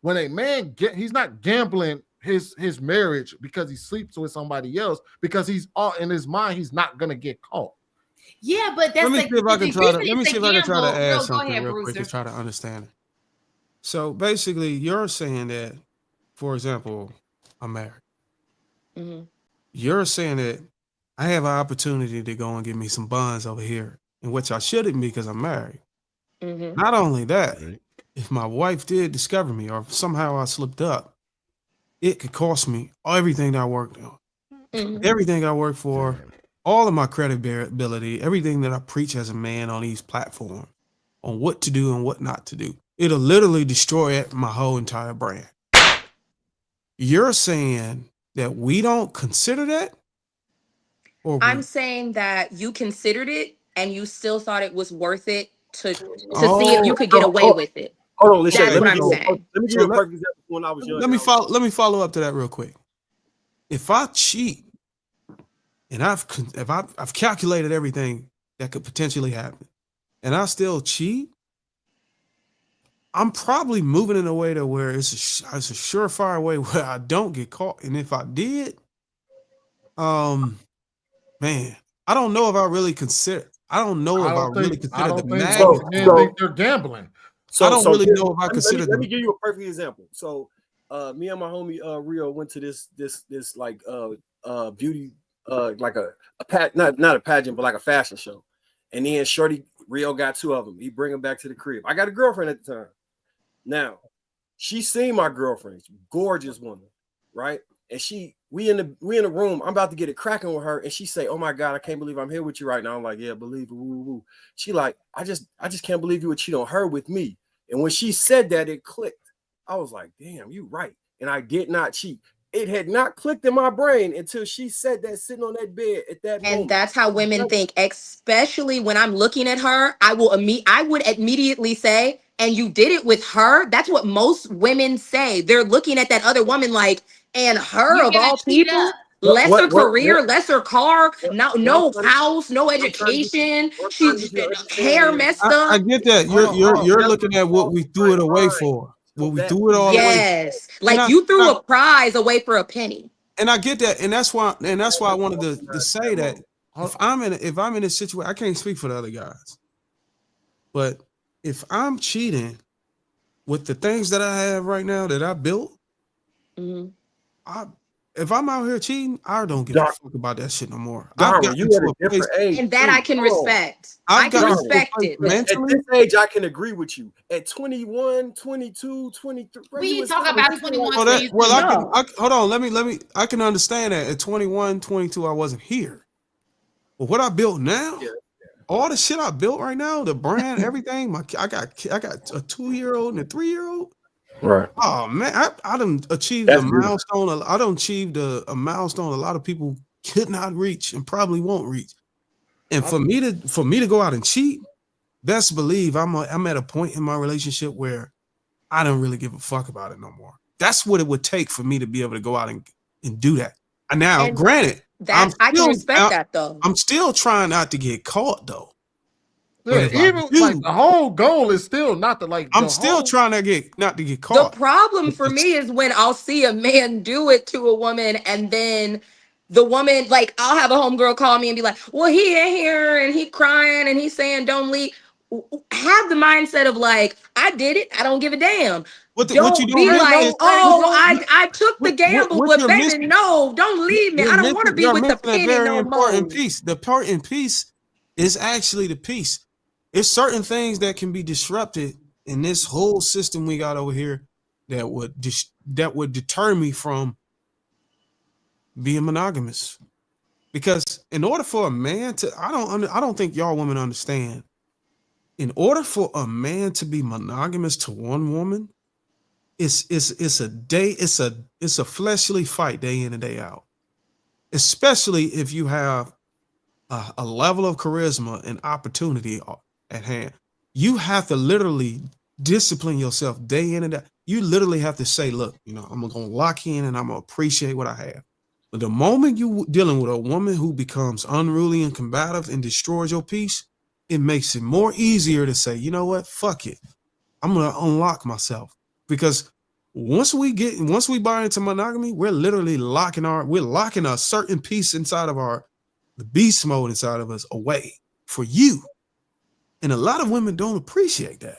When a man he's not gambling his marriage because he sleeps with somebody else, because he's all in his mind, he's not gonna get caught. Yeah, but that's Let me see if I can try to add Go something ahead, real quick to Bruiser. try to understand it. So basically, you're saying that, for example, I'm married. Mhm. You're saying that I have an opportunity to go and get me some buns over here, in which I shouldn't because I'm married. Mhm. Not only that, if my wife did discover me or somehow I slipped up, it could cost me everything that I worked on, Mhm. everything I work for, all of my credibility, everything that I preach as a man on these platforms, on what to do and what not to do. It'll literally destroy my whole entire brand. You're saying that we don't consider that? Or I'm saying that you considered it and you still thought it was worth it to see if you could get away with it. Hold on, listen. That's what I'm saying. Let me give you a perfect example when I was young. Let me follow up to that real quick. If I cheat and I've calculated everything that could potentially happen, and I still cheat, I'm probably moving in a way to where it's a surefire way where I don't get caught. And if I did, man, I don't know if I really consider. I don't know if I really consider the magnitude. Men think they're gambling. I don't really know if I consider. Let me give you a perfect example. So, me and my homie Rio went to this like beauty like not a pageant but like a fashion show, and then Shorty Rio got two of them. He bring them back to the crib. I got a girlfriend at the time. Now, she seen my girlfriend, gorgeous woman, right? And we in the room. I'm about to get it cracking with her, and she say, "Oh my God, I can't believe I'm here with you right now." I'm like, "Yeah, believe it." Woo, woo. She like, I just can't believe you would cheat on her with me. And when she said that, it clicked. I was like, "Damn, you right." And I did not cheat. It had not clicked in my brain until she said that sitting on that bed at that moment. And that's how women think, especially when I'm looking at her. I would immediately say, "And you did it with her." That's what most women say. They're looking at that other woman like, and her You're of gonna all cheat people, up. lesser career, lesser car, what no I'm trying to- house, no what I'm trying to get you- education. what I'm trying to She's get you to understand hair is- messed up. I get that. You're looking at what we threw it away for. What we threw it all away. Yes, like you threw a prize away for a penny. And I get that, and that's why I wanted to say that if I'm in a situation, I can't speak for the other guys, but if I'm cheating with the things that I have right now that I built, if I'm out here cheating, I don't give a fuck about that shit no more. I've got you to at a a place, different age, And that I can respect. I can respect it. At this age, I can agree with you. At 21, 22, 23. We ain't talking about 21. Hold on. I can understand that at 21, 22, I wasn't here. But what I built now, all the shit I built right now, the brand, everything, I got a 2-year-old and a 3-year-old. Right. Oh man, I done achieved a milestone. I done achieved a milestone a lot of people could not reach and probably won't reach. And for me to go out and cheat, best believe I'm at a point in my relationship where I don't really give a fuck about it no more. That's what it would take for me to be able to go out and do that. And now, granted, I can respect that though. I'm still trying not to get caught though. Yeah, even like the whole goal is still not to like. I'm still trying to not to get caught. The problem for me is when I'll see a man do it to a woman, and then the woman, like, I'll have a homegirl call me and be like, "Well, he ain't here, and he crying, and he's saying don't leave." Have the mindset of like, I did it. I don't give a damn. What you Don't don't be realize like, is- "Oh, well, I took the gamble, what but you're baby, missing- no, don't leave me. I don't want to be you're with the missing a penny very no important more." piece. The important piece is actually the piece. It's certain things that can be disrupted in this whole system we got over here that would deter me from being monogamous. Because in order for a man to, I don't think y'all women understand. In order for a man to be monogamous to one woman, it's a fleshly fight day in and day out, especially if you have a level of charisma and opportunity at hand. You have to literally discipline yourself day in and day. You literally have to say, look, I'm gonna lock in and I'm gonna appreciate what I have. But the moment you dealing with a woman who becomes unruly and combative and destroys your peace, it makes it more easier to say, you know what, fuck it. I'm gonna unlock myself. Because once we buy into monogamy, we're literally locking a certain piece inside of the beast mode inside of us away for you. And a lot of women don't appreciate that.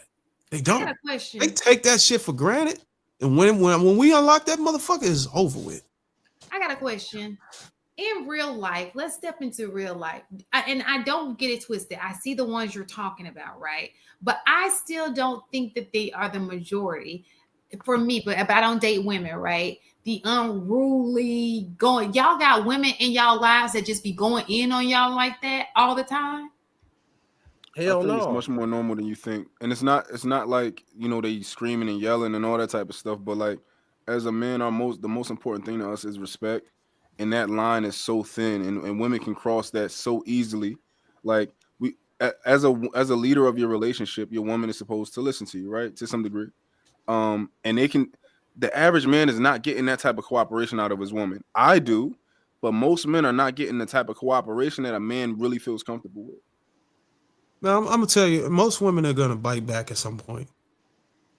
They don't. I got a question. They take that shit for granted. And when we unlock that motherfucker, it's over with. I got a question. In real life, let's step into real life. And I don't get it twisted. I see the ones you're talking about, right? But I still don't think that they are the majority for me. But I don't date women, right? The unruly y'all got women in y'all lives that just be going in on y'all like that all the time. Hell I think no. It's much more normal than you think. And it's not like, they screaming and yelling and all that type of stuff. But like, as a man, the most important thing to us is respect. And that line is so thin, and women can cross that so easily. Like, as a leader of your relationship, your woman is supposed to listen to you, right? To some degree. And the average man is not getting that type of cooperation out of his woman. I do, but most men are not getting the type of cooperation that a man really feels comfortable with. Now, I'm gonna tell you, most women are gonna bite back at some point.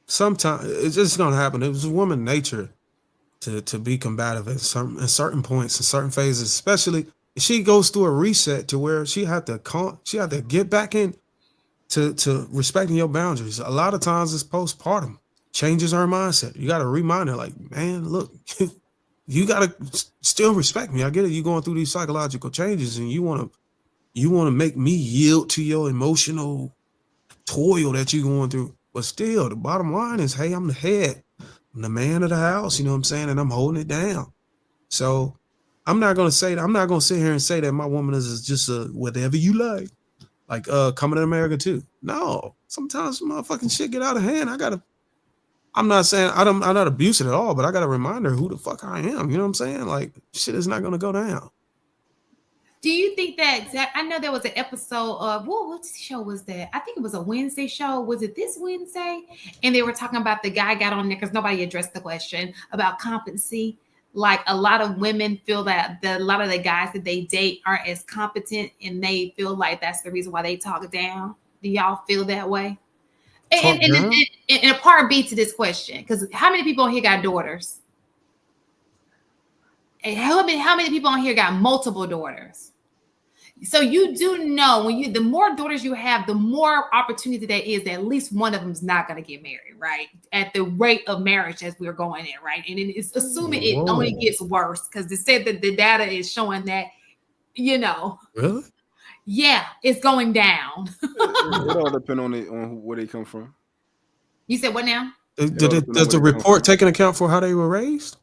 Sometimes it's just gonna happen. It was a woman nature to be combative at certain points, in certain phases, especially if she goes through a reset to where she had to get back in to respecting your boundaries. A lot of times it's postpartum, changes her mindset. You got to remind her, like, man, look, you got to still respect me. I get it. You're going through these psychological changes, and you want to make me yield to your emotional toil that you're going through. But still, the bottom line is, hey, I'm the head. I'm the man of the house, you know what I'm saying? And I'm holding it down. So I'm not going to sit here and say that my woman is just a whatever you like Coming to America too. No, sometimes motherfucking shit get out of hand. I'm not saying I'm not abusive at all, but I got to remind her who the fuck I am. You know what I'm saying? Like, shit is not going to go down. Do you think that I know there was an episode of what show was that? I think it was a Wednesday show. Was it this Wednesday? And they were talking about the guy got on there because nobody addressed the question about competency. Like, a lot of women feel that a lot of the guys that they date aren't as competent, and they feel like that's the reason why they talk down. Do y'all feel that way? And a part B to this question, because how many people on here got daughters? And how many people on here got multiple daughters? So you do know the more daughters you have, the more opportunity there is that at least one of them is not going to get married, right? At the rate of marriage as we're going in, right? And it's assuming it only gets worse, because they said that the data is showing that, Really? Yeah, it's going down. It all depends on where they come from. You said what now? Does the report take into account for how they were raised?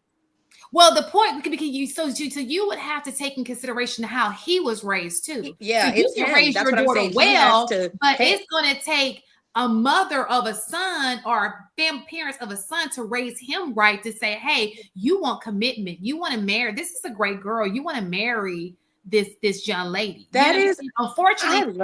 Well, the point, because you would have to take in consideration how he was raised too. Yeah, so you can raise your daughter well, but it's going to take a mother of a son or parents of a son to raise him right, to say, hey, you want commitment, you want to marry. This is a great girl. You want to marry this young lady. That is, unfortunately,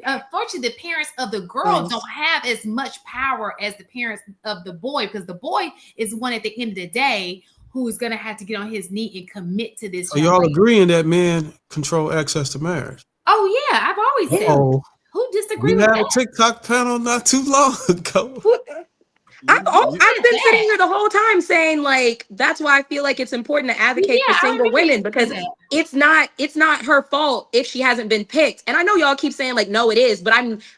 unfortunately, the parents of the girl don't have as much power as the parents of the boy, because the boy is one at the end of the day who's going to have to get on his knee and commit to this. So y'all agreeing that men control access to marriage? Oh yeah, I've always said. Who disagrees with that? We had a TikTok panel not too long ago. I've been sitting here the whole time saying, like, that's why I feel like it's important to advocate for single women, because it's not her fault if she hasn't been picked. And I know y'all keep saying, like, no, it is, but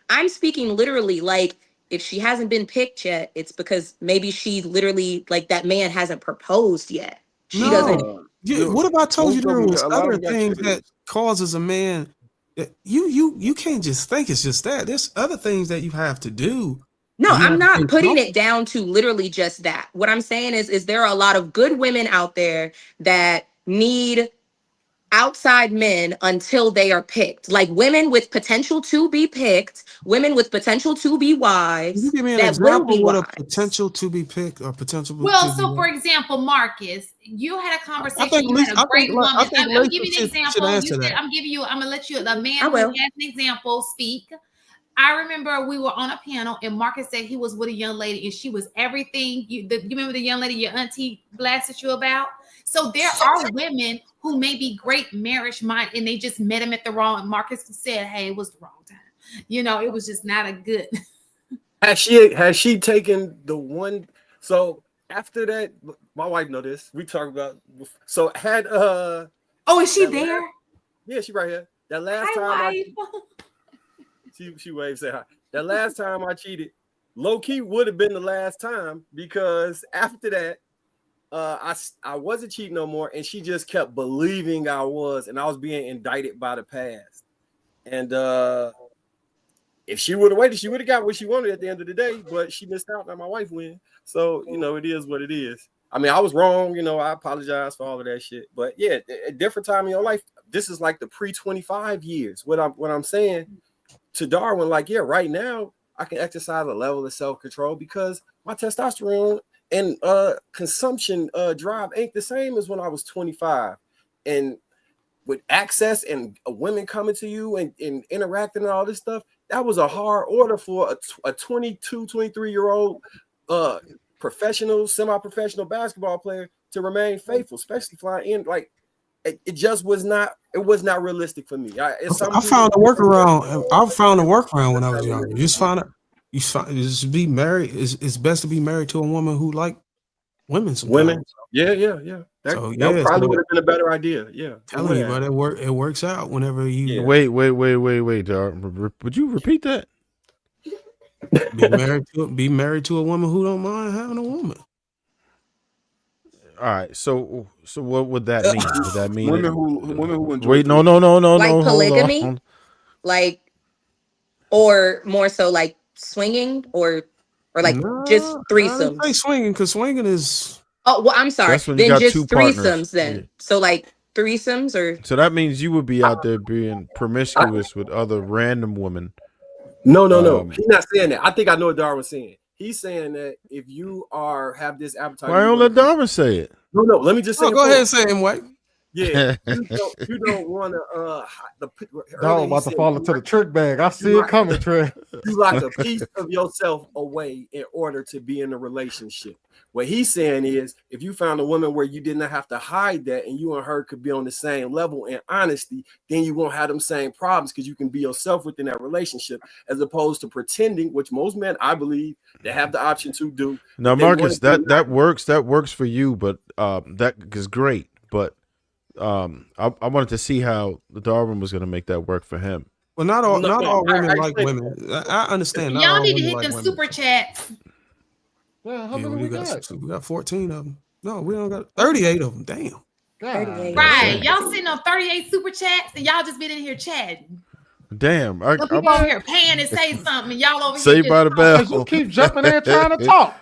I'm speaking literally. Like, if she hasn't been picked yet, it's because maybe she literally, like, that man hasn't proposed yet. She doesn't. Yeah, what if I told you there was other things that causes a man? You can't just think it's just that. There's other things that you have to do. No, I'm not putting it down to literally just that. What I'm saying is there are a lot of good women out there that need outside men until they are picked. Like women with potential to be picked, women with potential to be Can you wives give me an that will be example what a wives. potential to be picked or potential Well, to be so for wives? example, Marcus, you had a I conversation. think You had a great woman. I think I'm giving Lakeith you an should example. You answer said that. I'm gonna let you the man I who will. has an example speak. I remember we were on a panel and Marcus said he was with a young lady and she was everything. You remember the young lady your auntie blasted you about? So there are women who may be great marriage mind and they just met him at the wrong. Marcus said, "Hey, it was the wrong time. You know, it was just not a good." Has she taken the one? So after that, my wife know this. We talked about. So had Oh, is she there? Yeah, she right here. That last Hi, time wife. she waved, say hi. That last time I cheated, low key would have been the last time because after that, I wasn't cheating no more, and she just kept believing I was, and I was being indicted by the past. And if she would have waited, she would have got what she wanted at the end of the day, but she missed out on my wife win. So, it is what it is. I mean, I was wrong, I apologize for all of that shit. But yeah, a different time in your life. This is like the pre-25 years. What I'm saying to Darwin, like, yeah, right now I can exercise a level of self-control because my testosterone and consumption drive ain't the same as when I was 25. And with access and women coming to you and interacting and all this stuff, that was a hard order for a 22, 23-year-old professional, semi-professional basketball player to remain faithful, especially flying in. Like, it just was not realistic for me. I found a workaround. I found a workaround when I was younger. You just be married. It's best to be married to a woman who like women sometimes. Yeah. That probably would have been a better idea. Yeah. Telling you, but it works out whenever you Wait, would you repeat that? be married to a woman who don't mind having a woman. All right, so what would that mean? Would that mean women who enjoy? Wait, no, like polygamy, like, or more so like swinging, or like just threesomes. I say swinging because swinging is. Oh well, I'm sorry. That's when you Then got just two partners. threesomes. Then Yeah. so like threesomes, or So that means you would be out there being promiscuous with other random women. No. He's not saying that. I think I know what Darwin's saying. He's saying that if you have this appetite, Why don't let Darwin say it? No. Let me just say. Go ahead and say it, White. Yeah, you don't want to. Dog about to fall into the trick bag. I see it coming, Trey. You lock a piece of yourself away in order to be in a relationship. What he's saying is, if you found a woman where you didn't have to hide that, and you and her could be on the same level in honesty, then you won't have them same problems because you can be yourself within that relationship, as opposed to pretending, which most men, I believe, they have the option to do. Now, Marcus, that works. That works for you, but that is great. But I wanted to see how Darwin was going to make that work for him. Well, not all women like women. I understand. Not Y'all all need to women hit like them women. super chats. Yeah, how many we got? We got 14 of them. No, we don't got 38 of them. Damn. 38. Right. Y'all sitting on 38 super chats and y'all just been in here chatting. Damn. Some people over here paying to say something and y'all over Saved here. by the bell. You keep jumping in trying to talk.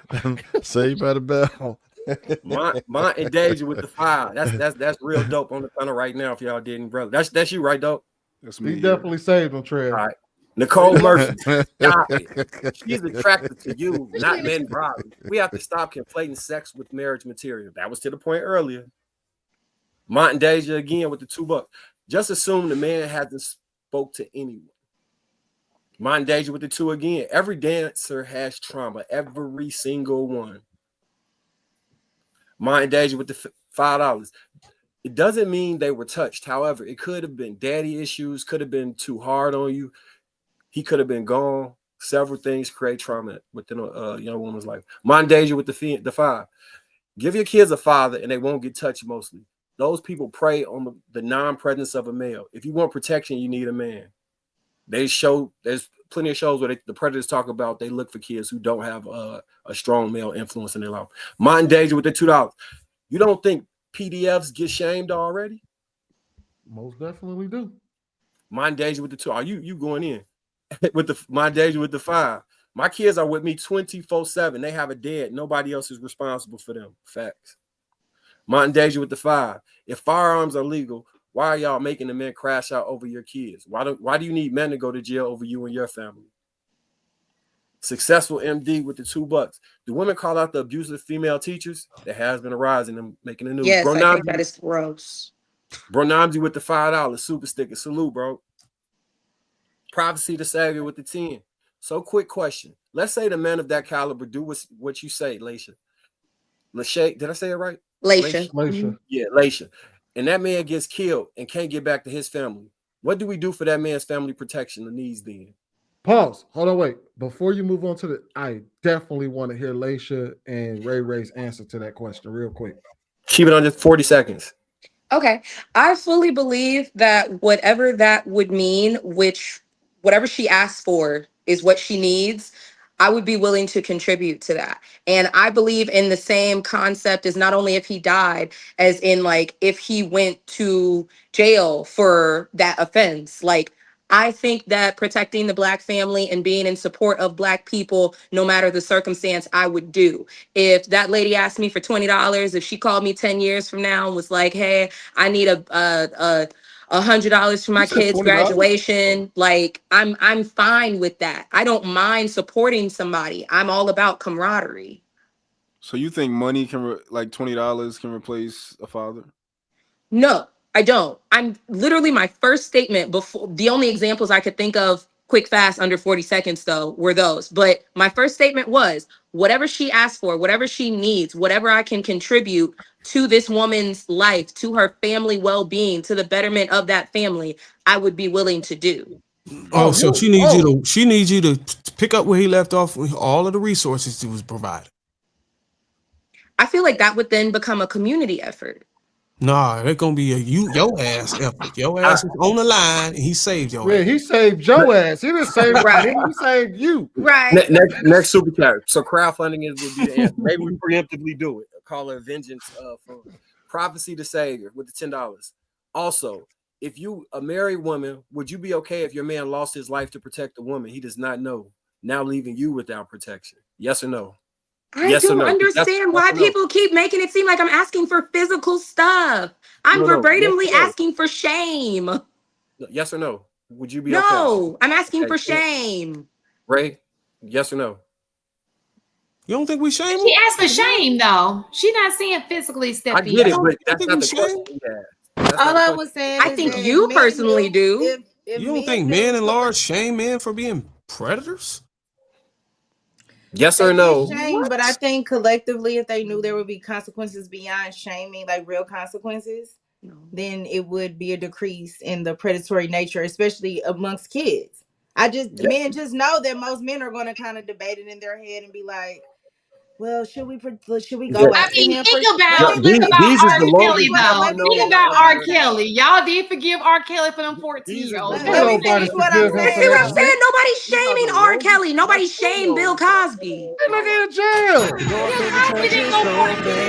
Saved by the bell. My engaging with the fire. That's real dope on the panel right now. If y'all didn't, brother, that's you, right, dope? That's me. He definitely saved him, Trey. All right, Nicole Murphy. Stop it. She's attracted to you, not men broadly. We have to stop conflating sex with marriage material. That was to the point earlier. Mont and Deja again with the $2. Just assume the man hasn't spoke to anyone. Mont and Deja with the 2 again. Every dancer has trauma. Every single one. Mont and Deja with the $5. It doesn't mean they were touched. However, it could have been daddy issues, could have been too hard on you. He could have been gone. Several things create trauma within a young woman's life. Mont and Deja with the 5. Give your kids a father and they won't get touched mostly. Those people prey on the non-presence of a male. If you want protection, you need a man. There's plenty of shows where the predators talk about they look for kids who don't have a strong male influence in their life. Mont and Deja with the $2. You don't think PDFs get shamed already? Most definitely do. Mont and Deja with the 2. Are you going in with the Mont and Deja with the 5? My kids are with me 24/7. They have a dad. Nobody else is responsible for them. Facts. Mont and Deja with the 5. If firearms are legal, Why are y'all making the men crash out over your kids? Why do you need men to go to jail over you and your family? Successful MD with the $2. Do women call out the abusive female teachers? There has been a rise in them making the news. Yes, Bro, I think that is gross. Bro Namji with the $5 super sticker. Salute, bro. Prophecy the Savior with the 10. So quick question. Let's say the men of that caliber do what you say, Laisha. Lachey, did I say it right? Laisha. Laisha. Yeah, Laisha. And that man gets killed and can't get back to his family. What do we do for that man's family protection and needs then? Pause. Hold on, wait. Before you move on to I definitely want to hear Laisha and Ray Ray's answer to that question real quick. Keep it under 40 seconds. Okay. I fully believe that whatever that would mean, whatever she asked for is what she needs, I would be willing to contribute to that. And I believe in the same concept as not only if he died, as in like if he went to jail for that offense. Like, I think that protecting the Black family and being in support of Black people, no matter the circumstance, I would do. If that lady asked me for $20, if she called me 10 years from now and was like, hey, I need $100 for my kid's $20? graduation, like I'm fine with that. I don't mind supporting somebody. I'm all about camaraderie. So you think money can like $20 can replace a father? No, I don't. I'm literally my first statement before the only examples I could think of quick, fast, under 40 seconds though were those. But my first statement was whatever she asked for, whatever she needs, whatever I can contribute to this woman's life, to her family well-being, to the betterment of that family, I would be willing to do. So she needs you to pick up where he left off with all of the resources he was provided. I feel like that would then become a community effort. Nah, it's gonna be your ass effort. Your ass is on the line, and he saved your ass. Yeah, he saved your ass. He didn't save Right. me. He saved you. Right. Next super chat. So crowdfunding would be the answer. Maybe we preemptively do it. Call it a vengeance fund. Prophecy the Savior with the $10. Also, if you a married woman, would you be okay if your man lost his life to protect a woman he does not know, now leaving you without protection? Yes or no? I Yes or don't no? understand why people keep making it seem like I'm asking for physical stuff. I'm No. verbatimly Yes or no? asking for shame. Yes or no? Would you be okay? No, I'm asking Okay. for shame. Ray, yes or no? You don't think we shame? She asked for shame though. She not saying physically step I in. get it, but that's not the question. All I was saying I is think that you if men personally knew- do. If You don't men think knew men in to large shame men for being predators? Yes or no? shame, but I think collectively, if they knew there would be consequences beyond shaming, like real consequences, then it would be a decrease in the predatory nature, especially amongst kids. Men just know that most men are going to kind of debate it in their head and be like, well, should we go I after mean, him? think for- about Let me R. These is the Kelly longest though. yes or no Think about I've R. ever Kelly. Y'all did forgive R. Kelly for them 14-year-olds. Let me finish what I'm See what I'm saying. saying? Nobody's shaming R. Kelly. Nobody shamed Bill Cosby. That nigga in jail. Didn't go 14 years.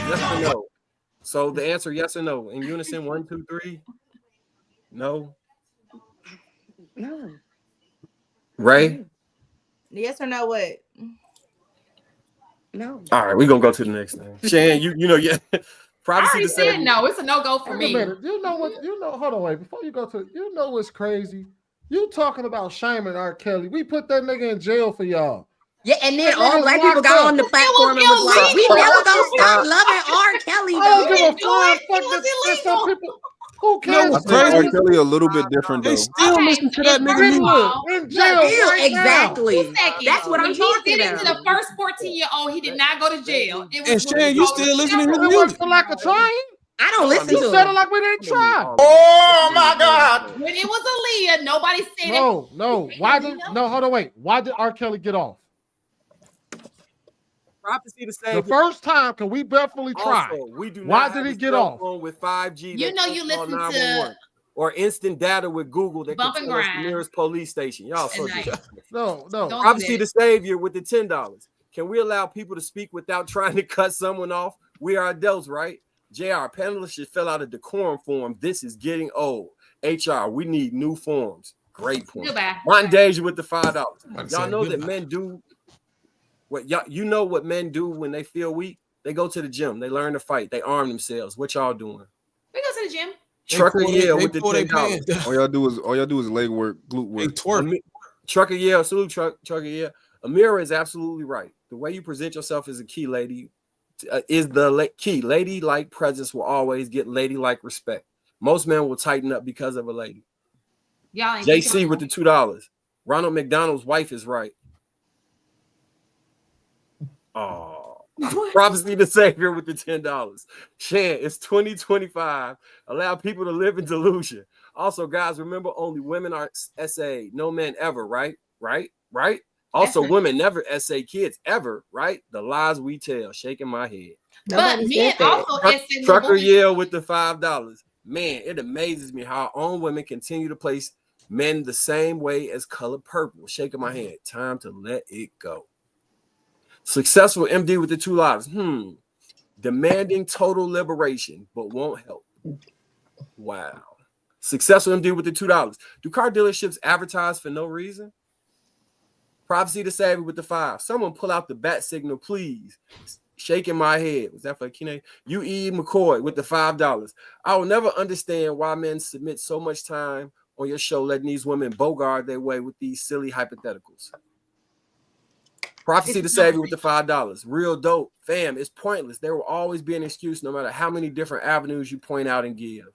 Yes or no? So the answer yes or no in unison. 1, 2, 3. No. No. Ray. Yes or no? What? No. All right, we're gonna go to the next thing. Shan, you know, yeah. I Prophecy already to say said no. It's a no-go for Wait a me. minute. You know what? Hold on, wait. Before you go to, you know what's crazy? You talking about shaming R. Kelly? We put that nigga in jail for y'all. Yeah, and then That all nigga's black people locked got up. on the platform and was like, we illegal. never gonna stop loving R. Kelly. I don't give a do flying it. fuck It was that some illegal. people. Who You know cares? what's I think R. crazy? Kelly a little bit different They though. still Okay, listen to that nigga first of music. all, In jail Still, right now. 2 seconds. That's what When I'm he talking did it to the about. first 14-year-old, he did not go to jail. It And was when Shan, he you told still listening to his It music? wasn't for lack of trying. I don't listen You to said it him. like we didn't try. Oh my God! when it was Aaliyah, nobody said it. No. Hold on, wait. Why did R. Kelly get off? Prophecy to say The first time, can we definitely try? Also, we do Why not did have he a get cell off? phone with 5G. You that know can you call listen to 911 or instant data with Google that can Bump and tell us the Grind nearest police station. Y'all so at night. No. Don't do Prophecy that. the Savior with the $10. Can we allow people to speak without trying to cut someone off? We are adults, right? JR, panelists should fill out a decorum form. This is getting old. HR, we need new forms. Great point. Goodbye. Martin Deja with the $5. I'd Y'all say know that goodbye. men do what y'all, you know what men do when they feel weak? They go to the gym. They learn to fight. They arm themselves. What y'all doing? We go to the gym. Trucker Yale with the $10. All y'all do is leg work, glute work. Trucker Yale, salute Trucker Yale. Amira is absolutely right. The way you present yourself is a key, lady. Is the key. Lady-like presence will always get lady-like respect. Most men will tighten up because of a lady. Y'all ain't JC with the $2. Ronald McDonald's wife is right. Oh, prophecy the savior with the $10. Shan, it's 2025. Allow people to live in delusion. Also, guys, remember only women are SA, no men ever, right? Also, women never SA kids ever, right? The lies we tell, shaking my head. But men also Trucker Yale with the $5. Man, it amazes me how our own women continue to place men the same way as color purple. Shaking my head. Time to let it go. Successful MD with the $2. Demanding total liberation, but won't help. Wow. Successful MD with the $2. Do car dealerships advertise for no reason? Prophecy the savvy with the $5. Someone pull out the bat signal, please. Shaking my head. Was that for Kine? UE McCoy with the $5. I will never understand why men submit so much time on your show letting these women bogart their way with these silly hypotheticals. Prophecy the savvy with the $5. Real dope. Fam, it's pointless. There will always be an excuse no matter how many different avenues you point out and give.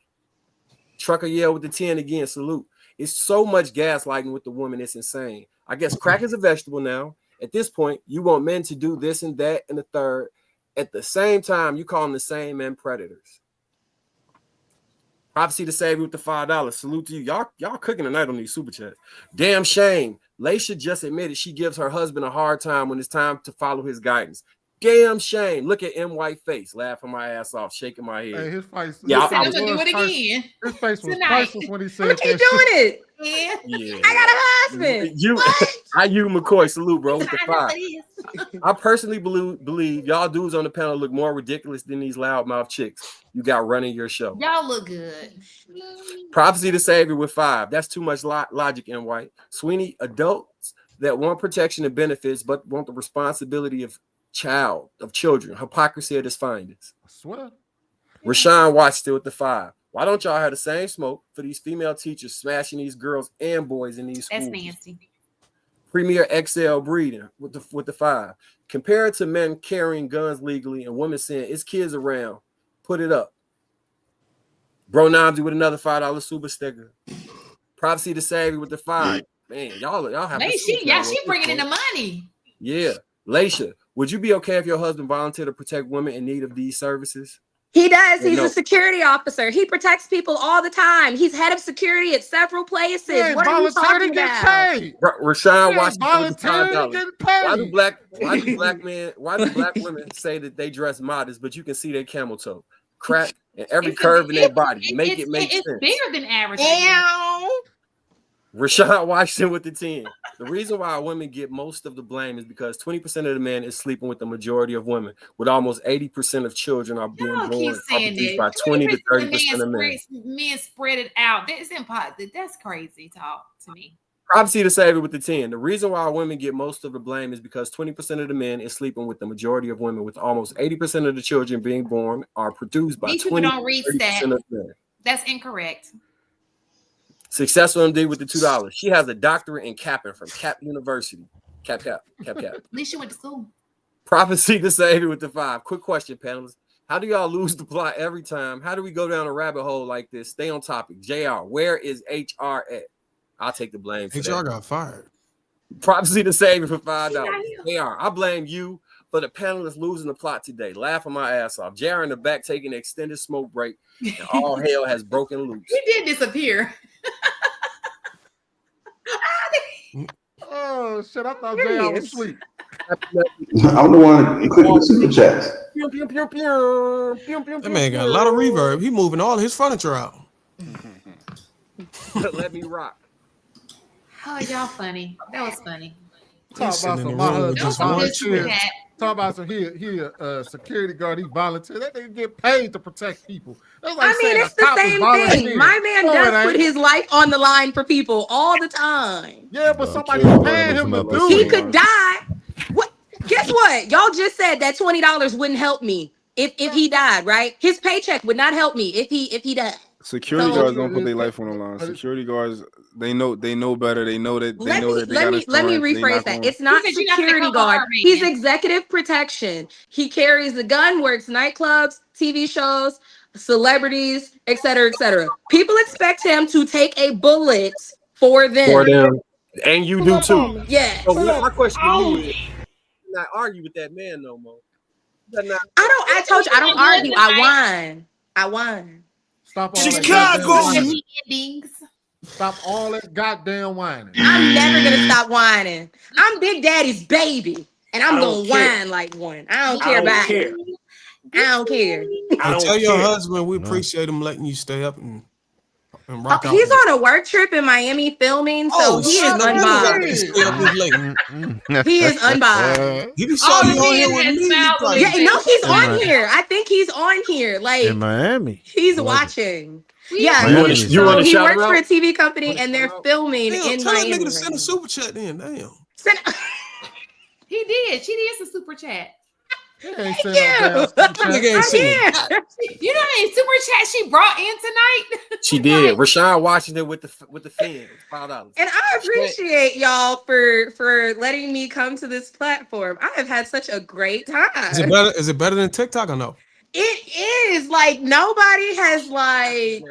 Trucker Yale with the 10 again. Salute. It's so much gaslighting with the woman. It's insane. I guess crack is a vegetable now. At this point, you want men to do this and that and the third. At the same time, you call them the same men predators. Prophecy to save you with the $5. Salute to you. Y'all cooking tonight on these super chats. Damn shame. Laisha just admitted she gives her husband a hard time when it's time to follow his guidance. Damn shame. Look at M. White face, laughing my ass off, shaking my head. Hey, his face. Yeah, I'm gonna do it again. His face was priceless when he said I'm gonna keep that doing shit. it. Yeah. I got a husband. You McCoy, salute, bro, with the $5. I personally believe y'all dudes on the panel look more ridiculous than these loudmouth chicks you got running your show. Y'all look good. Prophecy to savior with $5. That's too much logic in White. Sweeney, adults that want protection and benefits but want the responsibility of children. Hypocrisy at its finest. I swear. Rashawn Watts still with the $5. Why don't y'all have the same smoke for these female teachers smashing these girls and boys in these schools? That's nasty. Premier XL breeding with the $5. Compared to men carrying guns legally and women saying it's kids around, put it up. Bro Namzi with another $5 super sticker. Prophecy to Savvy with the $5. Man, y'all have. She bringing in the money. Yeah, Laisha, would you be okay if your husband volunteered to protect women in need of these services? He does. He's a security officer. He protects people all the time. He's head of security at several places. What are you talking about? Rashawn Washington. Why do black women say that they dress modest, but you can see their camel toe, crack, and every curve in their body? It makes sense. It's bigger than average. Rashawn Washington with the 10. The reason why women get most of the blame is because 20% of the men is sleeping with the majority of women, with almost 80% of children are being born by 20 to 30% of men. Men spread it out. That's impossible. That's crazy talk to me. Prophecy to save it with the 10. The reason why women get most of the blame is because 20% of the men is sleeping with the majority of women, with almost 80% of the children being born are produced by 20 to 30% of men. That's incorrect. Successful MD with the $2. She has a doctorate in capping from Cap University. Cap. At least she went to school. Prophecy to save it with the 5. Quick question, panelists. How do y'all lose the plot every time? How do we go down a rabbit hole like this? Stay on topic. JR, where is HR at? I'll take the blame for HR got fired. Prophecy to save it for $5. JR, I blame you for the panelists losing the plot today. Laughing my ass off. JR in the back taking an extended smoke break, and all hell has broken loose. He did disappear. Oh shit! I thought JR was asleep. I'm the one clicking the super chats. That man got a lot of reverb. He moving all his furniture out. Let me rock. Oh, y'all funny. That was funny. Talk about some my husband volunteer. Talk about some he a security guard. He volunteered. That nigga get paid to protect people. That's like it's the same thing. My man does put his life on the line for people all the time. Yeah, but somebody's paying him to do it. He could die. What? Guess what? Y'all just said that $20 wouldn't help me if he died, right? His paycheck would not help me if he died. Security So guards don't put their life on the line. Security guards, they know better. They know that let they got me insurance. They rephrase not that. going. It's not said you're not gonna security cover guard. her, He's Megan. executive protection. He carries the gun, works nightclubs, TV shows, celebrities, etc., etc. People expect him to take a bullet for them. And you Pull do up too. on me. Yes. So Pull up. my question to you is, Ouch. not argue with that man no more. You better not. I told you I don't argue. I whine. Stop all that goddamn whining. Endings. Stop all that goddamn whining. I'm never gonna stop whining. I'm Big Daddy's baby, and I'm I don't gonna care. whine like one. I don't I care don't about care. it. I don't care. I Hey, don't tell your care. husband we appreciate him letting you stay up and Oh, rock out he's with us. on a work trip in Miami filming, so Oh, he is shit, no wonder you gotta unbothered. stay up this late. He is unbothered. He be saw All you the on here men with has me. fouled Like, Yeah, no, he's In on Mi- here. I think he's on here. in Like Miami. he's Was it? watching. We Yeah, Miami. You want so to he shout him works for a out? TV company, and they're filming damn, in tell that nigga Miami to send a right super chat then. Damn. now. He did. She did some super chat. He ain't Thank sent no damn you. super Nigga chat. ain't I'm seen here. it. You know how many super chat she brought in tonight? She did. Rashawn Washington with the fan. $5. And I appreciate y'all for letting me come to this platform. I have had such a great time. Is it better than TikTok or no? It is like nobody has like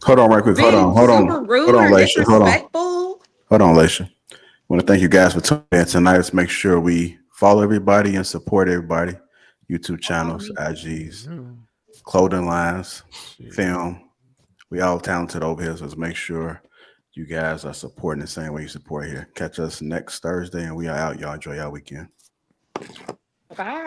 Hold on, right quick. Hold been super on, rude or Laisha. disrespectful. Hold on, Laisha. I want to thank you guys for tuning in tonight. Let's make sure we follow everybody and support everybody. YouTube channels, IGs, clothing lines, film. We all talented over here, so let's make sure you guys are supporting the same way you support here. Catch us next Thursday, and we are out. Y'all enjoy your weekend. Bye.